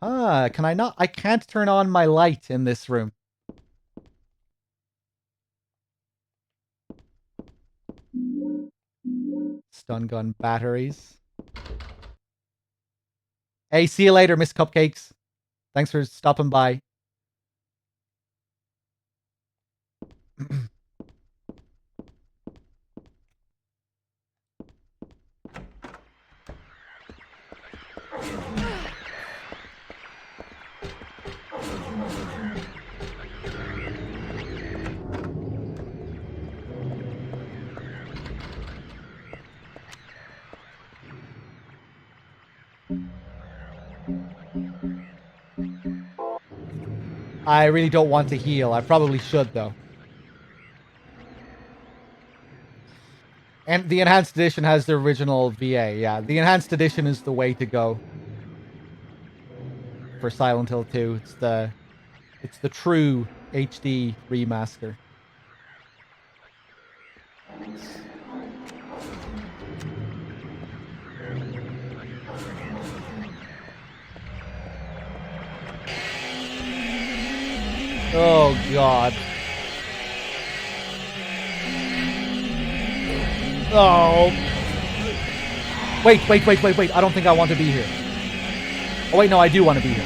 Can I not? I can't turn on my light in this room. Stun gun batteries. Hey, see you later, Miss Cupcakes. Thanks for stopping by. I really don't want to heal. I probably should, though. And the Enhanced Edition has the original VA, yeah. The Enhanced Edition is the way to go for Silent Hill 2. It's the true HD remaster. Oh, God. Oh. Wait. I don't think I want to be here. Oh, wait, no, I do want to be here.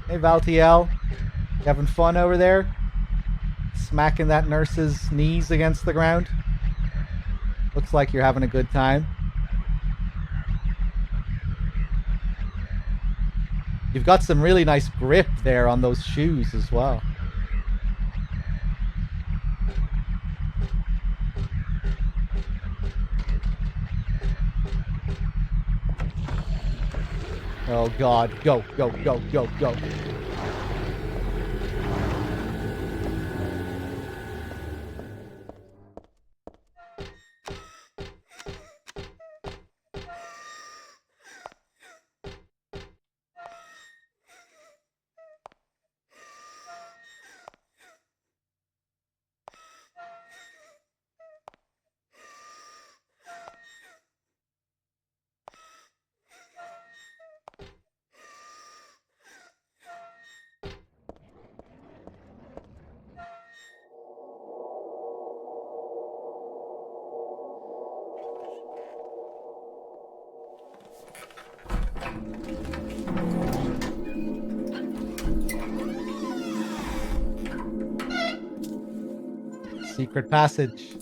Hey, Valtiel. You having fun over there? Smacking that nurse's knees against the ground? Looks like you're having a good time. You've got some really nice grip there on those shoes as well. Oh, God. Go. Secret passage.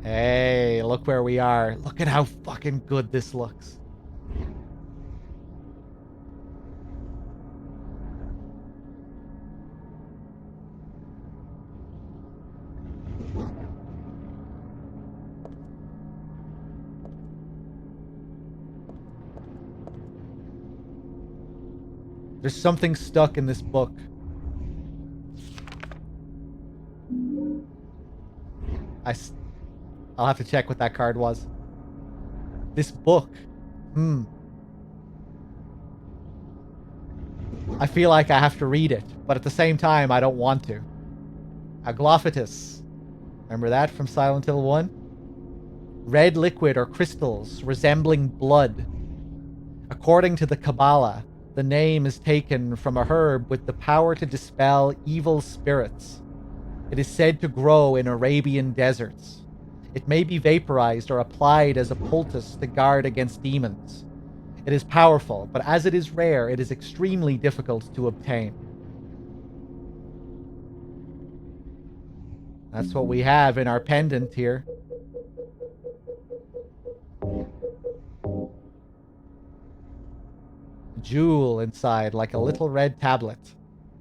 Hey, look where we are. Look at how fucking good this looks. There's something stuck in this book. I'll have to check what that card was. This book. I feel like I have to read it, but at the same time, I don't want to. Aglophytus. Remember that from Silent Hill 1? Red liquid or crystals resembling blood. According to the Kabbalah, the name is taken from a herb with the power to dispel evil spirits. It is said to grow in Arabian deserts. It may be vaporized or applied as a poultice to guard against demons. It is powerful, but as it is rare, it is extremely difficult to obtain. That's what we have in our pendant here. Jewel inside, like a little red tablet.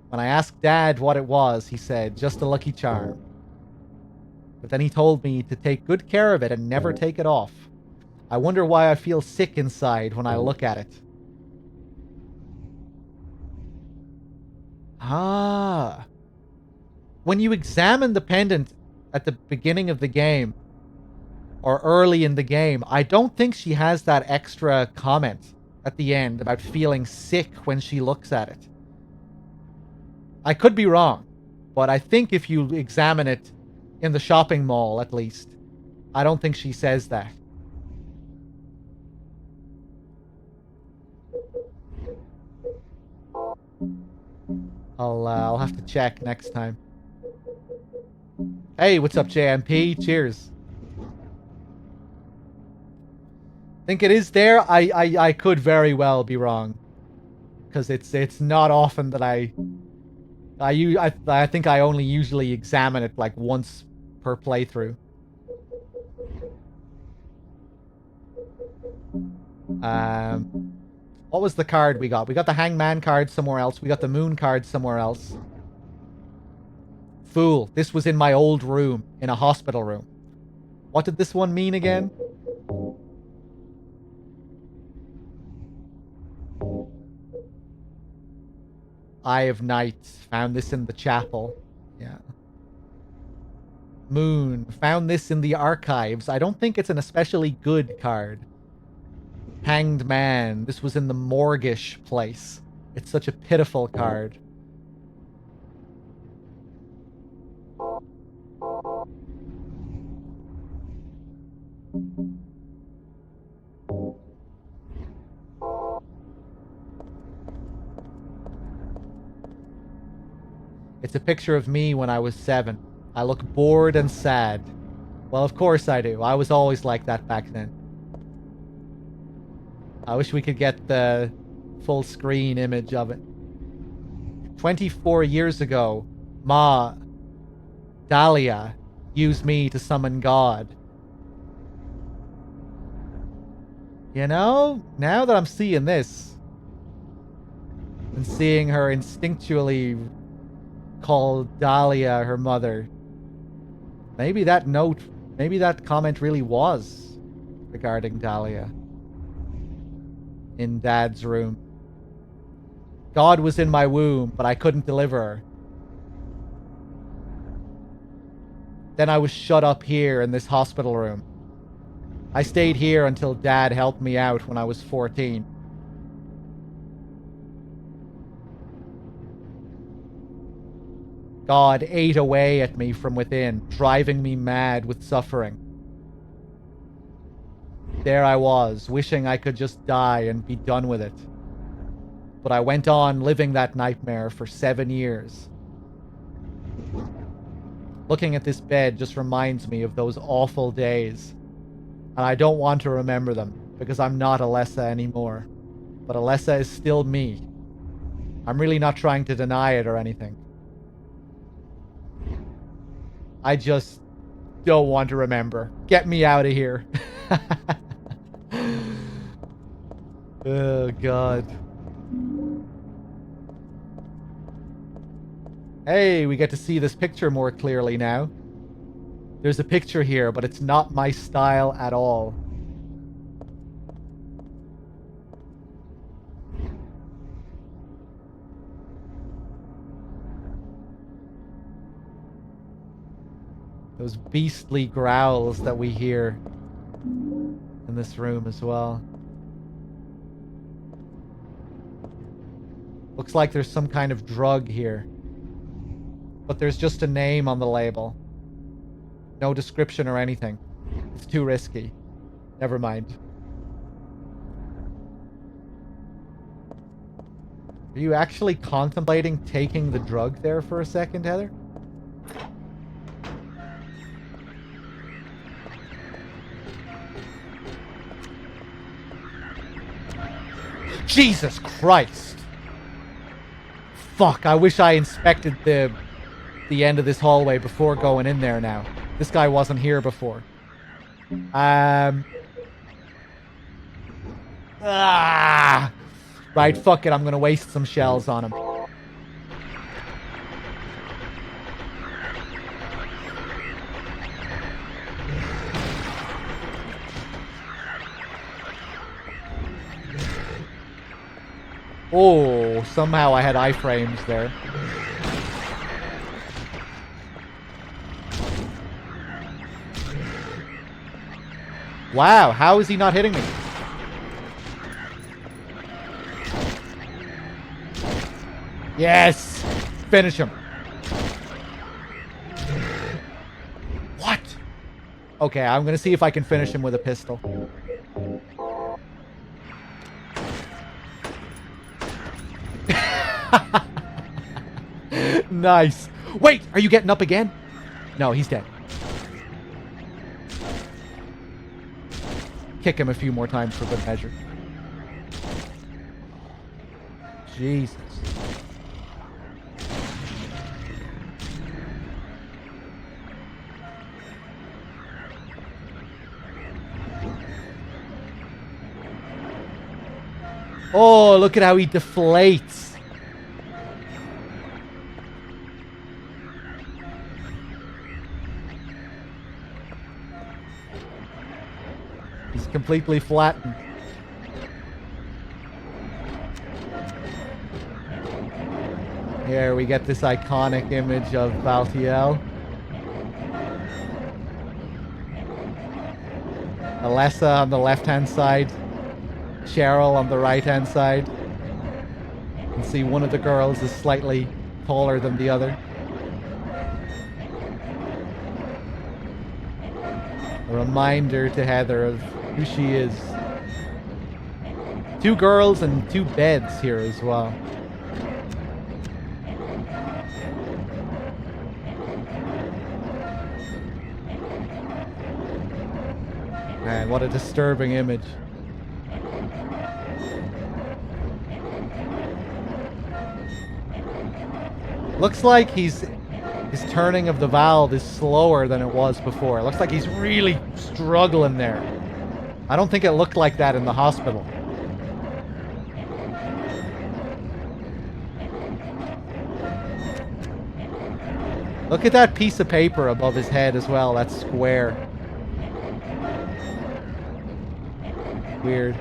When I asked Dad what it was, he said, just a lucky charm. But then he told me to take good care of it and never take it off. I wonder why I feel sick inside when I look at it. Ah. When you examine the pendant at the beginning of the game, or early in the game, I don't think she has that extra comment at the end about feeling sick when she looks at it. I could be wrong, but I think if you examine it in the shopping mall, at least, I don't think she says that. I'll have to check next time. Hey, what's up, JMP? Cheers. Think it is there? I could very well be wrong, because it's not often that I think I only usually examine it like once per playthrough. What was the card we got? We got the Hangman card somewhere else. We got the Moon card somewhere else. Fool. This was in my old room, in a hospital room. What did this one mean again? Eye of Night. Found this in the chapel. Yeah. Moon. Found this in the archives. I don't think it's an especially good card. Hanged Man. This was in the morguish place. It's such a pitiful card. It's a picture of me when I was 7. I look bored and sad. Well, of course I do. I was always like that back then. I wish we could get the full screen image of it. 24 years ago, Ma, Dahlia, used me to summon God. You know, now that I'm seeing this, and seeing her instinctually call Dahlia her mother, maybe that comment really was regarding Dahlia. In Dad's room. God was in my womb, but I couldn't deliver her. Then I was shut up here in this hospital room. I stayed here until Dad helped me out when I was 14. God ate away at me from within, driving me mad with suffering. There I was, wishing I could just die and be done with it. But I went on living that nightmare for 7 years. Looking at this bed just reminds me of those awful days. And I don't want to remember them, because I'm not Alessa anymore. But Alessa is still me. I'm really not trying to deny it or anything. I just don't want to remember. Get me out of here. Oh, God. Hey, we get to see this picture more clearly now. There's a picture here, but it's not my style at all. Those beastly growls that we hear in this room as well. Looks like there's some kind of drug here. But there's just a name on the label. No description or anything. It's too risky. Never mind. Are you actually contemplating taking the drug there for a second, Heather? Jesus Christ! Fuck, I wish I inspected the end of this hallway before going in there now. This guy wasn't here before. Right, fuck it, I'm gonna waste some shells on him. Oh, somehow I had iframes there. Wow, how is he not hitting me? Yes! Finish him. What? Okay, I'm gonna see if I can finish him with a pistol. Nice. Wait, are you getting up again? No, he's dead. Kick him a few more times for good measure. Jesus. Oh, look at how he deflates. He's completely flattened. Here we get this iconic image of Valtiel. Alessa on the left-hand side. Cheryl on the right-hand side. You can see one of the girls is slightly taller than the other. A reminder to Heather of who she is. 2 girls and 2 beds here as well. Man, what a disturbing image. Looks like his turning of the valve is slower than it was before. It looks like he's really struggling there. I don't think it looked like that in the hospital. Look at that piece of paper above his head as well. That's square. Weird.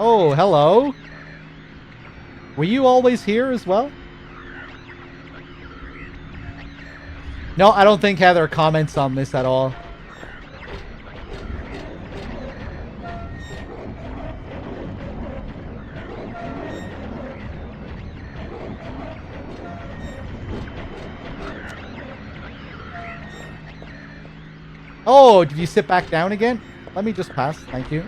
Oh, hello. Were you always here as well? No, I don't think Heather comments on this at all. Oh, did you sit back down again? Let me just pass. Thank you.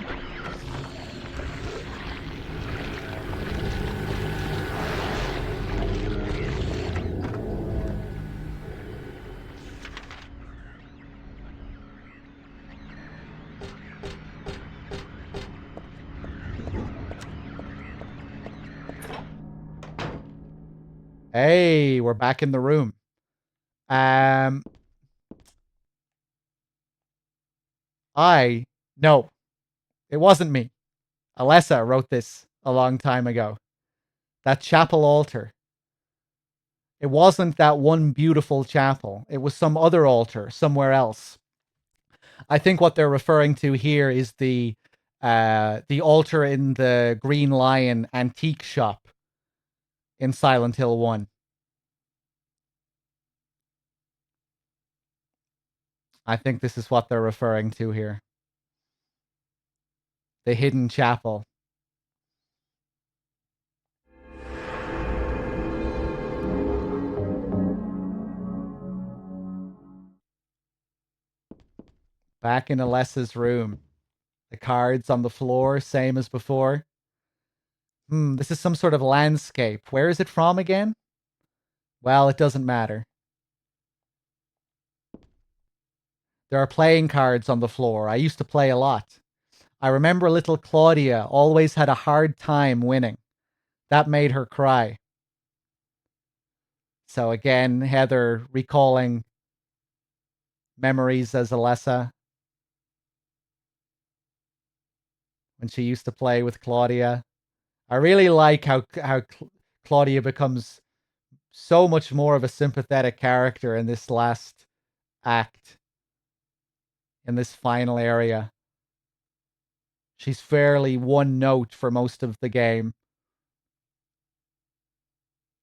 Hey, we're back in the room. No, it wasn't me. Alessa wrote this a long time ago. That chapel altar. It wasn't that one beautiful chapel. It was some other altar somewhere else. I think what they're referring to here is the altar in the Green Lion antique shop in Silent Hill 1. I think this is what they're referring to here. The hidden chapel. Back in Alessa's room. The cards on the floor, same as before. This is some sort of landscape. Where is it from again? Well, it doesn't matter. There are playing cards on the floor. I used to play a lot. I remember little Claudia always had a hard time winning. That made her cry. So again, Heather recalling memories as Alessa when she used to play with Claudia. I really like how Claudia becomes so much more of a sympathetic character in this last act, in this final area. She's fairly one note for most of the game.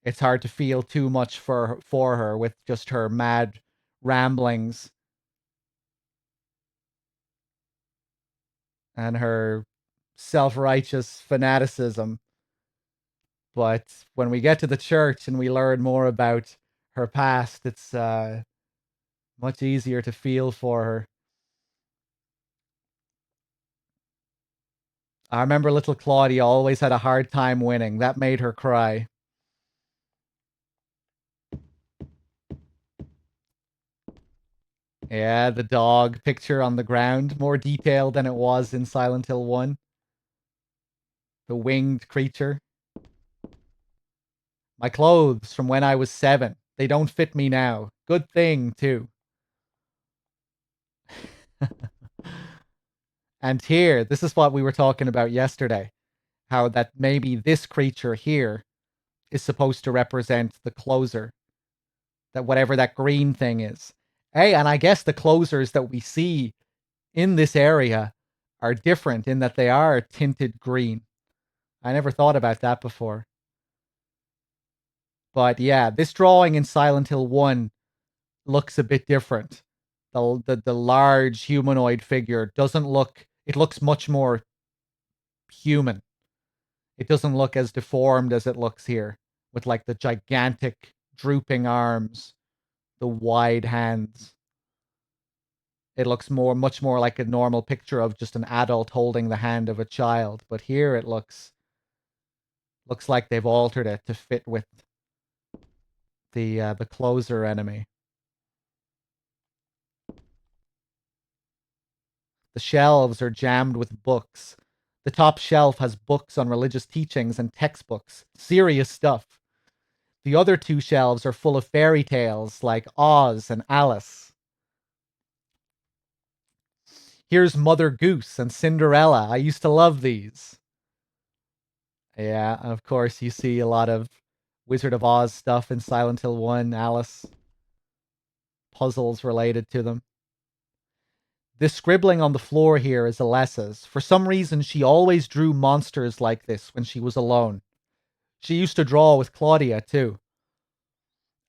It's hard to feel too much for her with just her mad ramblings and her self-righteous fanaticism. But when we get to the church and we learn more about her past, it's much easier to feel for her. I remember little Claudia always had a hard time winning. That made her cry. Yeah, the dog picture on the ground, more detailed than it was in Silent Hill 1. The winged creature. My clothes from when I was 7. They don't fit me now. Good thing, too. And here, this is what we were talking about yesterday. How that maybe this creature here is supposed to represent the closer. That whatever that green thing is. Hey, and I guess the closers that we see in this area are different in that they are tinted green. I never thought about that before. But yeah, this drawing in Silent Hill 1 looks a bit different. The large humanoid figure doesn't look, it looks much more human. It doesn't look as deformed as it looks here, with like the gigantic drooping arms, the wide hands. It looks much more like a normal picture of just an adult holding the hand of a child. But here it looks like they've altered it to fit with the closer enemy. The shelves are jammed with books. The top shelf has books on religious teachings and textbooks. Serious stuff. The other 2 shelves are full of fairy tales like Oz and Alice. Here's Mother Goose and Cinderella. I used to love these. Yeah, of course you see a lot of Wizard of Oz stuff in Silent Hill 1, Alice. Puzzles related to them. This scribbling on the floor here is Alessa's. For some reason, she always drew monsters like this when she was alone. She used to draw with Claudia, too.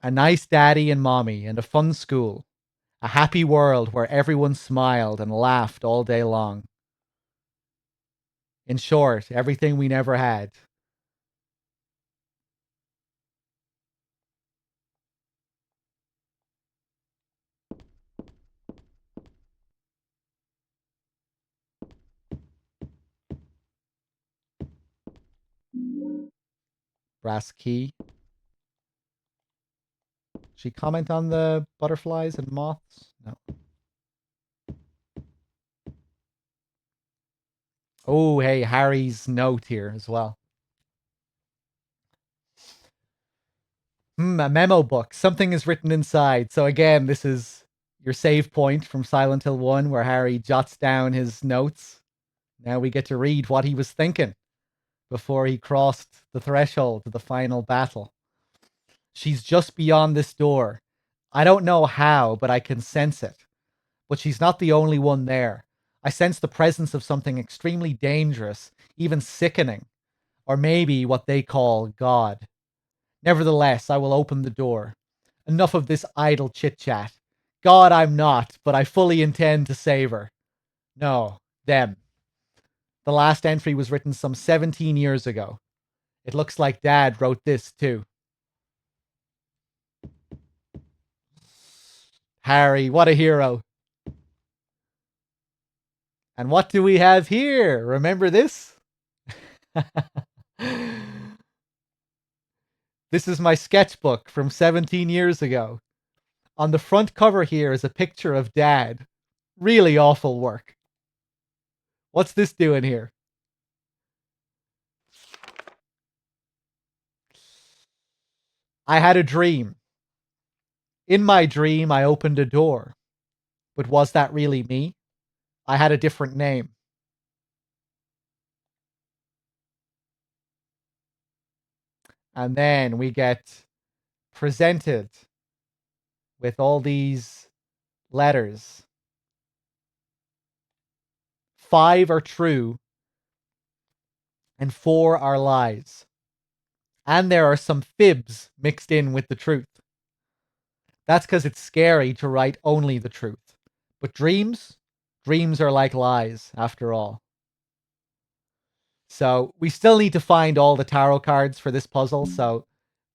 A nice daddy and mommy and a fun school. A happy world where everyone smiled and laughed all day long. In short, everything we never had. Brass key. She comment on the butterflies and moths? No. Oh, hey, Harry's note here as well. A memo book. Something is written inside. So again, this is your save point from Silent Hill 1 where Harry jots down his notes. Now we get to read what he was thinking before he crossed the threshold to the final battle. She's just beyond this door. I don't know how, but I can sense it. But she's not the only one there. I sense the presence of something extremely dangerous, even sickening, or maybe what they call God. Nevertheless, I will open the door. Enough of this idle chit-chat. God, I'm not, but I fully intend to save her. No, them. The last entry was written some 17 years ago. It looks like Dad wrote this too. Harry, what a hero. And what do we have here? Remember this? This is my sketchbook from 17 years ago. On the front cover here is a picture of Dad. Really awful work. What's this doing here? I had a dream. In my dream, I opened a door. But was that really me? I had a different name. And then we get presented with all these letters. 5 are true and 4 are lies. And there are some fibs mixed in with the truth. That's because it's scary to write only the truth. But dreams are like lies, after all. So we still need to find all the tarot cards for this puzzle, so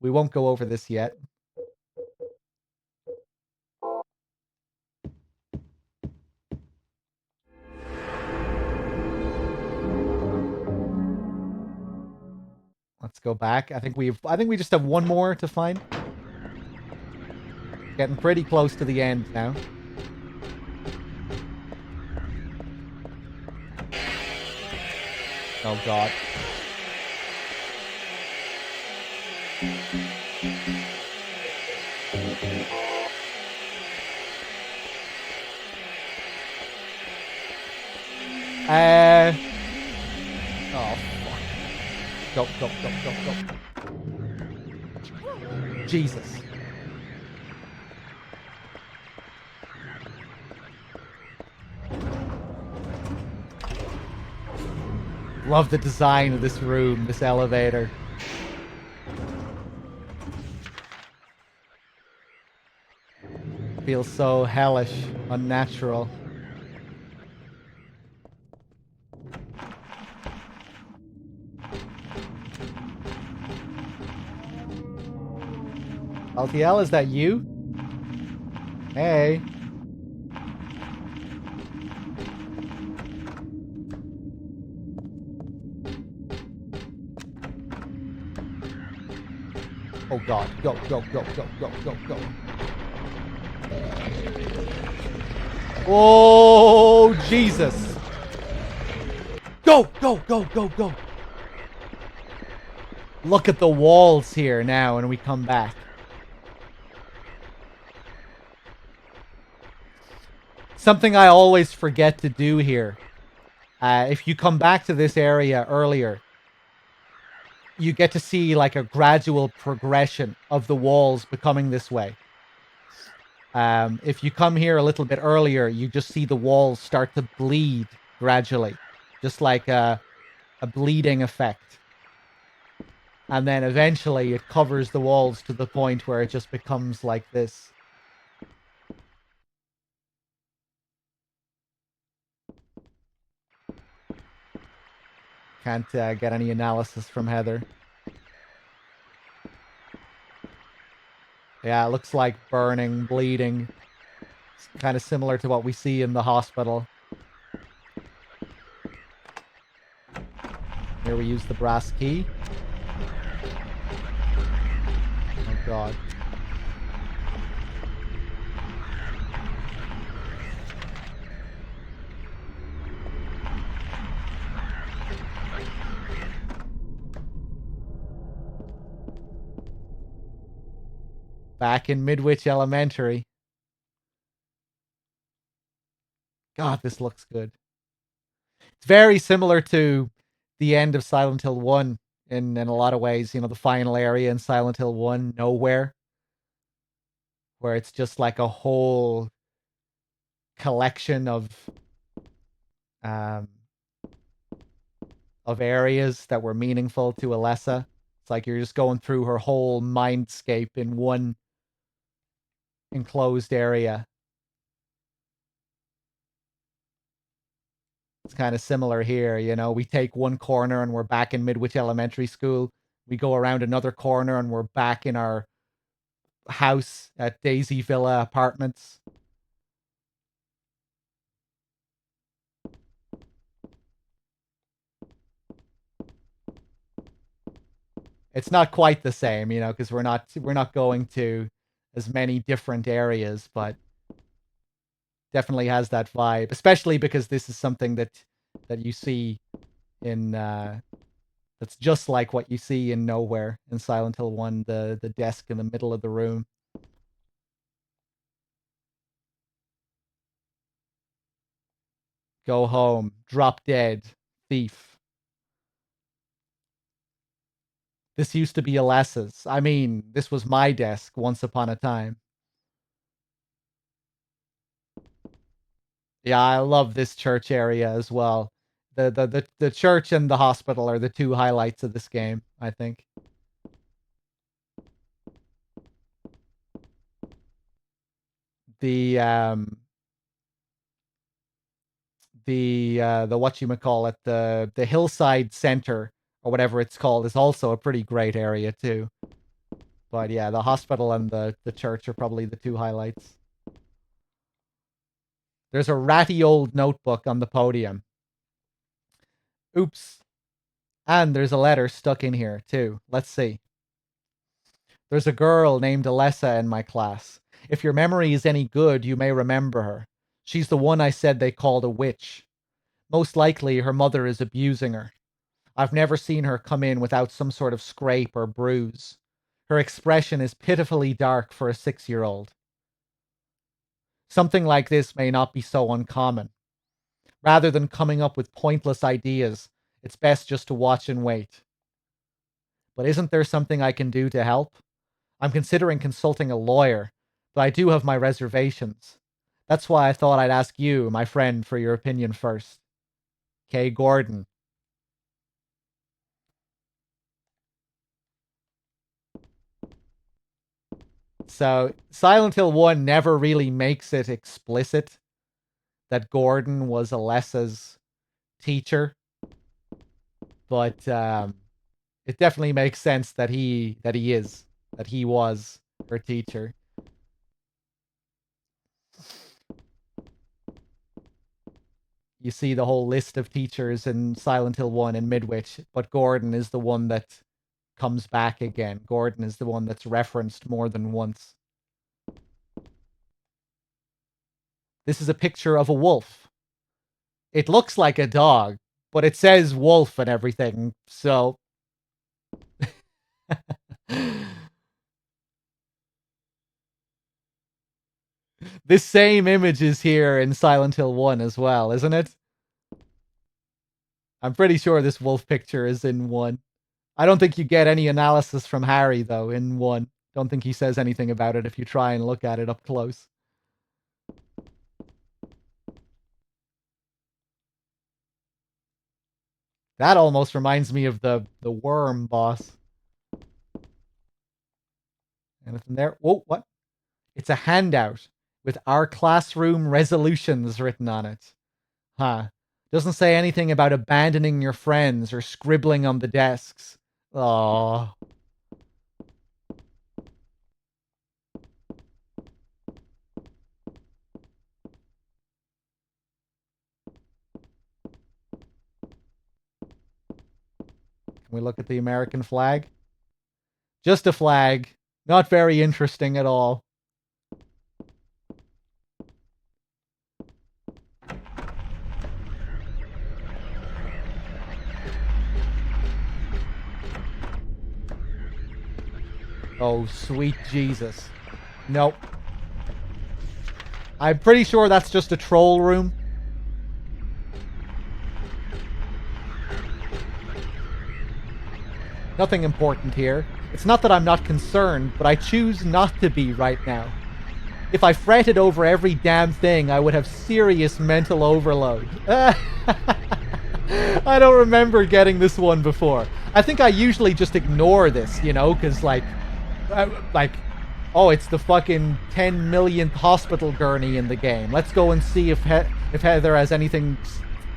we won't go over this yet. Let's go back. I think we just have one more to find. Getting pretty close to the end now. Oh god. Oh fuck. Go. Jesus. Love the design of this room, this elevator. Feels so hellish, unnatural. LTL, is that you? Hey. Oh god, go. Oh, Jesus. Go. Look at the walls here now when we come back. Something I always forget to do here. If you come back to this area earlier, you get to see like a gradual progression of the walls becoming this way. If you come here a little bit earlier, you just see the walls start to bleed gradually. Just like a bleeding effect. And then eventually it covers the walls to the point where it just becomes like this. Can't get any analysis from Heather. Yeah, it looks like burning, bleeding. It's kind of similar to what we see in the hospital. Here we use the brass key. Oh god. Back in Midwich Elementary. God, this looks good. It's very similar to the end of Silent Hill 1 in a lot of ways. You know, the final area in Silent Hill 1, Nowhere, where it's just like a whole collection um, of areas that were meaningful to Alessa. It's like you're just going through her whole mindscape in one enclosed area. It's kind of similar here, you know. We take one corner and we're back in Midwich Elementary School. We go around another corner and we're back in our house at Daisy Villa Apartments. It's not quite the same, you know, because we're not going to as many different areas, but definitely has that vibe, especially because this is something that you see in that's just like what you see in Nowhere in Silent Hill 1, the desk in the middle of the room. Go home, drop dead, thief. This used to be Alessa's. I mean, this was my desk once upon a time. Yeah, I love this church area as well. The church and the hospital are the two highlights of this game, I think. The the whatchamacallit, the hillside center or whatever it's called is also a pretty great area too. But yeah, the hospital and the church are probably the two highlights. There's a ratty old notebook on the podium. Oops. And there's a letter stuck in here too. Let's see. There's a girl named Alessa in my class. If your memory is any good, you may remember her. She's the one I said they called a witch. Most likely her mother is abusing her. I've never seen her come in without some sort of scrape or bruise. Her expression is pitifully dark for a 6-year-old. Something like this may not be so uncommon. Rather than coming up with pointless ideas, it's best just to watch and wait. But isn't there something I can do to help? I'm considering consulting a lawyer, but I do have my reservations. That's why I thought I'd ask you, my friend, for your opinion first. K. Gordon. So, Silent Hill 1 never really makes it explicit that Gordon was Alessa's teacher, but it definitely makes sense that he was her teacher. You see the whole list of teachers in Silent Hill 1 and Midwich, but Gordon is the one that comes back again. Gordon is the one that's referenced more than once. This is a picture of a wolf. It looks like a dog, but it says wolf and everything, so... This same image is here in Silent Hill 1 as well, isn't it? I'm pretty sure this wolf picture is in 1. I don't think you get any analysis from Harry, though, in 1. Don't think he says anything about it if you try and look at it up close. That almost reminds me of the worm boss. Anything there? Whoa, what? It's a handout with our classroom resolutions written on it. Huh. Doesn't say anything about abandoning your friends or scribbling on the desks. Oh. Can we look at the American flag? Just a flag. Not very interesting at all. Oh, sweet Jesus. Nope. I'm pretty sure that's just a troll room. Nothing important here. It's not that I'm not concerned, but I choose not to be right now. If I fretted over every damn thing, I would have serious mental overload. I don't remember getting this one before. I think I usually just ignore this, you know, because oh, it's the fucking 10 millionth hospital gurney in the game. Let's go and see if Heather has anything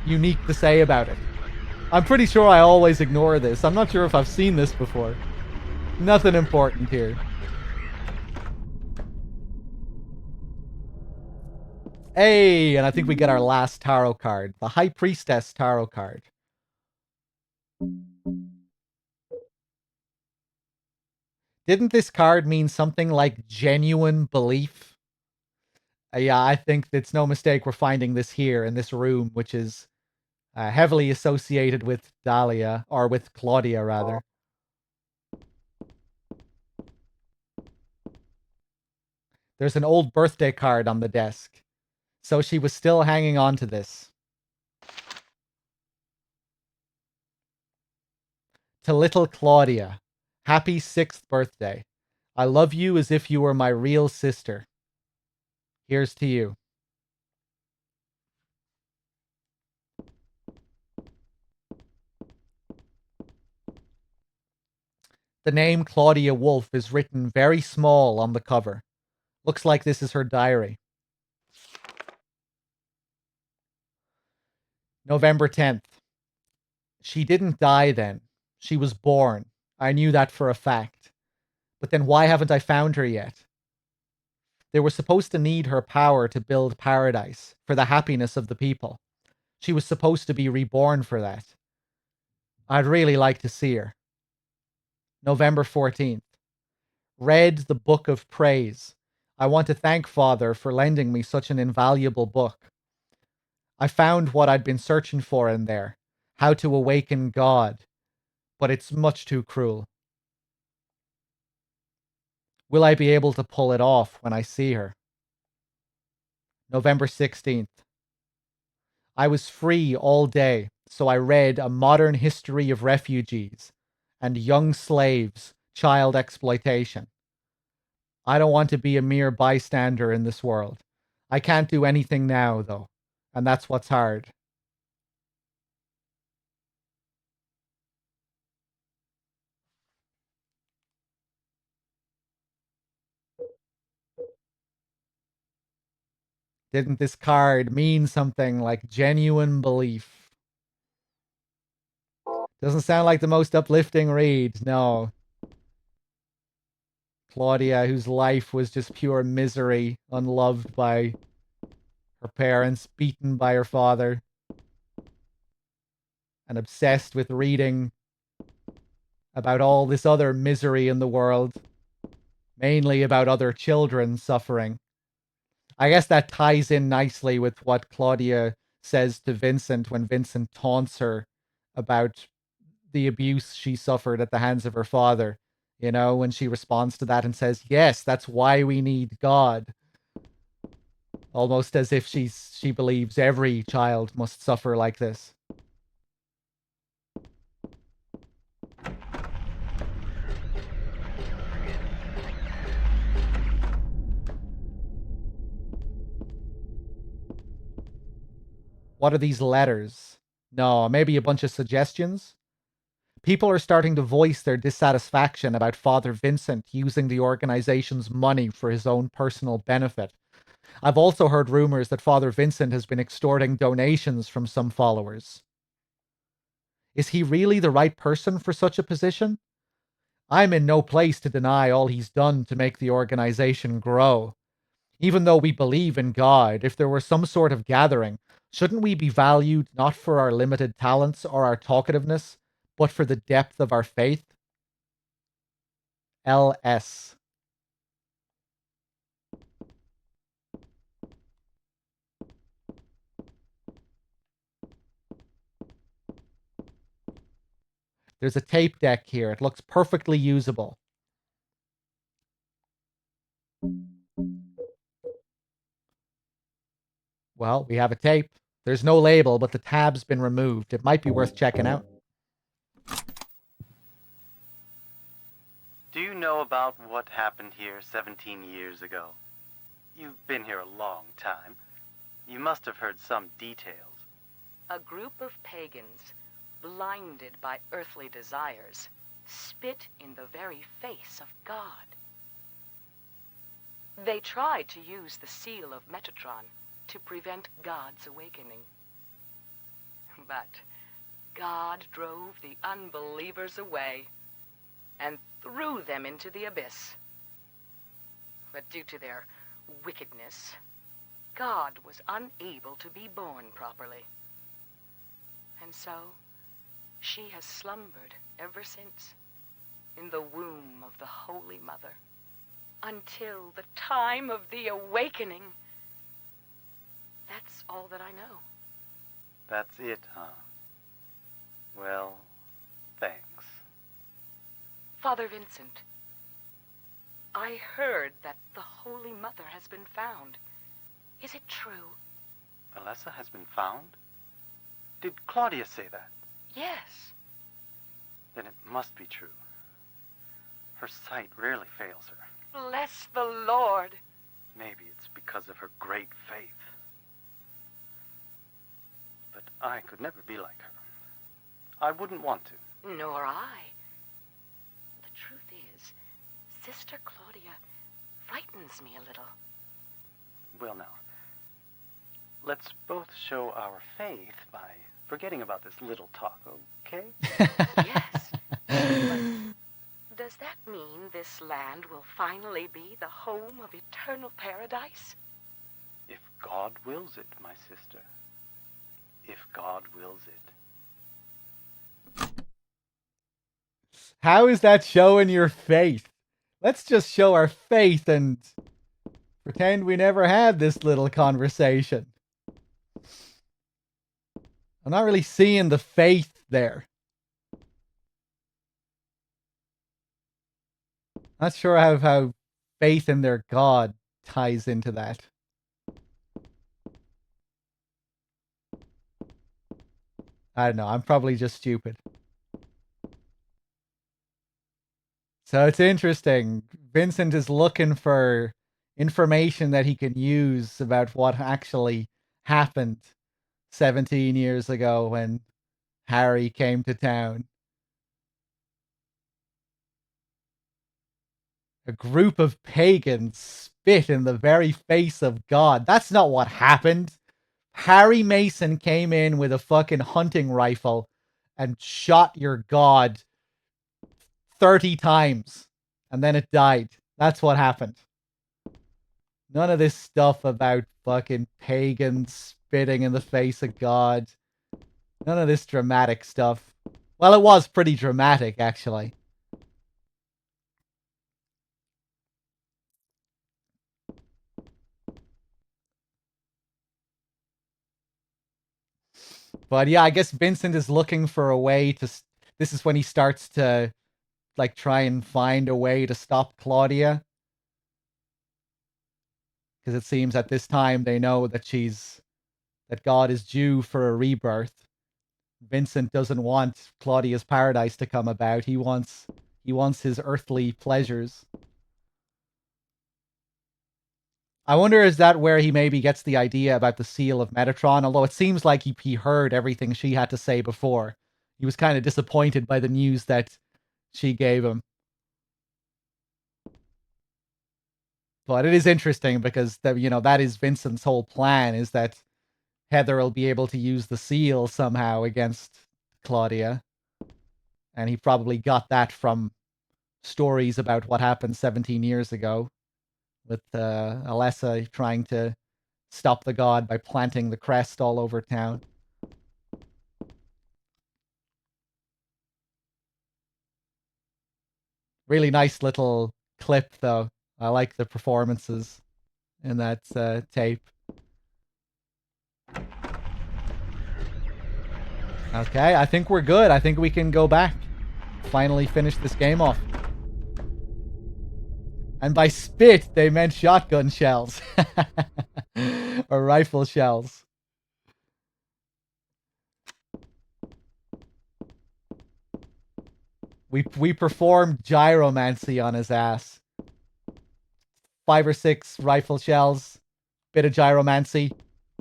unique to say about it. I'm pretty sure I always ignore this. I'm not sure if I've seen this before. Nothing important here. Hey, and I think we get our last tarot card. The High Priestess tarot card. Didn't this card mean something like genuine belief? Yeah, I think it's no mistake we're finding this here in this room, which is heavily associated with Dahlia, or with Claudia, rather. There's an old birthday card on the desk. So she was still hanging on to this. To little Claudia, happy 6th birthday. I love you as if you were my real sister. Here's to you. The name Claudia Wolf is written very small on the cover. Looks like this is her diary. November 10th. She didn't die then. She was born. I knew that for a fact. But then why haven't I found her yet? They were supposed to need her power to build paradise for the happiness of the people. She was supposed to be reborn for that. I'd really like to see her. November 14th. Read the Book of Praise. I want to thank Father for lending me such an invaluable book. I found what I'd been searching for in there, how to awaken God, but it's much too cruel. Will I be able to pull it off when I see her? November 16th. I was free all day, so I read A Modern History of Refugees and Young Slaves, Child Exploitation. I don't want to be a mere bystander in this world. I can't do anything now, though, and that's what's hard. Didn't this card mean something like genuine belief? Doesn't sound like the most uplifting read, no. Claudia, whose life was just pure misery, unloved by her parents, beaten by her father, and obsessed with reading about all this other misery in the world, mainly about other children suffering. I guess that ties in nicely with what Claudia says to Vincent when Vincent taunts her about the abuse she suffered at the hands of her father. You know, when she responds to that and says, yes, that's why we need God. Almost as if she believes every child must suffer like this. What are these letters? No, maybe a bunch of suggestions? People are starting to voice their dissatisfaction about Father Vincent using the organization's money for his own personal benefit. I've also heard rumors that Father Vincent has been extorting donations from some followers. Is he really the right person for such a position? I'm in no place to deny all he's done to make the organization grow. Even though we believe in God, if there were some sort of gathering, shouldn't we be valued not for our limited talents or our talkativeness, but for the depth of our faith? LS. There's a tape deck here. It looks perfectly usable. Well, we have a tape. There's no label, but the tab's been removed. It might be worth checking out. Do you know about what happened here 17 years ago? You've been here a long time. You must have heard some details. A group of pagans, blinded by earthly desires, spit in the very face of God. They tried to use the seal of Metatron to prevent God's awakening. But God drove the unbelievers away and threw them into the abyss. But due to their wickedness, God was unable to be born properly. And so, she has slumbered ever since, in the womb of the Holy Mother, until the time of the awakening. That's all that I know. That's it, huh? Well, thanks. Father Vincent, I heard that the Holy Mother has been found. Is it true? Alessa has been found? Did Claudia say that? Yes. Then it must be true. Her sight rarely fails her. Bless the Lord. Maybe it's because of her great faith. But I could never be like her. I wouldn't want to. Nor I. The truth is, Sister Claudia frightens me a little. Well now, let's both show our faith by forgetting about this little talk, okay? Yes. But does that mean this land will finally be the home of eternal paradise? If God wills it, my sister. If God wills it. How is that showing your faith? Let's just show our faith and pretend we never had this little conversation. I'm not really seeing the faith there. Not sure how faith in their God ties into that. I don't know. I'm probably just stupid. So it's interesting. Vincent is looking for information that he can use about what actually happened 17 years ago when Harry came to town. A group of pagans spit in the very face of God. That's not what happened. Harry Mason came in with a fucking hunting rifle and shot your god 30 times. And then it died. That's what happened. None of this stuff about fucking pagans spitting in the face of God. None of this dramatic stuff. Well, it was pretty dramatic, actually. But yeah, I guess Vincent is looking for a way to... This is when he starts to, like, try and find a way to stop Claudia. Because it seems at this time they know that that God is due for a rebirth. Vincent doesn't want Claudia's paradise to come about. He wants his earthly pleasures. I wonder, is that where he maybe gets the idea about the seal of Metatron? Although it seems like he heard everything she had to say before. He was kind of disappointed by the news that she gave him. But it is interesting because that is Vincent's whole plan, is that Heather will be able to use the seal somehow against Claudia. And he probably got that from stories about what happened 17 years ago with Alessa trying to stop the god by planting the crest all over town. Really nice little clip, though. I like the performances in that tape. Okay, I think we're good. I think we can go back. Finally finish this game off. And by spit, they meant shotgun shells. Or rifle shells. We performed gyromancy on his ass. 5 or 6 rifle shells. Bit of gyromancy.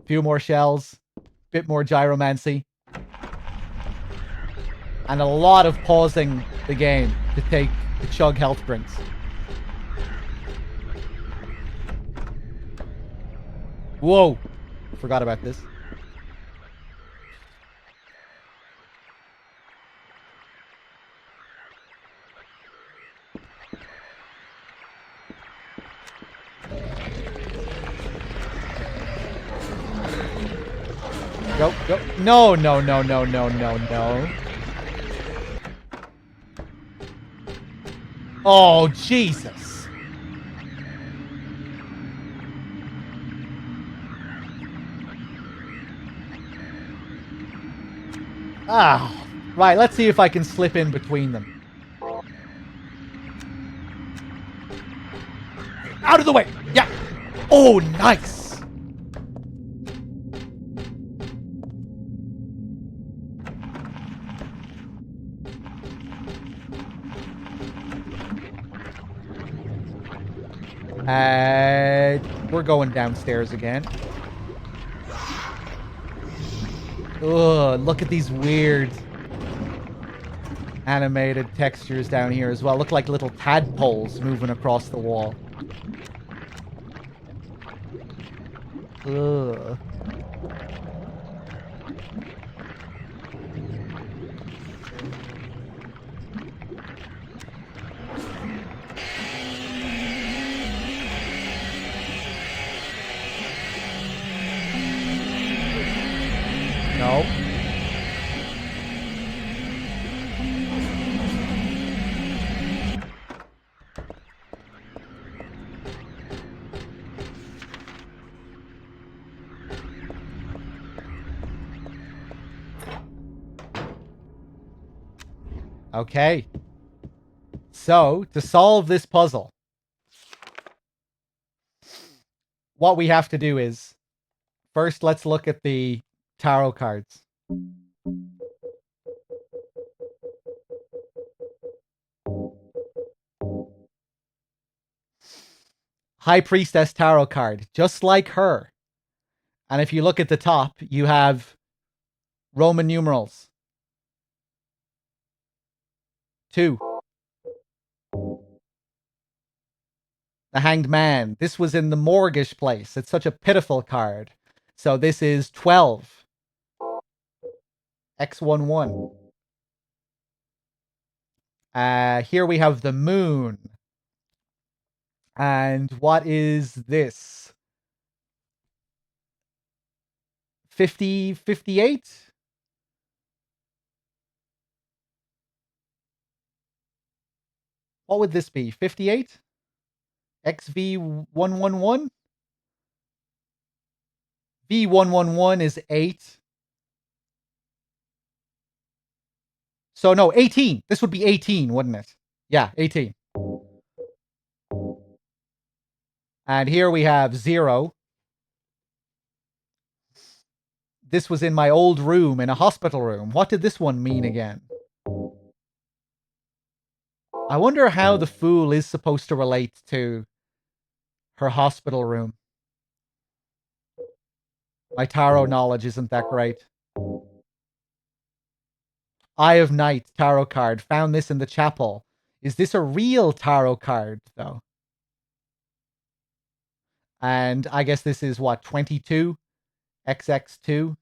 Few more shells. Bit more gyromancy. And a lot of pausing the game to chug health drinks. Whoa! Forgot about this. Go, go. No, no, no, no, no, no, no. Oh, Jesus. Ah, right, let's see if I can slip in between them. Out of the way! Yeah! Oh, nice! We're going downstairs again. Ugh, look at these weird animated textures down here as well. Look like little tadpoles moving across the wall. Ugh. No. Okay. So, to solve this puzzle, what we have to do is, first let's look at the tarot cards. High Priestess tarot card, just like her. And if you look at the top, you have Roman numerals. 2. The Hanged Man. This was in the mortgage place. It's such a pitiful card. So this is 12. X11. Here we have the moon. And what is this? 50, 58? What would this be? 58? XV111? V111 is 8. So no, 18. This would be 18, wouldn't it? Yeah, 18. And here we have 0. This was in my old room, in a hospital room. What did this one mean again? I wonder how the Fool is supposed to relate to her hospital room. My tarot knowledge isn't that great. Eye of Night tarot card. Found this in the chapel. Is this a real tarot card, though? And I guess this is what, 22? XX2?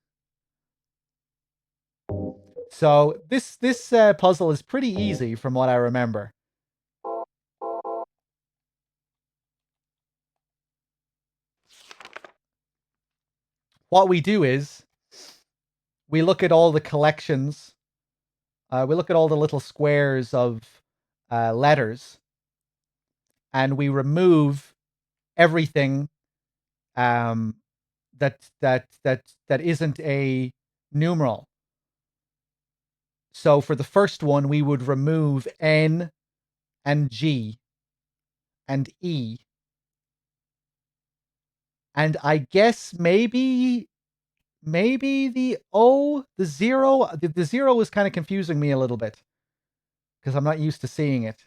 So this puzzle is pretty easy from what I remember. What we do is we look at all the collections. We look at all the little squares of letters, and we remove everything that isn't a numeral. So for the first one, we would remove N and G and E. And I guess maybe the O, the zero. The zero is kind of confusing me a little bit because I'm not used to seeing it.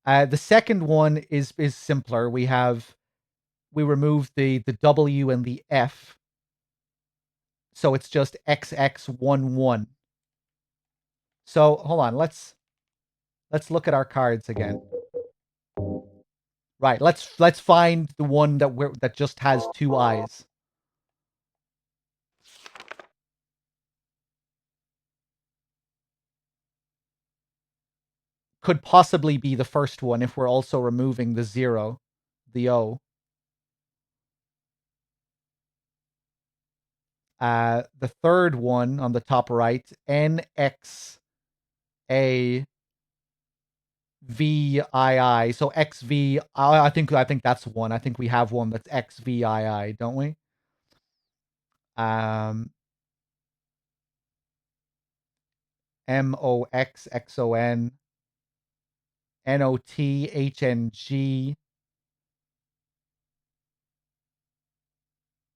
The second one is simpler. We remove the W and the F. So it's just XX11. So hold on, let's look at our cards again. Right, let's find the one that just has two eyes. Could possibly be the first one if we're also removing the zero, the O. The third one on the top right, NXAVII. So XV. I think that's one. I think we have one that's XVII, don't we? MOXXON. NOTHNG.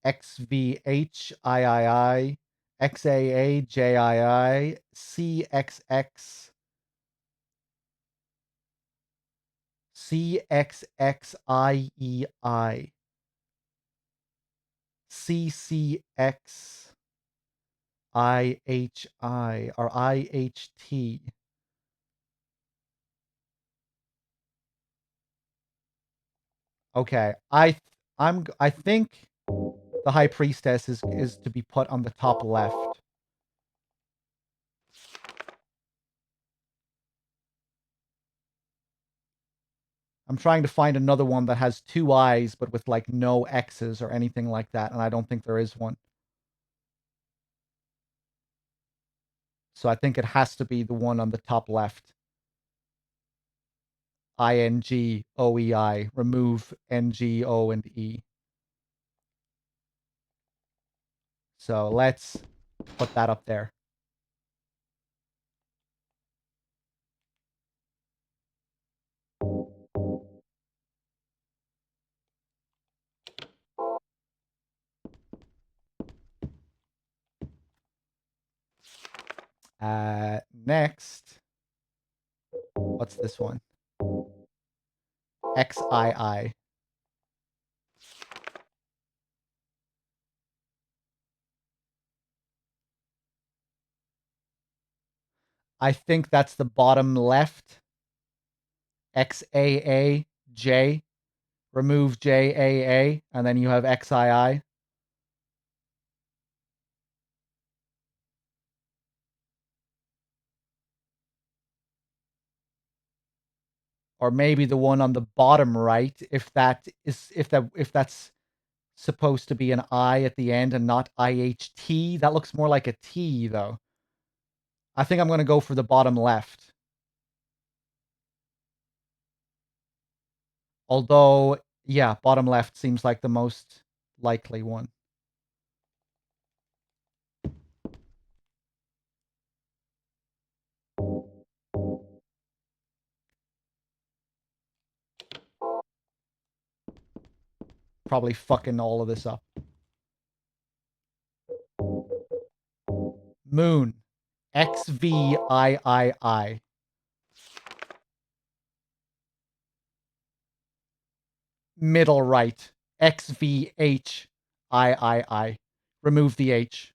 XVHIII. XAAJII. CXX. CXXIEI. CCXIHI or IHT. Okay, I think the High Priestess is to be put on the top left. I'm trying to find another one that has two eyes, but with like no X's or anything like that, and I don't think there is one. So I think it has to be the one on the top left. INGOEI. Remove NGO and E. So let's put that up there. Next, what's this one? XII. I think that's the bottom left. XAAJ. Remove JAA, and then you have XII. Or maybe the one on the bottom right, if that's supposed to be an I at the end and not IHT. That looks more like a T, though. I think I'm going to go for the bottom left. Although, yeah, bottom left seems like the most likely one. Probably fucking all of this up. Moon. XVIII. Middle right. XVHIII. Remove the H.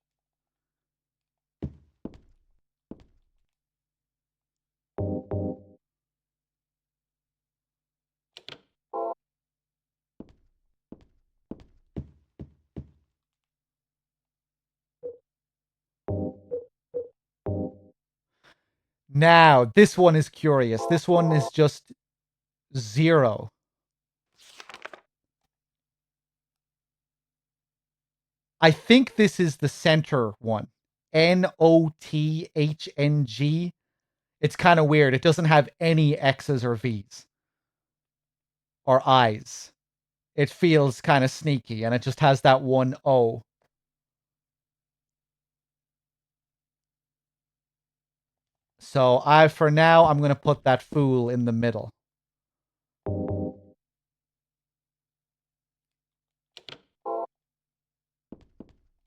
Now, this one is curious. This one is just 0. I think this is the center one. Nothng. It's kind of weird. It doesn't have any X's or V's. Or I's. It feels kind of sneaky, and it just has that one O. So for now, I'm going to put that fool in the middle.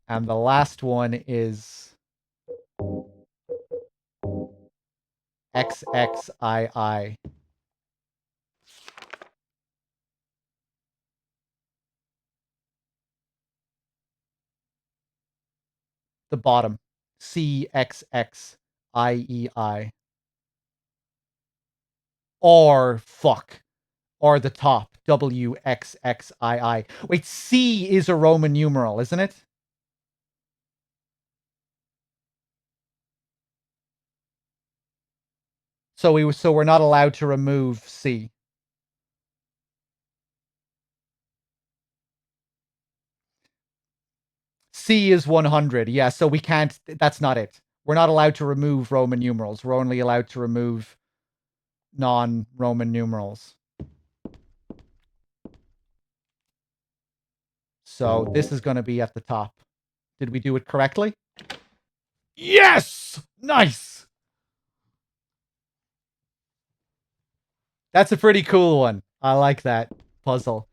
And the last one is XXII. The bottom. CXXIEI. Or fuck. Or the top. WXXII. Wait, C is a Roman numeral, isn't it? So we're not allowed to remove C. C is 100. Yeah, so we can't. That's not it. We're not allowed to remove Roman numerals. We're only allowed to remove non-Roman numerals. So this is going to be at the top. Did we do it correctly? Yes! Nice! That's a pretty cool one. I like that puzzle.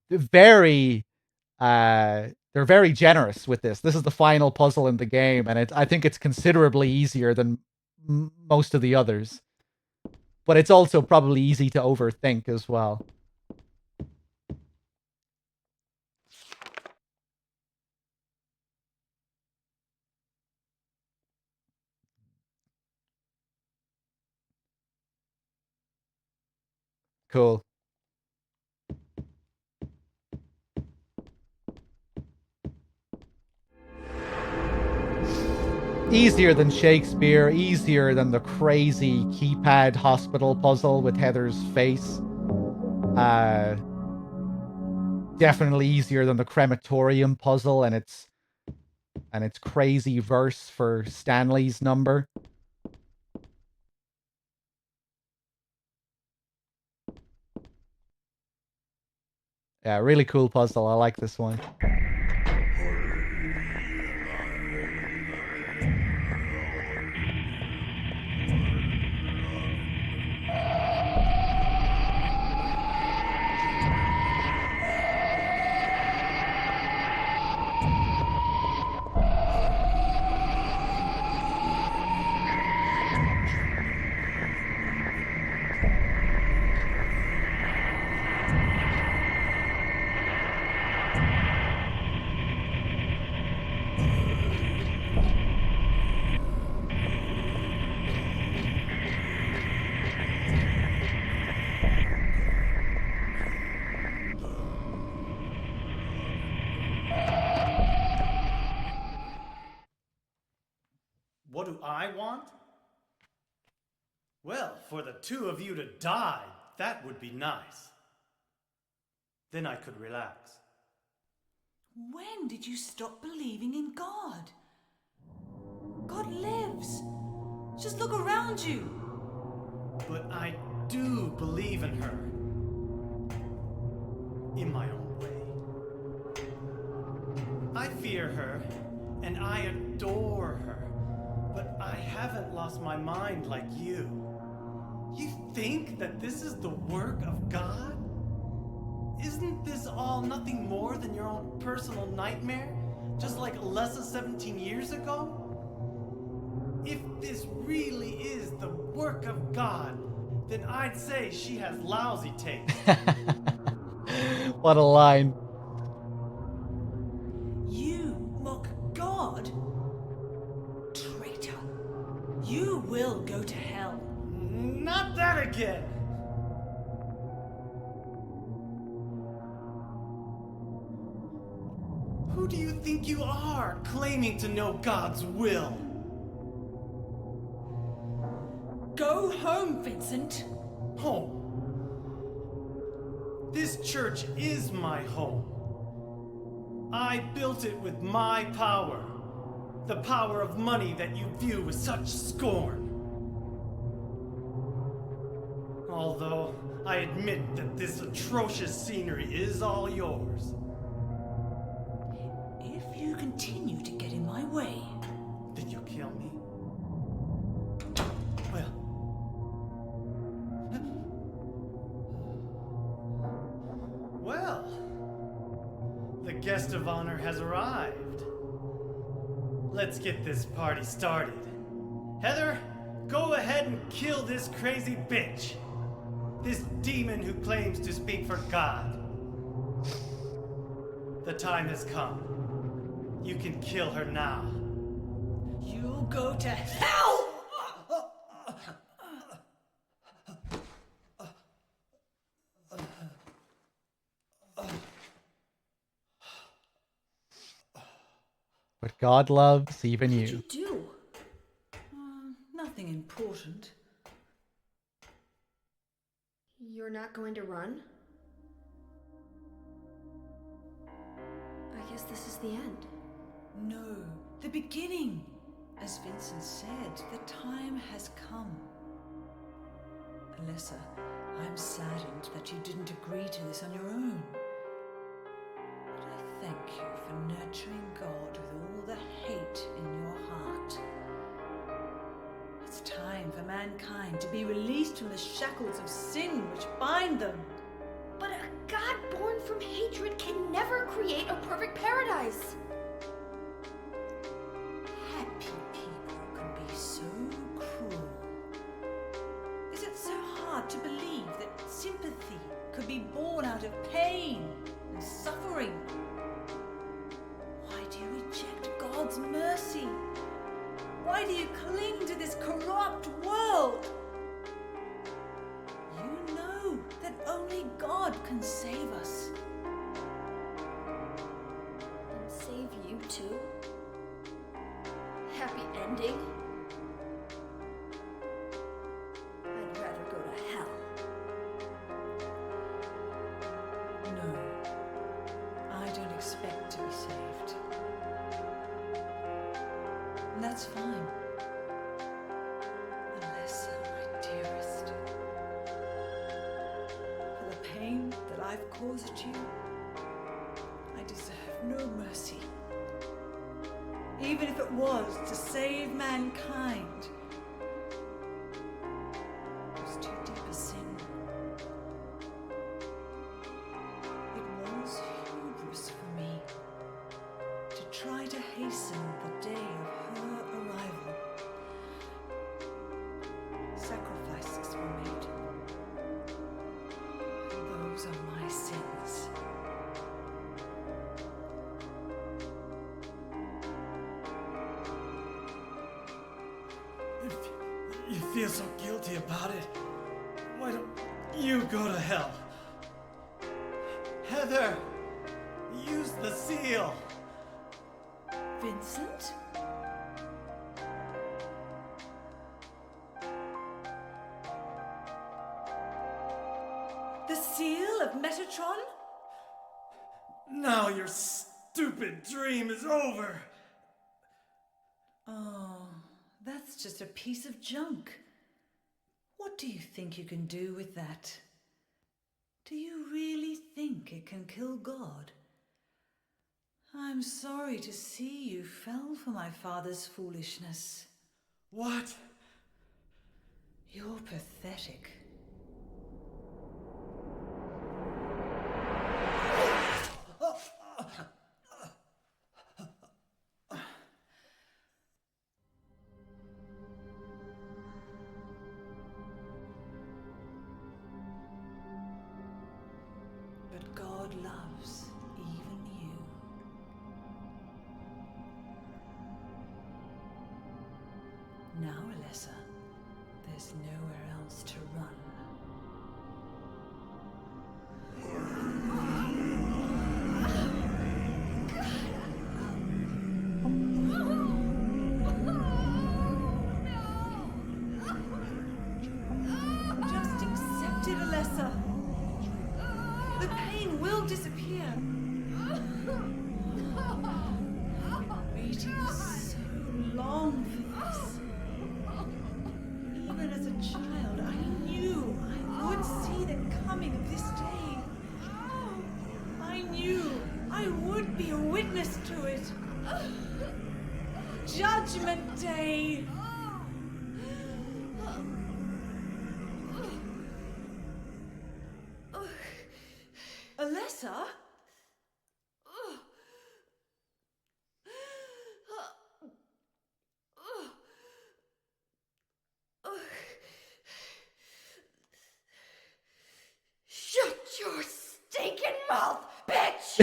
They're very generous with this. This is the final puzzle in the game, and I think it's considerably easier than most of the others. But it's also probably easy to overthink as well. Cool. Easier than Shakespeare, easier than the crazy keypad hospital puzzle with Heather's face. Definitely easier than the crematorium puzzle and its crazy verse for Stanley's number. Yeah, really cool puzzle. I like this one. What do I want? Well, for the two of you to die, that would be nice. Then I could relax. When did you stop believing in God? God lives. Just look around you. But I do believe in her. In my own way. I fear her, and I adore her. But I haven't lost my mind like you. You think that this is the work of God? Isn't this all nothing more than your own personal nightmare? Just like Alessa 17 years ago? If this really is the work of God, then I'd say she has lousy taste. What a line. You mock God? Traitor. You will go to hell. Not that again! Who do you think you are, claiming to know God's will? Go home, Vincent. Home. This church is my home. I built it with my power. The power of money that you view with such scorn. Although I admit that this atrocious scenery is all yours. If you continue to get in my way... Did you kill me? Well... Well... The guest of honor has arrived. Let's get this party started. Heather, go ahead and kill this crazy bitch. This demon who claims to speak for God. The time has come. You can kill her now. You'll go to hell! But God loves even What you. did you do? Nothing important. You're not going to run? I guess this is the end. No, the beginning. As Vincent said, the time has come. Alessa, I'm saddened that you didn't agree to this on your own. But I thank you for nurturing God with all the hate in your heart. It's time for mankind to be released from the shackles of sin which bind them. But a God born from hatred can never create a perfect paradise. Happy people can be so cruel. Is it so hard to believe that sympathy could be born out of pain and suffering? Why do you reject God's mercy? Why do you cling to this corrupt world? You know that only God can save us. And save you too? Happy ending? I'd rather go to hell. No, I don't expect to be saved. And that's fine. Alessa, my dearest. For the pain that I've caused you, I deserve no mercy. Even if it was to save mankind. It was too deep a sin. It was hubris for me to try to hasten the day of her arrival. Sacrifices were made. And those are my sins. If you feel so guilty about it, why don't you go to hell? Heather, use the seal. Vincent? The seal of Metatron? Now your stupid dream is over. Oh, that's just a piece of junk. What do you think you can do with that? Do you really think it can kill God? I'm sorry to see you fell for my father's foolishness. What? You're pathetic. But God loves even you. Now, Alessa, there's nowhere else to run. Alessa. The pain will disappear. I've been waiting so long for this. Even as a child, I knew I would see the coming of this day. I knew I would be a witness to it. Judgment Day. Alessa? Shut your stinking mouth, bitch!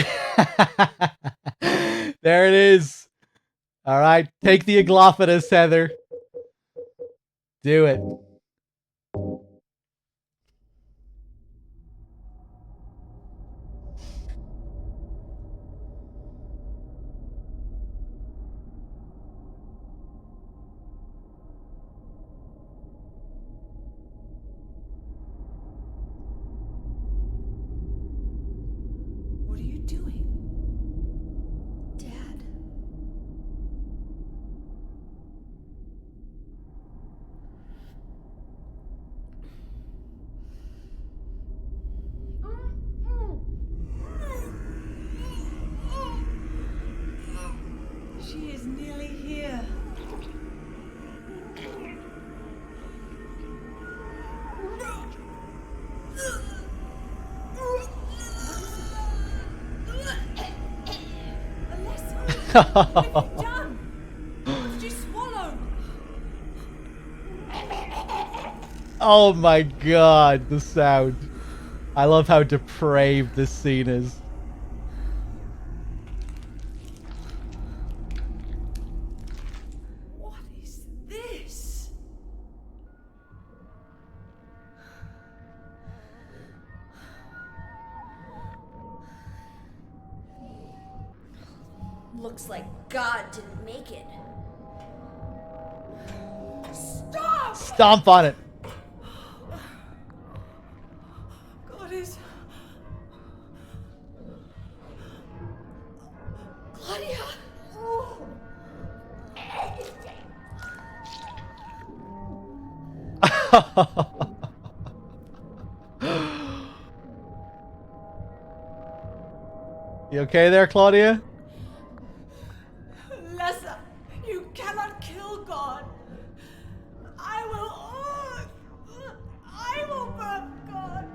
There it is. All right, take the Aglophidus, Heather. Do it. What are you doing? Dad. She is nearly here. Alessa, what have you done? What did you swallow? Oh my god, the sound. I love how depraved this scene is. What is this? Looks like God didn't make it. Stop! Stomp on it. God is... Claudia! You okay there, Claudia? Alessa, you cannot kill God. I will birth God.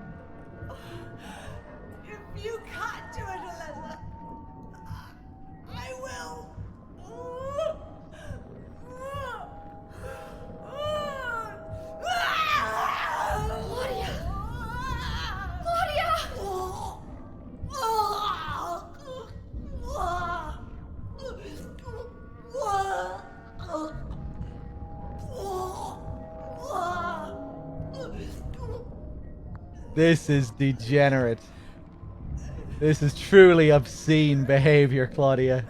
If you can't do it, Alessa, I will. Claudia! This is degenerate. This is truly obscene behavior, Claudia.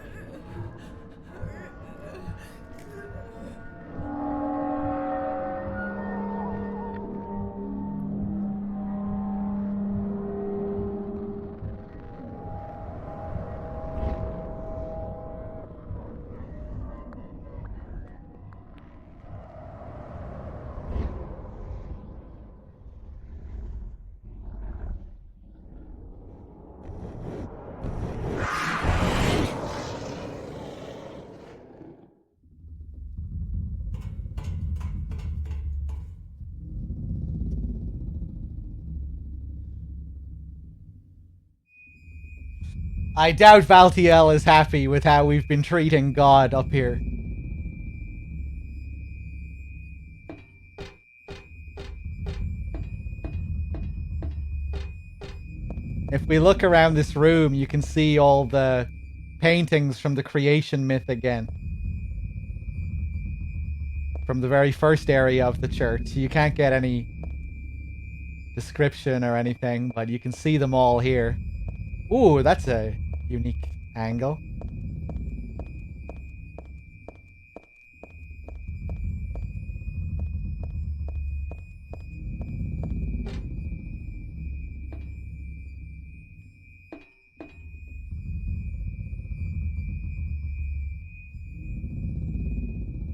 I doubt Valtiel is happy with how we've been treating God up here. If we look around this room, you can see all the paintings from the creation myth again. From the very first area of the church. You can't get any description or anything, but you can see them all here. Ooh, that's a unique angle.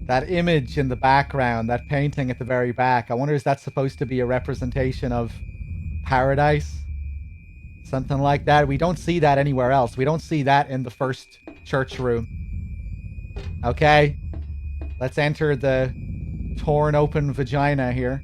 That image in the background, that painting at the very back, I wonder if that's supposed to be a representation of paradise? Something like that. We don't see that anywhere else. We don't see that in the first church room. Okay. Let's enter the torn open vagina here.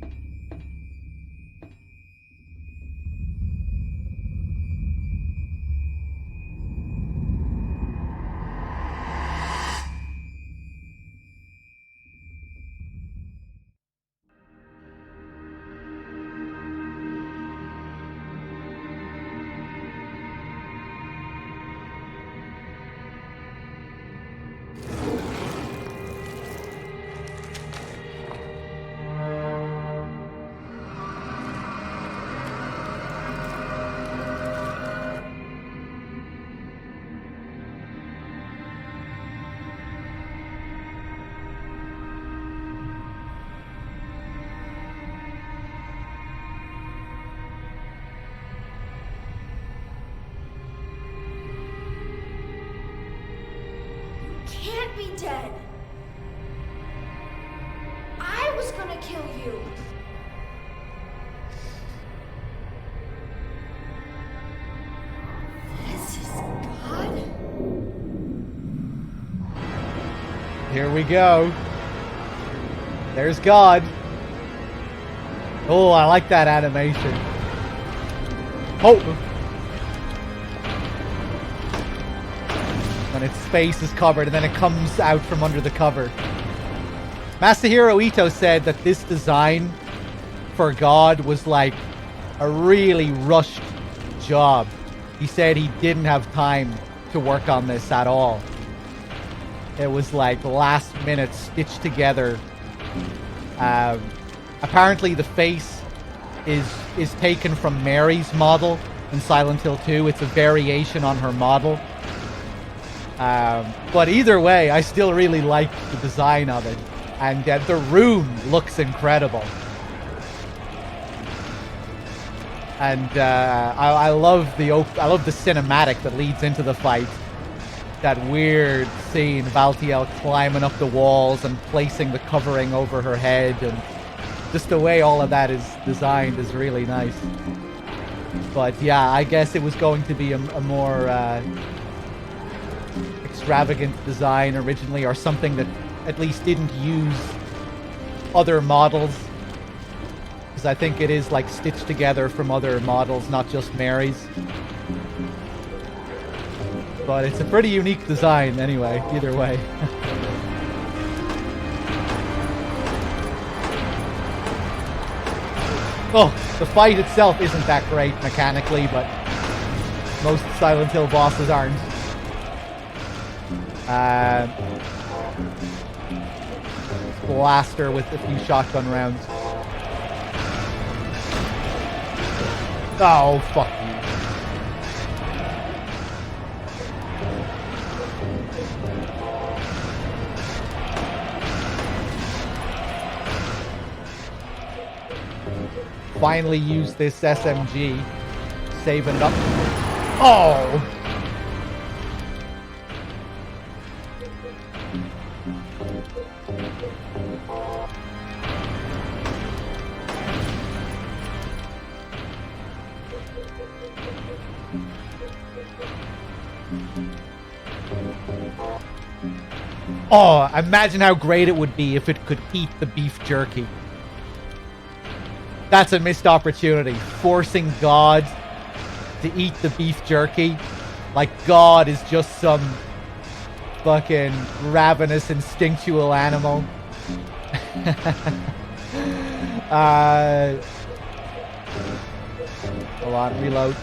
Can't be dead. I was gonna kill you. This is God? Here we go. There's God. Oh, I like that animation. Oh! When its face is covered and then it comes out from under the cover. Masahiro Ito said that this design for God was like a really rushed job. He said he didn't have time to work on this at all. It was like last minute stitched together. Apparently the face is taken from Mary's model in Silent Hill 2. It's a variation on her model. But either way, I still really like the design of it. And the room looks incredible. And I love the cinematic that leads into the fight. That weird scene, Valtiel climbing up the walls and placing the covering over her head, and just the way all of that is designed is really nice. But yeah, I guess it was going to be a more extravagant design originally, or something that at least didn't use other models, because I think it is like stitched together from other models, not just Mary's. But it's a pretty unique design anyway, either way. Oh, the fight itself isn't that great mechanically, but most Silent Hill bosses aren't. Blaster with a few shotgun rounds. Oh, fuck you. Finally use this SMG. Saving it up. Oh! Oh, imagine how great it would be if it could eat the beef jerky. That's a missed opportunity. Forcing God to eat the beef jerky. Like God is just some fucking ravenous, instinctual animal. Hold on, reload.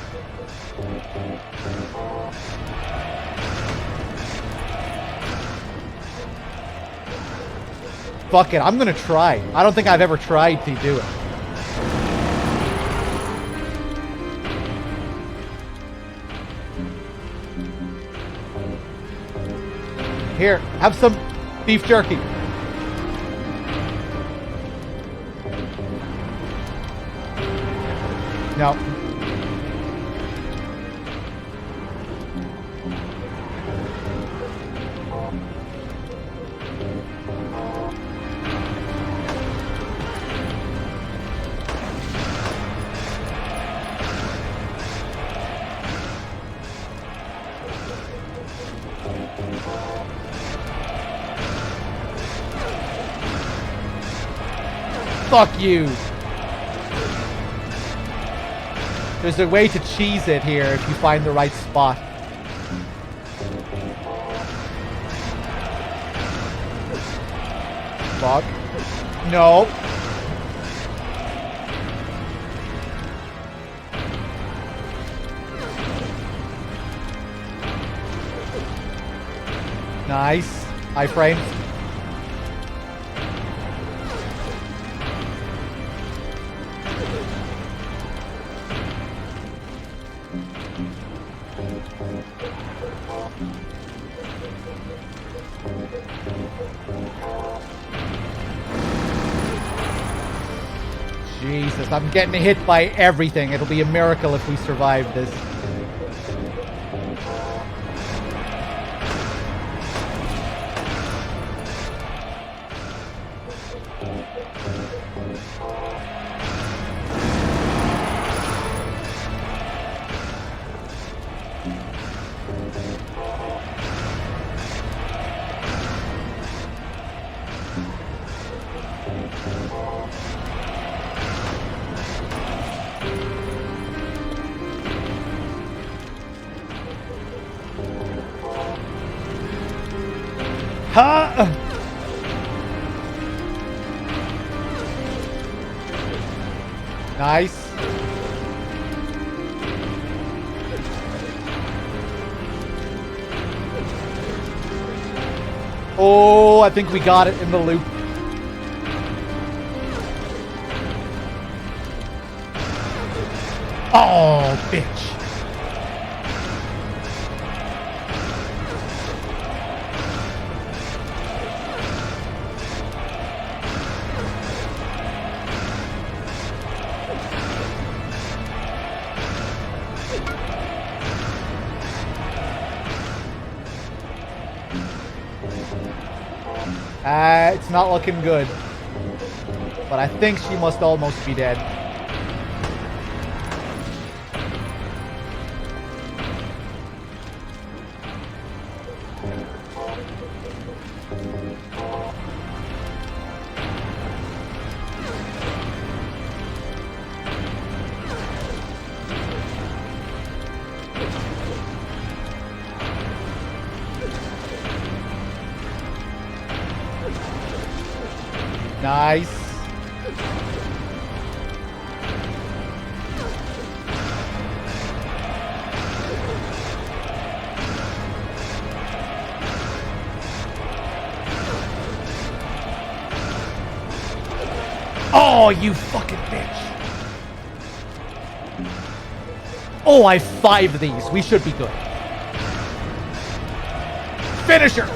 Fuck it, I'm gonna try. I don't think I've ever tried to do it. Here, have some beef jerky. No. Fuck you. There's a way to cheese it here if you find the right spot. Fuck. No. Nice. Iframes. Jesus, I'm getting hit by everything. It'll be a miracle if we survive this. Ha! Nice. Oh, I think we got it in the loop. Oh, bitch. It's not looking good. But I think she must almost be dead. Nice. Oh, you fucking bitch. Oh, I have 5 of these. We should be good. Finish her.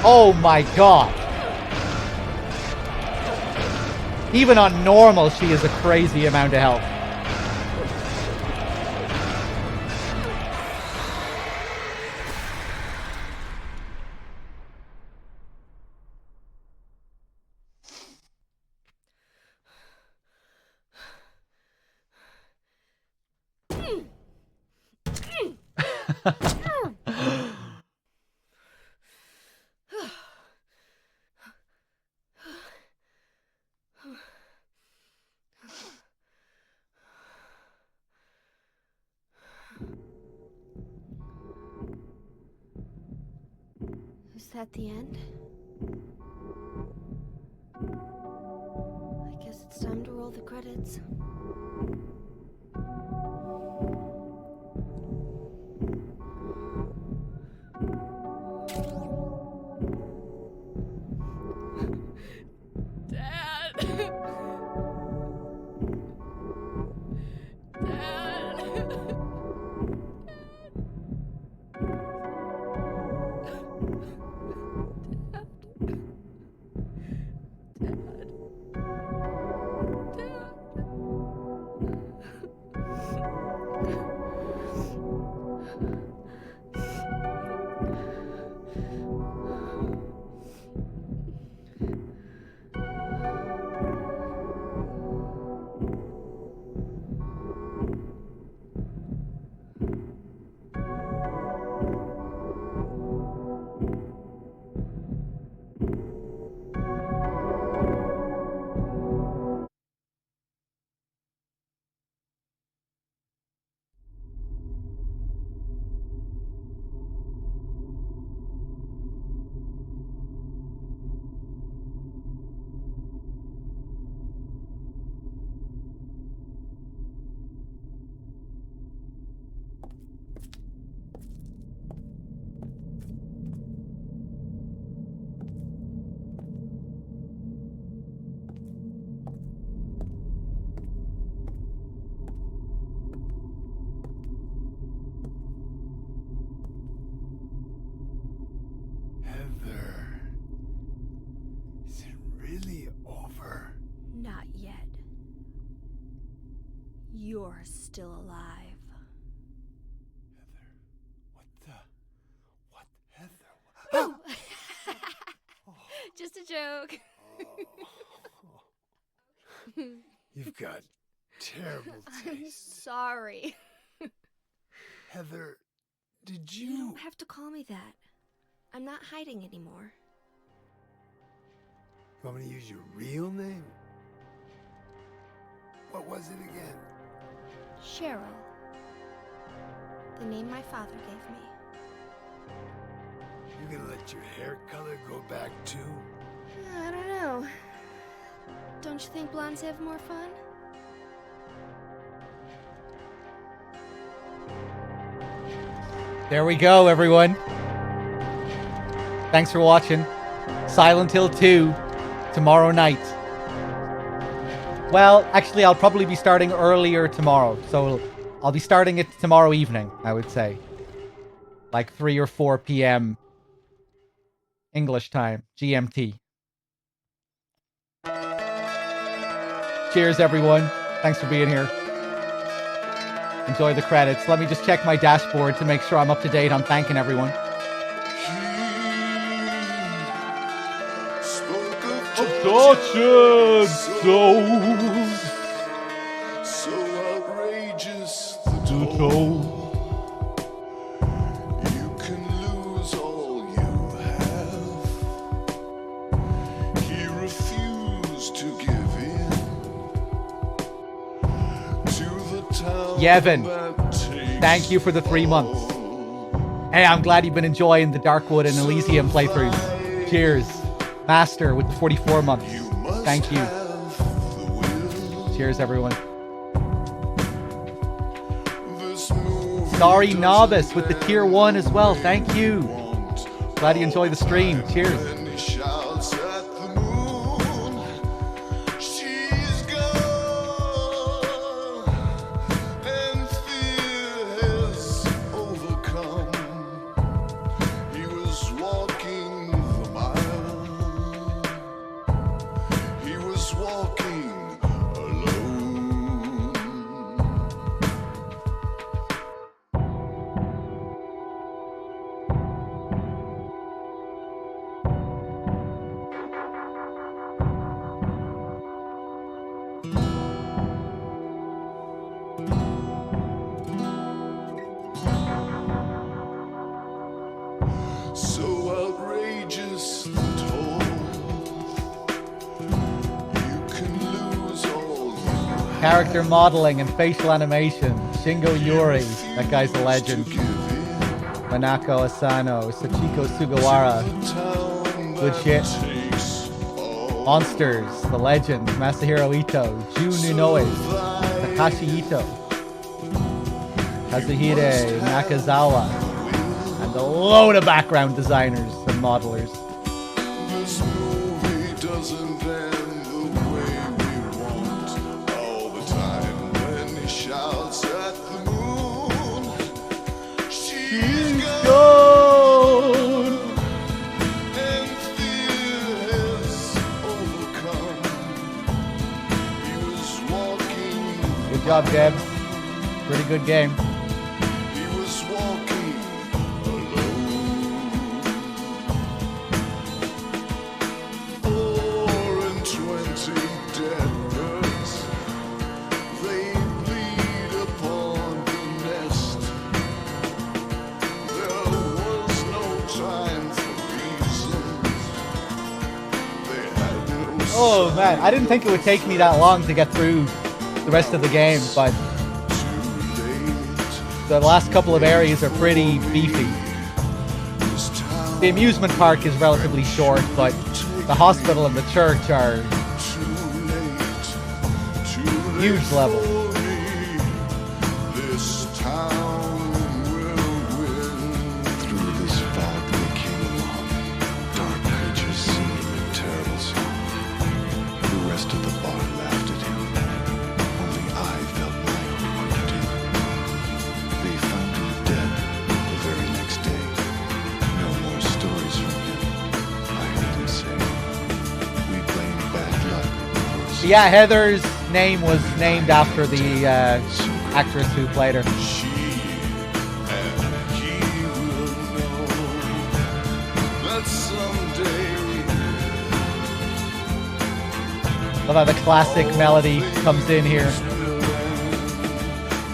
Oh my god. Even on normal, she is a crazy amount of health. Is that the end? I guess it's time to roll the credits. Dad! Heather, is it really over? Not yet. You're still alive. Heather, Just a joke. You've got terrible I'm taste. sorry. Heather, did You don't have to call me that. I'm not hiding anymore. You want me to use your real name? What was it again? Cheryl. The name my father gave me. You gonna let your hair color go back too? I don't know. Don't you think blondes have more fun? There we go, everyone. Thanks for watching. Silent Hill 2 tomorrow night. Well, actually, I'll probably be starting earlier tomorrow. So I'll be starting it tomorrow evening, I would say. Like 3 or 4 p.m. English time, GMT. Cheers, everyone. Thanks for being here. Enjoy the credits. Let me just check my dashboard to make sure I'm up to date on thanking everyone. Tortured souls, so outrageous to toll. You can lose all you have. He refused to give in to the town. Yevon, thank you for the 3 months. Hey, I'm glad you've been enjoying the Darkwood and Elysium playthroughs. Cheers. Master with the 44 months. Thank you. Cheers, everyone. Sorry, Novice with the tier 1 as well. Thank you. Glad you enjoy the stream. Cheers. So outrageous toll. You can lose all you Character modeling and facial animation. Shingo Yuri. That guy's a legend. Manako Asano. Sachiko Sugawara. Good shit. Monsters. The legend. Masahiro Ito. Jun Unoue. Takashi Ito. Kazuhide Nakazawa. And a load of background designers and modelers. This movie doesn't end the way we want. All the time when he shouts at the moon, she's gone. And fear has overcome. He was walking. Good job, Debs. Pretty good game. He was walking. Oh man, I didn't think it would take me that long to get through the rest of the game, but the last couple of areas are pretty beefy. The amusement park is relatively short, but the hospital and the church are huge level. Through this fog they came along, dark creatures singing a terrible song. The rest of the bar laughed at him. Only I felt my own cruelty. They found him dead the very next day. No more stories from him. I heard him say, "We blame bad luck." Yeah, Heather's name was named after the actress who played her. Love how the classic melody comes in here.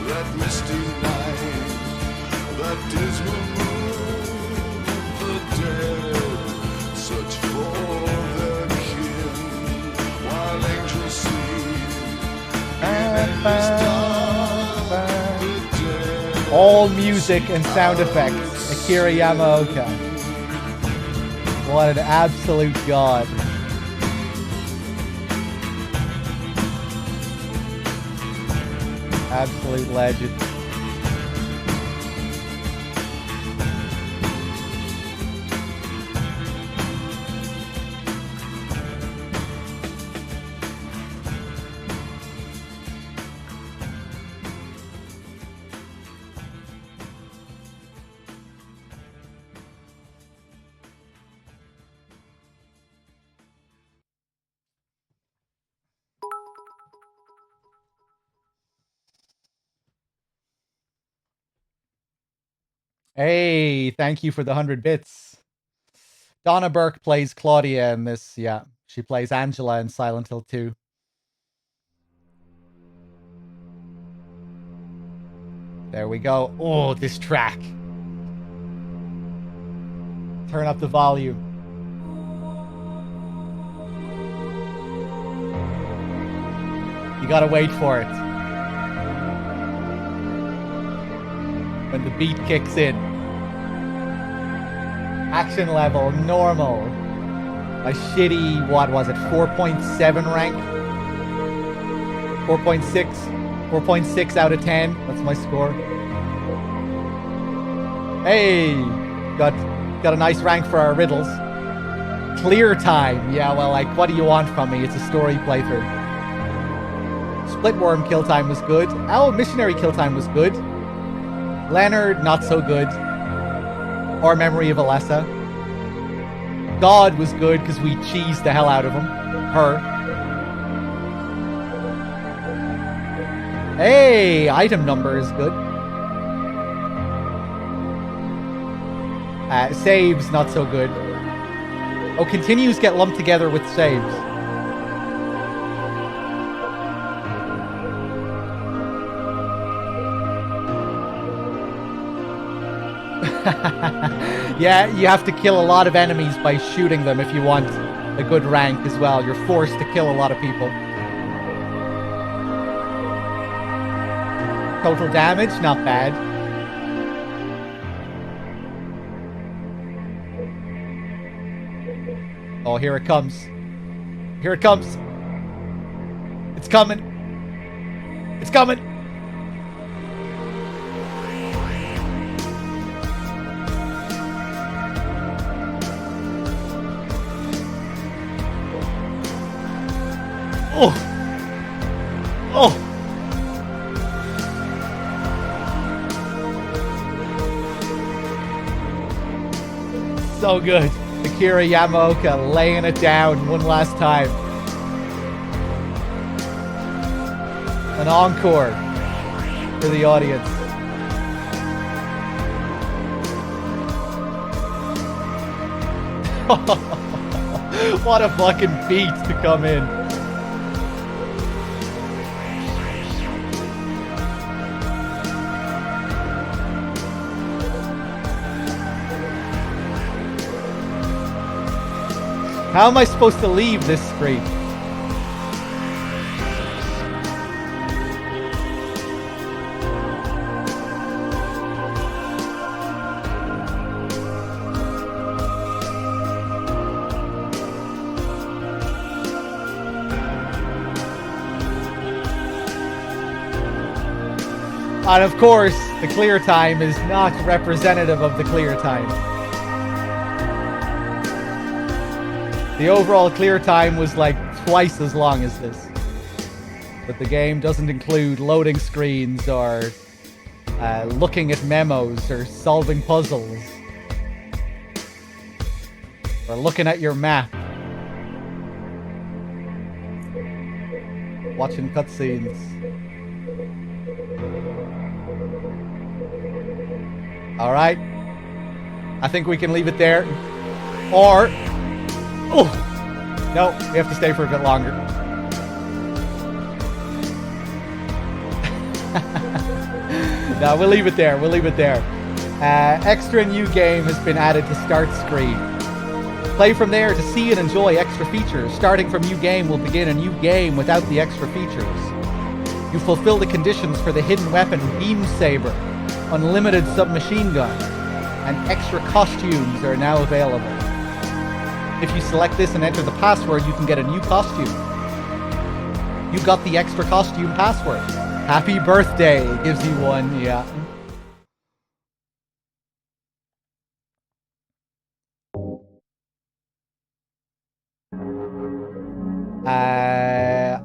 That misty night, that dismal moon, the dead search for their kin, while angels sing. All music and sound effects. Akira Yamaoka. What an absolute god. Absolute legend. Hey, thank you for the 100 bits. Donna Burke plays Claudia in this, yeah. She plays Angela in Silent Hill 2. There we go. Oh, this track. Turn up the volume. You gotta wait for it. When the beat kicks in. Action level, normal. A shitty, what was it, 4.7 rank? 4.6? 4.6 out of 10. That's my score. Hey! Got a nice rank for our riddles. Clear time. Yeah, well, like, what do you want from me? It's a story playthrough. Splitworm kill time was good. Oh, missionary kill time was good. Leonard, not so good. Or Memory of Alessa. God was good because we cheesed the hell out of him. Her. Hey, item number is good. Saves, not so good. Oh, continues get lumped together with saves. Yeah, you have to kill a lot of enemies by shooting them if you want a good rank as well. You're forced to kill a lot of people. Total damage, not bad. Oh, here it comes. Here it comes. It's coming. It's coming. Oh! Oh! So good. Akira Yamaoka laying it down one last time. An encore for the audience. What a fucking beat to come in. How am I supposed to leave this screen? And of course, the clear time is not representative of the clear time. The overall clear time was like twice as long as this. But the game doesn't include loading screens or looking at memos or solving puzzles or looking at your map. Watching cutscenes. All right. I think we can leave it there. Or... Oh! No, we have to stay for a bit longer. No, we'll leave it there. We'll leave it there. Extra new game has been added to start screen. Play from there to see and enjoy extra features. Starting from new game will begin a new game without the extra features. You fulfill the conditions for the hidden weapon Beam Saber, unlimited submachine gun, and extra costumes are now available. If you select this and enter the password, you can get a new costume. You got the extra costume password. Happy birthday gives you one, yeah.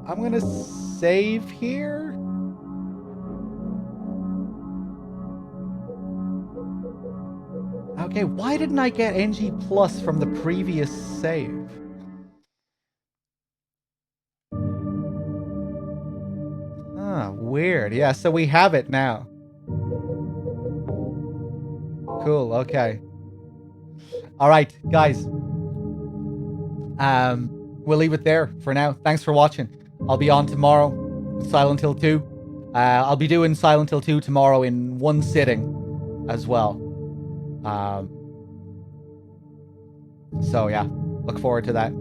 I'm gonna save here. Okay, why didn't I get NG Plus from the previous save? Ah, weird. Yeah, so we have it now. Cool, okay. Alright, guys. We'll leave it there for now. Thanks for watching. I'll be on tomorrow with Silent Hill 2. I'll be doing Silent Hill 2 tomorrow in one sitting as well. So yeah, look forward to that.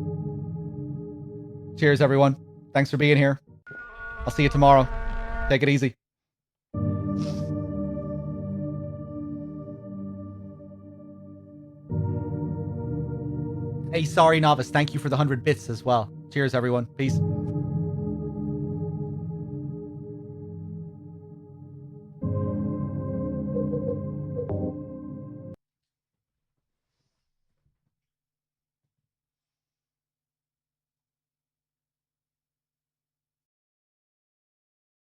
Cheers, everyone. Thanks for being here. I'll see you tomorrow. Take it easy. Hey, sorry, Novice. Thank you for the 100 bits as well. Cheers, everyone. Peace.